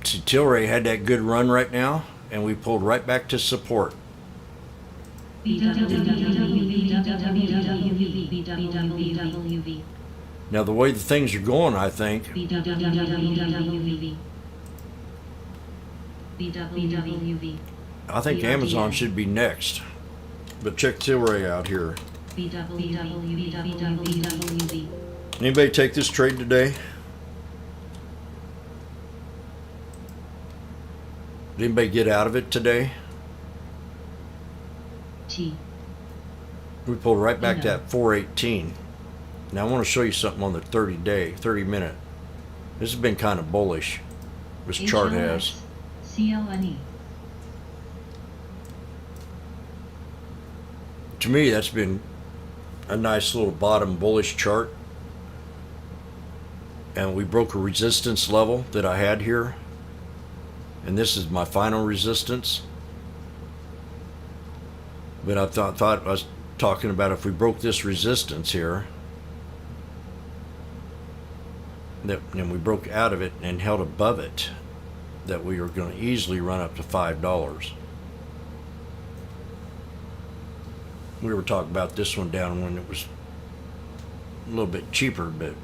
See, Tilray had that good run right now, and we pulled right back to support. Now, the way the things are going, I think, Amazon should be next. But check Tilray out here. Anybody take this trade today? Did anybody get out of it today? We pulled right back to that 418. Now I want to show you something on the 30 minute. This has been kind of bullish. This chart has. CLNE. To me, that's been a nice little bottom bullish chart. And we broke a resistance level that I had here. And this is my final resistance. But I thought I was talking about if we broke this resistance here, and we broke out of it and held above it, that we were going to easily run up to $5. We were talking about this one down when it was a little bit cheaper, but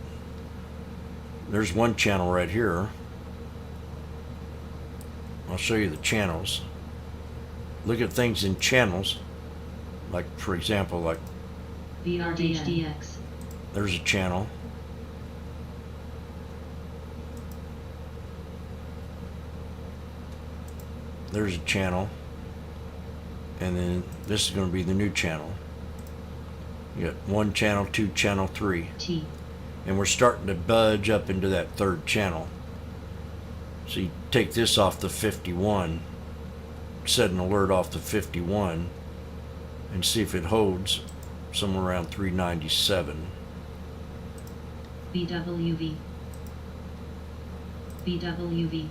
there's one channel right here. I'll show you the channels. Look at things in channels. Like, for example, like VRDX. there's a channel. There's a channel. And then this is going to be the new channel. You got one channel, two channel, three. T. And we're starting to budge up into that third channel. So you take this off the 51, set an alert off the 51, and see if it holds somewhere around 397. BWV. BWV.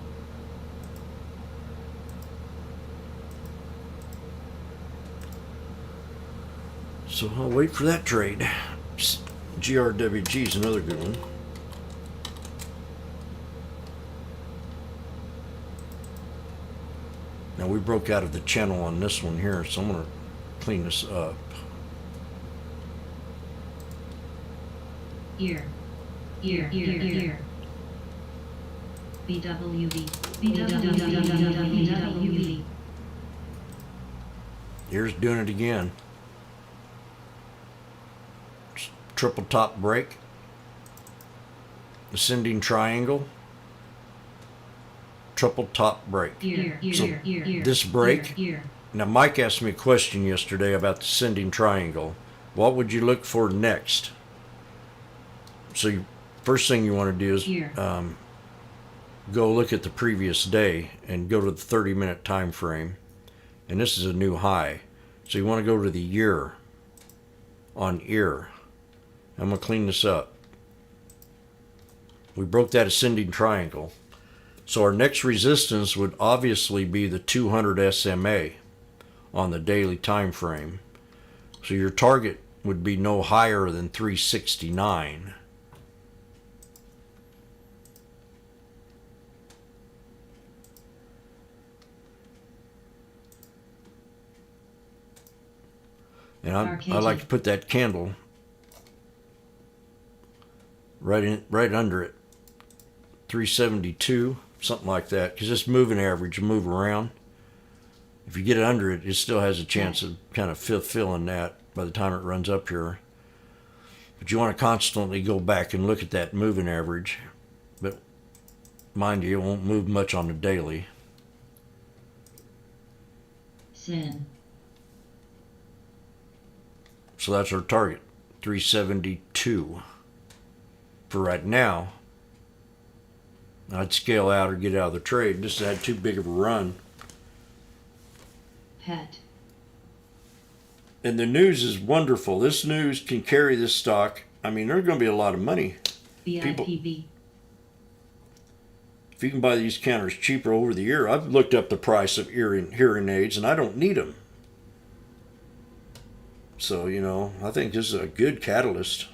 So I'll wait for that trade. GRWG is another good one. Now we broke out of the channel on this one here, so I'm going to clean this up. Ear. BWV. BWV. Here's doing it again. Triple top break. Ascending triangle. Triple top break. So this break. Now Mike asked me a question yesterday about the ascending triangle. What would you look for next? So first thing you want to do is go look at the previous day and go to the 30-minute time frame. And this is a new high. So you want to go to the year on ear. I'm going to clean this up. We broke that ascending triangle. So our next resistance would obviously be the 200 SMA on the daily time frame. So your target would be no higher than 369. And I like to put that candle right under it. 372. something like that, because this moving average will move around. If you get it under it, it still has a chance of kind of filling that by the time it runs up here. But you want to constantly go back and look at that moving average. But mind you, it won't move much on the daily. Sin. So that's our target, 372. For right now, I'd scale out or get out of the trade. This had too big of a run. Pet. And the news is wonderful. This news can carry this stock. I mean, there's going to be a lot of money. BIPV. If you can buy these counters cheaper over the year, I've looked up the price of hearing aids, and I don't need them. So, you know, I think this is a good catalyst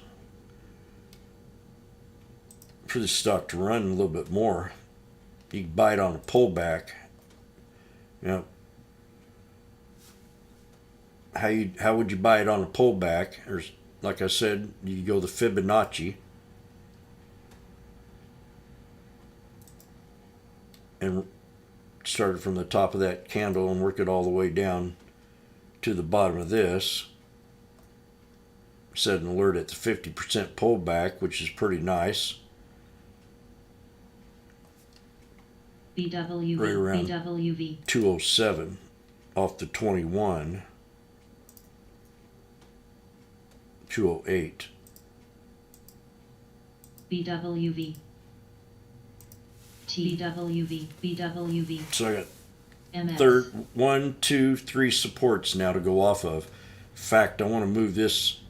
for the stock to run a little bit more. You can buy it on a pullback. You know, how would you buy it on a pullback? There's, like I said, you go the Fibonacci and start it from the top of that candle and work it all the way down to the bottom of this. Set an alert at the 50% pullback, which is pretty nice. BWV. Right around BWV. 207 off the 21. 208. BWV. TWV. BWV. So I got MS. third, 1, 2, 3 supports now to go off of. In fact, I want to move this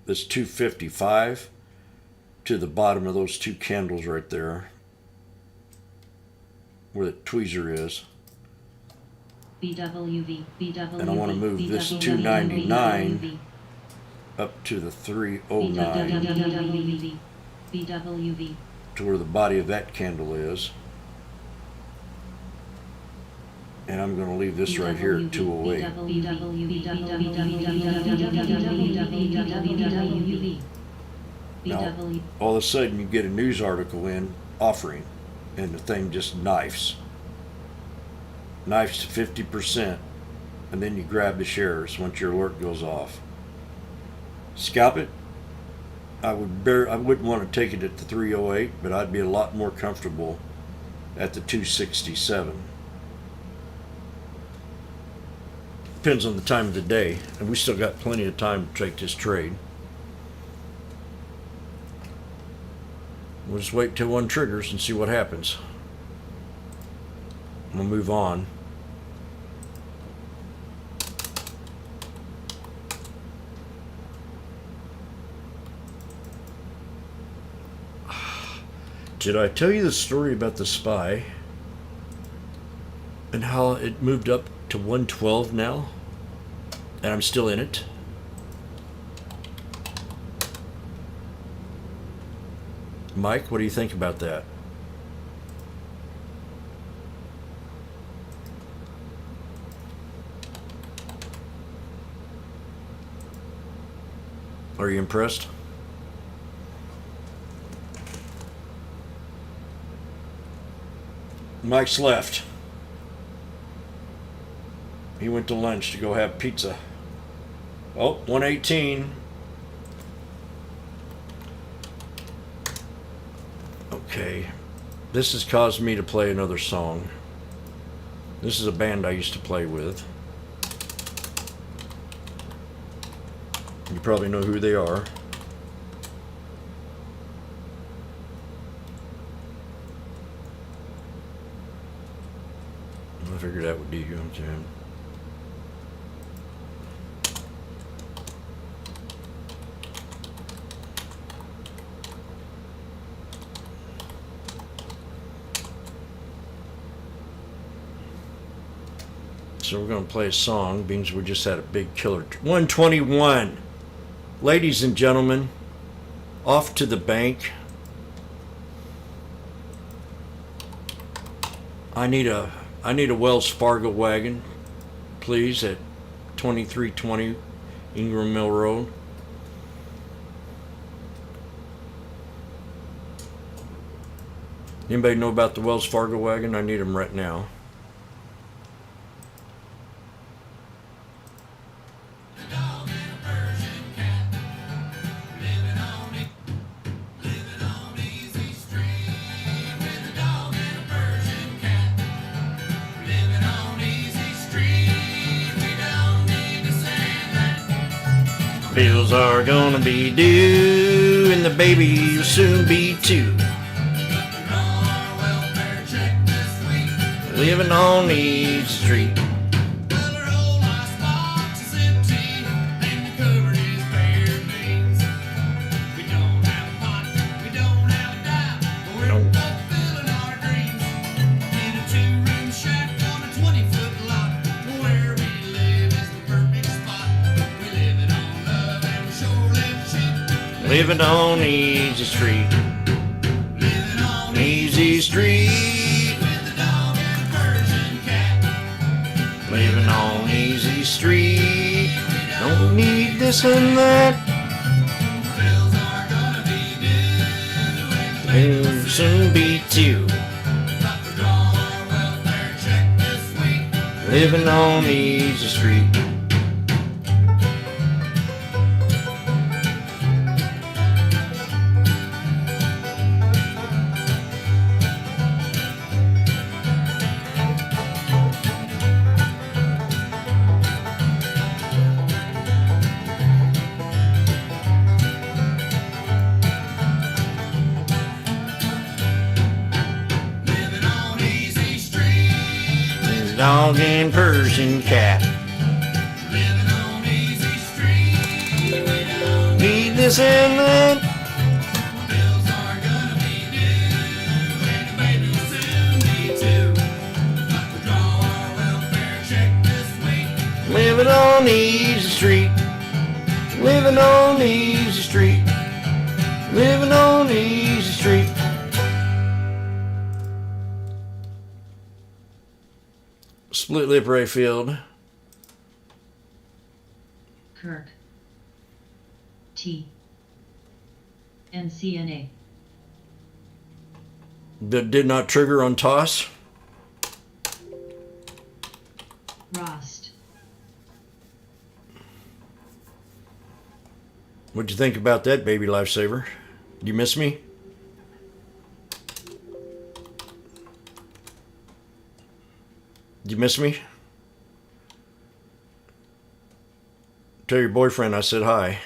255 to the bottom of those two candles right there, where the tweezer is. BWV. BWV. And I want to move this BWV. 299 up to the 309 BWV. BWV. to where the body of that candle is. And I'm going to leave this right here at 208. Now, all of a sudden you get a news article in offering, and the thing just knifes to 50%, and then you grab the shares once your alert goes off. Scalp it. I wouldn't want to take it at the 308, but I'd be a lot more comfortable at the 267. Depends on the time of the day, and we still got plenty of time to take this trade. We'll just wait till one triggers and see what happens. We'll move on. Did I tell you the story about the SPY and how it moved up to 112 now, and I'm still in it? Mike, what do you think about that? Are you impressed? Mike's left. He went to lunch to go have pizza. Oh, 118. Okay. This has caused me to play another song. This is a band I used to play with. You probably know who they are. I figured that would do you, Jim. So we're going to play a song, being we just had a big killer. 121. Ladies and gentlemen, off to the bank. I need a Wells Fargo wagon, please, at 2320 Ingram Mill Road. Anybody know about the Wells Fargo wagon? I need them right now. Bills are gonna be due, and the baby will soon be two. Living on Easy Street. Living on Easy Street. Easy Street. Living on Easy Street. Don't need this and that. And soon be two. Living on Easy Street. Dog and Persian cat. Need this and that. Living on Easy Street. Living on Easy Street. Living on Easy Street. Split lip Rayfield. Kirk. T. and CNA. That did not trigger on toss. Rost. What'd you think about that, baby lifesaver? You miss me? Did you miss me? Tell your boyfriend I said hi.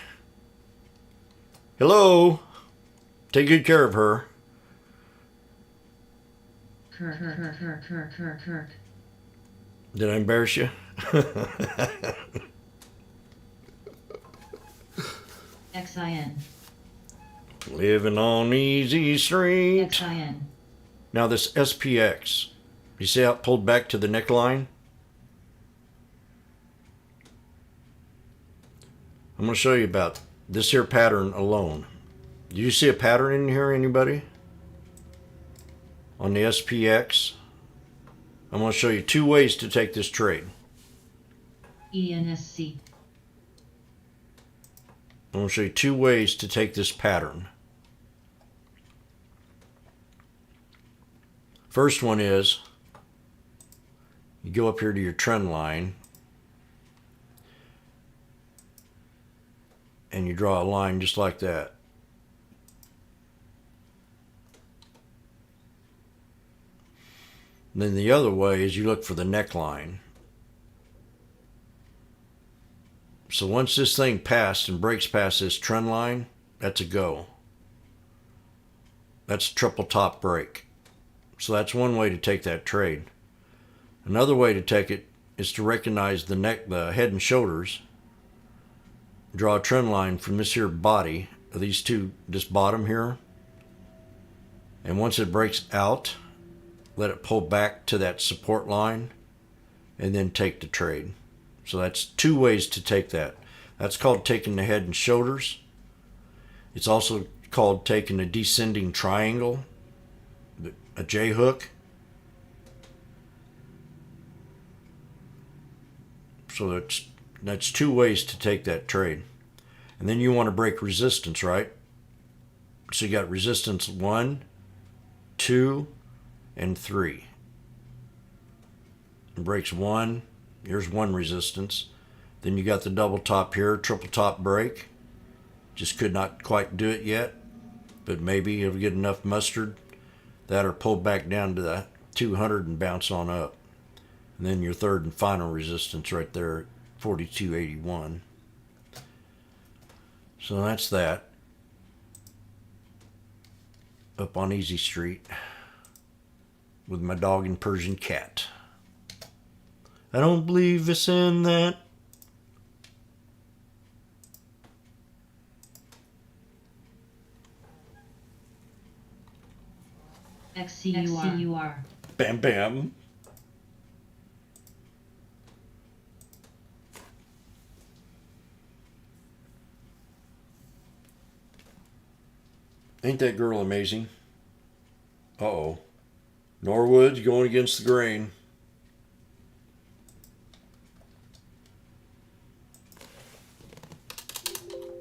Hello. Take good care of her. Kirk. Did I embarrass you? XIN. Living on Easy Street. XIN. Now this SPX. You see how it pulled back to the neckline? I'm going to show you about this here pattern alone. Do you see a pattern in here, anybody? On the SPX? I'm going to show you two ways to take this trade. ENSC. I'm going to show you two ways to take this pattern. First one is, you go up here to your trend line and you draw a line just like that. And then the other way is you look for the neckline. So once this thing passed and breaks past this trend line, that's a go. That's a triple top break. So that's one way to take that trade. Another way to take it is to recognize the neck, the head and shoulders. Draw a trend line from this here body, these two, this bottom here. And once it breaks out, let it pull back to that support line and then take the trade. So that's two ways to take that. That's called taking the head and shoulders. It's also called taking a descending triangle, a J hook. So that's two ways to take that trade. And then you want to break resistance, right? So you got resistance 1, 2 and 3. It breaks 1. Here's 1 resistance. Then you got the double top here, triple top brake. Just could not quite do it yet, but maybe it'll get enough mustard that or pull back down to the 200 and bounce on up. And then your third and final resistance right there, 4281. So that's that. Up on Easy Street with my dog and Persian cat. I don't believe it's in that. XCUR. Bam bam. Ain't that girl amazing? Uh-oh. Norwood's going against the grain.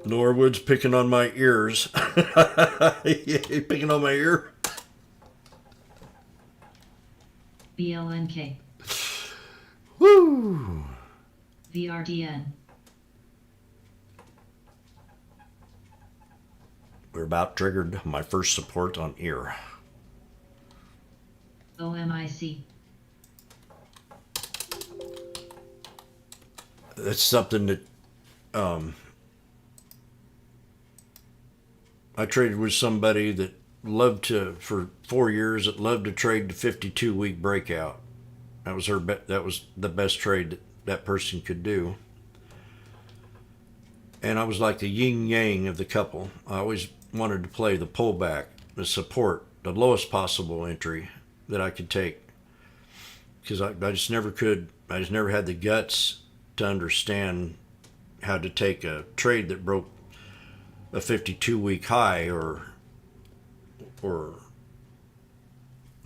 Norwood's picking on my ears. You picking on my ear? BLNK. Woo! VRDN. We're about triggered my first support on ear. OMIC. That's something that I traded with somebody that loved to, for 4 years, that loved to trade the 52-week breakout. That was that was the best trade that person could do. And I was like the yin yang of the couple. I always wanted to play the pullback, the support, the lowest possible entry that I could take, because I just never could. I just never had the guts to understand how to take a trade that broke a 52-week high, or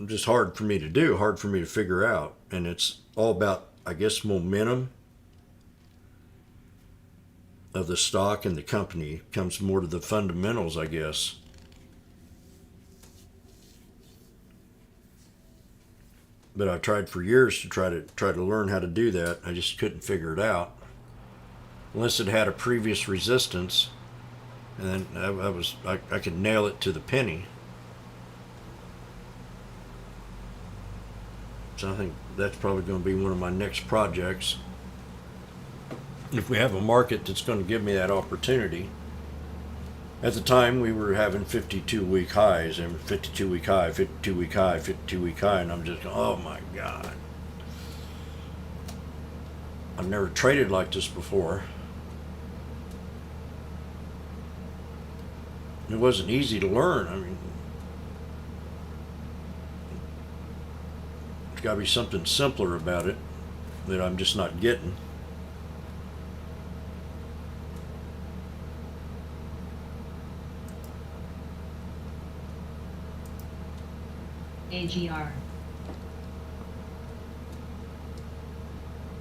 just hard for me to do, hard for me to figure out. And it's all about, I guess, momentum of the stock and the company. Comes more to the fundamentals, I guess. But I tried for years to try to learn how to do that. I just couldn't figure it out, unless it had a previous resistance, and then I could nail it to the penny. So I think that's probably going to be one of my next projects. If we have a market that's going to give me that opportunity. At the time, we were having 52-week highs, and 52-week high, 52-week high, 52-week high, and I'm just going, oh my God. I've never traded like this before. It wasn't easy to learn. I mean, there's got to be something simpler about it that I'm just not getting. AGR.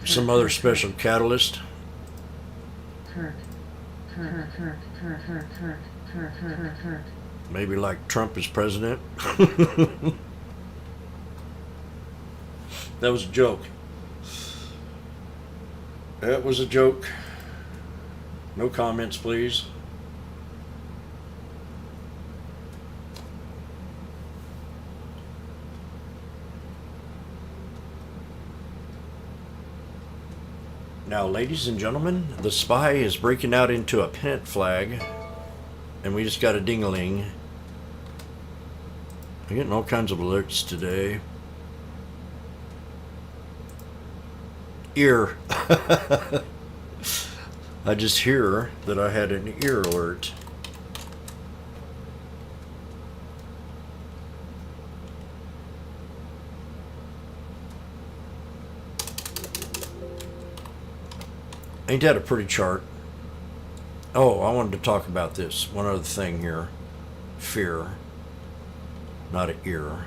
Some other special catalyst. Kirk. Maybe like Trump as president. That was a joke. That was a joke. No comments, please. Now, ladies and gentlemen, the SPY is breaking out into a pennant flag, and we just got a ding-a-ling. I'm getting all kinds of alerts today. Ear. I just hear that I had an ear alert. Ain't that a pretty chart? Oh, I wanted to talk about this. One other thing here. Fear. Not an ear.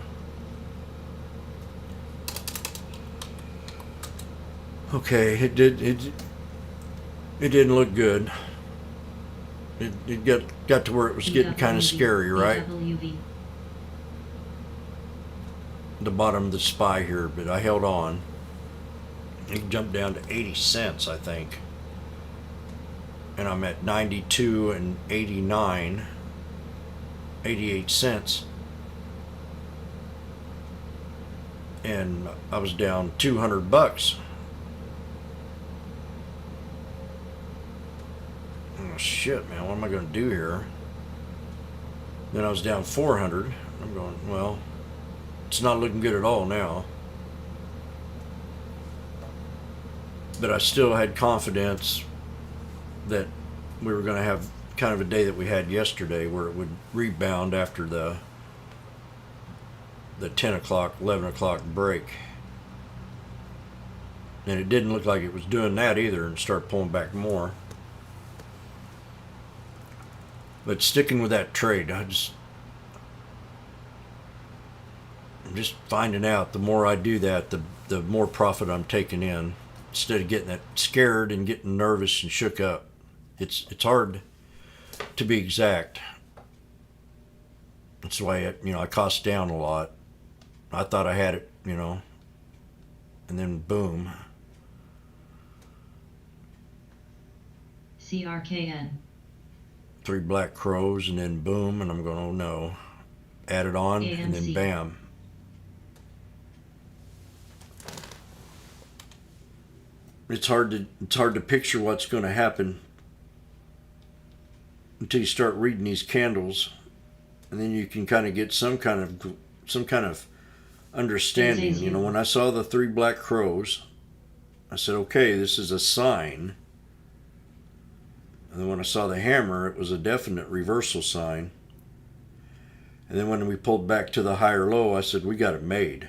Okay, it didn't look good. It got to where it was getting kind of scary, right? BWV. the bottom of the SPY here, but I held on. It jumped down to 80 cents, I think. And I'm at 92 and 89, 88 cents. And I was down $200. Oh shit, man, what am I going to do here? Then I was down 400. I'm going, well, it's not looking good at all now. But I still had confidence that we were going to have kind of a day that we had yesterday where it would rebound after the 10 o'clock, 11 o'clock break. And it didn't look like it was doing that either and start pulling back more. But sticking with that trade, I'm just finding out the more I do that, the more profit I'm taking in. Instead of getting that scared and getting nervous and shook up. It's hard to be exact. That's why I cost down a lot. I thought I had it, and then boom. CRKN. 3 black crows and then boom, and I'm going, oh no. Add it on and then bam. It's hard to picture what's going to happen until you start reading these candles, and then you can kind of get some kind of understanding. When I saw the 3 black crows, I said, okay, this is a sign. And then when I saw the hammer, it was a definite reversal sign. And then when we pulled back to the higher low, I said, we got it made.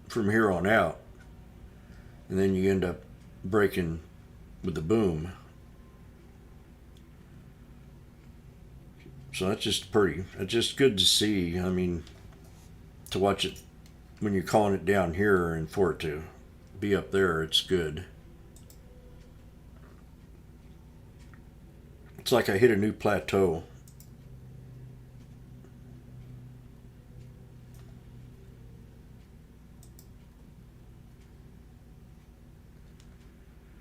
From here on out. And then you end up breaking with the boom. So that's just good to see. I mean, to watch it when you're calling it down here and for it to be up there, it's good. It's like I hit a new plateau.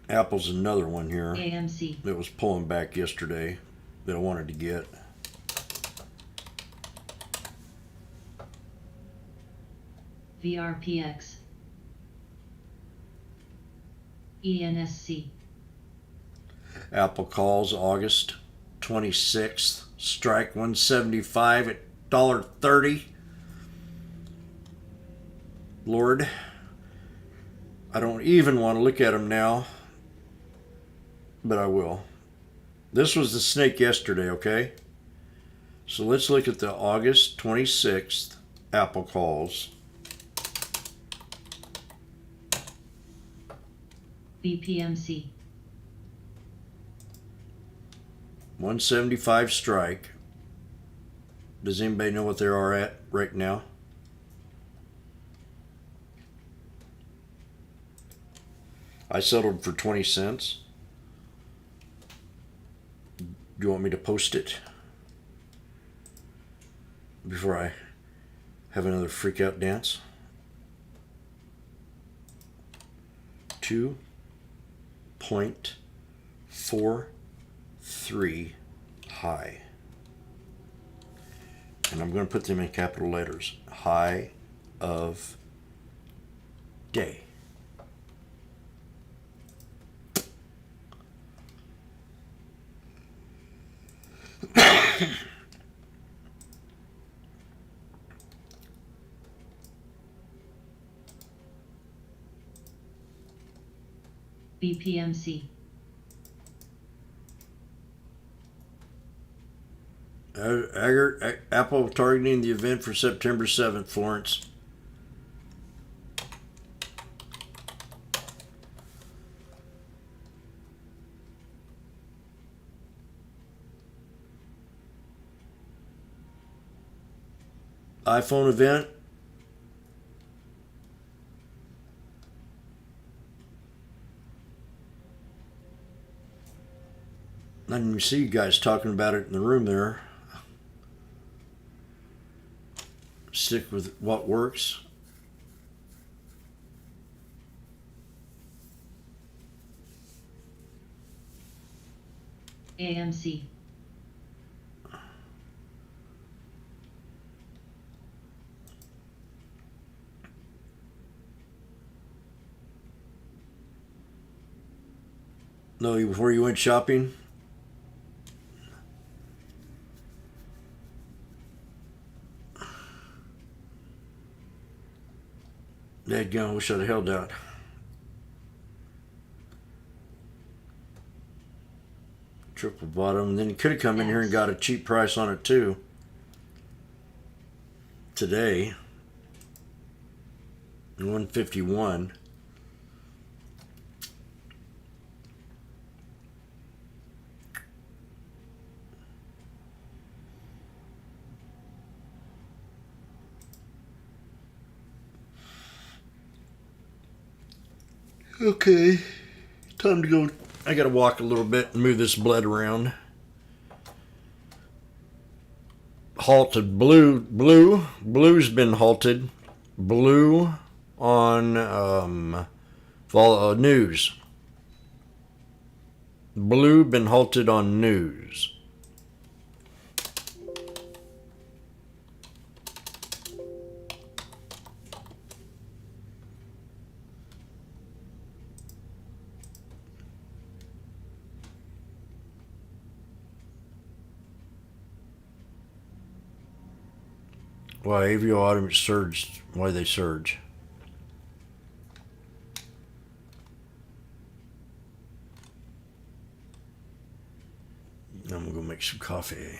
Apple's another one here AMC. that was pulling back yesterday that I wanted to get. VRPX. ENSC. Apple calls August 26th. Strike 175 at $1.30. Lord, I don't even want to look at them now, but I will. This was the snake yesterday, okay? So let's look at the August 26th Apple calls. BPMC. 175 strike. Does anybody know what they are at right now? I settled for 20 cents. Do you want me to post it before I have another freak out dance? 2.43 high. And I'm going to put them in capital letters. High of day. BPMC. Apple targeting the event for September 7th, Florence. iPhone event. I didn't even see you guys talking about it in the room there. stick with what works. AMC. No, before you went shopping? Dadgum, I wish I'd have held out. Triple bottom. And then you could have come in here and got a cheap price on it too. Today. 151. Okay, time to go. I gotta walk a little bit and move this blood around. Halted blue's been halted. Blue on news. Blue been halted on news. Why AVO automate surged? Why they surge? I'm gonna go make some coffee.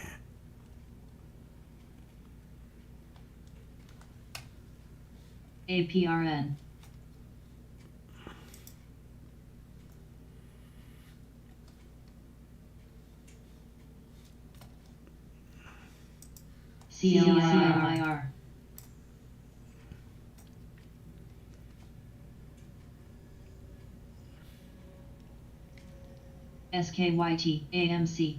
APRN. CLIR. SKYT AMC.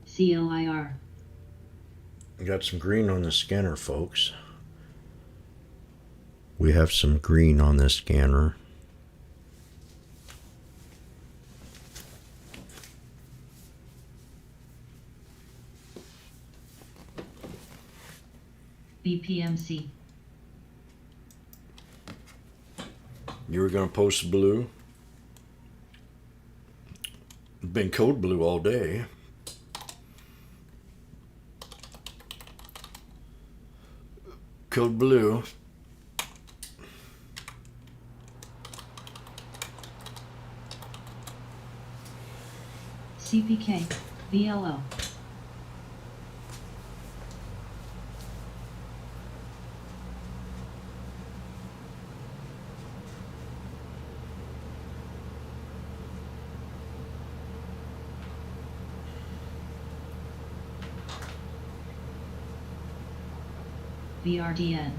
CLIR. We got some green on the scanner, folks. We have some green on this scanner. BPMC. You were gonna post blue. Been code blue all day. Code blue. CPK. BLO. BRDN.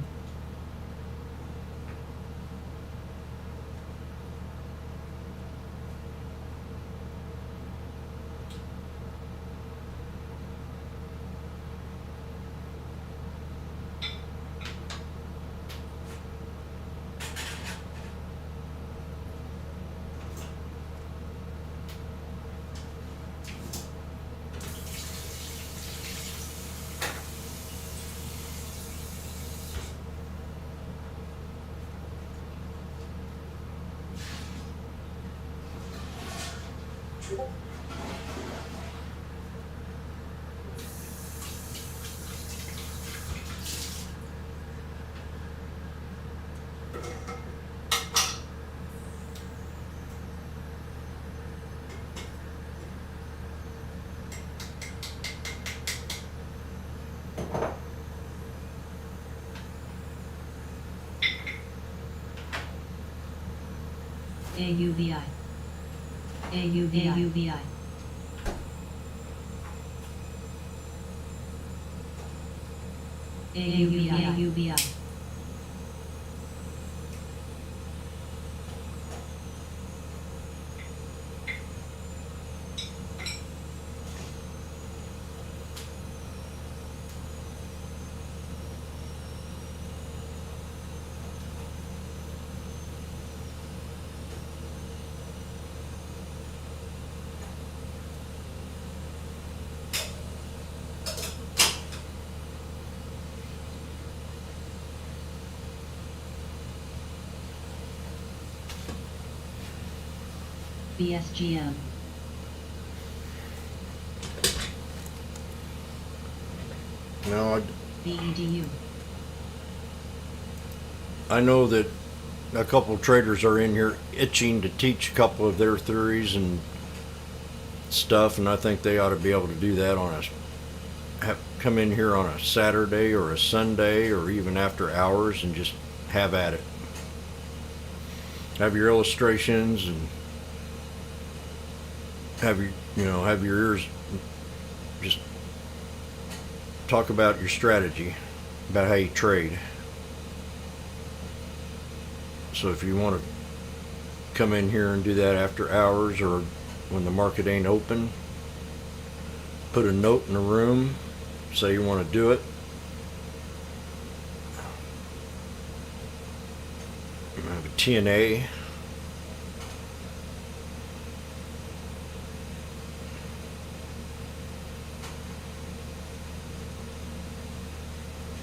AUVI. AUVI. AUBI. BSGM. Now, BEDU. I know that a couple of traders are in here itching to teach a couple of their theories and stuff, and I think they ought to be able to do that on come in here on a Saturday or a Sunday or even after hours and just have at it. Have your illustrations and have your ears, just talk about your strategy, about how you trade. So if you want to come in here and do that after hours or when the market ain't open, put a note in the room, say you want to do it. Have a TNA.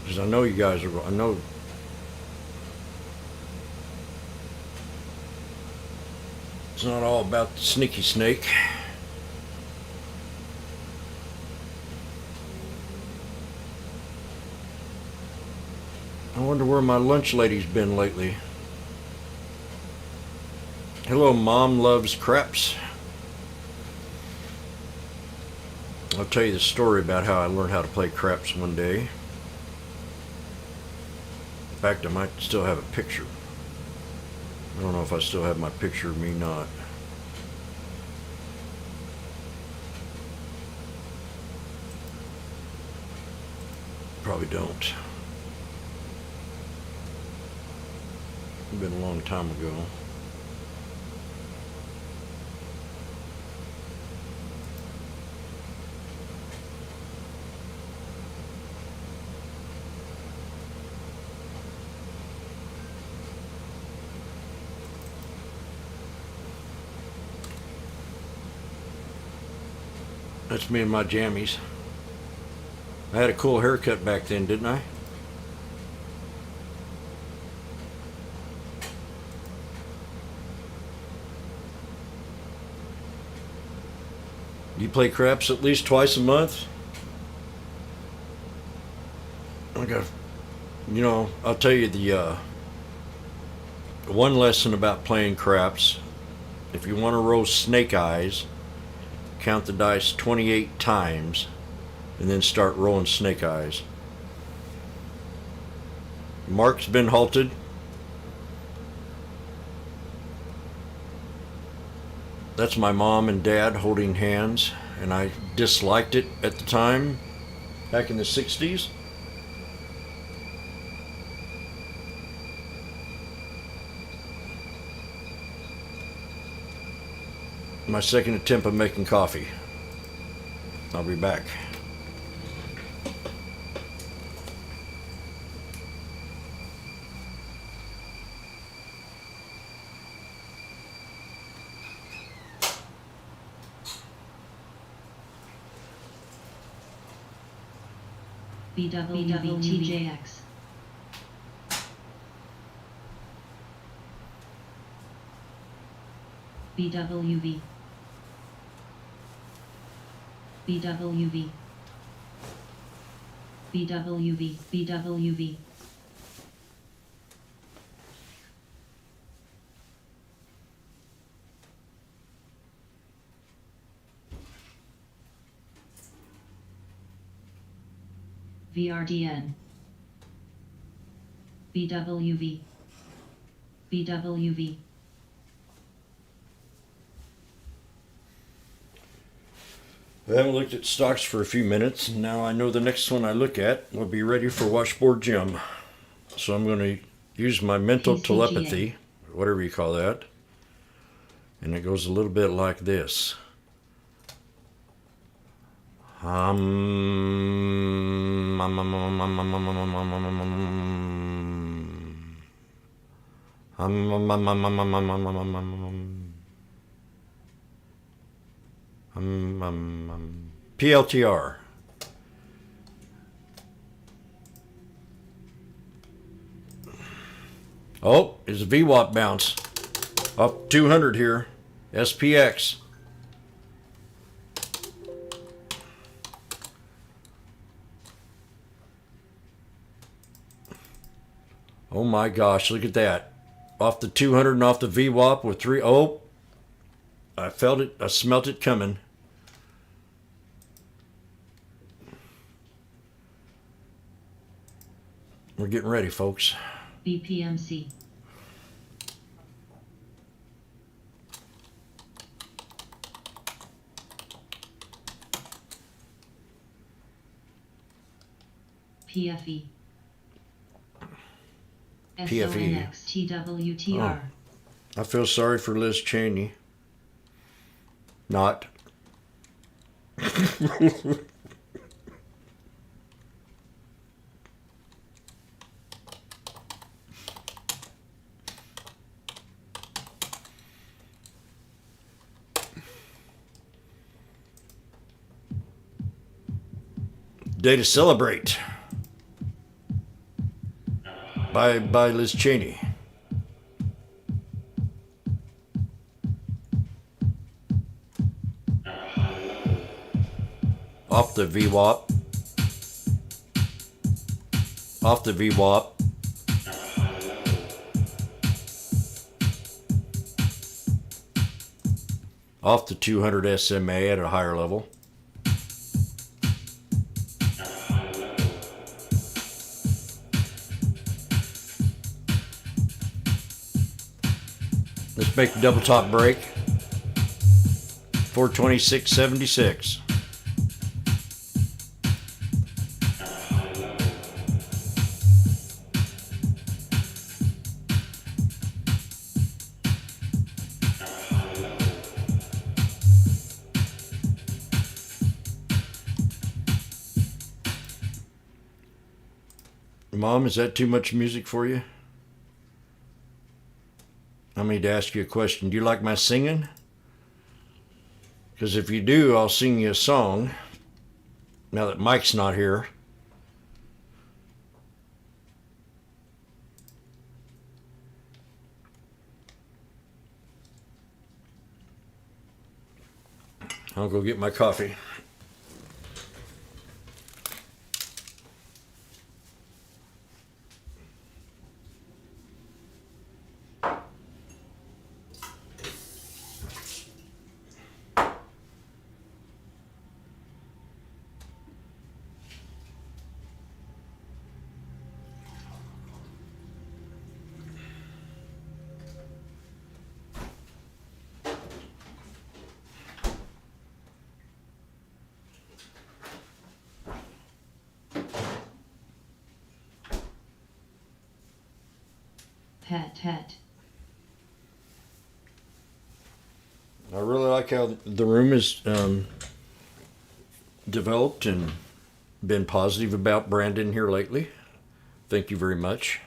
Because I know you guys are, I know it's not all about the sneaky snake. I wonder where my lunch lady's been lately. Hello, Mom Loves Craps. I'll tell you the story about how I learned how to play craps one day. In fact, I might still have a picture. I don't know if I still have my picture of me not. Probably don't. It's been a long time ago. That's me and my jammies. I had a cool haircut back then, didn't I? You play craps at least twice a month? I'll tell you the one lesson about playing craps. If you want to roll snake eyes, count the dice 28 times and then start rolling snake eyes. Mark's been halted. That's my mom and dad holding hands, and I disliked it at the time, back in the 60s. My second attempt at making coffee. I'll be back. BWBTJX. BWV. BWV. BWV. BWV. VRDN. BWV. BWV. I haven't looked at stocks for a few minutes, and now I know the next one I look at will be ready for Washboardjim. So I'm going to use my mental PCGA. telepathy, whatever you call that, and it goes a little bit like this. PLTR. Oh, it's a VWAP bounce. Up 200 here. SPX. Oh my gosh, look at that. Off the 200 and off the VWAP with 3. Oh, I felt it. I smelt it coming. We're getting ready, folks. BPMC. PFE. PFE. SONXTWTR. I feel sorry for Liz Cheney. Not. Day to celebrate. By Liz Cheney. Off the VWAP. Off the VWAP. Off the 200 SMA at a higher level. Let's make the double top break. 426.76. Mom, is that too much music for you? I need to ask you a question. Do you like my singing? Because if you do, I'll sing you a song. Now that Mike's not here. I'll go get my coffee. Pet. I really like how the room is developed and been positive about Brandon here lately. Thank you very much.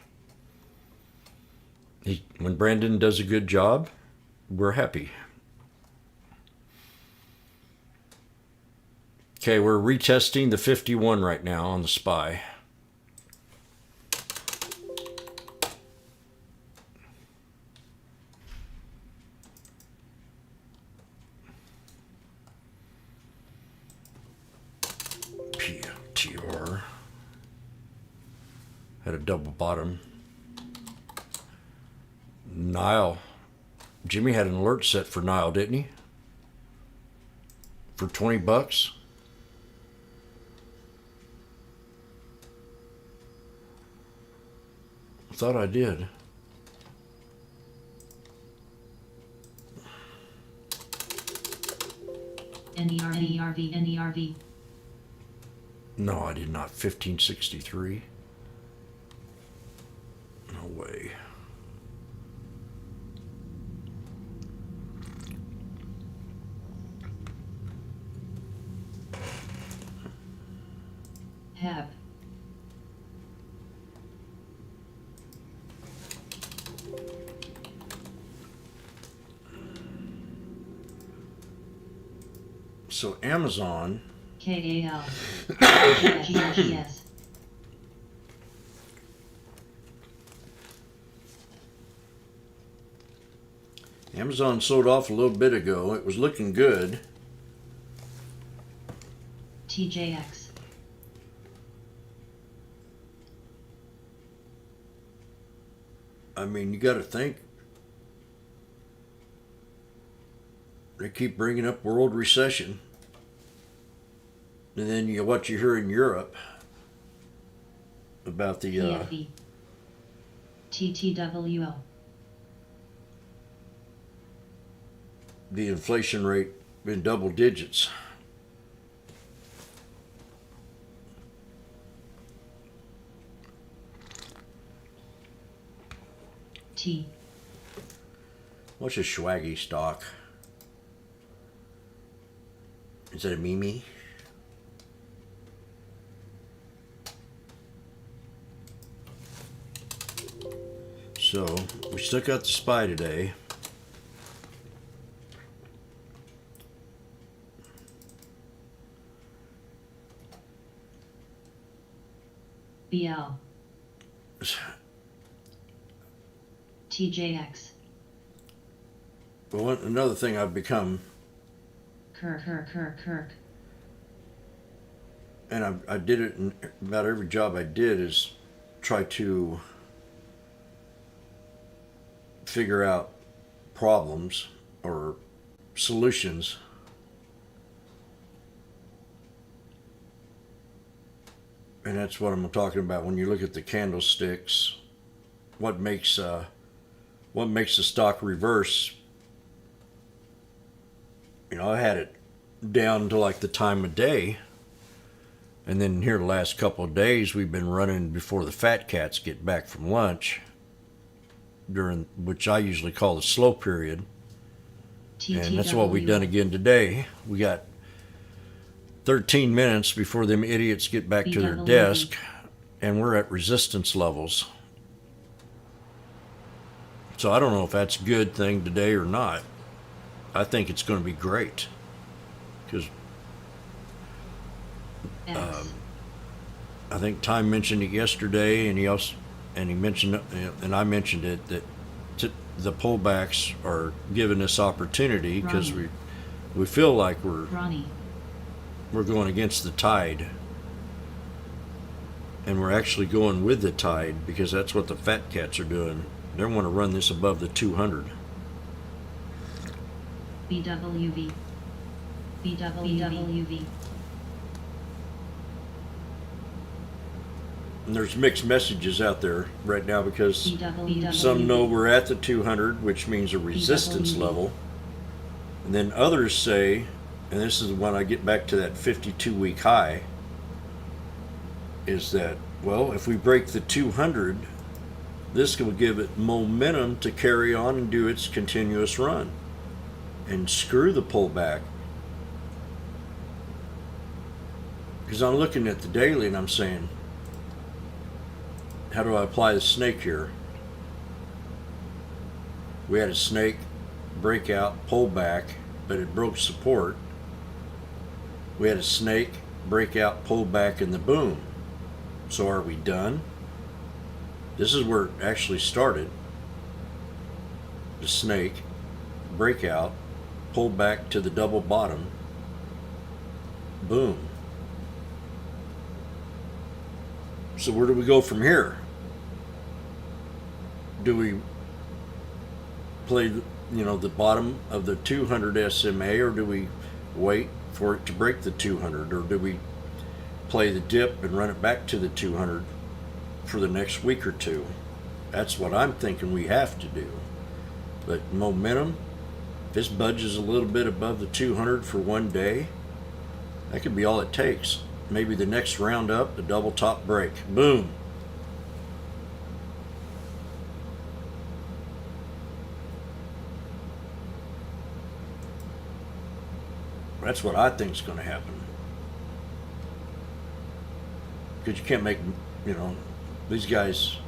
When Brandon does a good job, we're happy. Okay, we're retesting the 51 right now on the SPY. PTR had a double bottom. Nile. Jimmy had an alert set for Nile, didn't he? For 20 bucks. I thought I did. NERV. No, I did not. 1563. No way. HEP. So Amazon, KAL. GGS. Amazon sold off a little bit ago. It was looking good. TJX. I mean, you got to think. They keep bringing up world recession. And then what you hear in Europe about the PFE. TTWO. the inflation rate in double digits. T. What's a swaggy stock? Is that a Mimi? So, we still got the SPY today. BL. TJX. Well, another thing I've become, Kirk. and I did it in about every job I did, is try to figure out problems or solutions and that's what I'm talking about when you look at the candlesticks. What makes the stock reverse? You know, I had it down to like the time of day, and then here the last couple of days we've been running before the fat cats get back from lunch, during which I usually call the slow period. And that's what we've done again today. We got 13 minutes before them idiots get back to their desk, and we're at resistance levels. So I don't know if that's a good thing today or not. I think it's going to be great, because I think Time mentioned it yesterday, and he mentioned it, and I mentioned it, that the pullbacks are giving us opportunity because we feel like we're going against the tide, and we're actually going with the tide, because that's what the fat cats are doing. They want to run this above the 200. BWV. And there's mixed messages out there right now, because BWV. some know we're at the 200, which means a resistance level. And then others say, and this is when I get back to that 52-week high, is that, well, if we break the 200, this will give it momentum to carry on and do its continuous run. And screw the pullback. Because I'm looking at the daily and I'm saying, how do I apply the snake here? We had a snake, breakout, pullback, but it broke support. We had a snake, breakout, pullback, and the boom. So are we done? This is where it actually started. The snake, breakout, pulled back to the double bottom, boom. So where do we go from here? Do we play, the bottom of the 200 SMA, or do we wait for it to break the 200, or do we play the dip and run it back to the 200 for the next week or two? That's what I'm thinking we have to do. But momentum, if this budges a little bit above the 200 for one day, That could be all it takes. Maybe the next round up, the double top break. Boom. That's what I think is going to happen. Because you can't make, these guys,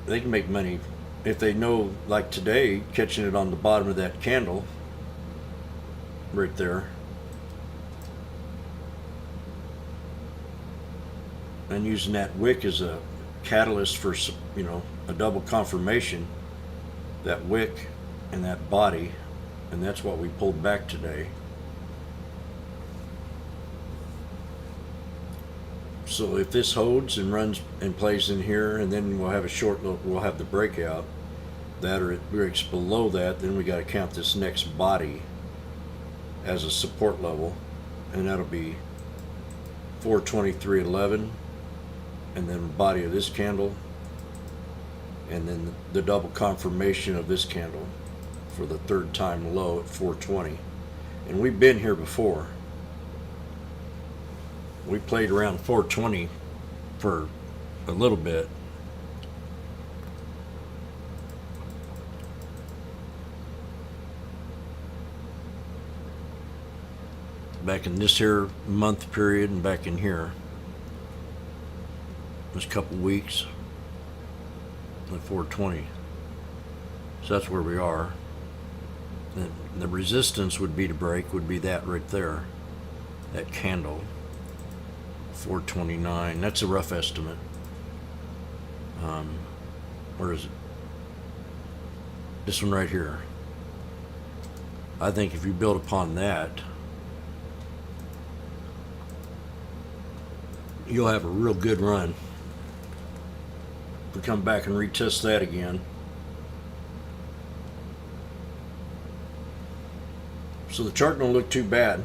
they can make money if they know, like today, catching it on the bottom of that candle right there. And using that wick as a catalyst for, a double confirmation, that wick and that body, and that's what we pulled back today. So if this holds and runs and plays in here, and then we'll have we'll have the breakout, that or it breaks below that, then we got to count this next body as a support level, and that'll be 423.11, and then the body of this candle, and then the double confirmation of this candle for the third time low at 420. And we've been here before. We played around 420 for a little bit. Back in this here month period and back in here. This couple weeks at 420. So that's where we are. And the resistance would be to break, would be that right there. That candle. 429. That's a rough estimate. Where is it? This one right here. I think if you build upon that, you'll have a real good run. If we come back and retest that again. So the chart don't look too bad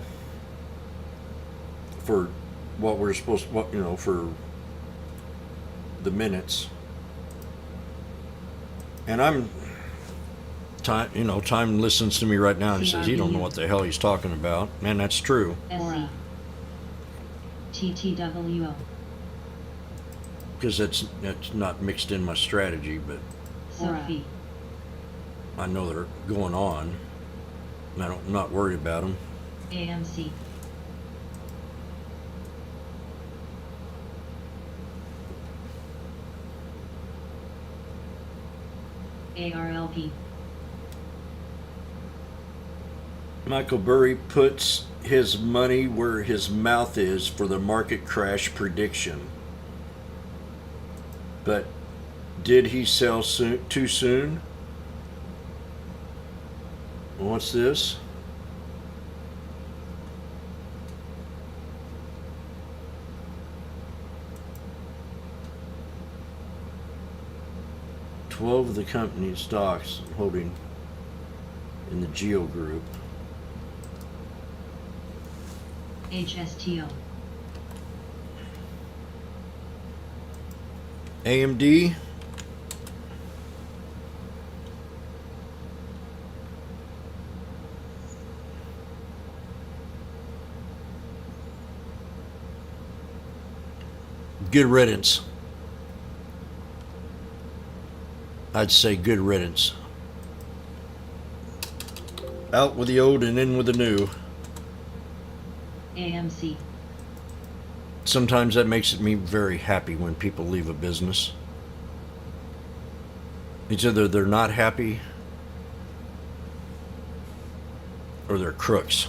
for what we're supposed to, for the minutes. And time listens to me right now and he says he don't know what the hell he's talking about. Man, that's true. SE. TTWO. Because that's not mixed in my strategy, but Sophie. I know they're going on. I'm not worried about them. AMC. ARLP. Michael Burry puts his money where his mouth is for the market crash prediction. But did he sell too soon? What's this? Twelve of the company's stocks holding in the Geo Group. HSTO. AMD. Good riddance. I'd say good riddance. Out with the old and in with the new. AMC. Sometimes that makes me very happy when people leave a business. It's either they're not happy or they're crooks.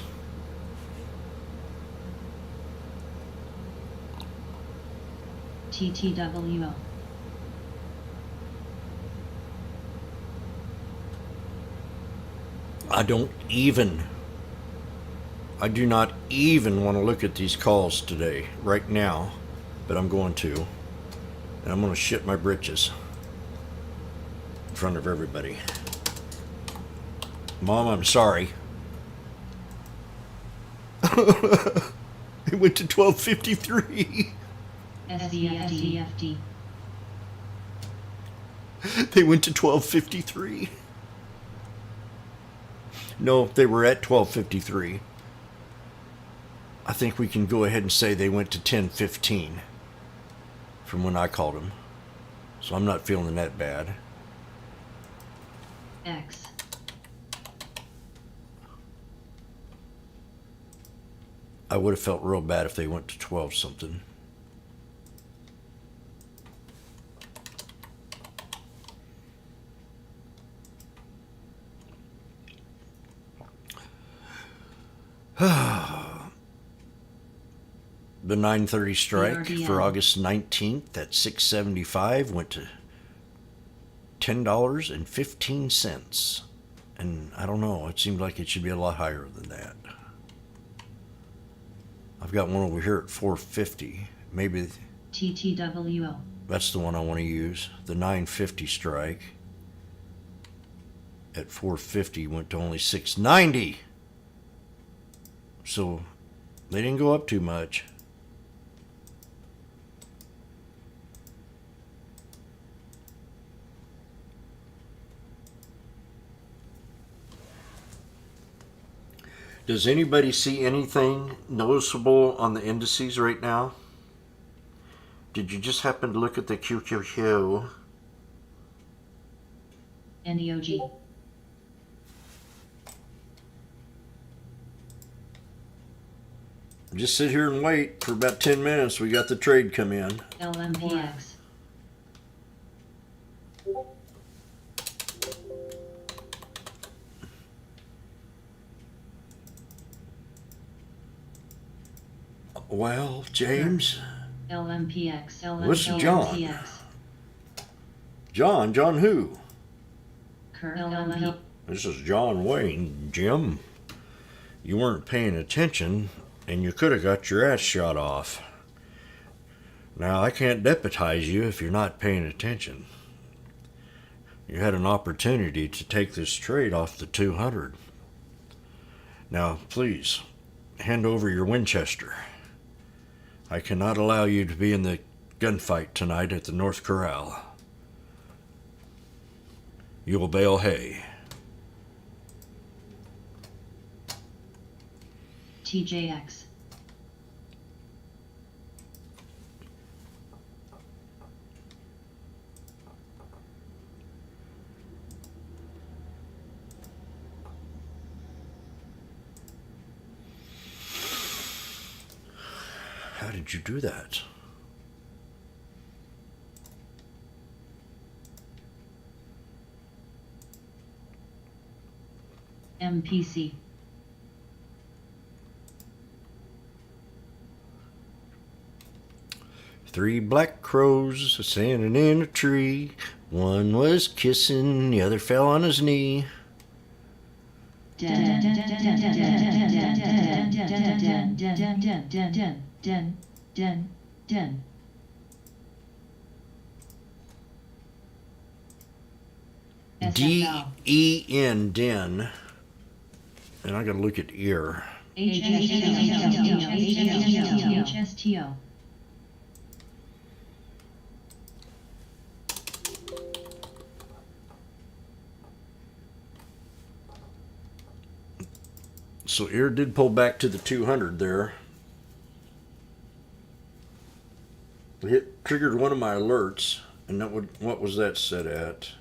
TTWO. I do not even want to look at these calls today, right now, but I'm going to. And I'm going to shit my britches in front of everybody. Mom, I'm sorry. It went to 1253. SEFT. They went to 1253. No, they were at 1253. I think we can go ahead and say they went to 10.15 from when I called them. So I'm not feeling that bad. X. I would have felt real bad if they went to 12 something. The 9:30 strike for August 19th at 6:75 went to $10.15. And I don't know, it seemed like it should be a lot higher than that. I've got one over here at 450. Maybe TTWO. that's the one I want to use. The 950 strike at 450 went to only 690. So they didn't go up too much. Does anybody see anything noticeable on the indices right now? Did you just happen to look at the QQQ? NEOG. Just sit here and wait for about 10 minutes. We got the trade come in. LMPX. Well, James. LMPX. What's John? John who? LMP. This is John Wayne, Jim. You weren't paying attention, and you could have got your ass shot off. Now, I can't deputize you if you're not paying attention. You had an opportunity to take this trade off the 200. Now, please, hand over your Winchester. I cannot allow you to be in the gunfight tonight at the North Corral. You will bale hay. TJX. How did you do that? MPC. Three black crows standing in a tree. One was kissing, the other fell on his knee. D-E-N, den. And I gotta look at ear. HSTO. So ear did pull back to the 200 there. It triggered one of my alerts, and that would, what was that set at?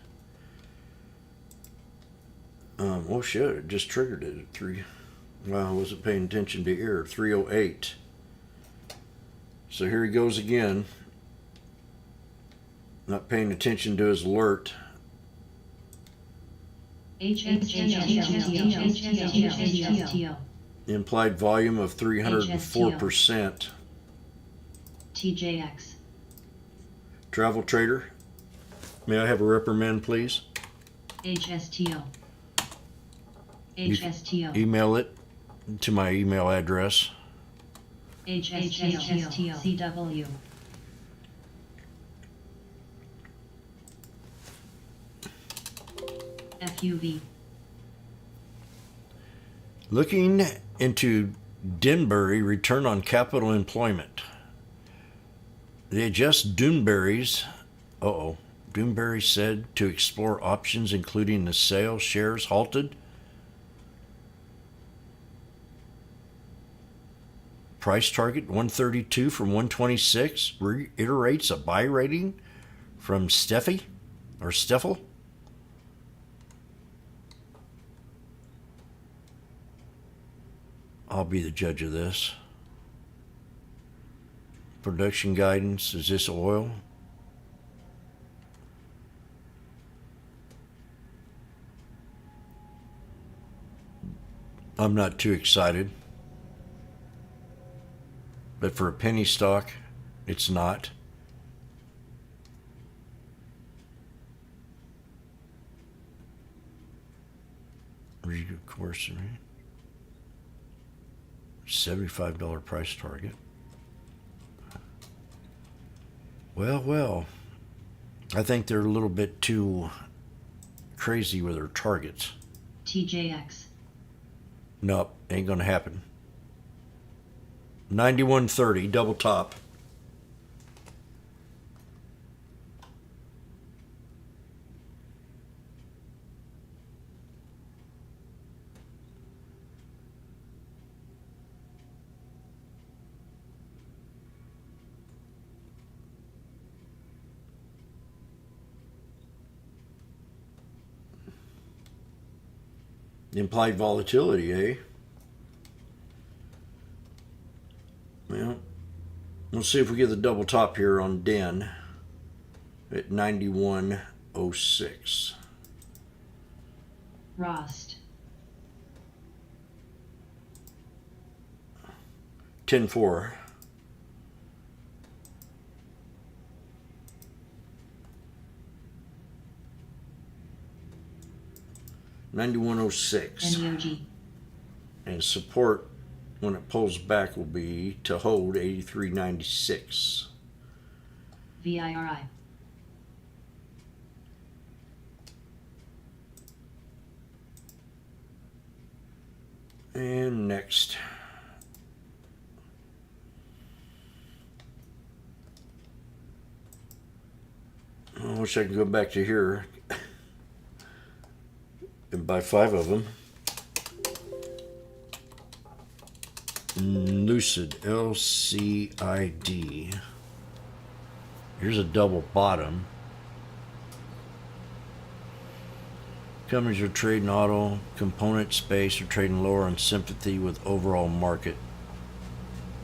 Oh shit, it just triggered it at 3. Wow, I wasn't paying attention to ear. 308. So here he goes again. Not paying attention to his alert. HSTO. Implied volume of 304%. TJX. Travel trader, may I have a reprimand, please? HSTO. HSTO. Email it to my email address. HSTO. CW. FUV. Looking into Denbury return on capital employment. They adjust Dunbury's. Dunbury said to explore options including the sale shares halted. price target 132 from 126. Reiterates a buy rating from Steffi or Steffel. I'll be the judge of this. Production guidance, is this oil? I'm not too excited. But for a penny stock, it's not. Read course, right? $75 price target. Well, I think they're a little bit too crazy with their targets. TJX. Nope, ain't gonna happen. 91.30, double top. Implied volatility, eh? Well, we'll see if we get the double top here on Den at 91.06. Rost. 10.4. $91.06. NEOG. And support when it pulls back will be to hold 83.96. VIRI. And next. I wish I could go back to here and buy 5 of them. Lucid, LCID. Here's a double bottom. Companies are trading auto component space, are trading lower on sympathy with overall market.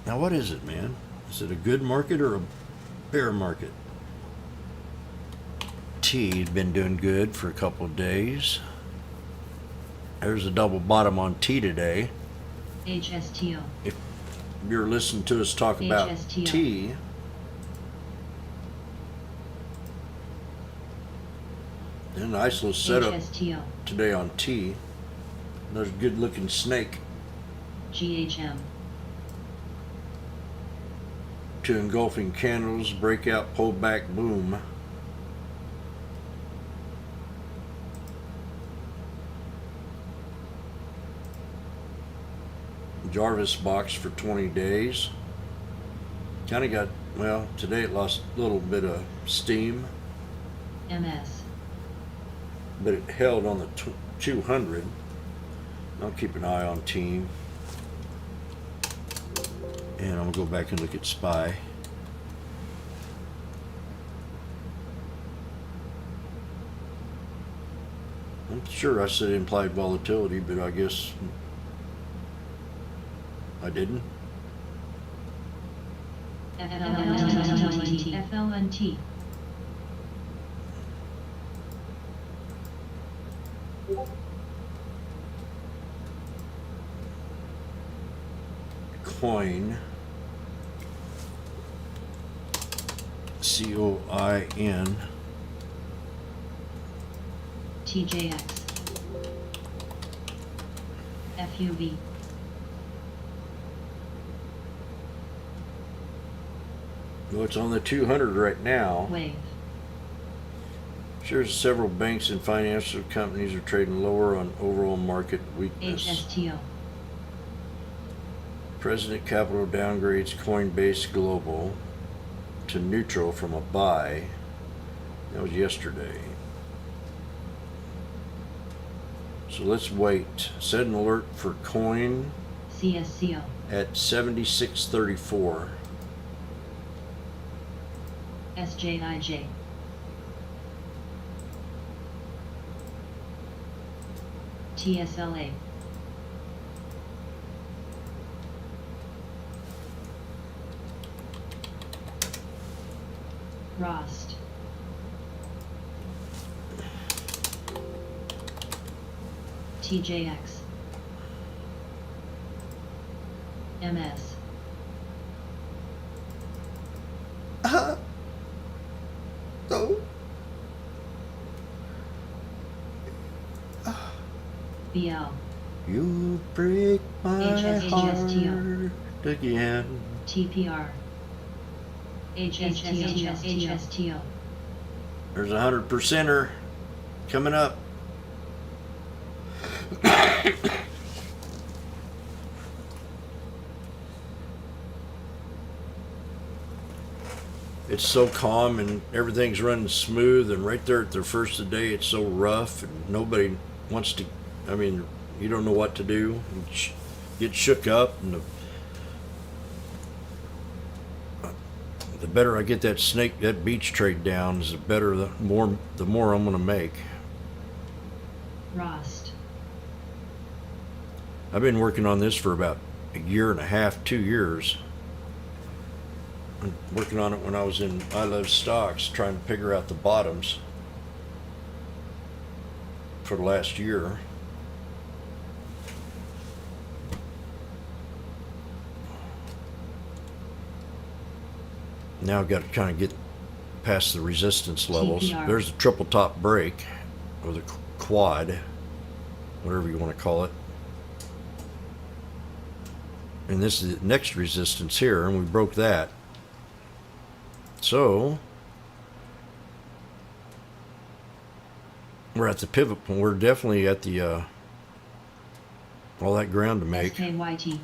Now what is it, man? Is it a good market or a bear market? T's been doing good for a couple of days. There's a double bottom on T today. HSTO. If you're listening to us talk about HSTO. T, a nice little setup HSTO. today on T. There's a good looking snake. GHM. 2 engulfing candles, breakout, pullback, boom. Jarvis box for 20 days. Kind of got, well, today it lost a little bit of steam, MS. but it held on the 200. I'll keep an eye on team. And I'm going to go back and look at SPY. I'm sure I said implied volatility, but I guess I didn't. FLNT. FLNT. Coin. COIN. TJX. FUV. Well, it's on the 200 right now. Wave. Sure, several banks and financial companies are trading lower on overall market weakness. HSTO. President Capital downgrades Coinbase Global to neutral from a buy. That was yesterday. So let's wait. Set an alert for Coin CSCO. at 76.34. SJIJ. TSLA. Rost. TJX. MS. Oh. BL. You break my HSTO. heart again. TPR. HSTO. There's a 100%er coming up. It's so calm and everything's running smooth, and right there at the first of the day it's so rough and nobody wants to, I mean, you don't know what to do. You get shook up, and the better I get that beach trade down, the better, the more I'm gonna make. Rost. I've been working on this for about a year and a half, 2 years. I'm working on it when I was in I Love Stocks, trying to figure out the bottoms for the last year. Now I've got to kind of get past the resistance levels. TPR. There's a triple top break, or the quad, whatever you want to call it. And this is the next resistance here, and we broke that. So we're at the pivot point. We're definitely at the all that ground to make. SKYT.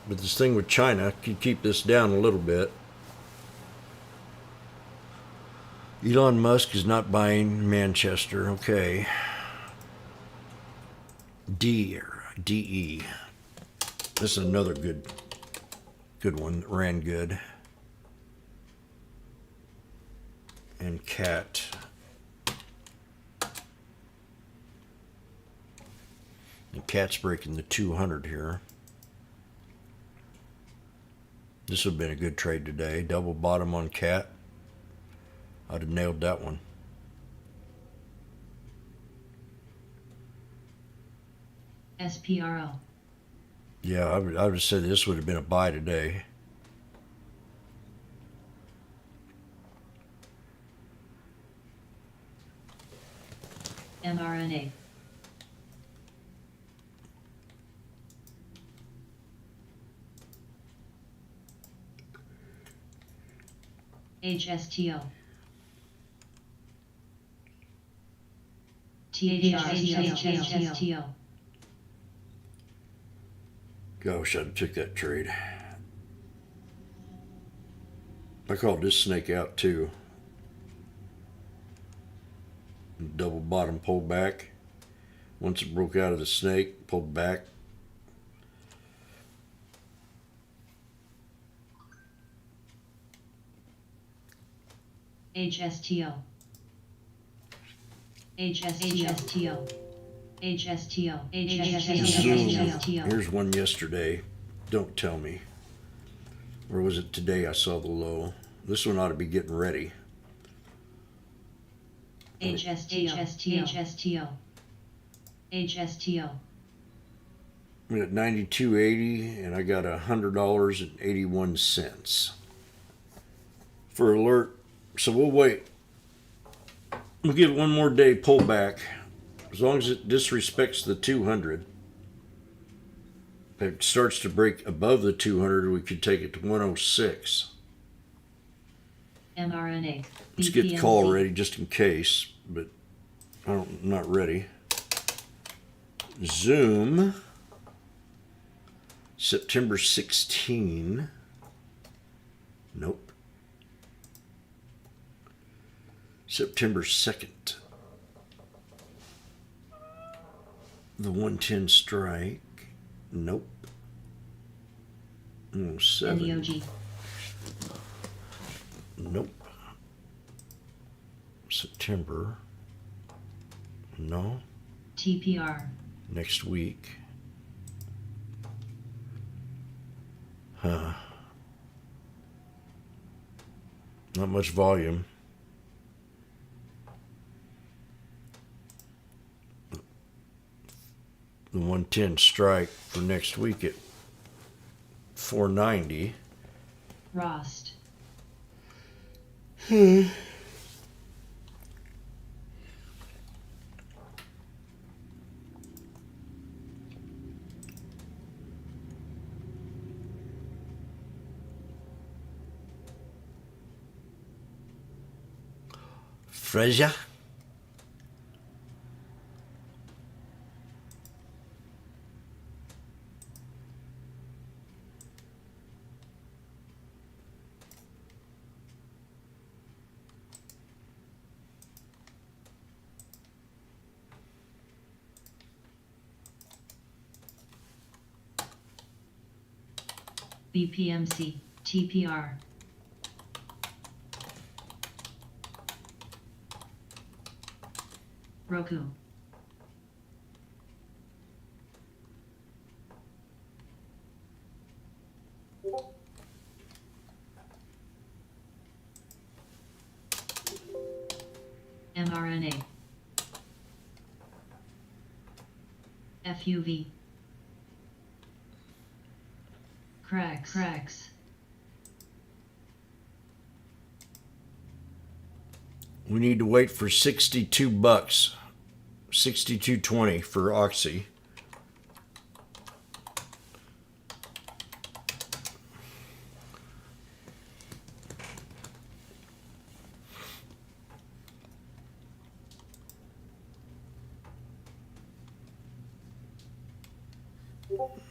But this thing with China could keep this down a little bit. Elon Musk is not buying Manchester. Okay. DE. This is another good one that ran good. And CAT. And CAT's breaking the 200 here. This would have been a good trade today. Double bottom on CAT. I'd have nailed that one. SPRO. Yeah, I would have said this would have been a buy today. mRNA. HSTO. THRHSTO. Gosh, I'd have took that trade. I called this snake out too. Double bottom pulled back. Once it broke out of the snake, pulled back. HSTO. HSTO. HSTO. Here's one yesterday. Don't tell me. Or was it today I saw the low? This one ought to be getting ready. HSTO. I'm at 92.80 and I got $100.81 for alert. So we'll wait. We'll give it one more day pullback. As long as it disrespects the 200. If it starts to break above the 200, we could take it to 106. mRNA. Let's get the call ready just in case, but I'm not ready. Zoom. September 16. Nope. September 2nd. The 110 strike. Nope. Oh, 7. NEOG. Nope. September. No. TPR. Next week. Huh. Not much volume. The 110 strike for next week at 490. Rost. Fraser. BPMC. TPR. Roku. mRNA. FUV. Cracks. We need to wait for $62, 62.20 for Oxy.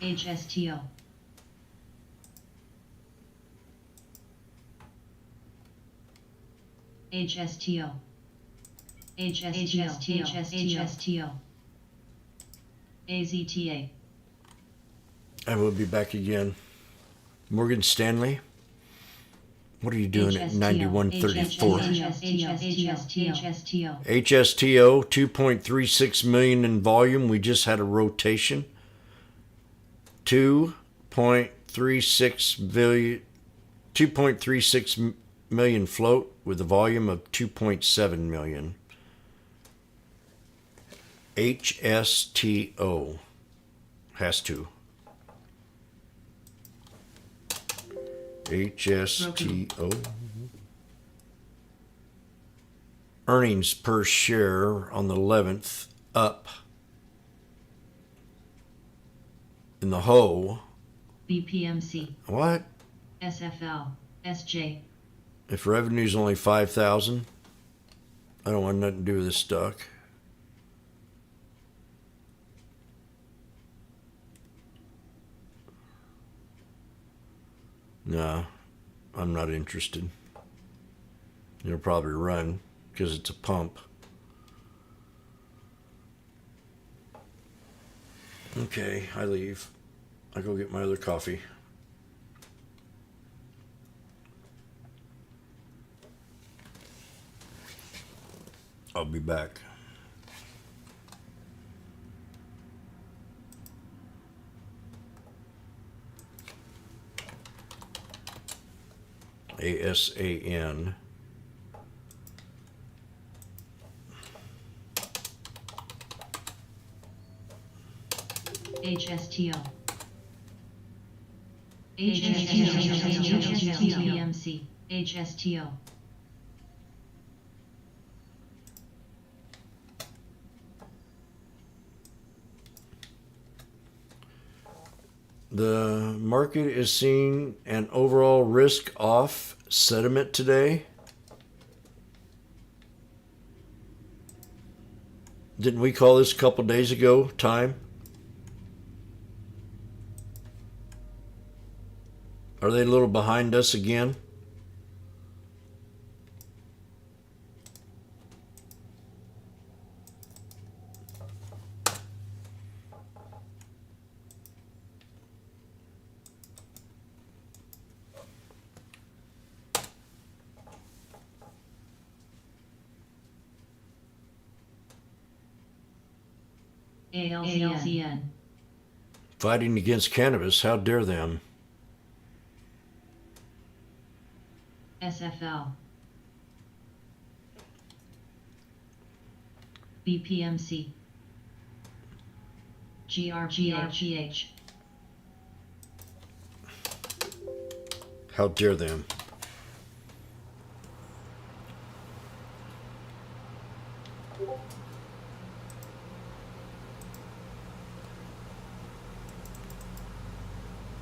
HSTO. HSTO. HSTO. AZTA. I will be back again. Morgan Stanley, what are you doing at 91.34? HSTO, 2.36 million in volume. We just had a rotation. 2.36 million float with a volume of 2.7 million. HSTO has to. HSTO. Earnings per share on the 11th up. In the hoe. BPMC. What? SFL. SJ. If revenue's only 5,000, I don't want nothing to do with this stock. No, I'm not interested. It'll probably run because it's a pump. Okay, I leave. I go get my other coffee. I'll be back. ASAN. HSTO. HSTO. HSTO. The market is seeing an overall risk-off sentiment today. Didn't we call this a couple days ago, time? Are they a little behind us again? ALCN. Fighting against cannabis, how dare them? SFL. BPMC. GRGH. How dare them?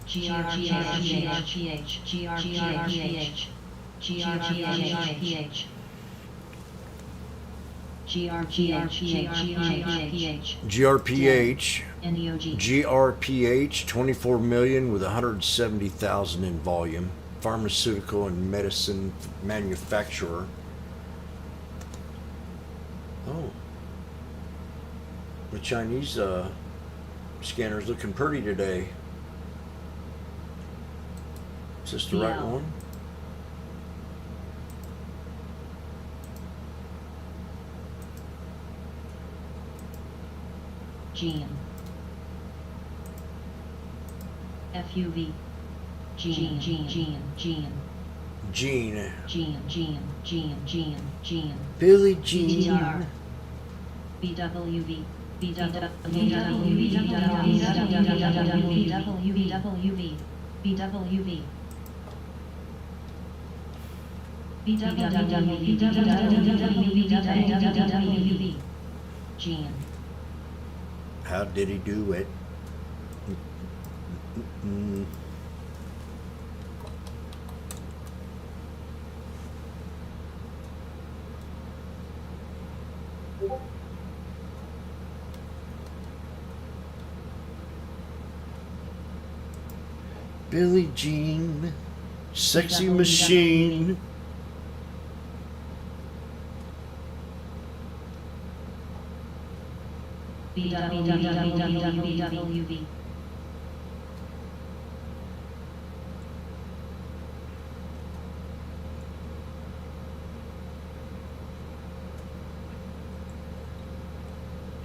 GRPH, GRPH, 24 million with 170,000 in volume. Pharmaceutical and medicine manufacturer. Oh, the Chinese scanner's looking pretty today. Is this the right Yeah. one? Gene. FUV. Gene. Billie Jean. BTR. BWV. Gene. How did he do it? Billie Jean, sexy machine. BWV.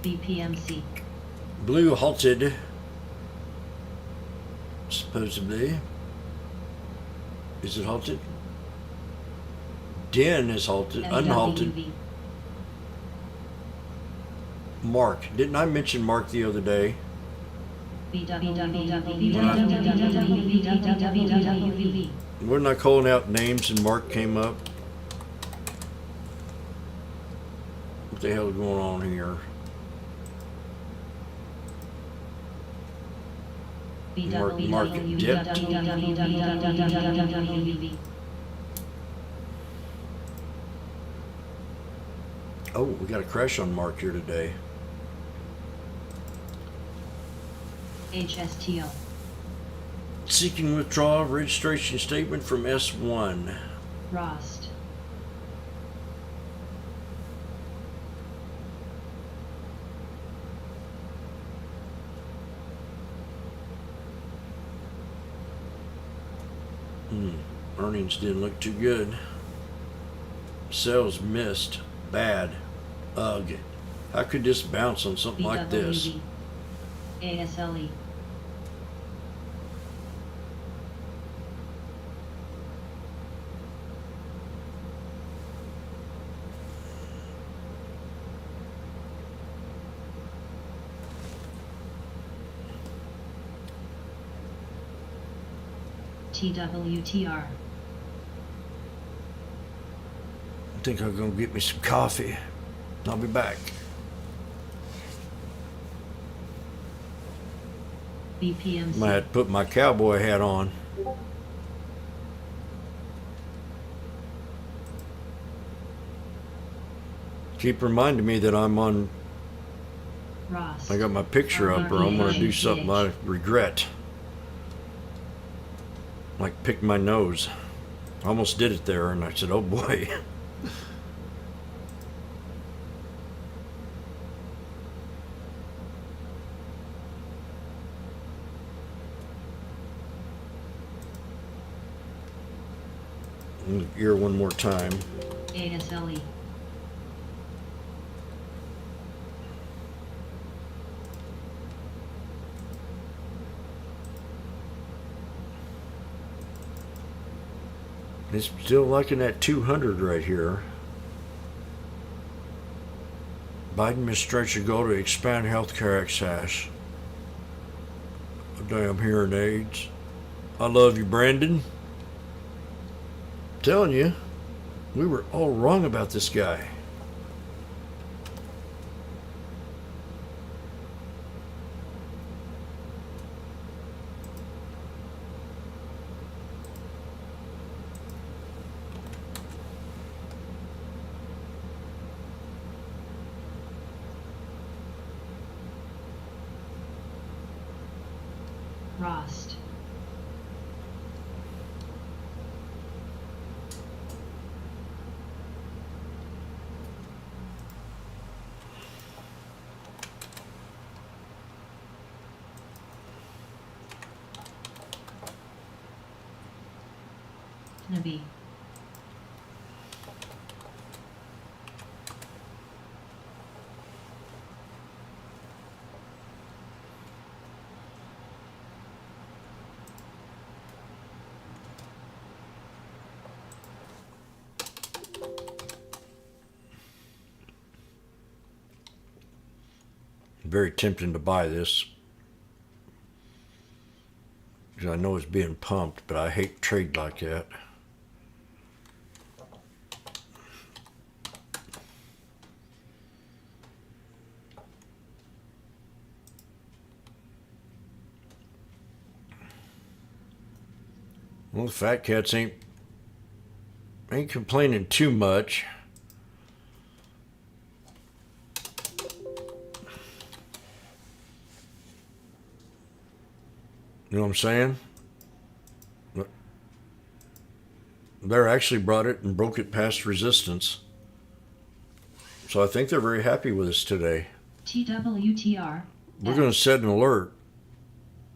BPMC. Blue halted, supposedly. Is it halted? Den is halted, unhalted. NWV. Mark, didn't I mention Mark the other day? BWV. Wasn't I calling out names and Mark came up? What the hell is going on here? Market dipped. Oh, we got a crash on Mark here today. HSTO. Seeking withdrawal of registration statement from S1. Rost. Earnings didn't look too good. Sales missed. Bad. Ugh. How could this bounce on something like this? BWV. ASLE. TWTR. I think I'm gonna get me some coffee. I'll be back. BPMC. Might have to put my cowboy hat on. Keep reminding me that I'm on. Rost. I got my picture up, or I'm gonna do something I regret. Like pick my nose. I almost did it there, and I said, "Oh boy." Ear one more time. ASLE. It's still liking that 200 right here. Biden administration goal to expand healthcare access. Damn hearing aids. I love you, Brandon. I'm telling you, we were all wrong about this guy. Rost. Nabi. Very tempting to buy this. Because I know it's being pumped, but I hate trade like that. Well, the fat cats ain't complaining too much. You know what I'm saying? They actually brought it and broke it past resistance. So I think they're very happy with us today. TWTR. We're going to set an alert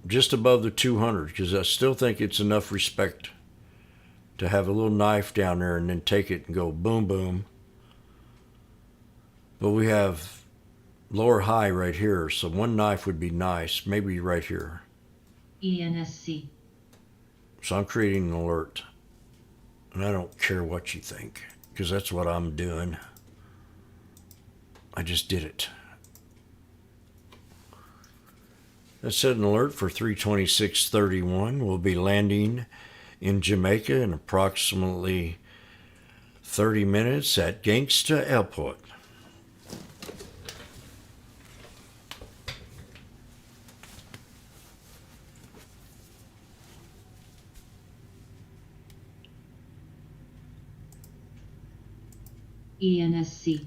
just above the 200 because I still think it's enough respect to have a little knife down there and then take it and go boom, boom. But we have lower high right here, so one knife would be nice, maybe right here. ENSC. So I'm creating an alert. And I don't care what you think, because that's what I'm doing. I just did it. That set an alert for 326.31. We'll be landing in Jamaica in approximately 30 minutes at Gangsta Airport. ENSC.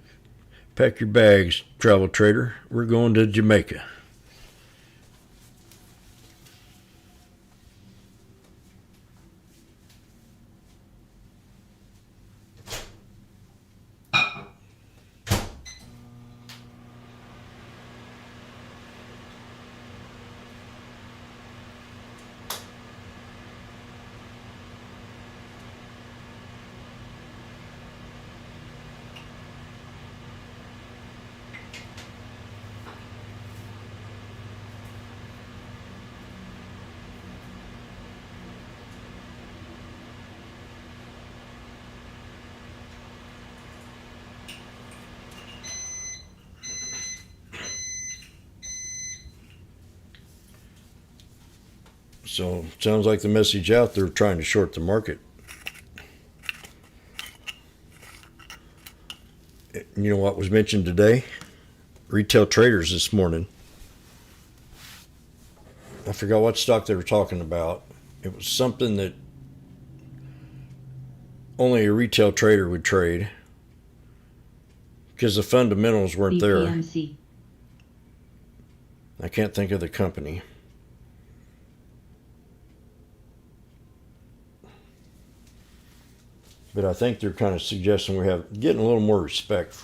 Pack your bags, travel trader. We're going to Jamaica. So sounds like the message out there trying to short the market. You know what was mentioned today? Retail traders this morning. I forgot what stock they were talking about. It was something that only a retail trader would trade because the fundamentals weren't there. BPMC. I can't think of the company. But I think they're kind of suggesting we're getting a little more respect.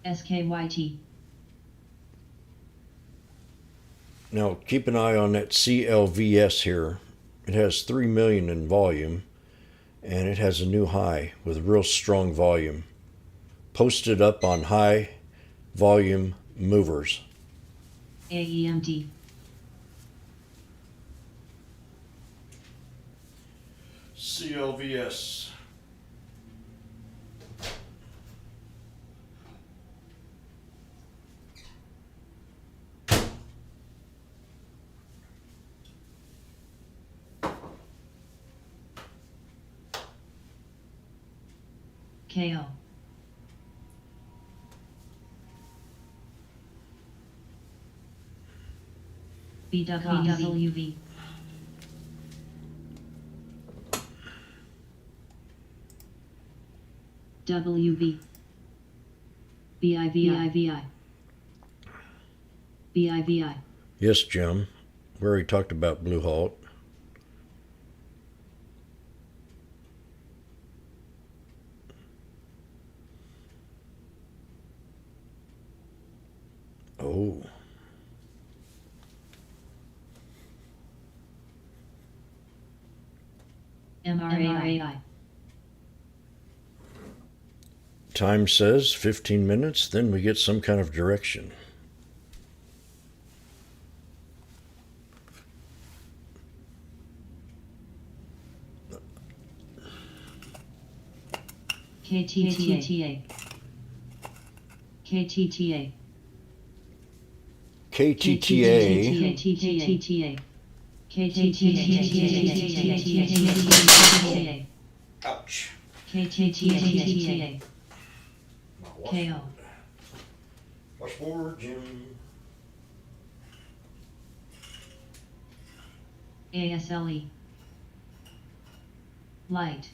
SKYT. Now keep an eye on that CLVS here. It has 3 million in volume, and it has a new high with real strong volume. Posted up on high volume movers. AEMT. CLVS. KO. BWV. WV. BIVI. BIVI. Yes, Jim. We already talked about Blue Halt. Oh. MRAI. Time says 15 minutes, then we get some kind of direction. KTTA. KTTA. KTTA. KTTA. Ouch. KTTA. KO. Washboardjim. ASLE. Light.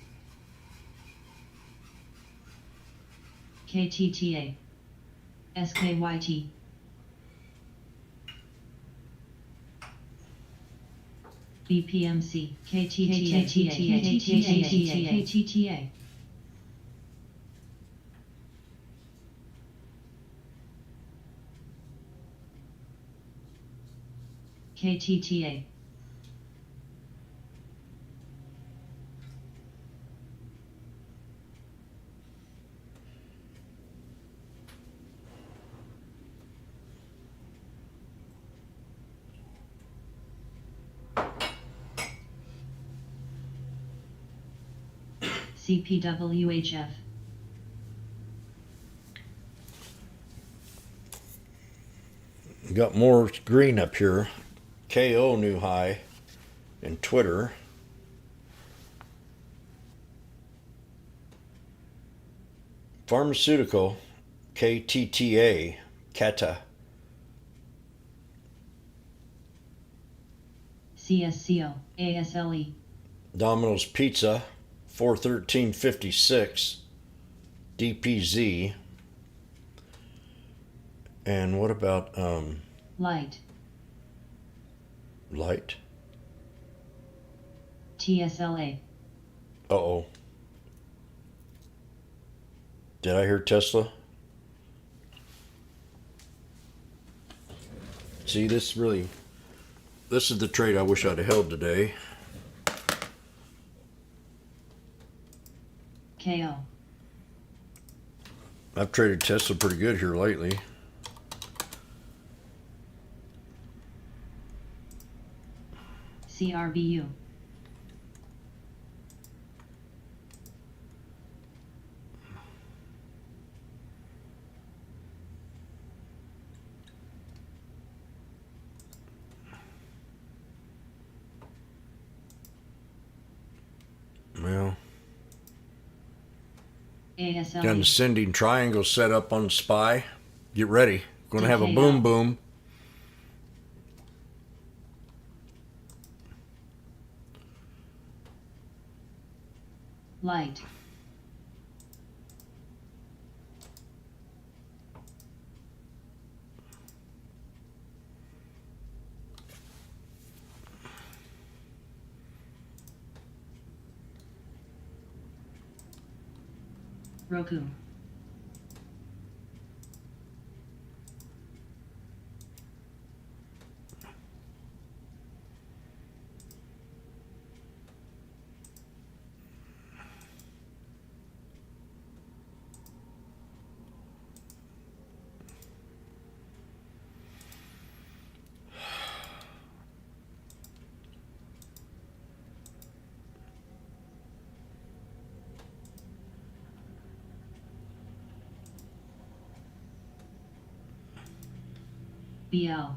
KTTA. SKYT. BPMC. KTTA. KTTA. KTTA. CPWHF. Got more green up here. KO new high in Twitter. Pharmaceutical. KTTA. Kata. CSCO. ASLE. Domino's Pizza. 413.56. DPZ. And what about Light. light? TSLA. Uh-oh. Did I hear Tesla? See, this is the trade I wish I'd have held today. KO. I've traded Tesla pretty good here lately. CRBU. Well, ASLE. got an ascending triangle set up on SPY. Get ready. Going to have a DKO. boom boom. Light. Roku. BL.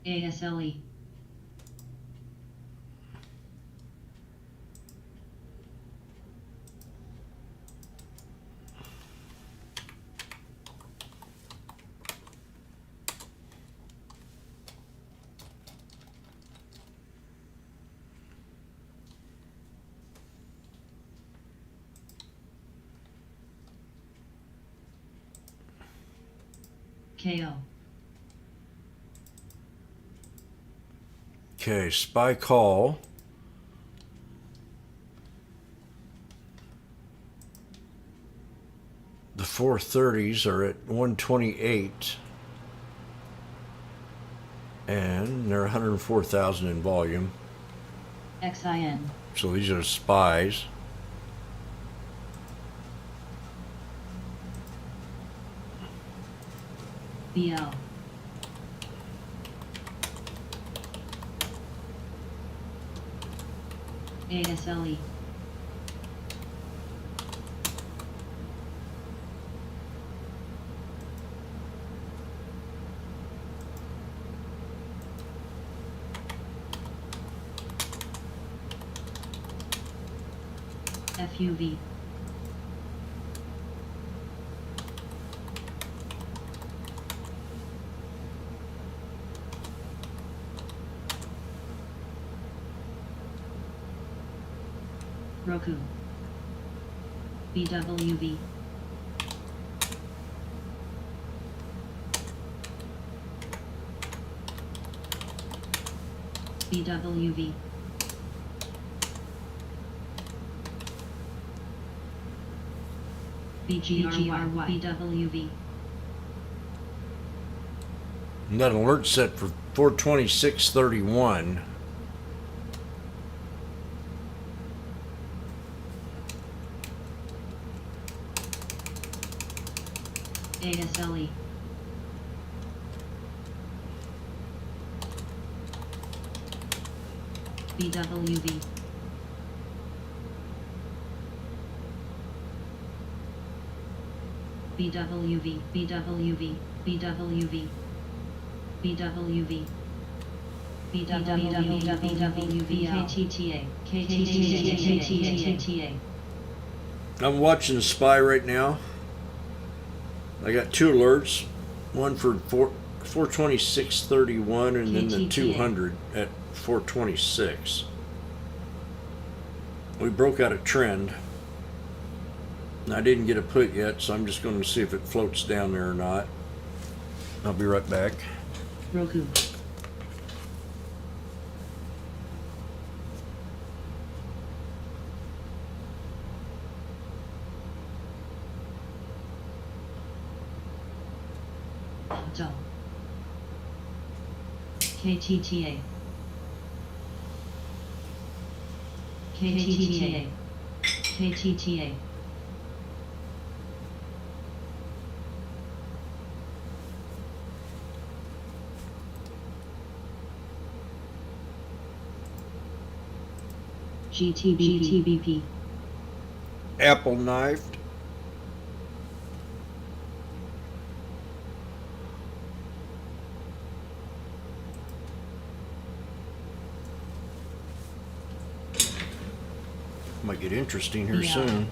ASLE. KO. Okay, SPY call. The 430s are at 128. And they're 104,000 in volume. XIN. So these are SPYs. BL. ASLE. FUV. Roku. BWV. BWV. BGRY. BWV. And that alert set for 426.31. ASLE. BWV. BWV. BWV. BWV. BWV. BWV. KTTA. KTTA. I'm watching the SPY right now. I got two alerts, one for 426.31 and then the 200 at 426. We broke out a trend. And I didn't get a put yet, so I'm just going to see if it floats down there or not. I'll be right back. Roku. Auto. KTTA. KTTA. KTTA. GTBP. Apple knifed. Might get interesting here soon.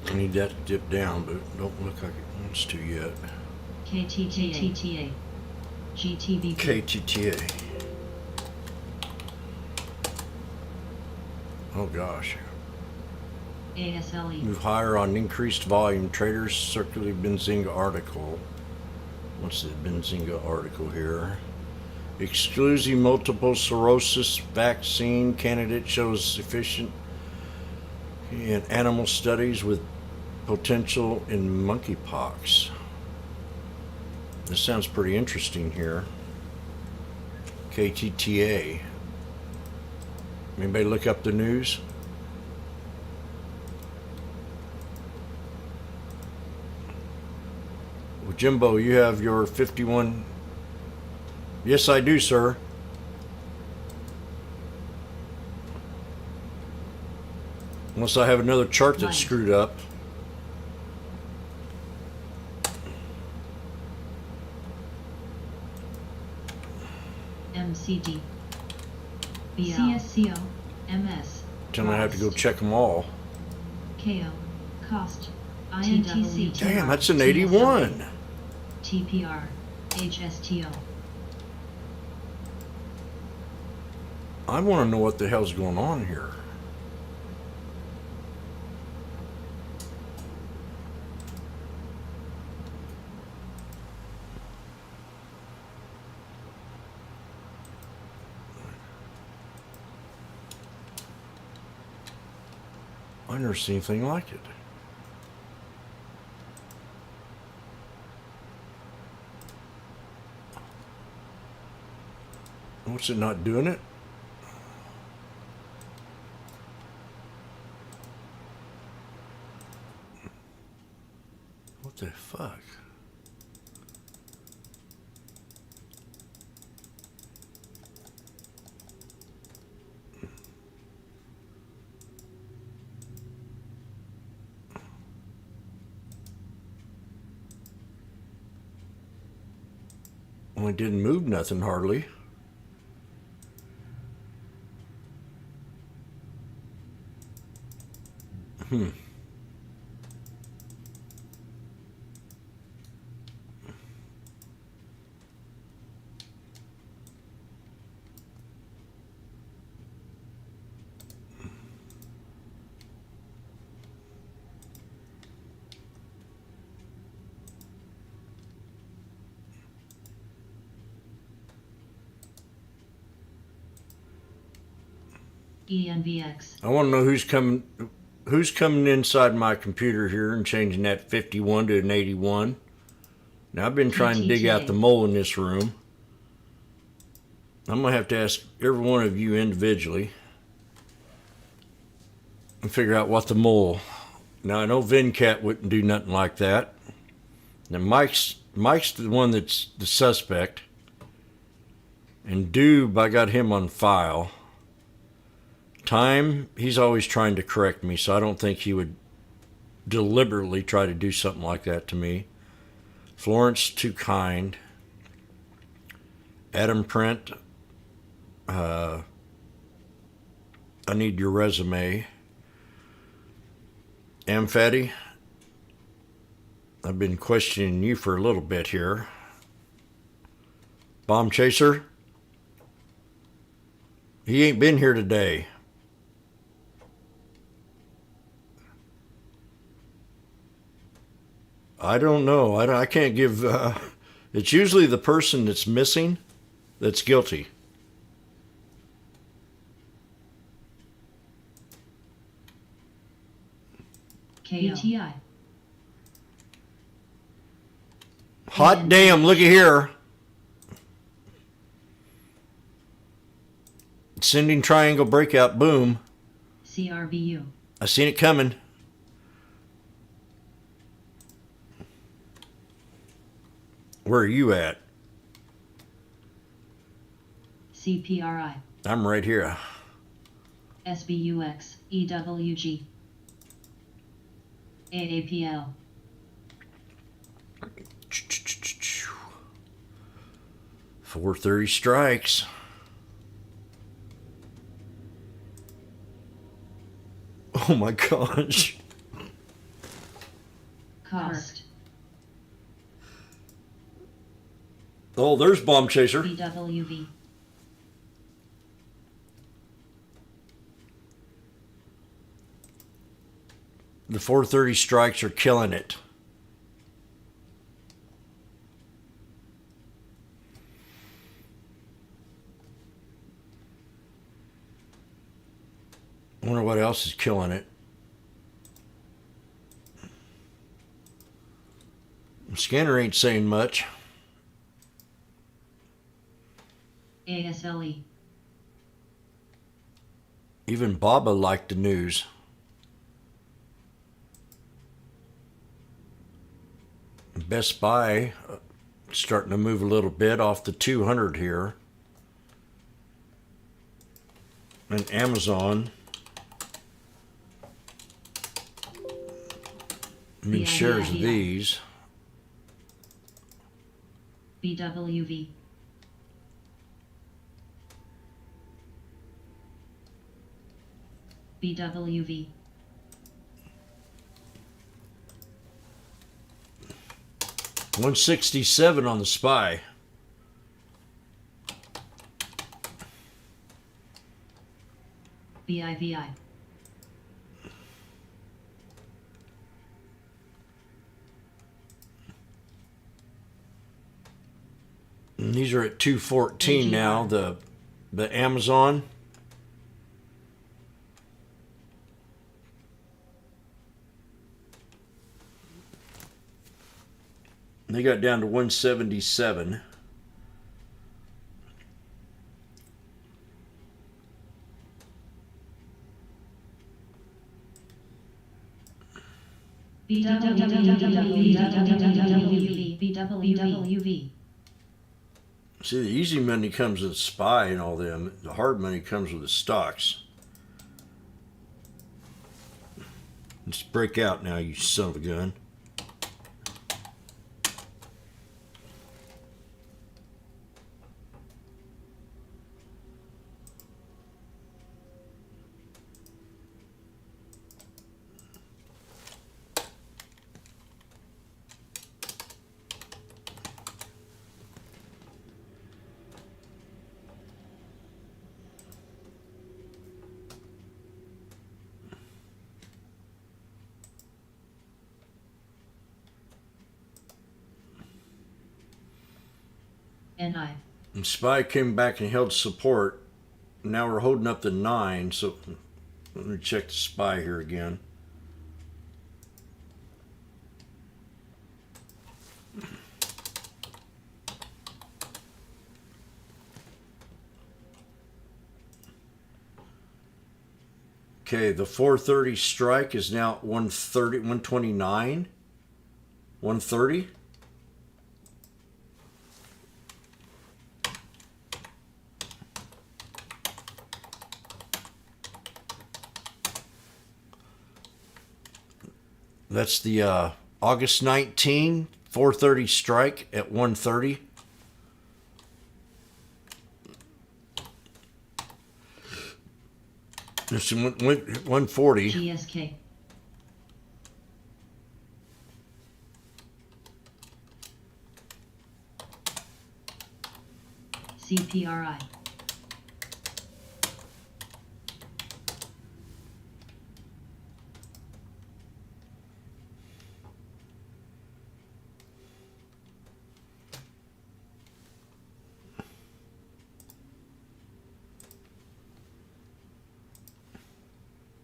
I need that to dip down, but don't look like it wants to yet. KTTA. GTBP. KTTA. Oh gosh. ASLE. Move higher on increased volume. Traders circulate Benzinga article. What's the Benzinga article here? Exclusive multiple sclerosis vaccine candidate shows efficient in animal studies with potential in monkeypox. This sounds pretty interesting here. KTTA. Anybody look up the news? Would Jimbo, you have your 51. Yes, I do, sir. Unless I have another chart that's Right. screwed up. MCD. CSCO. MS. Then I have to go check them all. KO. Cost. INTC. Damn, that's an 81. TPR. HSTO. I want to know what the hell's going on here. I've never seen anything like it. What's it not doing it? What the fuck? Well, it didn't move nothing hardly. ENVX. I want to know who's coming inside my computer here and changing that 51 to an 81. Now I've been trying to dig out the mole in this room. I'm going to have to ask every one of you individually and figure out what the mole. Now I know VinCat wouldn't do nothing like that. Now Mike's the one that's the suspect. And Doob, I got him on file. Time, he's always trying to correct me, so I don't think he would deliberately try to do something like that to me. Florence, too kind. Adam Print, I need your resume. Amfetti, I've been questioning you for a little bit here. Bomb Chaser, he ain't been here today. I don't know. I can't give... it's usually the person that's missing that's guilty. KTI. Hot damn, looky here. Sending triangle breakout, boom. CRBU. I seen it coming. Where are you at? CPRI. I'm right here. SBUX. EWG. AAPL. 430 strikes. Oh my gosh. Cost. Oh, there's Bomb Chaser. BWV. The 430 strikes are killing it. I wonder what else is killing it. The scanner ain't saying much. ASLE. Even Baba liked the news. Best Buy starting to move a little bit off the 200 here. And Amazon. I mean, shares of these. BWV. BWV. $167 on the SPY. BIVI. And these are at 214 now. The Amazon. They got down to 177. BWV. See, the easy money comes with SPY and all them. The hard money comes with the stocks. Let's break out now, you son of a gun. NI. And SPY came back and held support. Now we're holding up the 9. So let me check the SPY here again. Okay, the 430 strike is now 130, 129, 130. That's the August 19, 430 strike at 130. There's some 140. GSK. CPRI.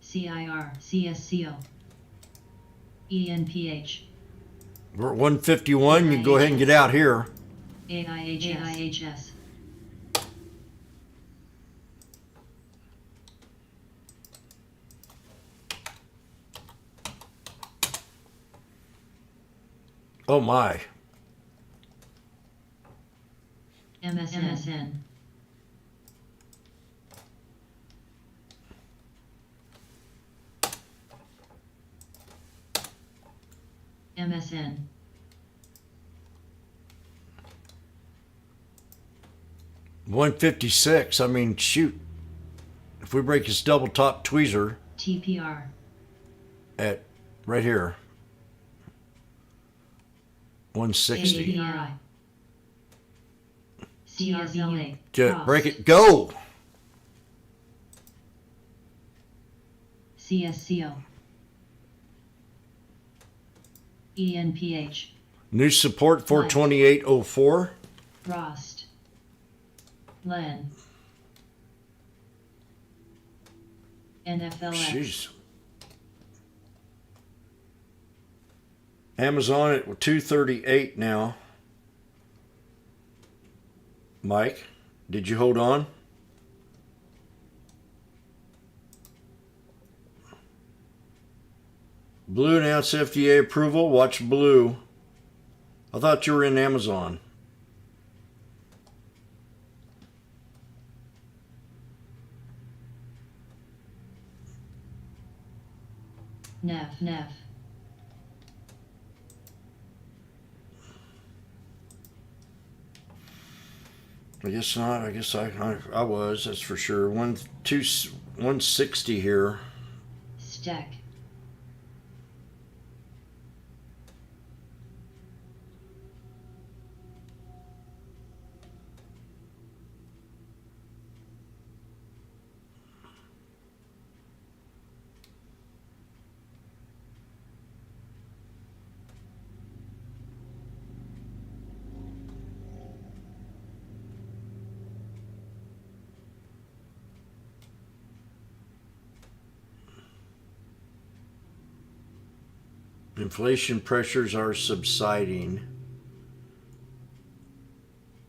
CIR, CSCO, ENPH, We're at 151. You can go ahead and get out here. AIHS. Oh my. MSN. MSN. $156. I mean, shoot. If we break this double top tweezer TPR. at right here, 160. APRI. CRBA. Just break it. Go. CSCO. ENPH. New support 428.04. Frost. Len. NFLX. Jeez. Amazon at 238 now. Mike, did you hold on? Blue announced FDA approval. Watch blue. I thought you were in Amazon. Nev. I guess not. I guess I was. That's for sure. 160 here. Stack. Inflation pressures are subsiding.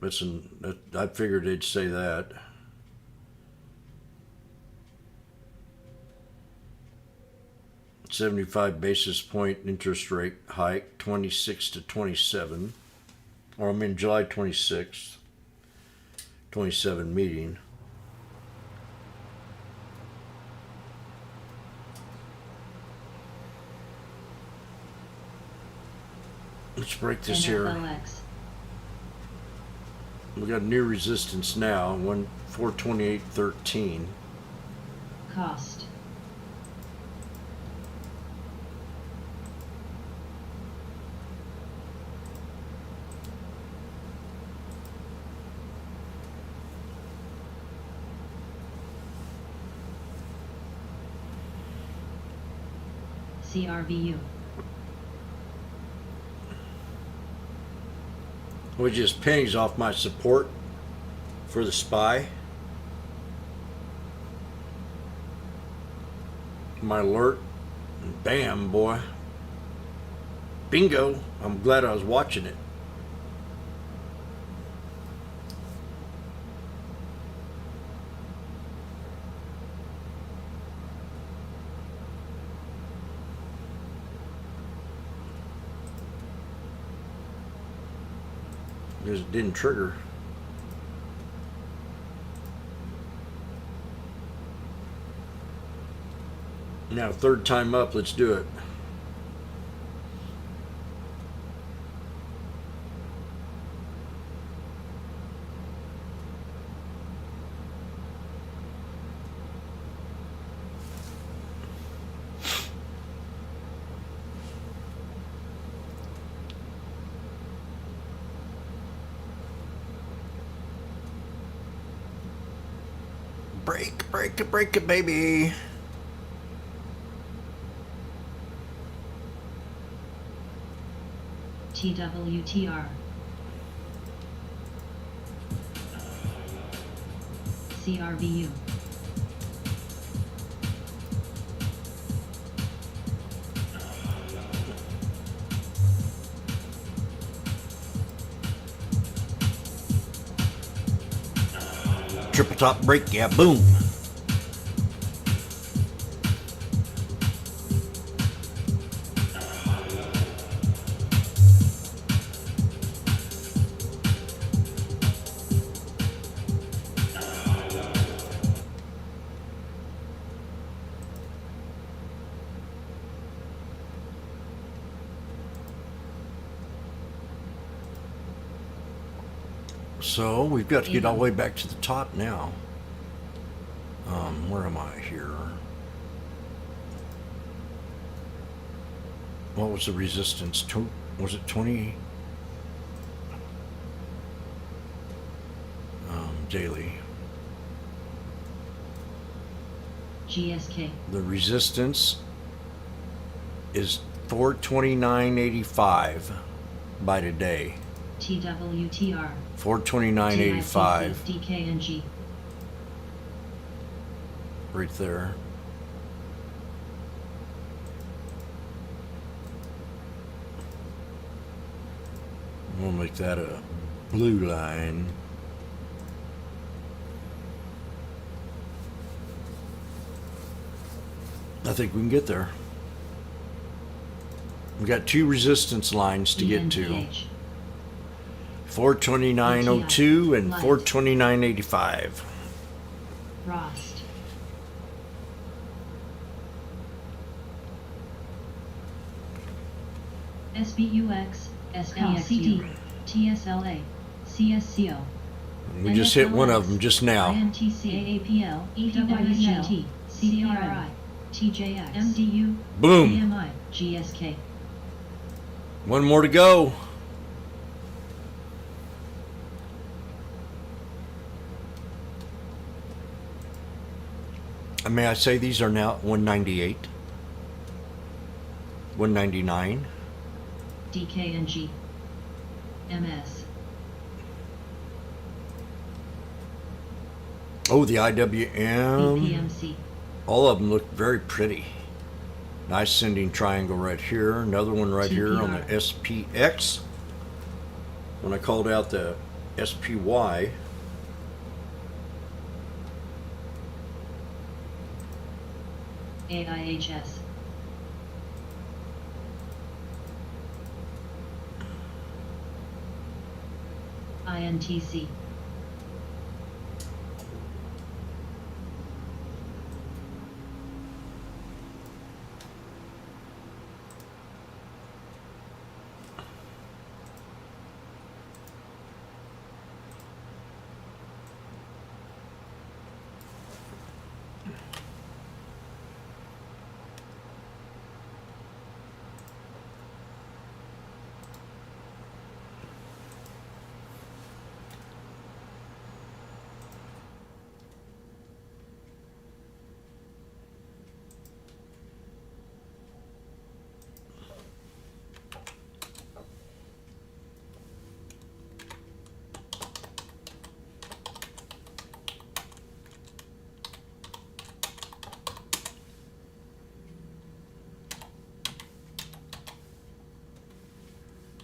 I figured they'd say that. "75 basis point interest rate hike, 26 to 27. Or July 26th, 27 meeting. Let's break this here. NFOX. We got new resistance now, 428.13. Cost. CRVU. Which is pennies off my support for the SPY. My alert. And bam, boy. Bingo. I'm glad I was watching it. Because it didn't trigger. Now, third time up, let's do it. Break it, baby. TWTR. CRVU. Triple top break, yeah, boom. So we've got to get all the way back to the top now. Where am I here? What was the resistance? Was it 20? Daily. GSK. The resistance is 429.85 by today. TWTR. 429.85 DKNG. right there. We'll make that a blue line. I think we can get there. We got two resistance lines to get to. ENPH. 429.02 and 429.85. Frost. SBUX, SLCD, TSLA, CSCO. We just hit one of them just now. INTC, AAPL, EWGT, CRI, TJX, MDU, Boom. BMI, GSK. One more to go. May I say these are now 198, 199. DKNG, MS. Oh, the IWM. BPMC. All of them look very pretty. Nice sending triangle right here. Another one right here on the SPX. When I called out the SPY. AIHS. INTC.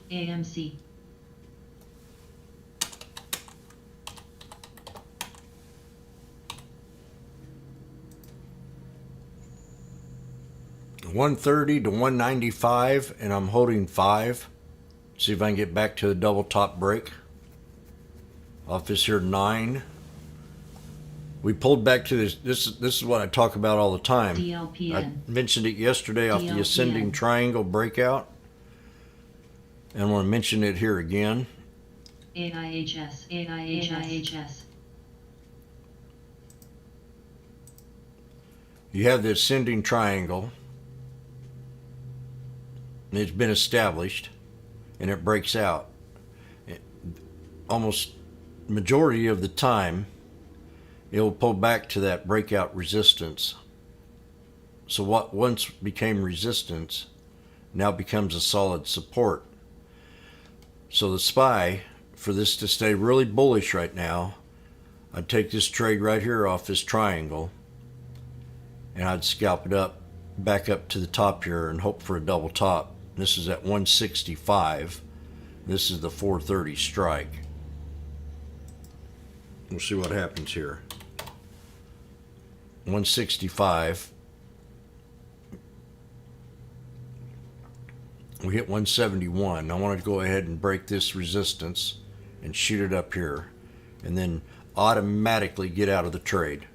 AMC. $130 to $195, and I'm holding 5. See if I can get back to the double top break. Off this here 9. We pulled back to this. This is what I talk about all the time. DLPN. I mentioned it yesterday off the ascending triangle breakout. And I want to mention it here again. AIHS. AIHS. You have the ascending triangle. And it's been established. And it breaks out. Almost majority of the time, it will pull back to that breakout resistance. So what once became resistance now becomes a solid support. So the SPY, for this to stay really bullish right now, I'd take this trade right here off this triangle and I'd scalp it up, back up to the top here and hope for a double top. This is at 165. This is the 430 strike. We'll see what happens here. 165. We hit 171. I want to go ahead and break this resistance and shoot it up here and then automatically get out of the trade.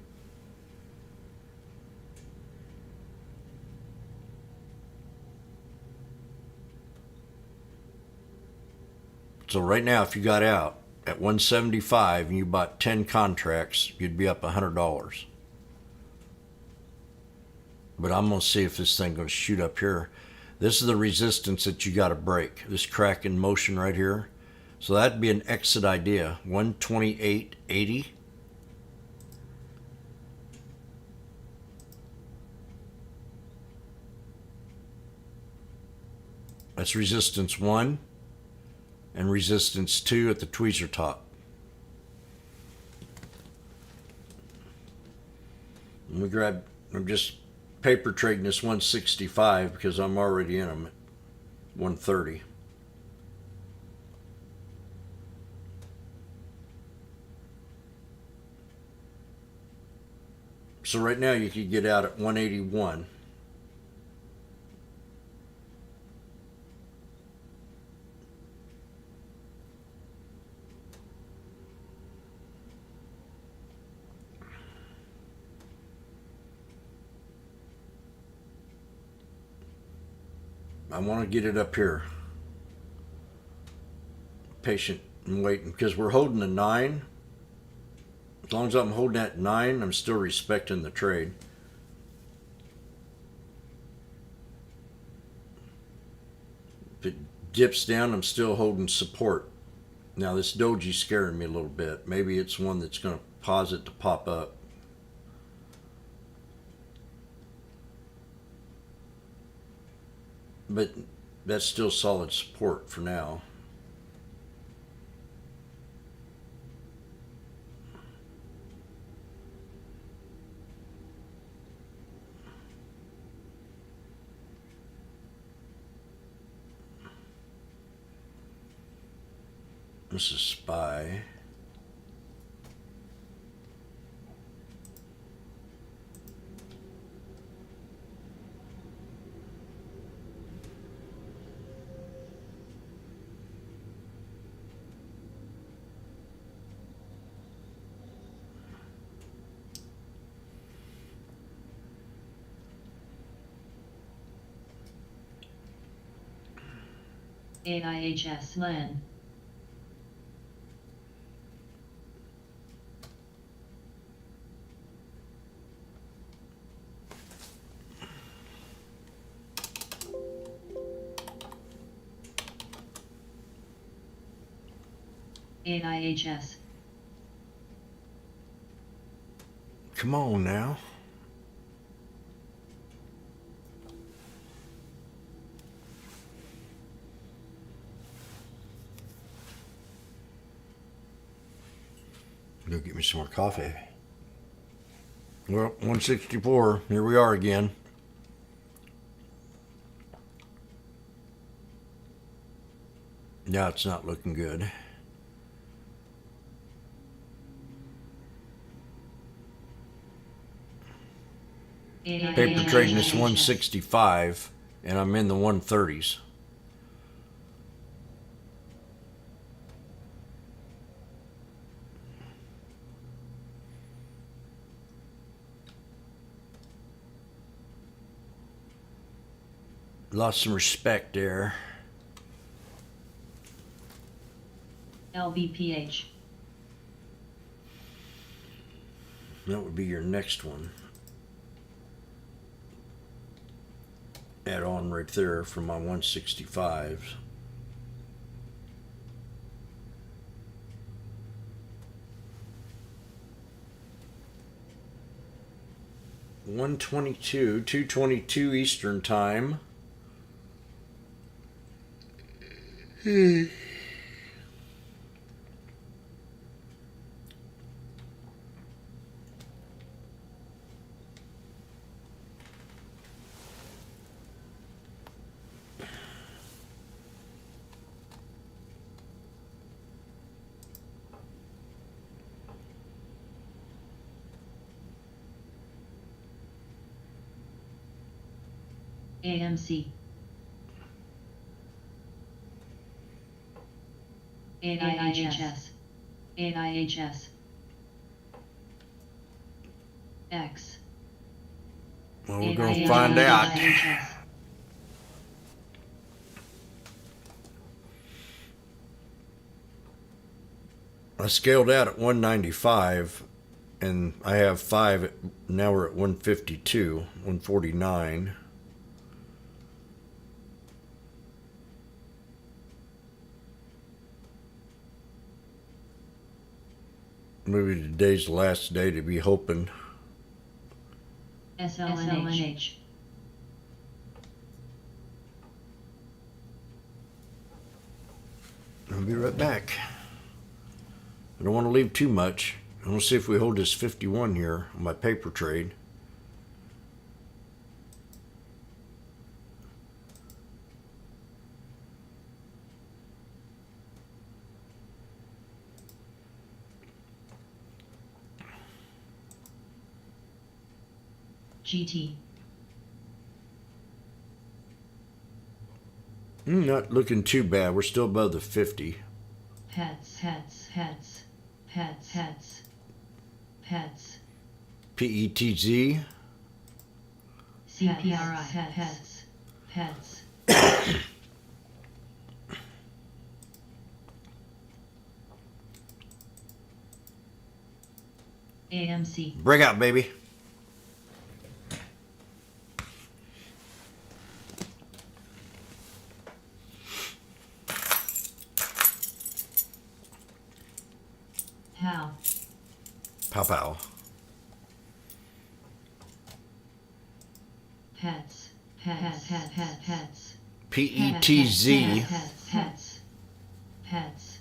So right now, if you got out at 175 and you bought 10 contracts, you'd be up $100. But I'm going to see if this thing goes shoot up here. This is the resistance that you got to break. This crack in motion right here. So that'd be an exit idea. 128.80. That's resistance 1 and resistance 2 at the tweezer top. Let me grab, I'm just paper trading this 165 because I'm already in them at 130. So right now you could get out at 181. I want to get it up here. Patient and waiting because we're holding the 9. As long as I'm holding that 9, I'm still respecting the trade. If it dips down, I'm still holding support. Now this doji's scaring me a little bit. Maybe it's one that's going to cause it to pop up. But that's still solid support for now. This is SPY. AIHS LEN. AIHS. Come on now. Go get me some more coffee. Well, 164. Here we are again. Now it's not looking good. Paper trading is 165, and I'm in the 130s. Lost some respect there. LVPH. That would be your next one. Add on right there for my 165s. $122, 2:22 Eastern time. AMC. AIHS. AIHS. X. Well, we're going to find out. AIHS. I scaled out at 195, and I have 5. Now we're at 152, 149. Maybe today's the last day to be hoping. SLNH. I'll be right back. I don't want to leave too much. I want to see if we hold this 51 here on my paper trade. GT. Not looking too bad. We're still above the 50. Pets. PETZ. CPRI. Pets. AMC. Break out, baby. How. Pow pow. Pets. Pets. Pets. Pets. PETZ. Pets. Pets. Pets.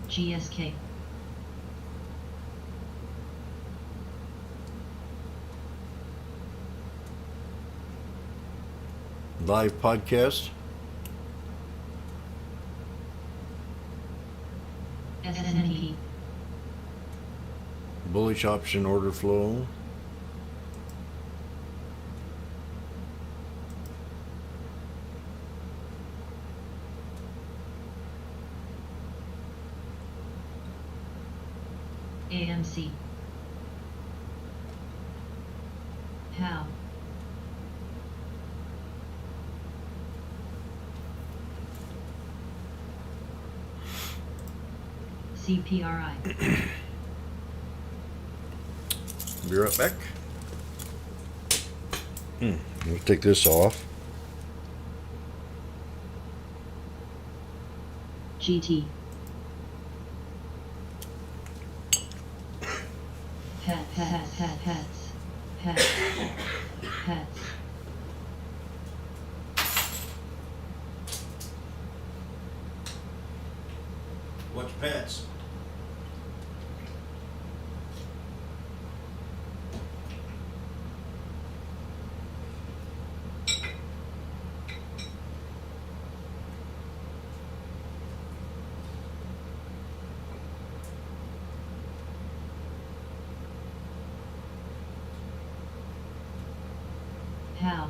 GSK. Live podcast. SNP. Bullish option order flow. AMC. How. CPRI. Be right back. We'll take this off. GT. Pets. Pets. Pets. Pets. Pets. What's pets? How.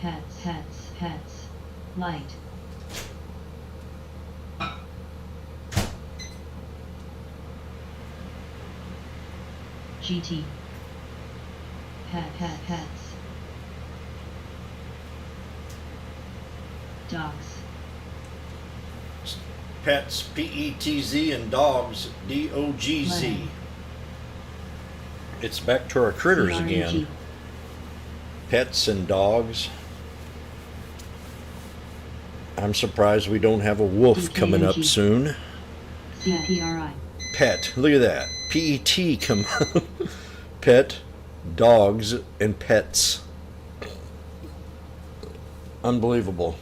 Pets. Pets. Pets. Light. GT. Pets. Dogs. Pets, PETZ, and dogs, DOGZ. Letter. It's back to our critters CREG. again. Pets and dogs. I'm surprised we don't have a wolf coming up DKNG. soon. CPRI. Pet, look at that. PET come up. Pet, dogs, and pets. Unbelievable.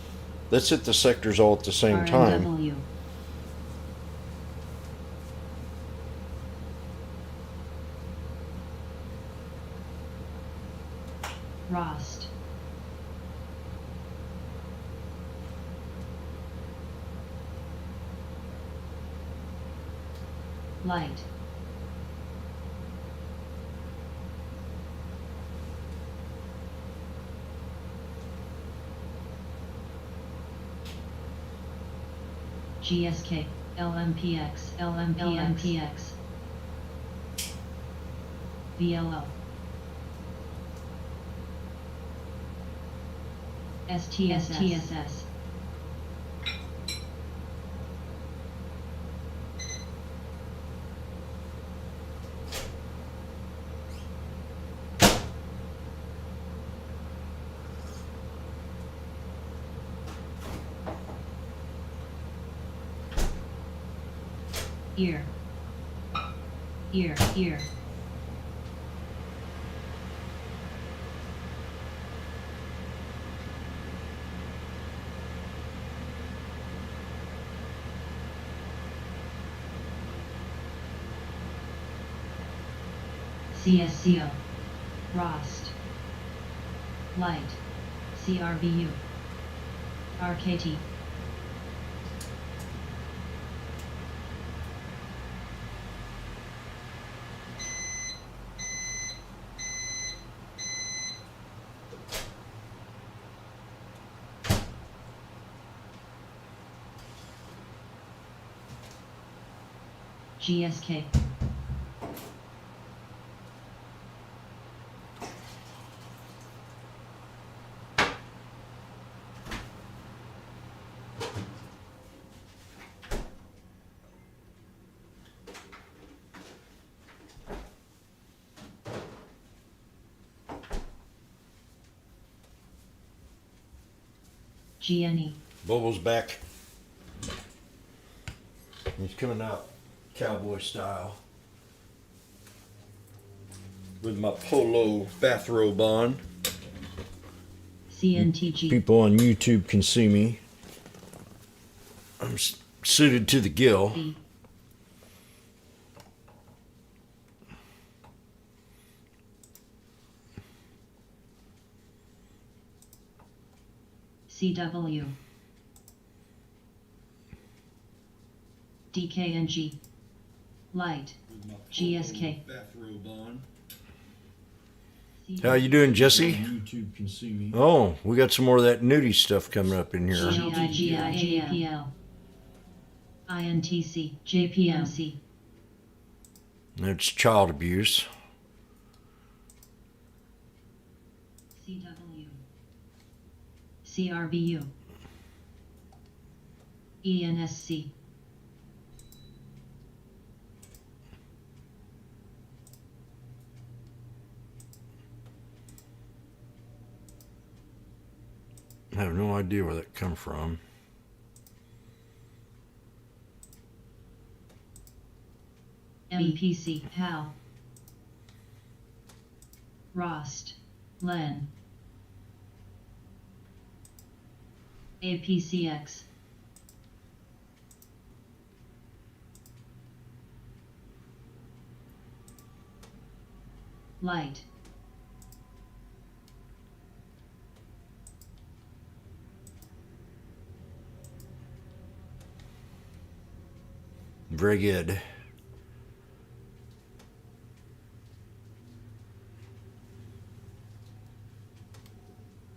Let's hit the sectors all at the same time. RNW. Rost. Light. GSK. LMPX. LMPX. VLO. STSS. Ear. CSCO. Rost. Light. CRBU. RKT. GSK. GNE. Bobo's back. He's coming out cowboy style with my polo bathrobe on. CNTG. People on YouTube can see me. I'm suited to the gill. B. CW. DKNG. Light. GSK. Bathrobe on. How you doing, Jesse? YouTube can see me. Oh, we got some more of that nudie stuff coming up in here. GIGIJPL. INTC. JPMC. It's child abuse. CW. CRBU. ENSC. I have no idea where that come from. MPC. HAL. Rost. Len. APCX. Light. Very good.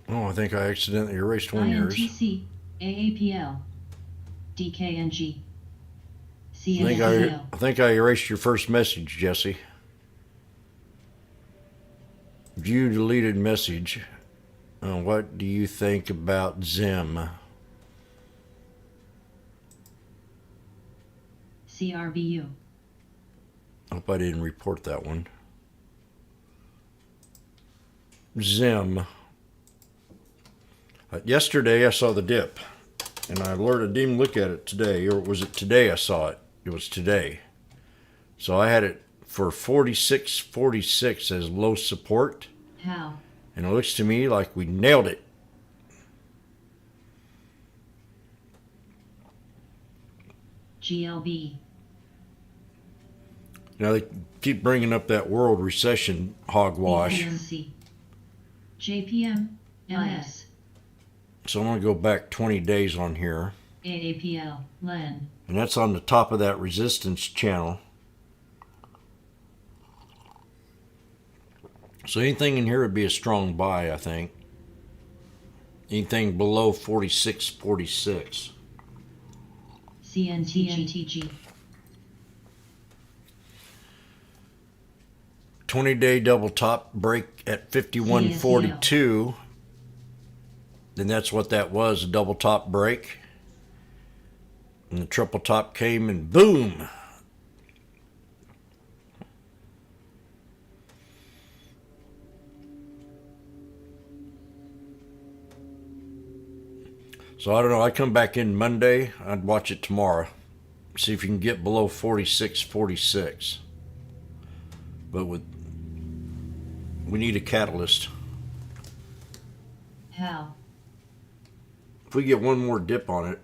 Oh, I think I accidentally erased one of yours. INTC. AAPL. DKNG. I think I erased your first message, Jesse. View deleted message. What do you think about Zim? CRBU. Hope I didn't report that one. Zim. Yesterday I saw the dip, and I alerted, didn't look at it today, or was it today I saw it? It was today. So I had it for 46.46 as low support, HAL. and it looks to me like we nailed it. GLB. Now they keep bringing up that world recession hogwash. BPMC. JPM. LS. So I'm going to go back 20 days on here. AAPL. LEN. And that's on the top of that resistance channel. So anything in here would be a strong buy, I think. Anything below 46.46. CNTG. 20-day double top break at 51.42. Then that's what that was, a double top break. And the triple top came and boom. So I don't know, I'd come back in Monday, I'd watch it tomorrow. See if you can get below 46.46. But we need a catalyst. HAL. If we get one more dip on it,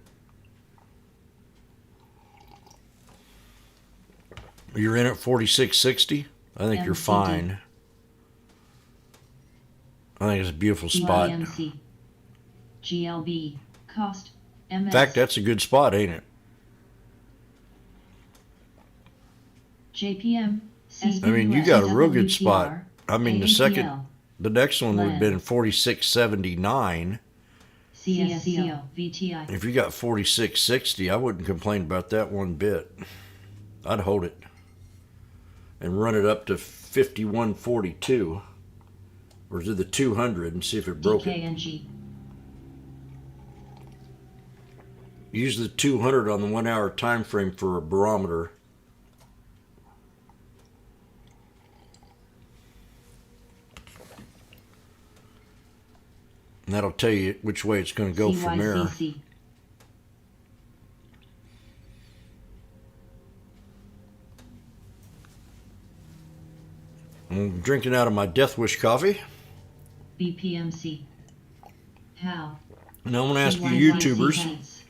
you're in at 46.60. I think you're MCD. fine. I think it's a beautiful spot. TYMC. GLB. Cost. MS. In fact, that's a good spot, ain't it? JPM. I mean, you got a real good spot. WTR, I mean, the next one would have been 46.79. CSCO. VTI. If you got 46.60, I wouldn't complain about that one bit. I'd hold it and run it up to 51.42 or to the 200 and see if it broke it. DKNG. Use the 200 on the 1 hour time frame for a barometer. And that'll tell you which way it's going to go from there. CYCC. I'm drinking out of my Death Wish coffee. BPMC. How? Now I'm going to ask you CYCC YouTubers, pence.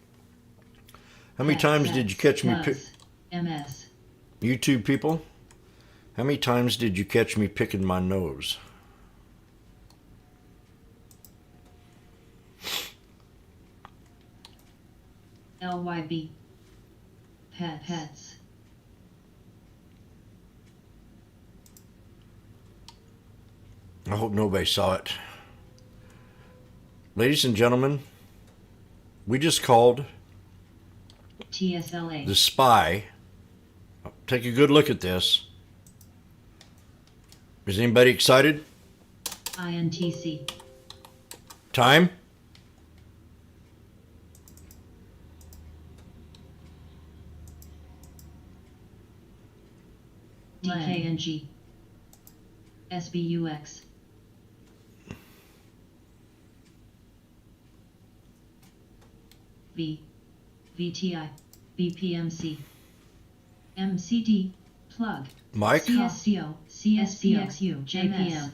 how many times did you catch me Buzz. MS. YouTube people, how many times did you catch me picking my nose? LYB. Pets. I hope nobody saw it. Ladies and gentlemen, we just called TSLA. the spy. Take a good look at this. Is anybody excited? INTC. Time? DKNG. SBUX. V. VTI. BPMC. MCD. Plug. Mike? CSCO. CSCXU. JPM.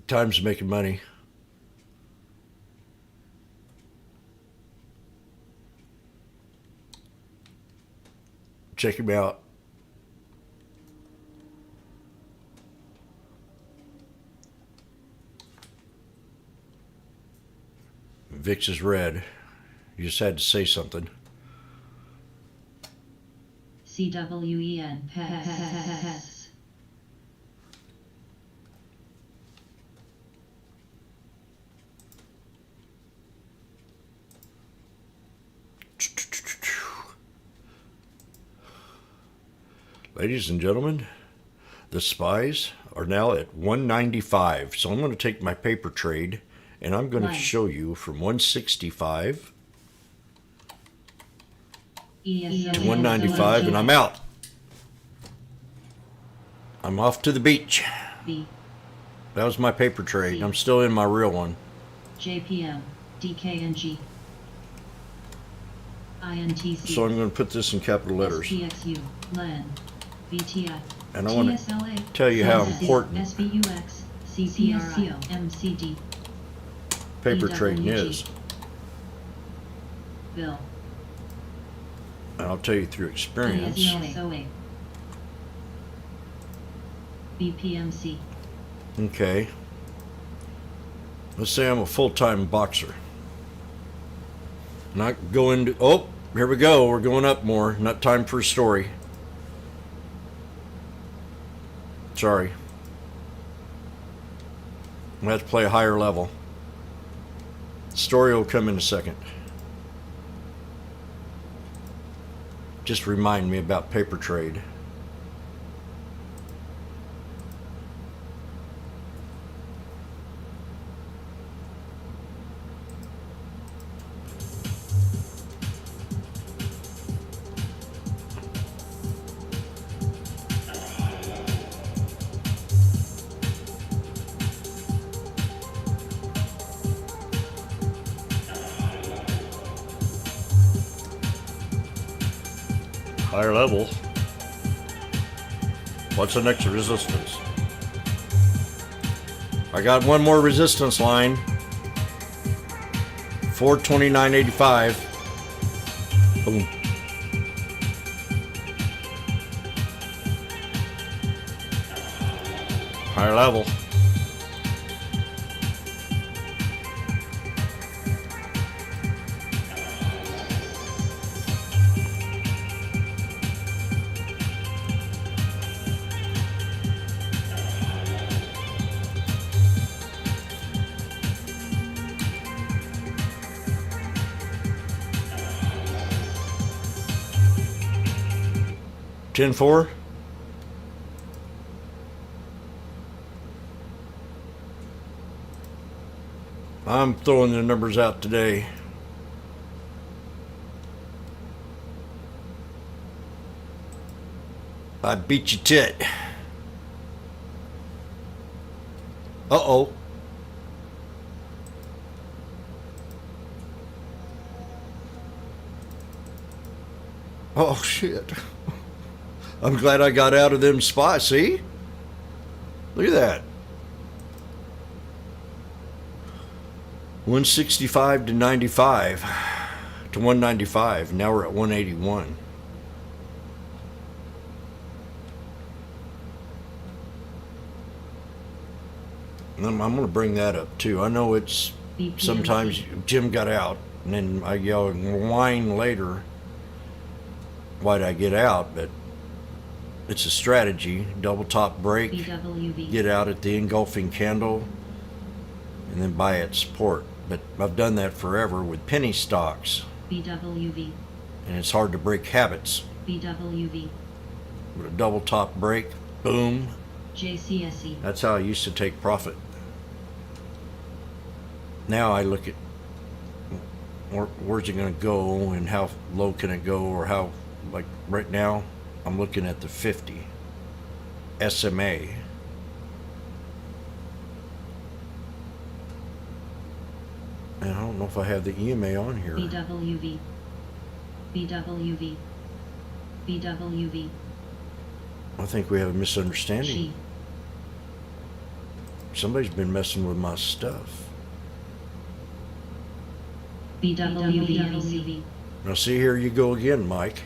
Time's making money. Check him out. VIX is red. You just had to say something. CWEN. Pets. Ladies and gentlemen, the spies are now at 195. So I'm going to take my paper trade and I'm going to Right. show you from 165 ESO. to 195 and I'm out. I'm off to the beach. V. That was my paper trade. I'm still in my real one. JPM. DKNG. INTC. So I'm going to put this in capital letters. SPXU. LEN. VTI. And I want to TSLA. tell you how CSC, important SBUX. CCRI. MCD. paper trading EWG. is. Bill. And I'll tell you through experience. TSOA. BPMC. Okay. Let's say I'm a full-time boxer. Not going to, oh, here we go. We're going up more. Not time for a story. Sorry. We have to play a higher level. Story will come in a second. Just remind me about paper trade. Higher level. What's the next resistance? I got one more resistance line. 429.85. Boom. High level. Ten four. I'm throwing the numbers out today. I beat you tit. Uh-oh. Oh, shit. I'm glad I got out of them spots. See? Look at that. 165 to 95 to 195. Now we're at 181. I'm going to bring that up too. I know it's sometimes Jim got out and then I yell and whine later. Why'd I get out? But it's a strategy. Double top brake, BWV. get out at the engulfing candle, and then buy at support. But I've done that forever with penny stocks, BWV. and it's hard to break habits. BWV. With a double top brake, boom. JCSE. That's how I used to take profit. Now I look at where's it going to go and how low can it go, or how, like right now, I'm looking at the 50 SMA. And I don't know if I have the EMA on here. BWV. BWV. BWV. I think we have a misunderstanding. G. Somebody's been messing with my stuff. BWV. Now see, here you go again, Mike.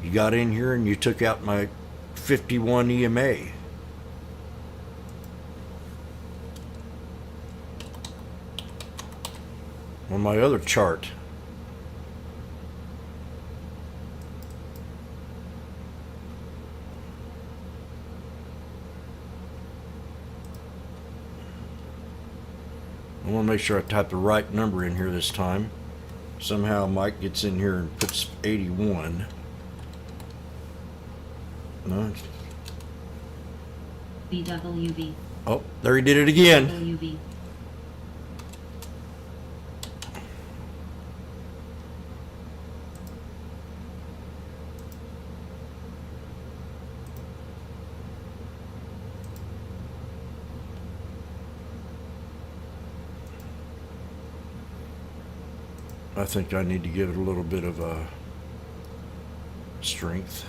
You got in here and you took out my 51 EMA. On my other chart. I want to make sure I type the right number in here this time. Somehow Mike gets in here and puts 81. No. BWV. Oh, there he did it again. BWV. I think I need to give it a little bit of strength.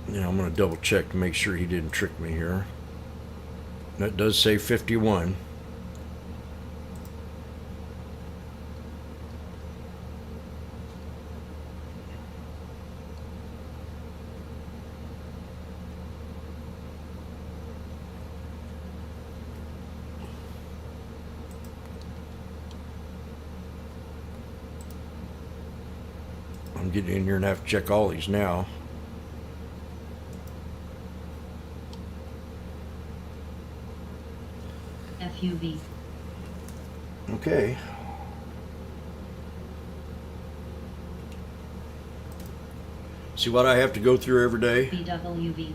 Yeah, I'm going to double check to make sure he didn't trick me here. That does say 51. I'm getting in here and have to check all these now. FUV. Okay. See what I have to go through every day? BWV.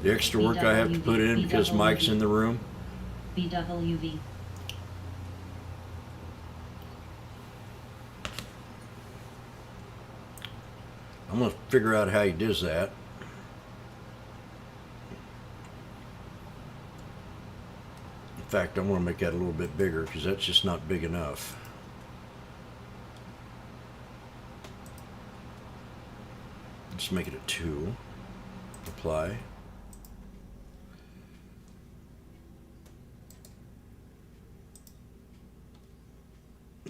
The extra work I have to put in because Mike's in the room. BWV. I'm going to figure out how he does that. In fact, I'm going to make that a little bit bigger because that's just not big enough. Let's make it a 2. Apply.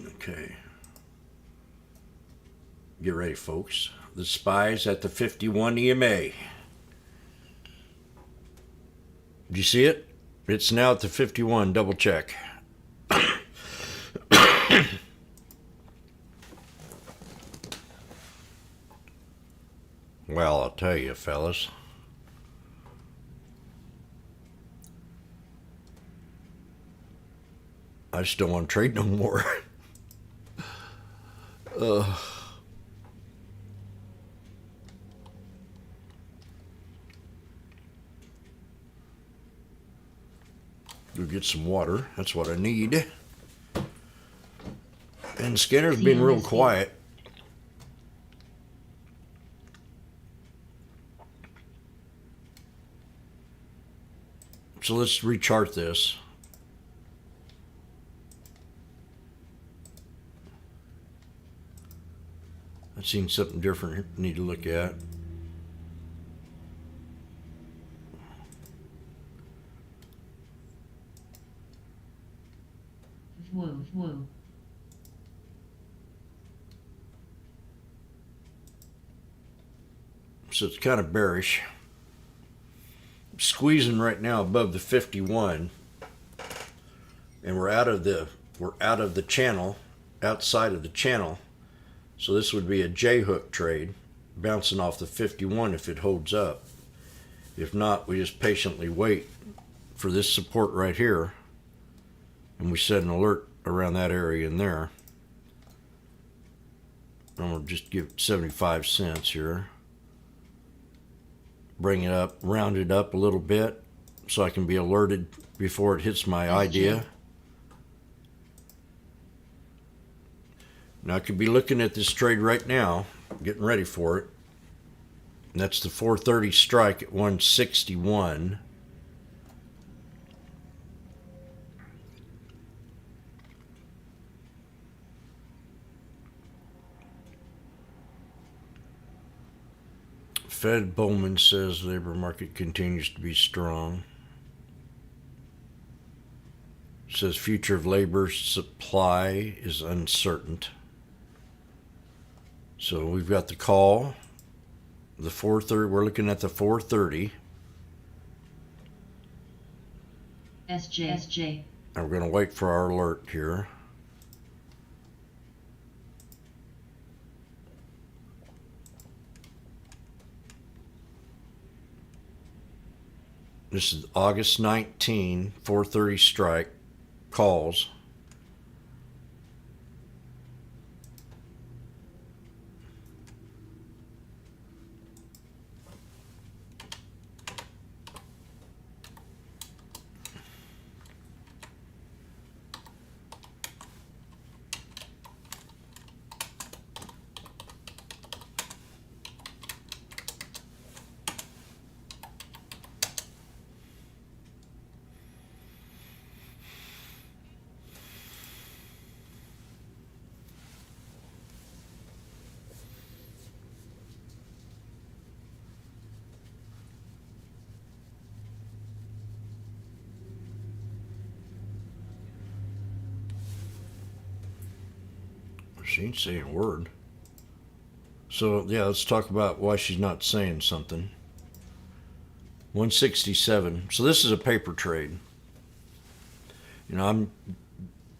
Okay. Get ready, folks. The SPY's at the 51 EMA. Did you see it? It's now at the 51. Double check. Well, I'll tell you, fellas. I just don't want to trade no more. Go get some water. That's what I need. And Skinner's been real quiet. So let's rechart this. I've seen something different here. Need to look at. Whoa. So it's kind of bearish. Squeezing right now above the 51, and we're out of the channel, outside of the channel. So this would be a J hook trade, bouncing off the 51 if it holds up. If not, we just patiently wait for this support right here, and we set an alert around that area in there. I'm gonna just give it 75 cents here. Bring it up, round it up a little bit so I can be alerted before it hits my idea. Now I could be looking at this trade right now, getting ready for it. And that's the 430 strike at 161. Fed Bowman says labor market continues to be strong. Says future of labor supply is uncertain. So we've got the call, the 430. We're looking at the 430. SJ. And we're going to wait for our alert here. This is August 19, 430 strike, calls. She ain't saying a word. So, yeah, let's talk about why she's not saying something. 167. So this is a paper trade. You know,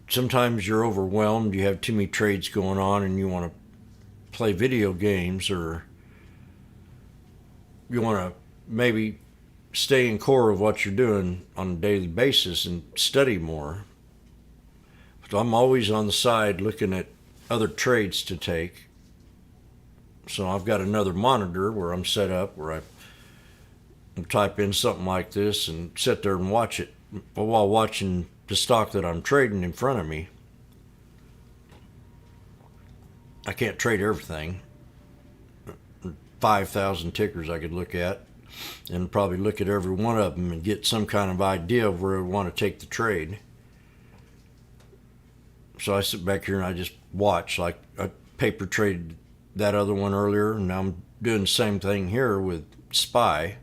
sometimes you're overwhelmed. You have too many trades going on and you want to play video games, or you want to maybe stay in core of what you're doing on a daily basis and study more. So I'm always on the side looking at other trades to take. So I've got another monitor where I'm set up, where I type in something like this and sit there and watch it while watching the stock that I'm trading in front of me. I can't trade everything. 5,000 tickers I could look at, and probably look at every one of them and get some kind of idea of where I want to take the trade. So I sit back here and I just watch. Like I paper traded that other one earlier, and now I'm doing the same thing here with SPY.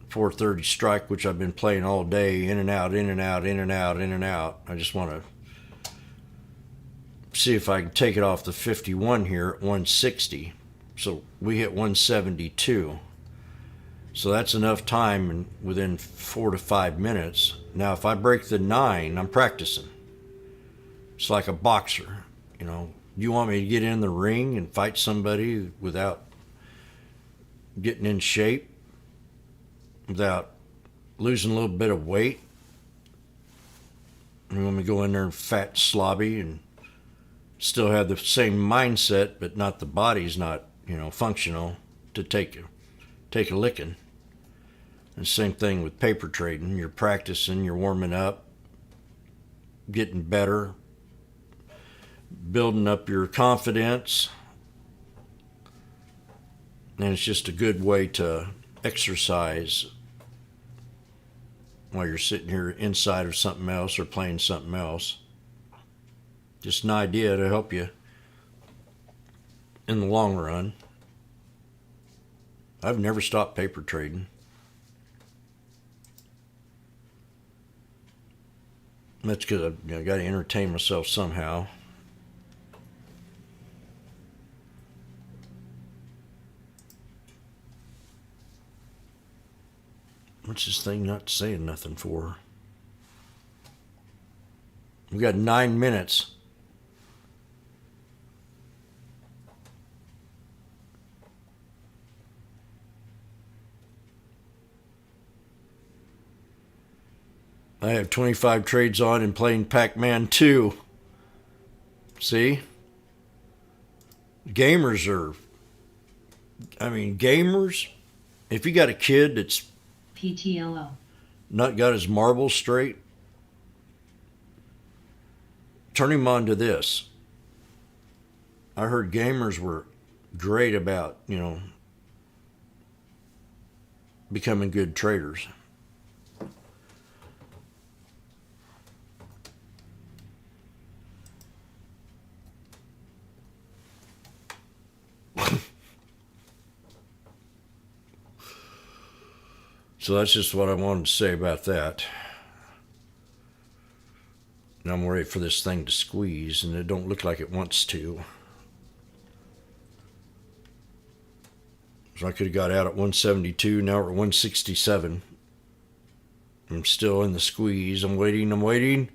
430 strike, which I've been playing all day, in and out, in and out, in and out, in and out. I just want to see if I can take it off the 51 here at 160. So we hit 172. So that's enough time and within 4 to 5 minutes. Now if I break the 9, I'm practicing. It's like a boxer, you know. You want me to get in the ring and fight somebody without getting in shape, without losing a little bit of weight? You want me to go in there and fat slobby and still have the same mindset, but not the body's not, you know, functional to take a licking. And same thing with paper trading. You're practicing, you're warming up, getting better, building up your confidence. And it's just a good way to exercise while you're sitting here inside of something else or playing something else. Just an idea to help you in the long run. I've never stopped paper trading. That's because I got to entertain myself somehow. What's this thing not saying nothing for? We got 9 minutes. I have 25 trades on and playing Pac-Man 2. See? Gamers, if you got a kid that's PTLO. not got his marbles straight, turn him on to this. I heard gamers were great about, you know, becoming good traders. So that's just what I wanted to say about that. Now I'm ready for this thing to squeeze, and it don't look like it wants to. So I could have got out at 172. Now we're at 167. I'm still in the squeeze. I'm waiting.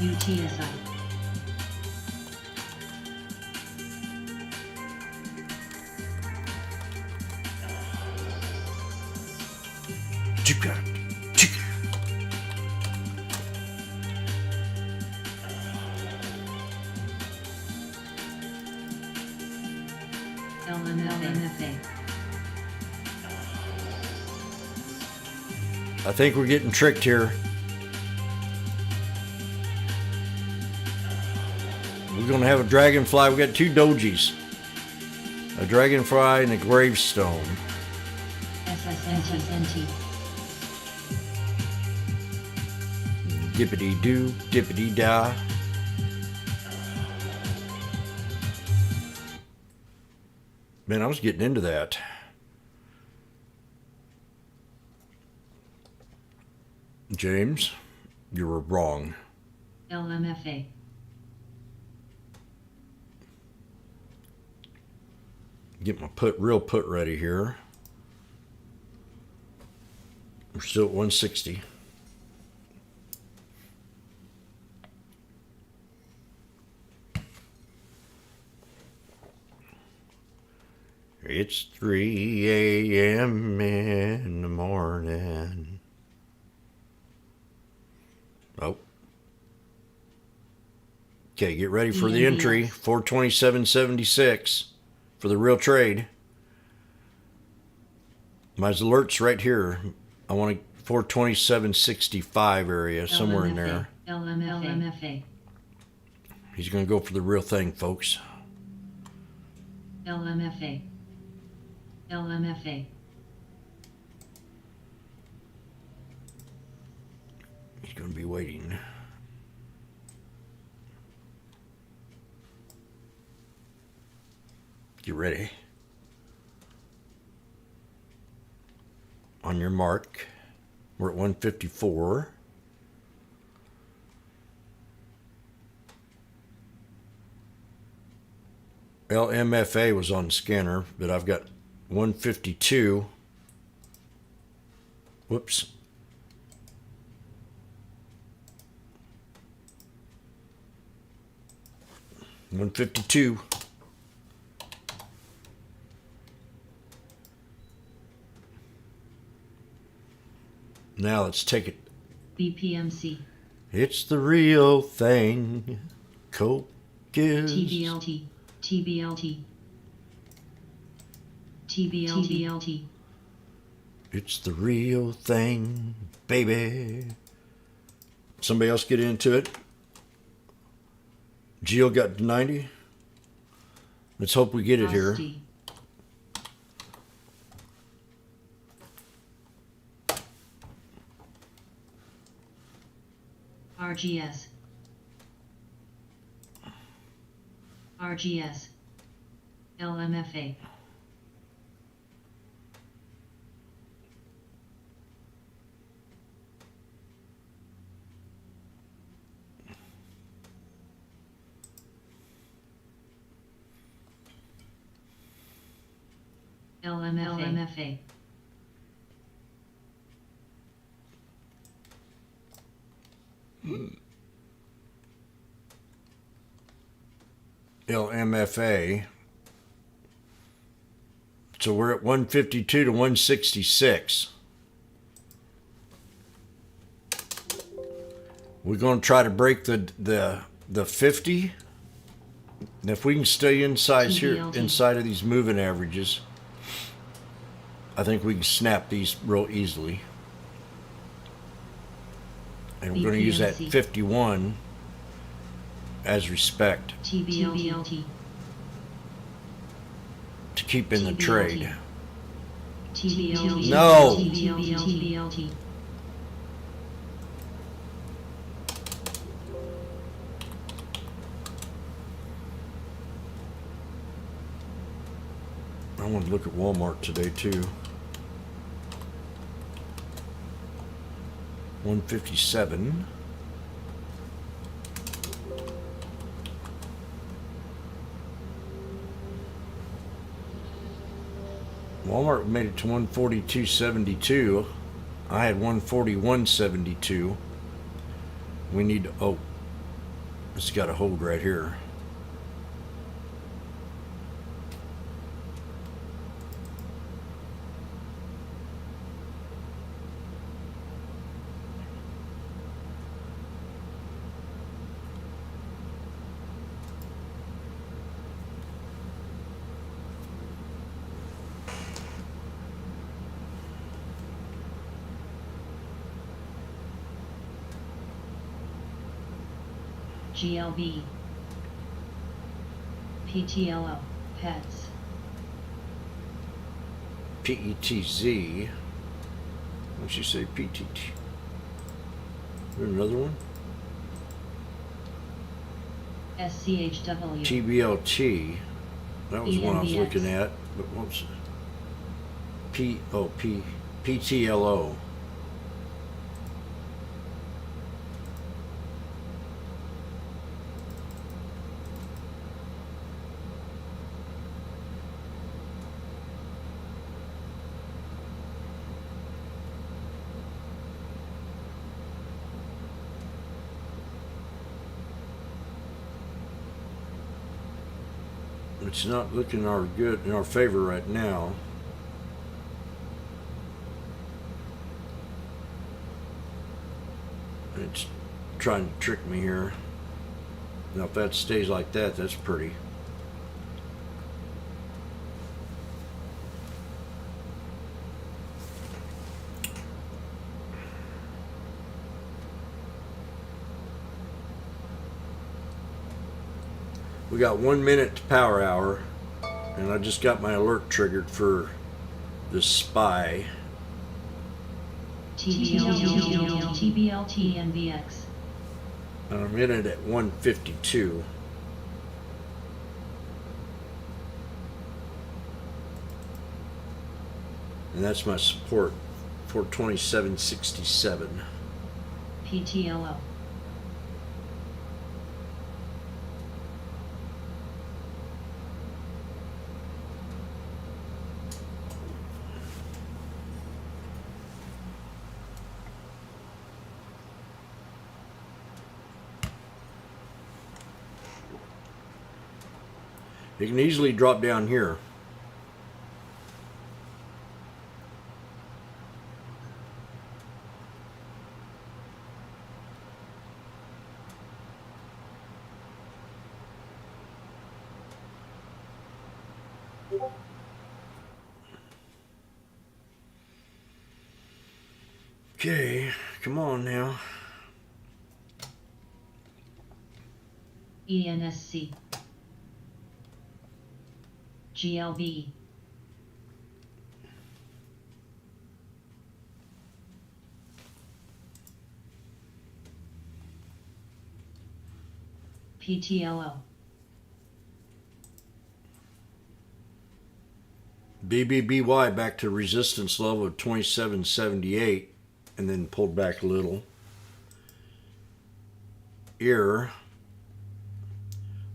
UTSI. LMFA. I think we're getting tricked here. We're going to have a dragonfly. We got 2 dojis. A dragonfly and a gravestone. SSNT. Dippity doo, dippity da. Man, I was getting into that. James, you were wrong. LMFA. Get my real put ready here. We're still at 160. It's 3 a.m. in the morning. Oh. Okay, get ready for the entry. 427.76 for the real trade. My alert's right here. I want a 427.65 area, somewhere in there. LMFA. He's going to go for the real thing, folks. LMFA. LMFA. going to be waiting. You ready? On your mark. We're at 154. LMFA was on the scanner, but I've got 152. Whoops. $152. Now let's take it. BPMC. It's the real thing. Coke is. TBLT. TBLT. TBLT. It's the real thing, baby. Somebody else get into it. Jill got 90. Let's hope we get it here. RGS. RGS. LMFA. LMFA. LMFA. So we're at 152 to 166. We're going to try to break the 50. And if we can stay inside here, inside of these moving averages, I think we can snap these real easily. And we're going to use that 51 as respect TBLT. to keep in the trade. TBLT. No. TBLT. I want to look at Walmart today too. 157. Walmart made it to 142.72. I had 141.72. We need to, oh, it's got a hold right here. GLB. PTLO. Pets. PETZ. What'd you say? PTT. There another one? SCHW. TBLT. That was one I was ENBX. looking at. But what's PTLO. It's not looking in our favor right now. It's trying to trick me here. Now if that stays like that, that's pretty. We got 1 minute to power hour, and I just got my alert triggered for the SPY. TBLT NVX. And I'm in it at 152. And that's my support, 427.67. PTLO. It can easily drop down here. Okay, come on now. ENSC. GLB. PTLO. BBBY back to resistance level of 27.78 and then pulled back a little. Error.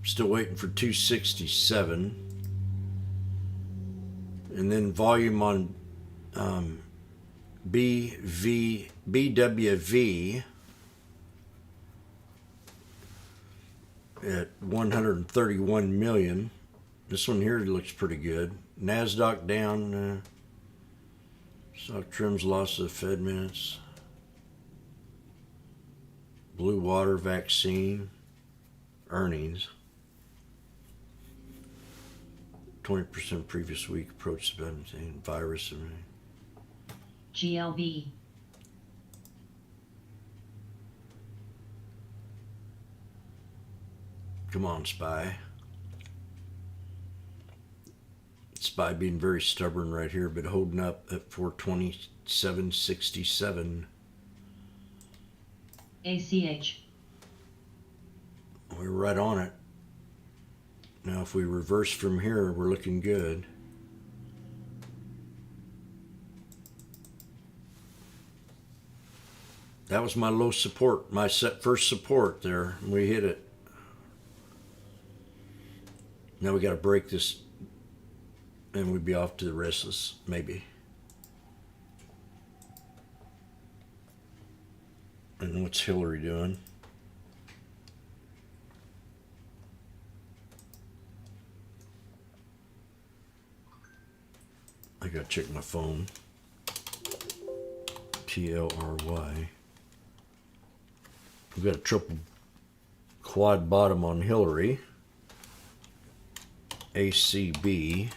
Still waiting for 267. And then volume on BWV at 131 million. This one here looks pretty good. NASDAQ down. Stock trims loss of Fed minutes. Blue water vaccine. Earnings. 20% previous week approach 17. Virus. GLB. Come on, SPY. SPY being very stubborn right here, but holding up at 427.67. ACH. We're right on it. Now, if we reverse from here, we're looking good. That was my low support, my first support there. We hit it. Now we got to break this, and we'd be off to the restless, maybe. And what's Hillary doing? I gotta check my phone. TLRY. We've got a triple quad bottom on Hillary. ACB.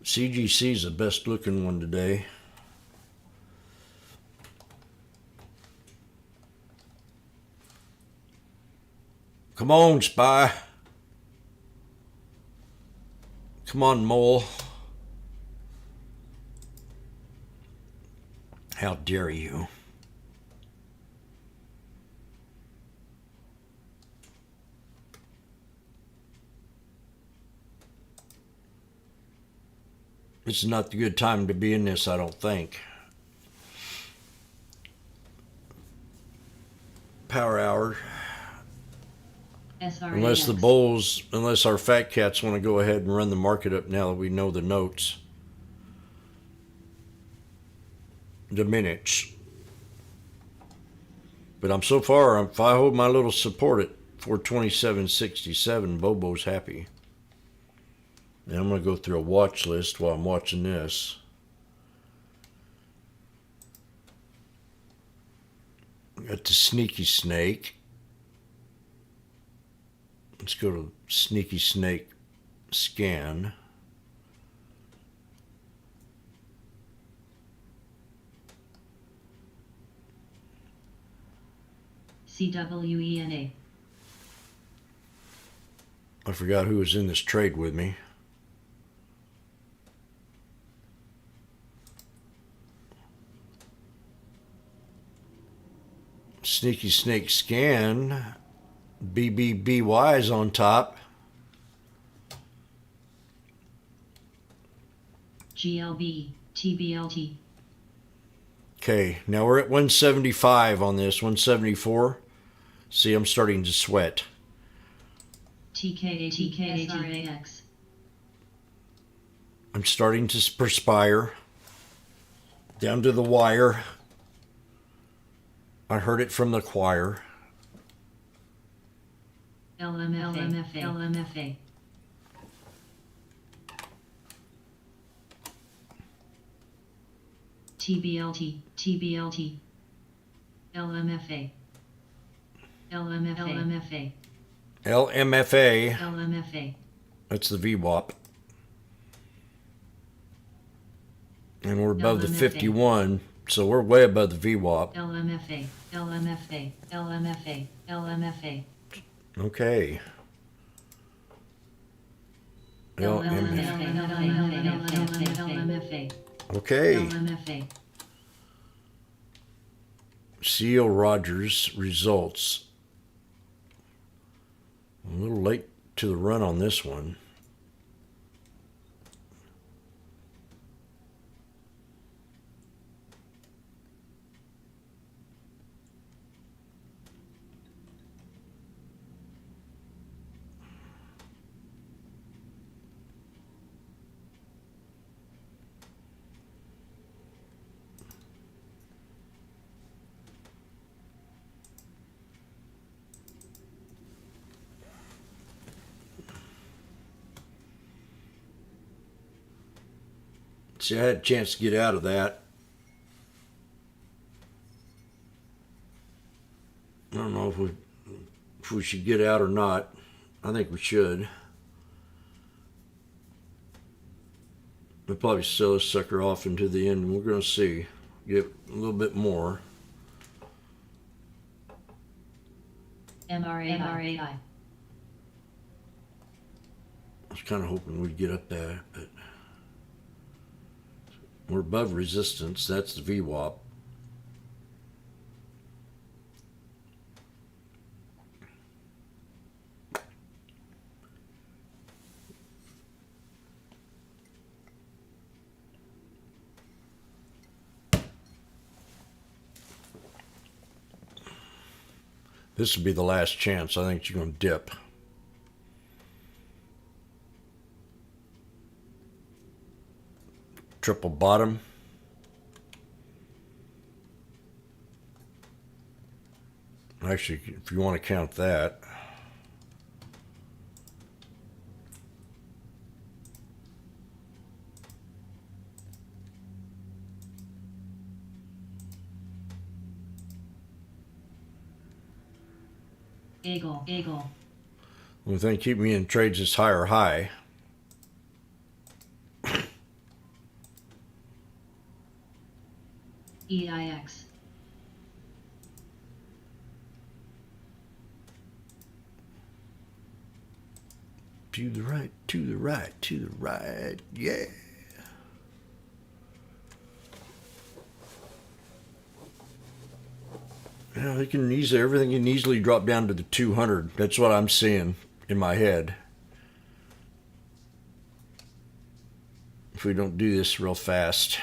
CGC is the best looking one today. Come on, SPY. Come on, mole. How dare you? This is not the good time to be in this, I don't think. Power hour. Unless the bulls, unless our fat cats want to go ahead and run the market up now that we know the notes. Diminish. But I'm so far, if I hold my little support at 427.67, Bobo's happy. And I'm going to go through a watch list while I'm watching this. Got the Sneaky Snake. Let's go to Sneaky Snake scan. CWENA. I forgot who was in this trade with me. Sneaky Snake Scan. BBBY's on top. GLB, TBLT. Okay, now we're at 175 on this, 174. See, I'm starting to sweat. TKATKSRAX. I'm starting to perspire. Down to the wire. I heard it from the choir. LMFA. TBLT. LMFA. LMFA. That's the VWAP. And we're above the 51, so we're way above the VWAP. LMFA. Okay. LMFA. Okay. LMFA. C.O. Rogers results. A little late to the run on this one. See, I had a chance to get out of that. I don't know if we should get out or not. I think we should. We'll probably sell this sucker off into the end, and we're going to see. Get a little bit more. MRAI. I was kind of hoping we'd get up there, but we're above resistance. That's the VWAP. This would be the last chance. I think you're going to dip. Triple bottom. Actually, if you want to count that. Eagle. Well, then keep me in trades as high or high. EIX. To the right, to the right, to the right. Yeah. Yeah, everything can easily drop down to the 200. That's what I'm seeing in my head. If we don't do this real fast.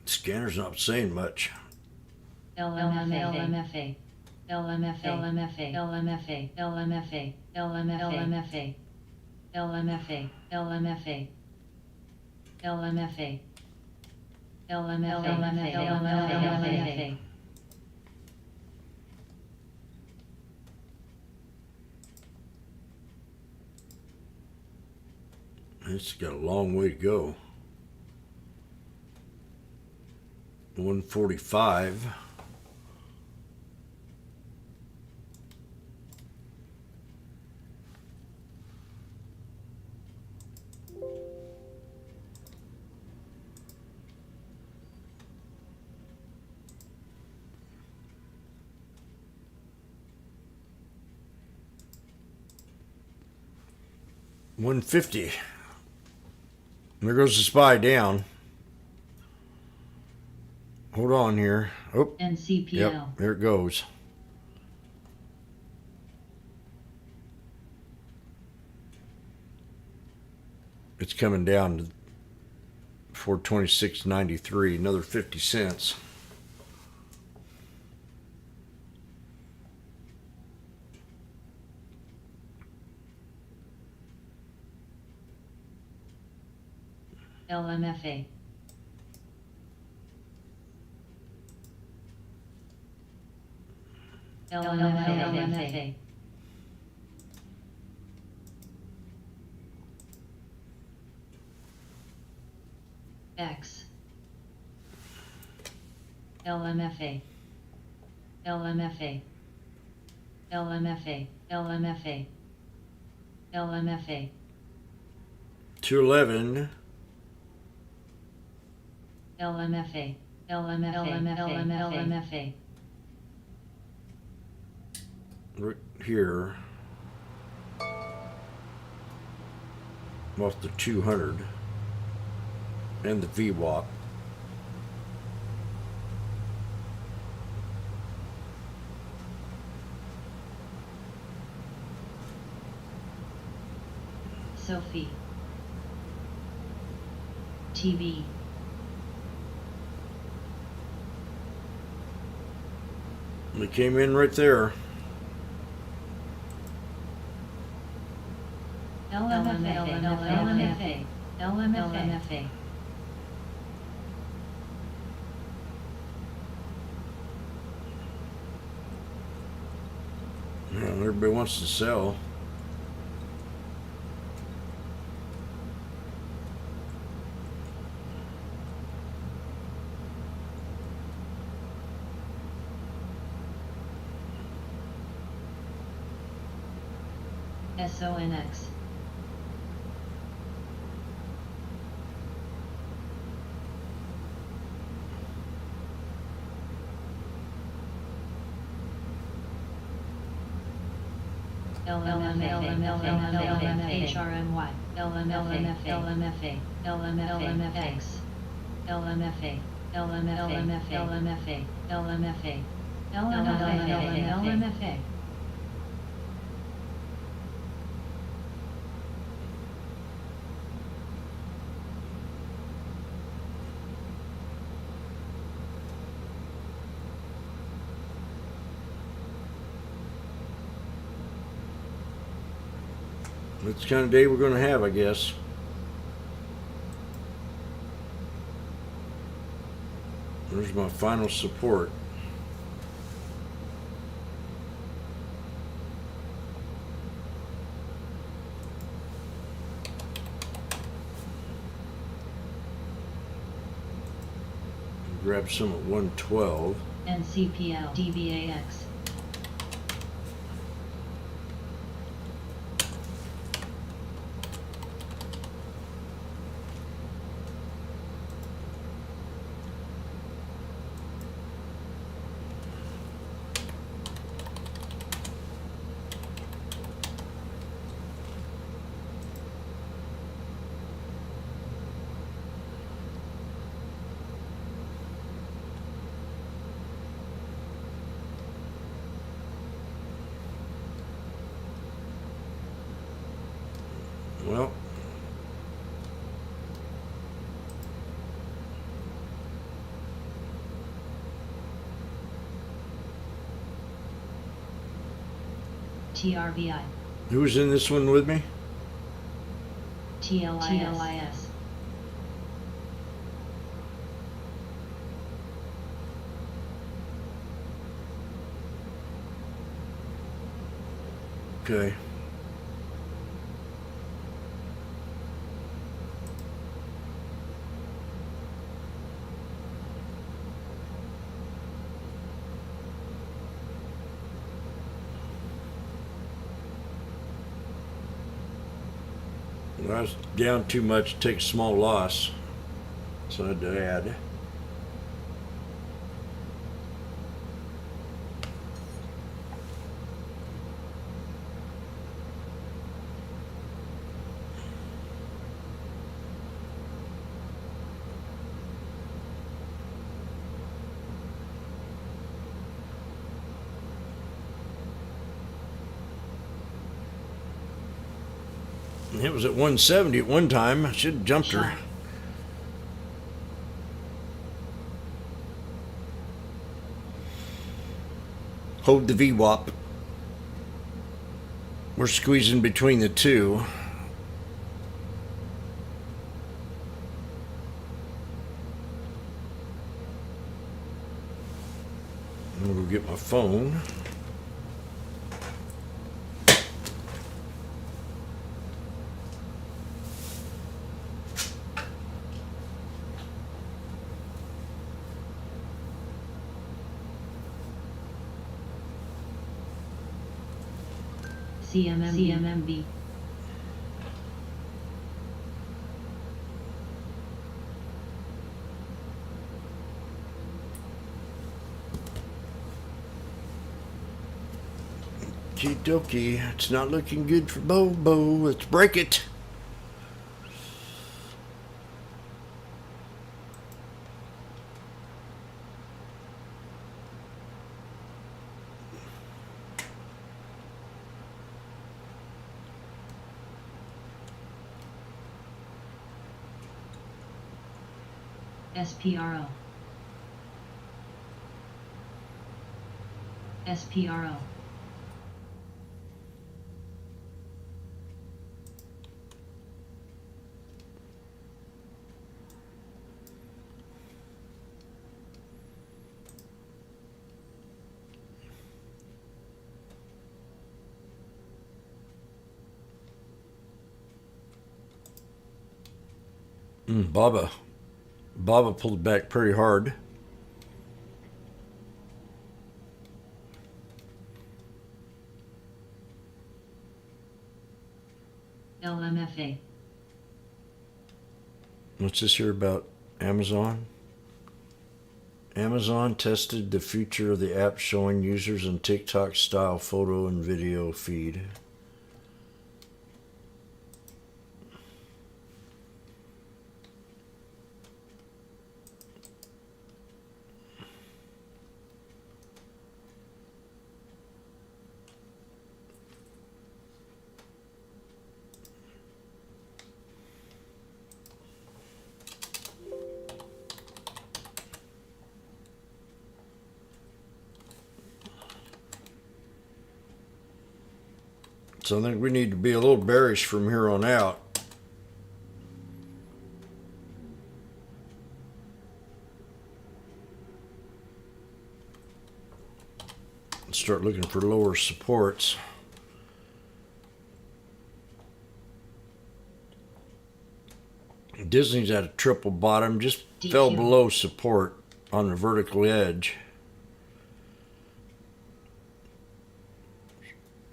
Scanner's not saying much. LMFA. It's got a long way to go. 145. 150. There goes the SPY down. Hold on here. Oh, NCPL. yep, there it goes. It's coming down to 426.93, another 50 cents. LMFA. LMFA. X. LMFA. LMFA. LMFA. LMFA. LMFA. 211. LMFA. LMFA. Right here. Off the 200. And the VWAP. Sophie. TV. They came in right there. LMFA. LMFA. Yeah, everybody wants to sell. SONX. HRMY. LMFA. LMFX. LMFA. LMFA. That's the kind of day we're going to have, I guess. There's my final support. Grab some at 112. NCPL. DBAX. Well, TRVI. who's in this one with me? TLIS. Okay. I was down too much to take a small loss, so I had to add. It was at 170 at one time. I should have jumped her. Shot. Hold the VWAP. We're squeezing between the two. I'm gonna go get my phone. CMMB. Okie dokie, it's not looking good for Bobo. Let's break it. SPRO. SPRO. Baba pulled back pretty hard. LMFA. What's this here about Amazon? Amazon tested the future of the app showing users in TikTok style photo and video feed. So I think we need to be a little bearish from here on out. Start looking for lower supports. Disney's at a triple bottom, just fell DQ. below support on the vertical edge.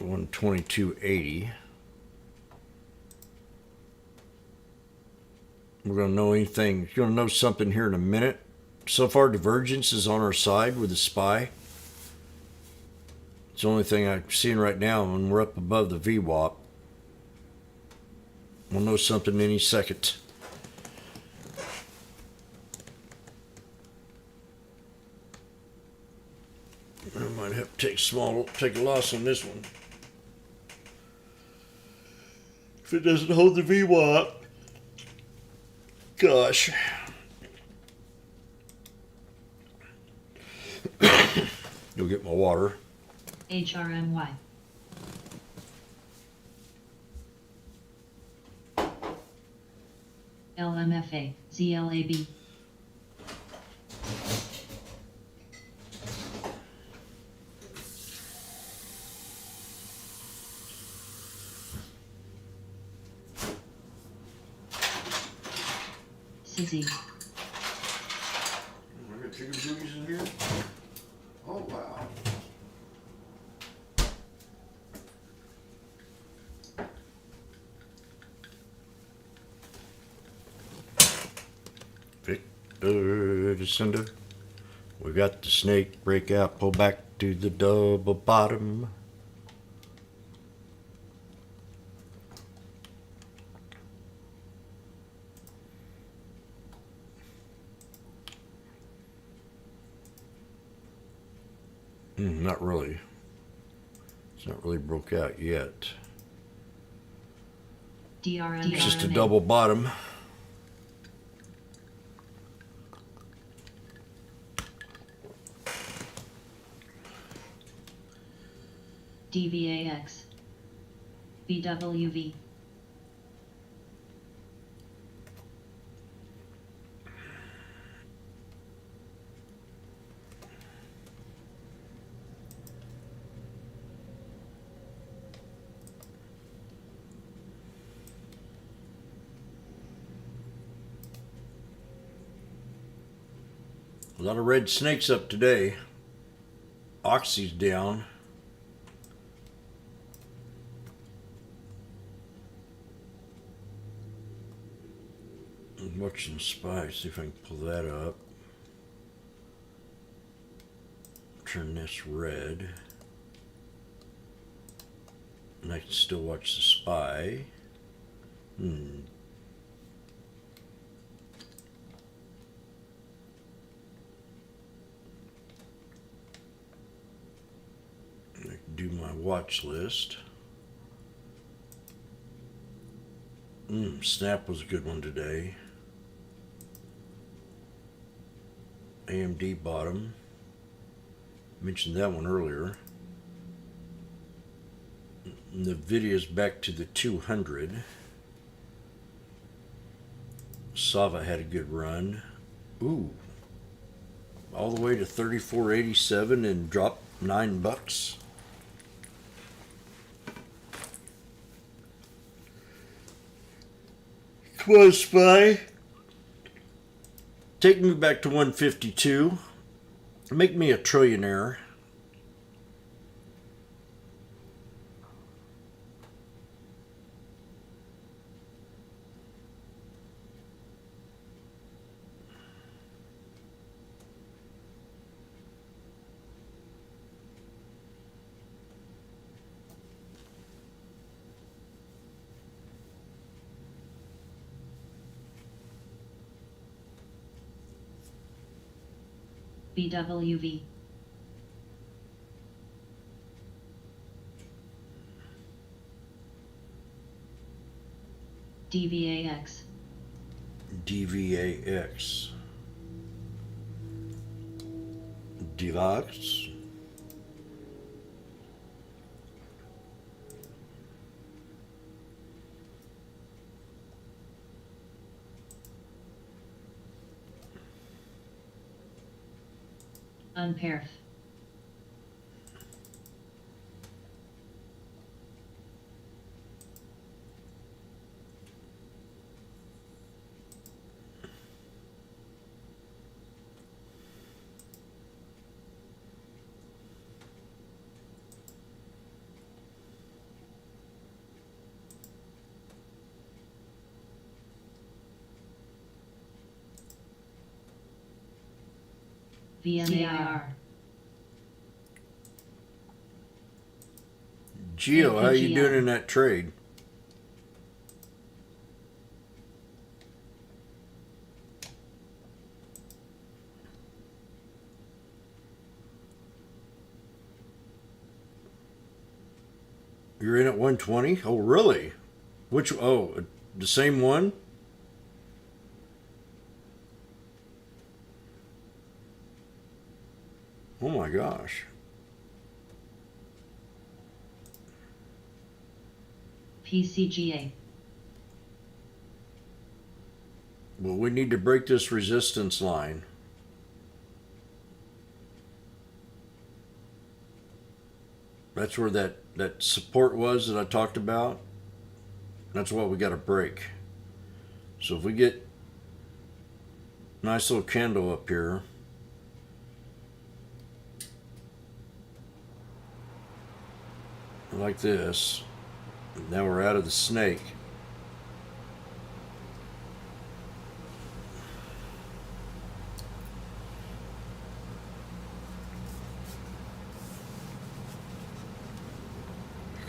122.80. We're going to know anything. You're going to know something here in a minute. So far, divergence is on our side with the SPY. It's the only thing I'm seeing right now when we're up above the VWAP. We'll know something any second. I might have to take a loss on this one. If it doesn't hold the VWAP, gosh. Go get my water. HRMY. LMFA. ZLAB. Sizzy. I got chicken boogies in here. Oh wow. Victor Descender. We got the snake break out, pull back to the double bottom. Not really. It's not really broke out yet. DRMA. It's just a double bottom. DVAX. BWV. A lot of red snakes up today. Oxy's down. I'm watching Spy, see if I can pull that up. Turn this red. And I can still watch the Spy. I can do my watch list. Snap was a good one today. AMD bottom. Mentioned that one earlier. Nvidia's back to the 200. Sava had a good run. Ooh. All the way to 34.87 and dropped $9. Come on, Spy. Take me back to 152. Make me a trillionaire. BWV. DVAX. DVAX. DVAX. Unperf. VNAR. Geo, how you APGM. doing in that trade? You're in at 120? Oh, really? Which, oh, the same one? Oh my gosh. PCGA. Well, we need to break this resistance line. That's where that support was that I talked about. That's what we got to break. So if we get a nice little candle up here, like this, now we're out of the snake.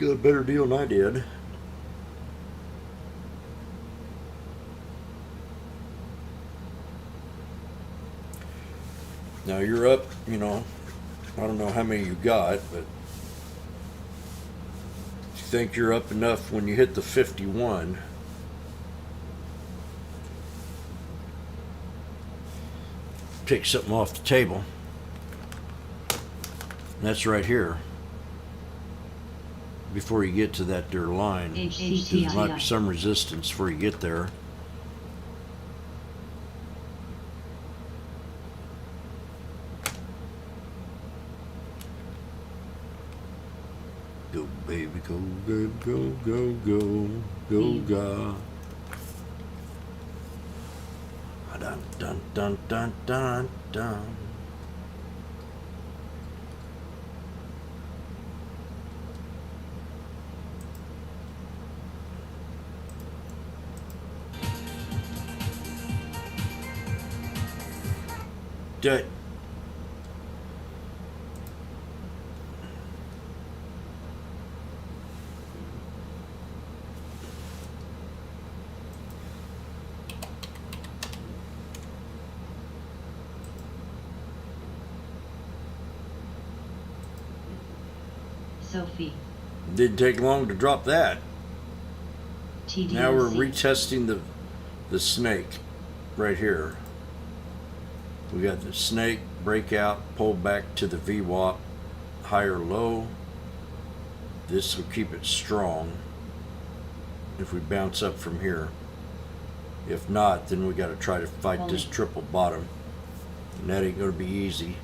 You got a better deal than I did. Now you're up, you know, I don't know how many you got, but you think you're up enough when you hit the 51. take something off the table. And that's right here. Before you get to that there line, there might be some resistance before you get there. Go baby, go, go, go, go, go, go, go. Dun, dun, dun, dun, dun, dun. Dut. Sophie. Didn't take long to drop that. TDLC. Now we're retesting the snake right here. We got the snake, breakout, pull back to the VWAP, higher low. This will keep it strong if we bounce up from here. If not, then we got to try to fight this triple bottom. And that ain't going to be easy.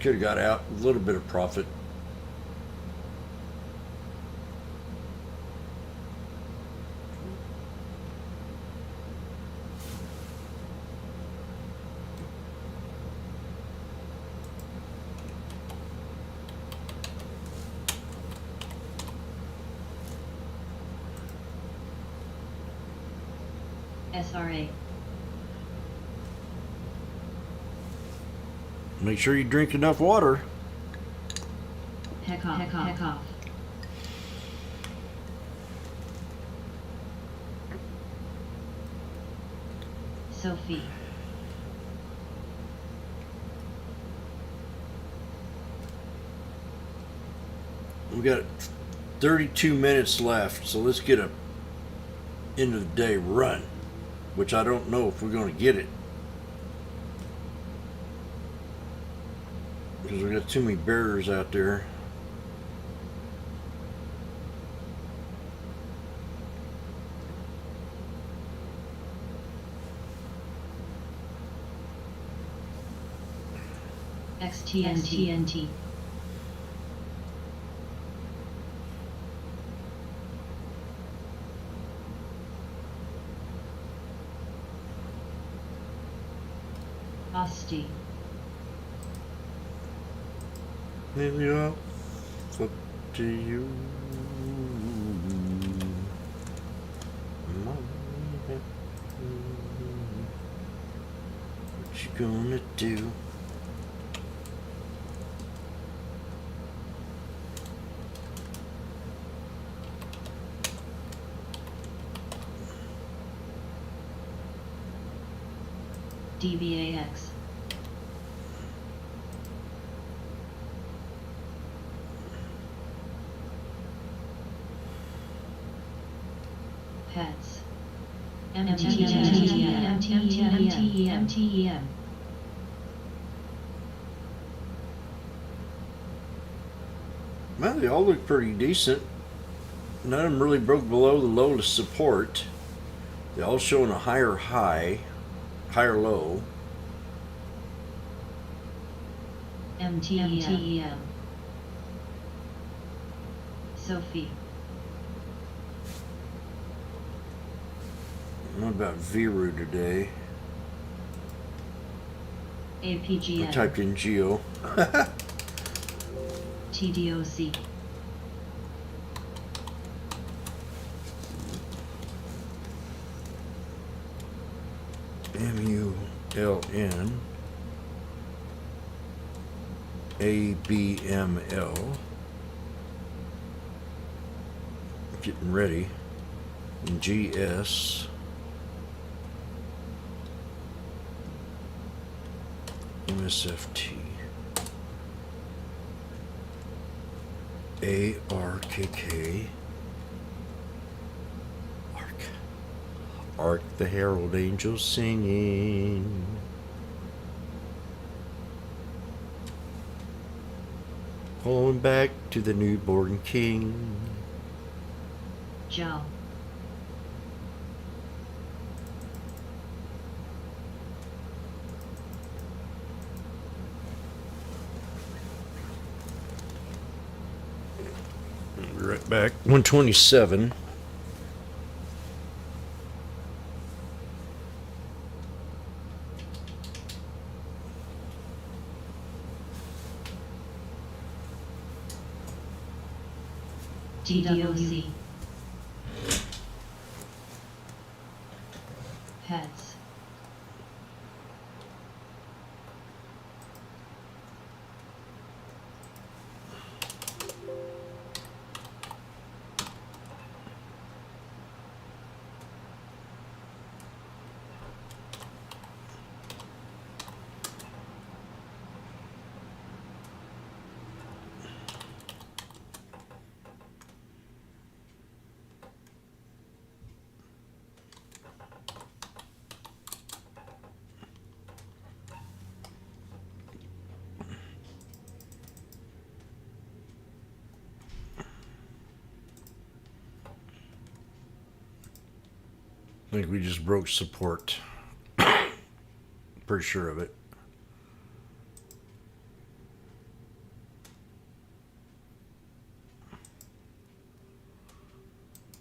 Could have got out a little bit of profit. SRA. Make sure you drink enough water. Heck off. Heck off. Heck off. Sophie. We got 32 minutes left, so let's get a end of the day run, which I don't know if we're going to get it because we got too many barriers out there. XTNT. Asti. Yeah, it's up to you. What you gonna do? DBAX. Pets. MTEM. Well, they all look pretty decent. None of them really broke below the low to support. They all showing a higher high, higher low. MTEM. Sophie. What about Viru today? APGN. I typed in Geo. TDOC. MULN ABML. Getting ready. And GS MSFT ARKK. Ark. Ark the Herald Angels singing. Going back to the newborn king. Gel. Right back. 127. TWC. Pets. I think we just broke support. Pretty sure of it.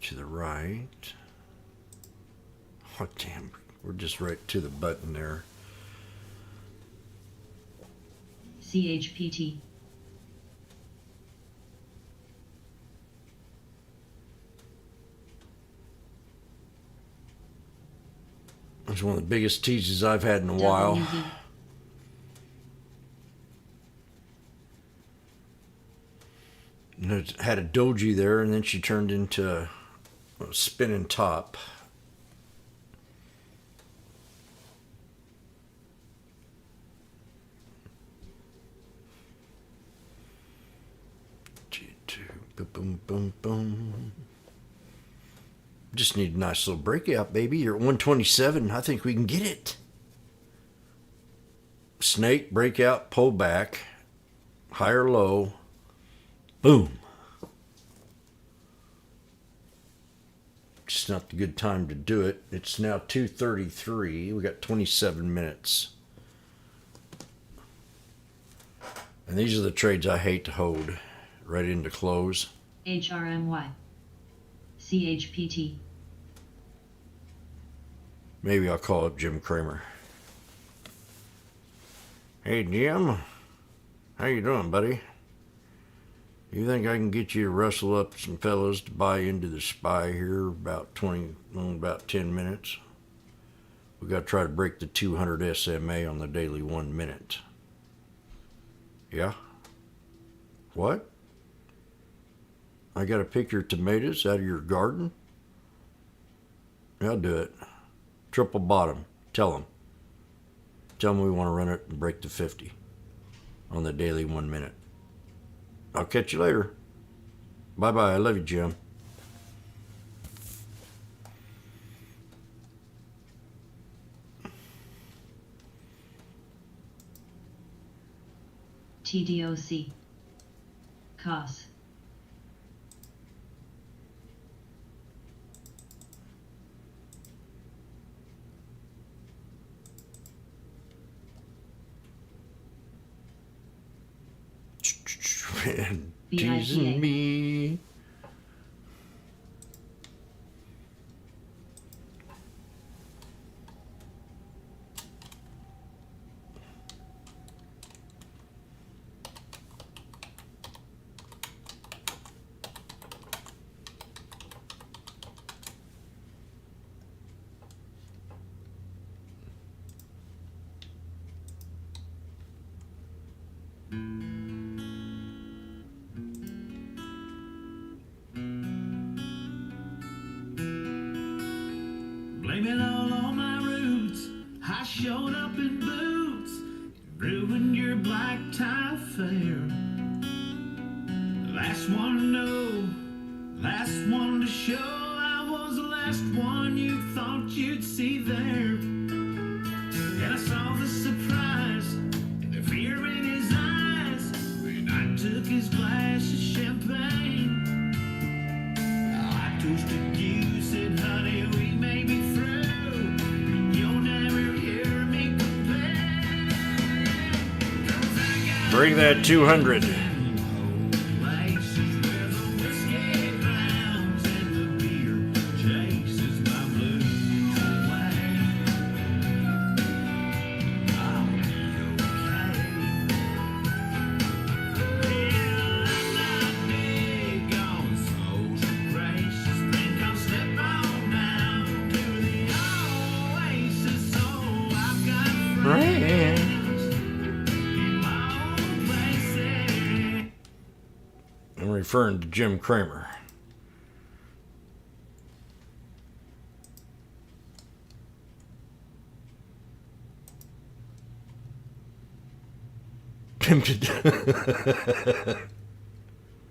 To the right. Oh, damn. We're just right to the button there. CHPT. It's one of the biggest teases I've had in a while. WV. And it had a doji there, and then she turned into a spinning top. G2, boom, boom, boom, boom. Just need a nice little breakout, baby. You're at 127. I think we can get it. Snake, breakout, pull back, higher low, boom. Just not the good time to do it. It's now 2:33. We got 27 minutes. And these are the trades I hate to hold right into close. HRMY. CHPT. Maybe I'll call up Jim Kramer. Hey, Jim. How you doing, buddy? You think I can get you to rustle up some fellas to buy into the SPY here about 10 minutes? We got to try to break the 200 SMA on the daily 1 minute. Yeah? What? I got to pick your tomatoes out of your garden? Yeah, I'll do it. Triple bottom. Tell them. Tell them we want to run it and break the 50 on the daily 1 minute. I'll catch you later. Bye-bye. I love you, Jim. TDOC. COS. Man, teasing me. Blame it all on my roots. I showed up in boots, ruined your black tie affair. Last one to know, last one to show. I was the last one you thought you'd see there. And I saw the surprise, the fear in his eyes, when I took his glass of champagne. I toasted you, said, honey, we may be through, and you'll never hear me complain. 'Cause I got Bring that 200. places where the whiskey drowns and the beer chases my blues away. I'll be okay. Yeah, I'm not big on social graces. Think I'll step on down to the oasis. So I've got friends in my own places. I'm referring to Jim Kramer.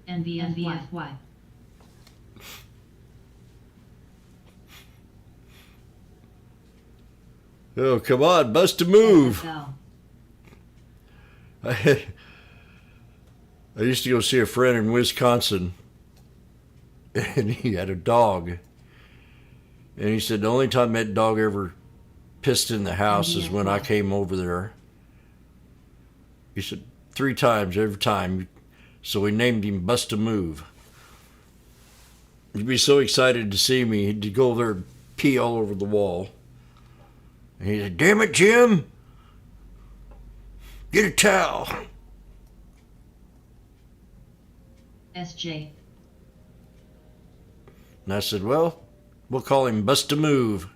NBFY. Oh, come on, bust a move. NFL. I used to go see a friend in Wisconsin, and he had a dog. And he said the only time that dog ever pissed in the house is when I came over there. He said 3 times every time. So we named him Bust a Move. He'd be so excited to see me, he'd go over there and pee all over the wall. And he said, "Damn it, Jim, get a towel." SJ. And I said, "Well, we'll call him Bust a Move."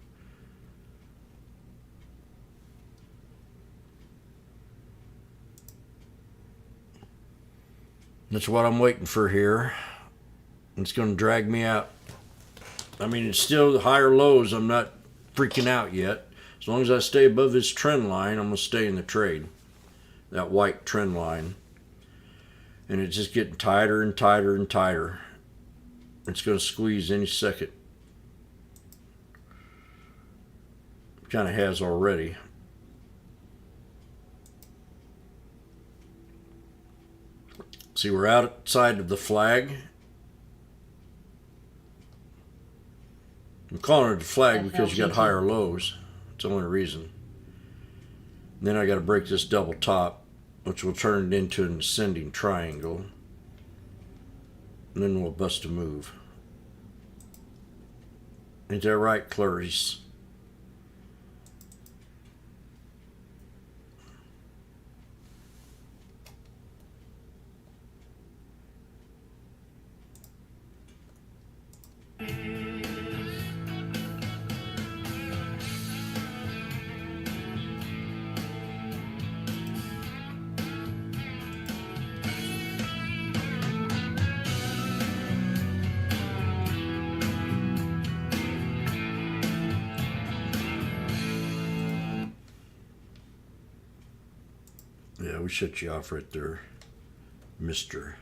That's what I'm waiting for here. It's going to drag me out. I mean, it's still higher lows. I'm not freaking out yet. As long as I stay above this trend line, I'm going to stay in the trade. That white trend line. And it's just getting tighter and tighter and tighter. It's going to squeeze any second. Kind of has already. See, we're outside of the flag. I'm calling it a flag because you got higher lows. It's the only reason. And then I got to break this double top, which will turn it into an ascending triangle. And then we'll bust a move. Ain't that right, Clarice? Yeah, we shut you off right there, Mr.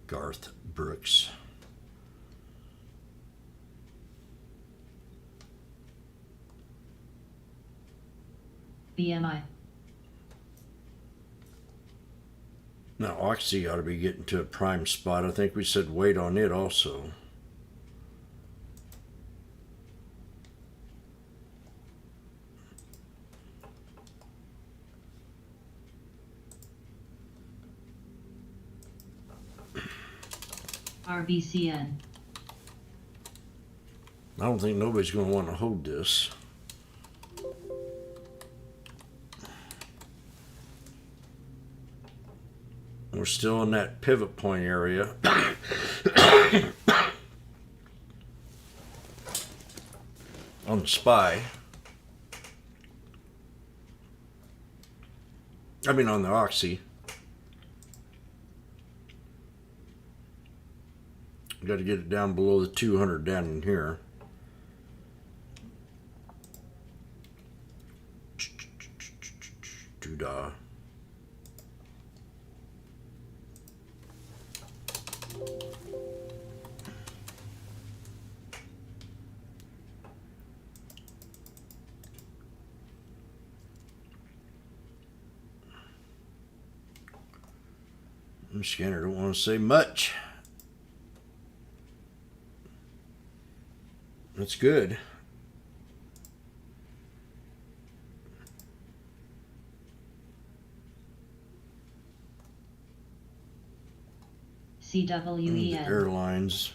Garth Brooks. BMI. Now, Oxy ought to be getting to a prime spot. I think we said wait on it also. RBCN. I don't think nobody's going to want to hold this. We're still in that pivot point area. On the SPY. I mean on the Oxy. Got to get it down below the 200 down in here. Doo-dah. Scanner don't want to say much. That's good. CWEN. Airlines.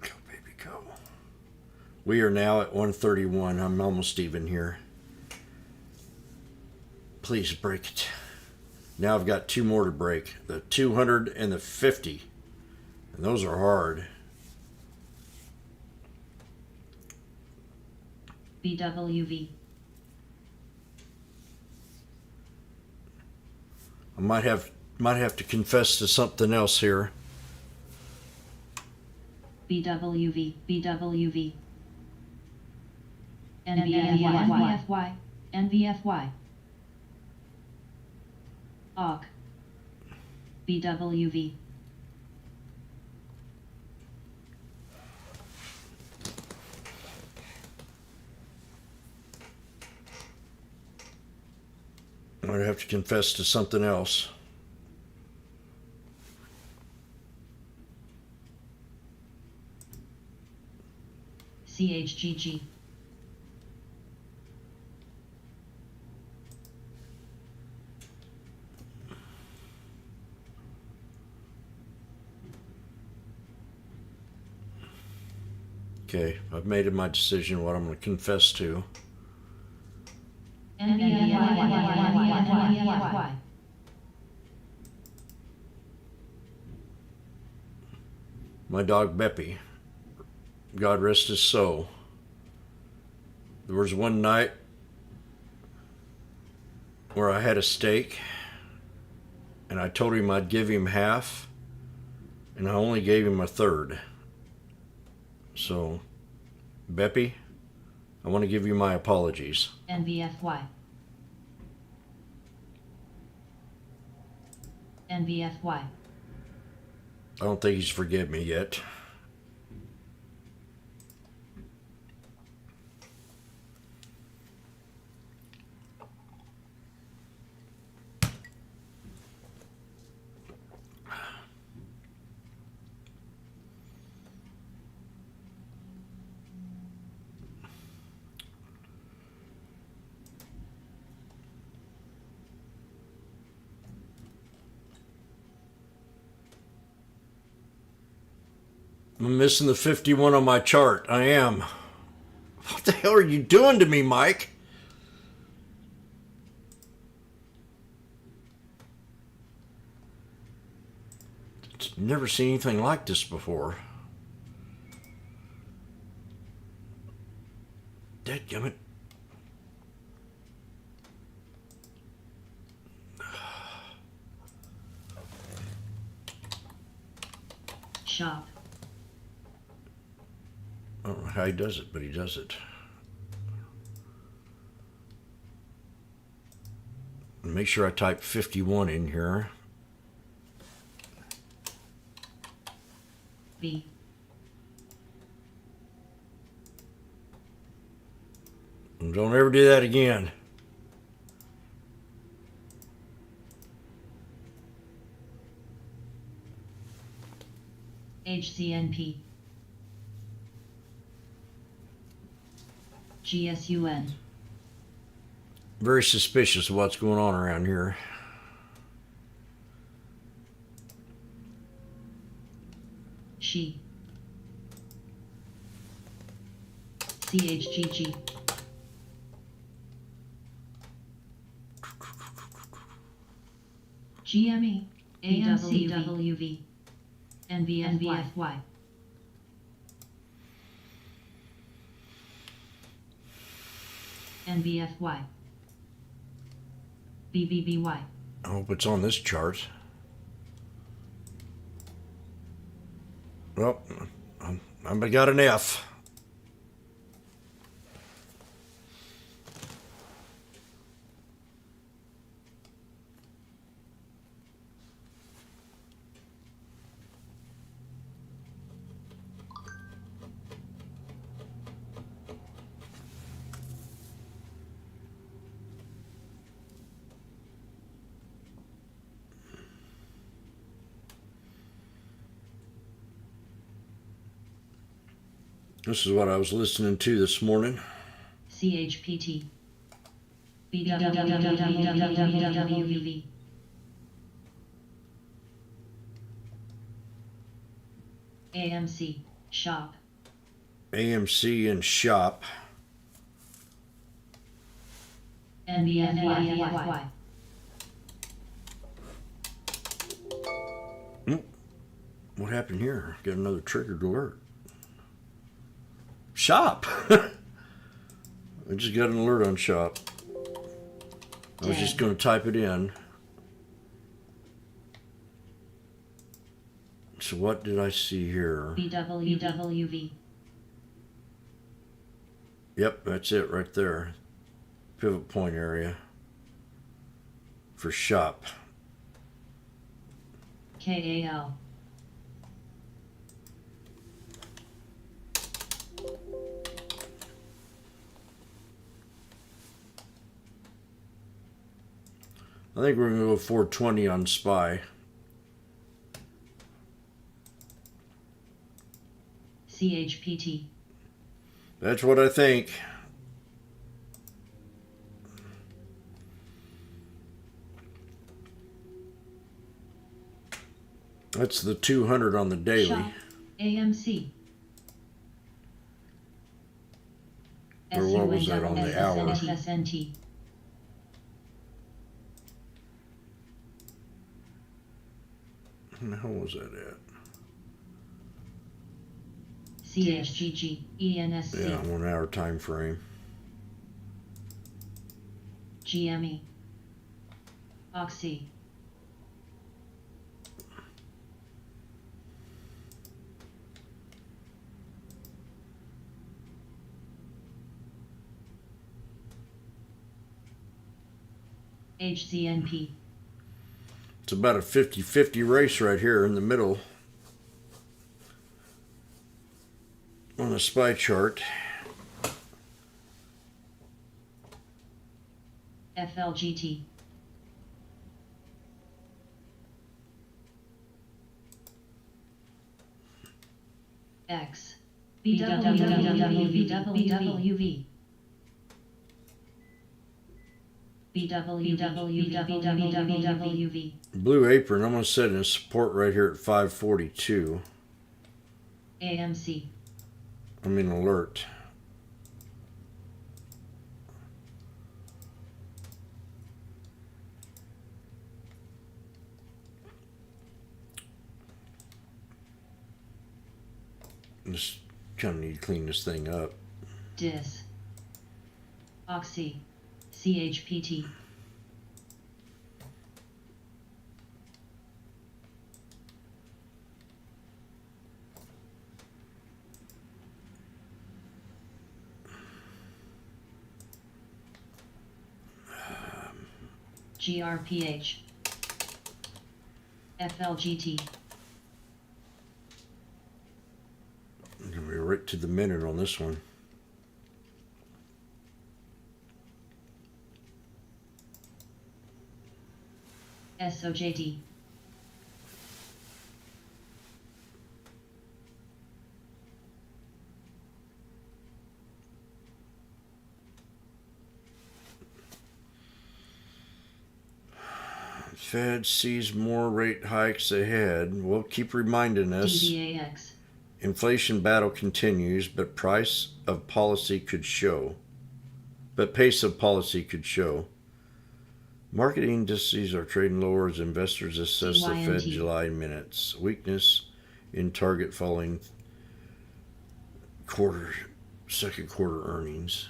Go, baby, go. We are now at 131. I'm almost even here. Please break it. Now I've got two more to break. The 200 and the 50. And those are hard. BWV. I might have to confess to something else here. BWV. BWV. NVFY. NVFY. AUK. BWV. I might have to confess to something else. CHGG. Okay, I've made my decision what I'm going to confess to. NVFY. My dog Beppy, God rest his soul. There was one night where I had a steak and I told him I'd give him half and I only gave him a third. So, Beppy, I want to give you my apologies. NVFY. NVFY. I don't think he's forgiven me yet. I'm missing the 51 on my chart. I am. What the hell are you doing to me, Mike? Never seen anything like this before. Dadgummit. Shop. I don't know how he does it, but he does it. Make sure I type 51 in here. B. And don't ever do that again. HCNP. GSUN. Very suspicious of what's going on around here. She. CHGG. GME. AMCWV. NVFY. NVFY. BBBY. I hope it's on this chart. Well, I got an F. This is what I was listening to this morning. CHPT. BWWWWWV. AMC. Shop. AMC and Shop. NBFY. What happened here? Got another triggered alert. Shop. I just got an alert on Shop. I was just going to type it in. So what did I see here? BWWV. Yep, that's it right there. Pivot point area for Shop. KAL. I think we're going to go 420 on SPY. CHPT. That's what I think. That's the 200 on the daily. Shop. AMC. Or what was that on the hour? SNT. Where the hell was that at? CHGG. ENSC. Yeah, 1 hour time frame. GME. Oxy. HCNP. It's about a 50-50 race right here in the middle on the SPY chart. FLGT. X. BWWWWV. BWWWWV. Blue Apron, I'm going to set in support right here at 542. AMC. I mean alert. Just kind of need to clean this thing up. DIS. Oxy. CHPT. GRPH. FLGT. I'm going to be right to the minute on this one. SOJD. Fed sees more rate hikes ahead. We'll keep reminding us. DBAX. Inflation battle continues, but pace of policy could show. Market indices are trading lower as investors assess the Fed CYNT. July minutes. Weakness in target following second quarter earnings.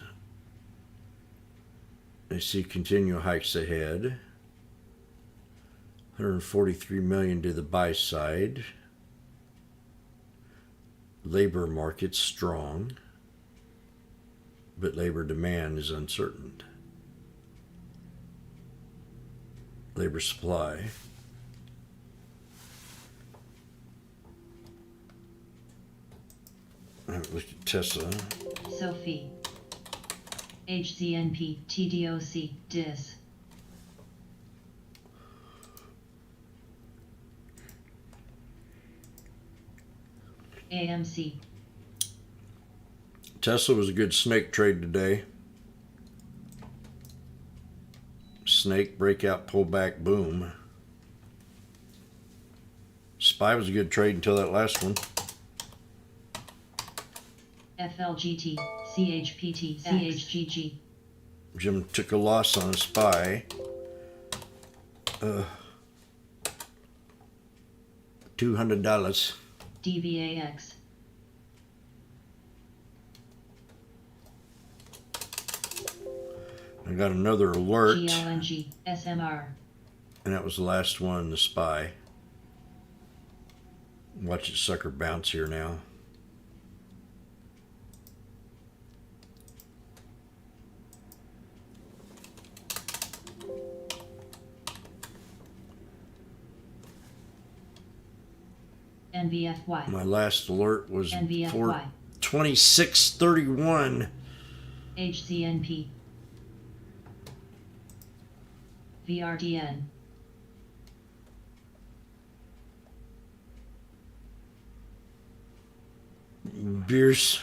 They see continual hikes ahead. 143 million to the buy side. Labor market strong, but labor demand is uncertain. Labor supply. Look at Tesla. Sophie. HCNP. TDOC. DIS. AMC. Tesla was a good snake trade today. Snake, breakout, pullback, boom. SPY was a good trade until that last one. FLGT, CHPT, CHGG. Jim took a loss on a SPY. $200. DVAX. I got another alert, GLNG, SMR. and that was the last one, the SPY. Watch it sucker bounce here now. NVFY. My last alert was NVFY. for 26.31. HCNP. VRDN. Beers.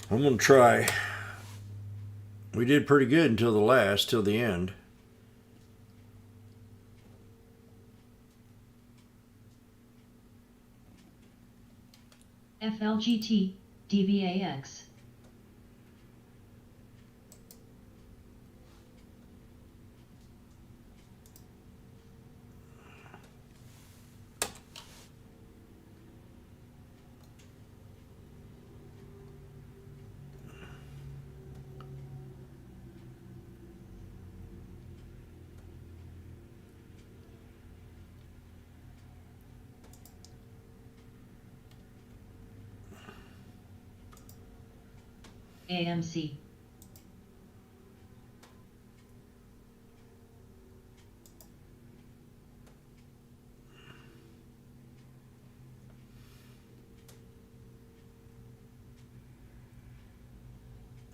I'm gonna try. We did pretty good until till the end. FLGT, DVAX. AMC.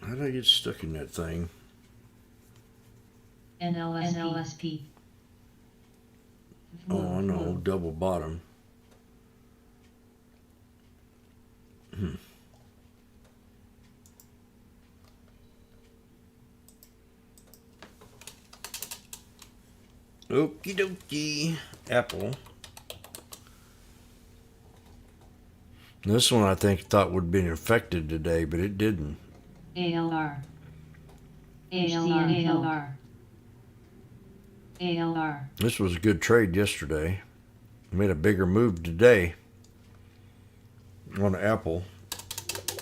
How did I get stuck in that thing? NLSP. Oh, no, double bottom. Okie dokie. Apple. This one I thought would be affected today, but it didn't. ALR. ALR. ALR. This was a good trade yesterday. Made a bigger move today on Apple.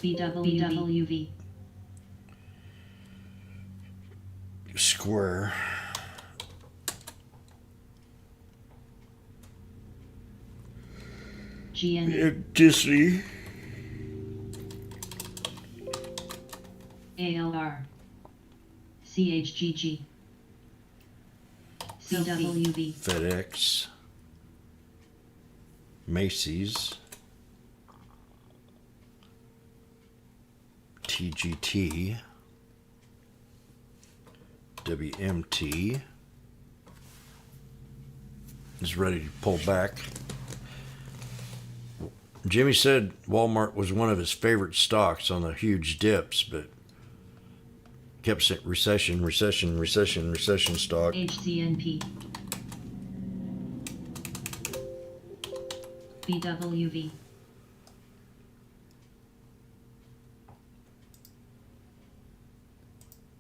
BWV. Square. GNE. Disney. ALR. CHGG. CWV. FedEx. Macy's. TGT. WMT. Is ready to pull back. Jimmy said Walmart was one of his favorite stocks on the huge dips, but kept saying recession stock. HCNP. BWV.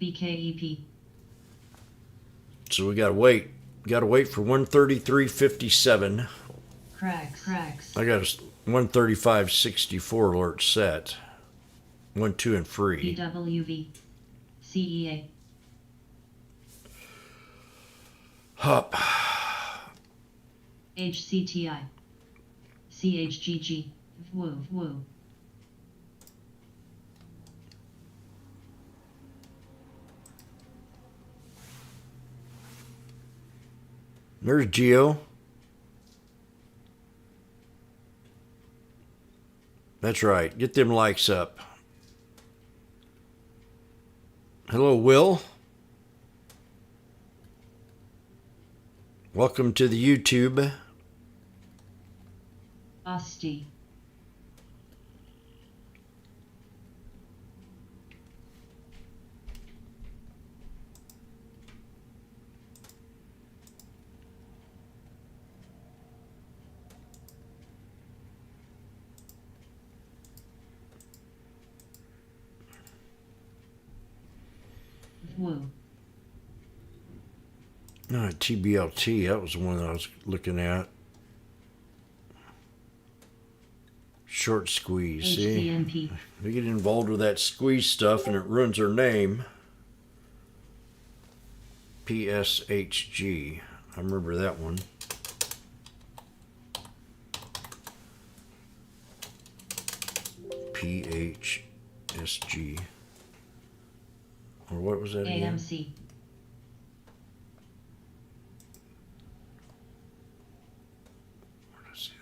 BKEP. So we gotta wait. Gotta wait for 133.57. Cracks. I got a 135.64 alert set. 1, 2, and free. BWV. CEA. Hup. HCTI. CHGG. Woo. There's Geo. That's right. Get them likes up. Hello, Will. Welcome to the YouTube. Asti. Woo. No, TBLT, that was the one that I was looking at. Short squeeze, see? HCMP. We get involved with that squeeze stuff and it ruins our name. PSHG. I remember that one. PHSG. Or what was that again? AMC. Where did I see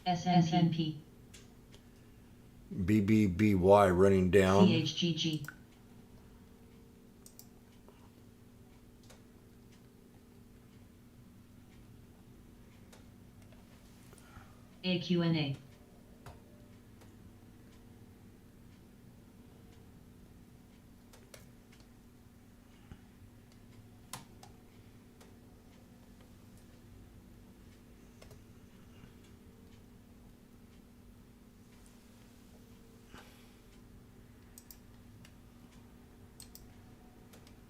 that? SNP. BBBY running down. CHGG. AQNA.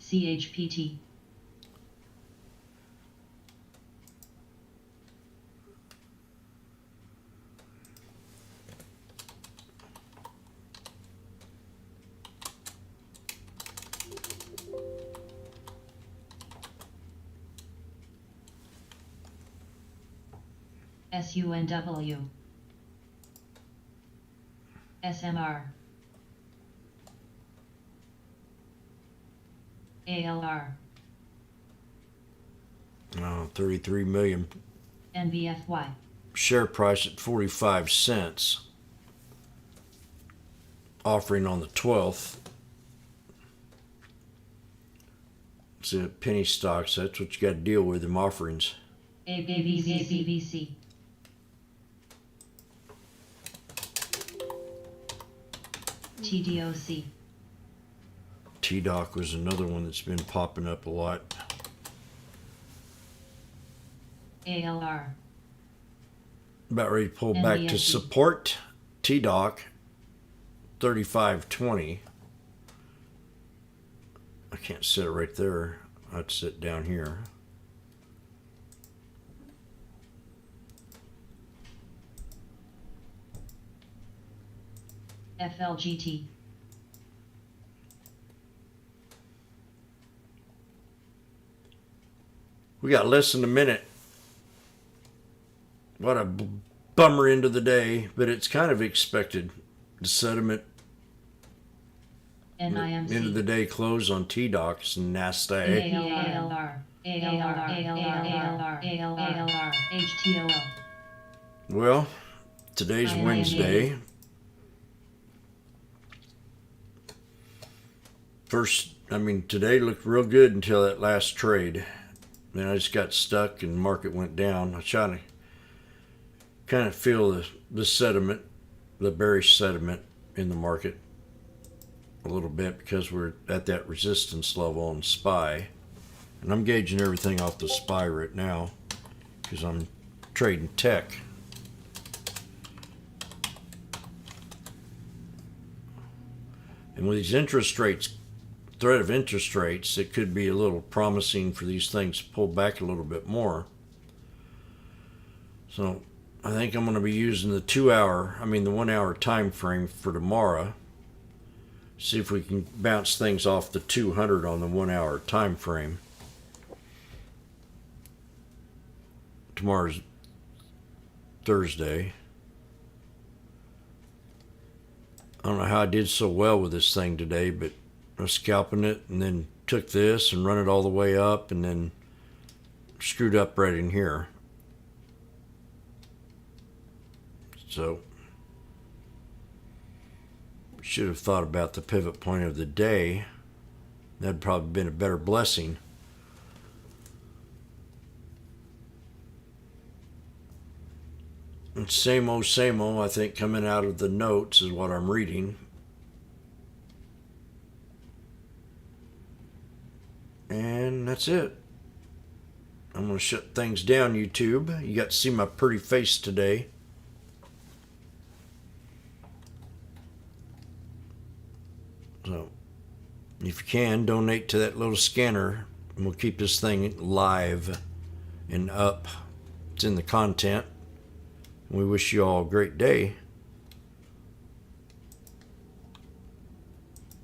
CHPT. SUNW. SMR. ALR. Oh, 33 million. NBFY. Share price at 45 cents. Offering on the 12th. It's a penny stocks. That's what you got to deal with, them offerings. ABVC. TDOC. TDOC was another one that's been popping up a lot. ALR. About ready to pull back to NBSE. support. TDOC 35.20. I can't sit it right there. I'd sit down here. FLGT. We got less than a minute. What a bummer end of the day, but it's kind of expected. The sediment NIMC. end of the day close on TDOCs and NASDAQ. ALR. HTOO. Well, today's IIMA. Wednesday. Today looked real good until that last trade. Then I just got stuck and the market went down. I try to kind of feel the sediment, the bearish sediment in the market a little bit because we're at that resistance level on SPY. And I'm gauging everything off the SPY right now because I'm trading tech. And with these interest rates, threat of interest rates, it could be a little promising for these things to pull back a little bit more. So I think I'm going to be using the 1 hour time frame for tomorrow. See if we can bounce things off the 200 on the 1 hour time frame. Tomorrow's Thursday. I don't know how I did so well with this thing today, but I was scalping it and then took this and run it all the way up and then screwed up right in here. So Should have thought about the pivot point of the day. That'd probably been a better blessing. And same old, I think, coming out of the notes is what I'm reading. And that's it. I'm going to shut things down, YouTube. You got to see my pretty face today. So, if you can, donate to that little scanner, and we'll keep this thing live and up. It's in the content. We wish you all a great day.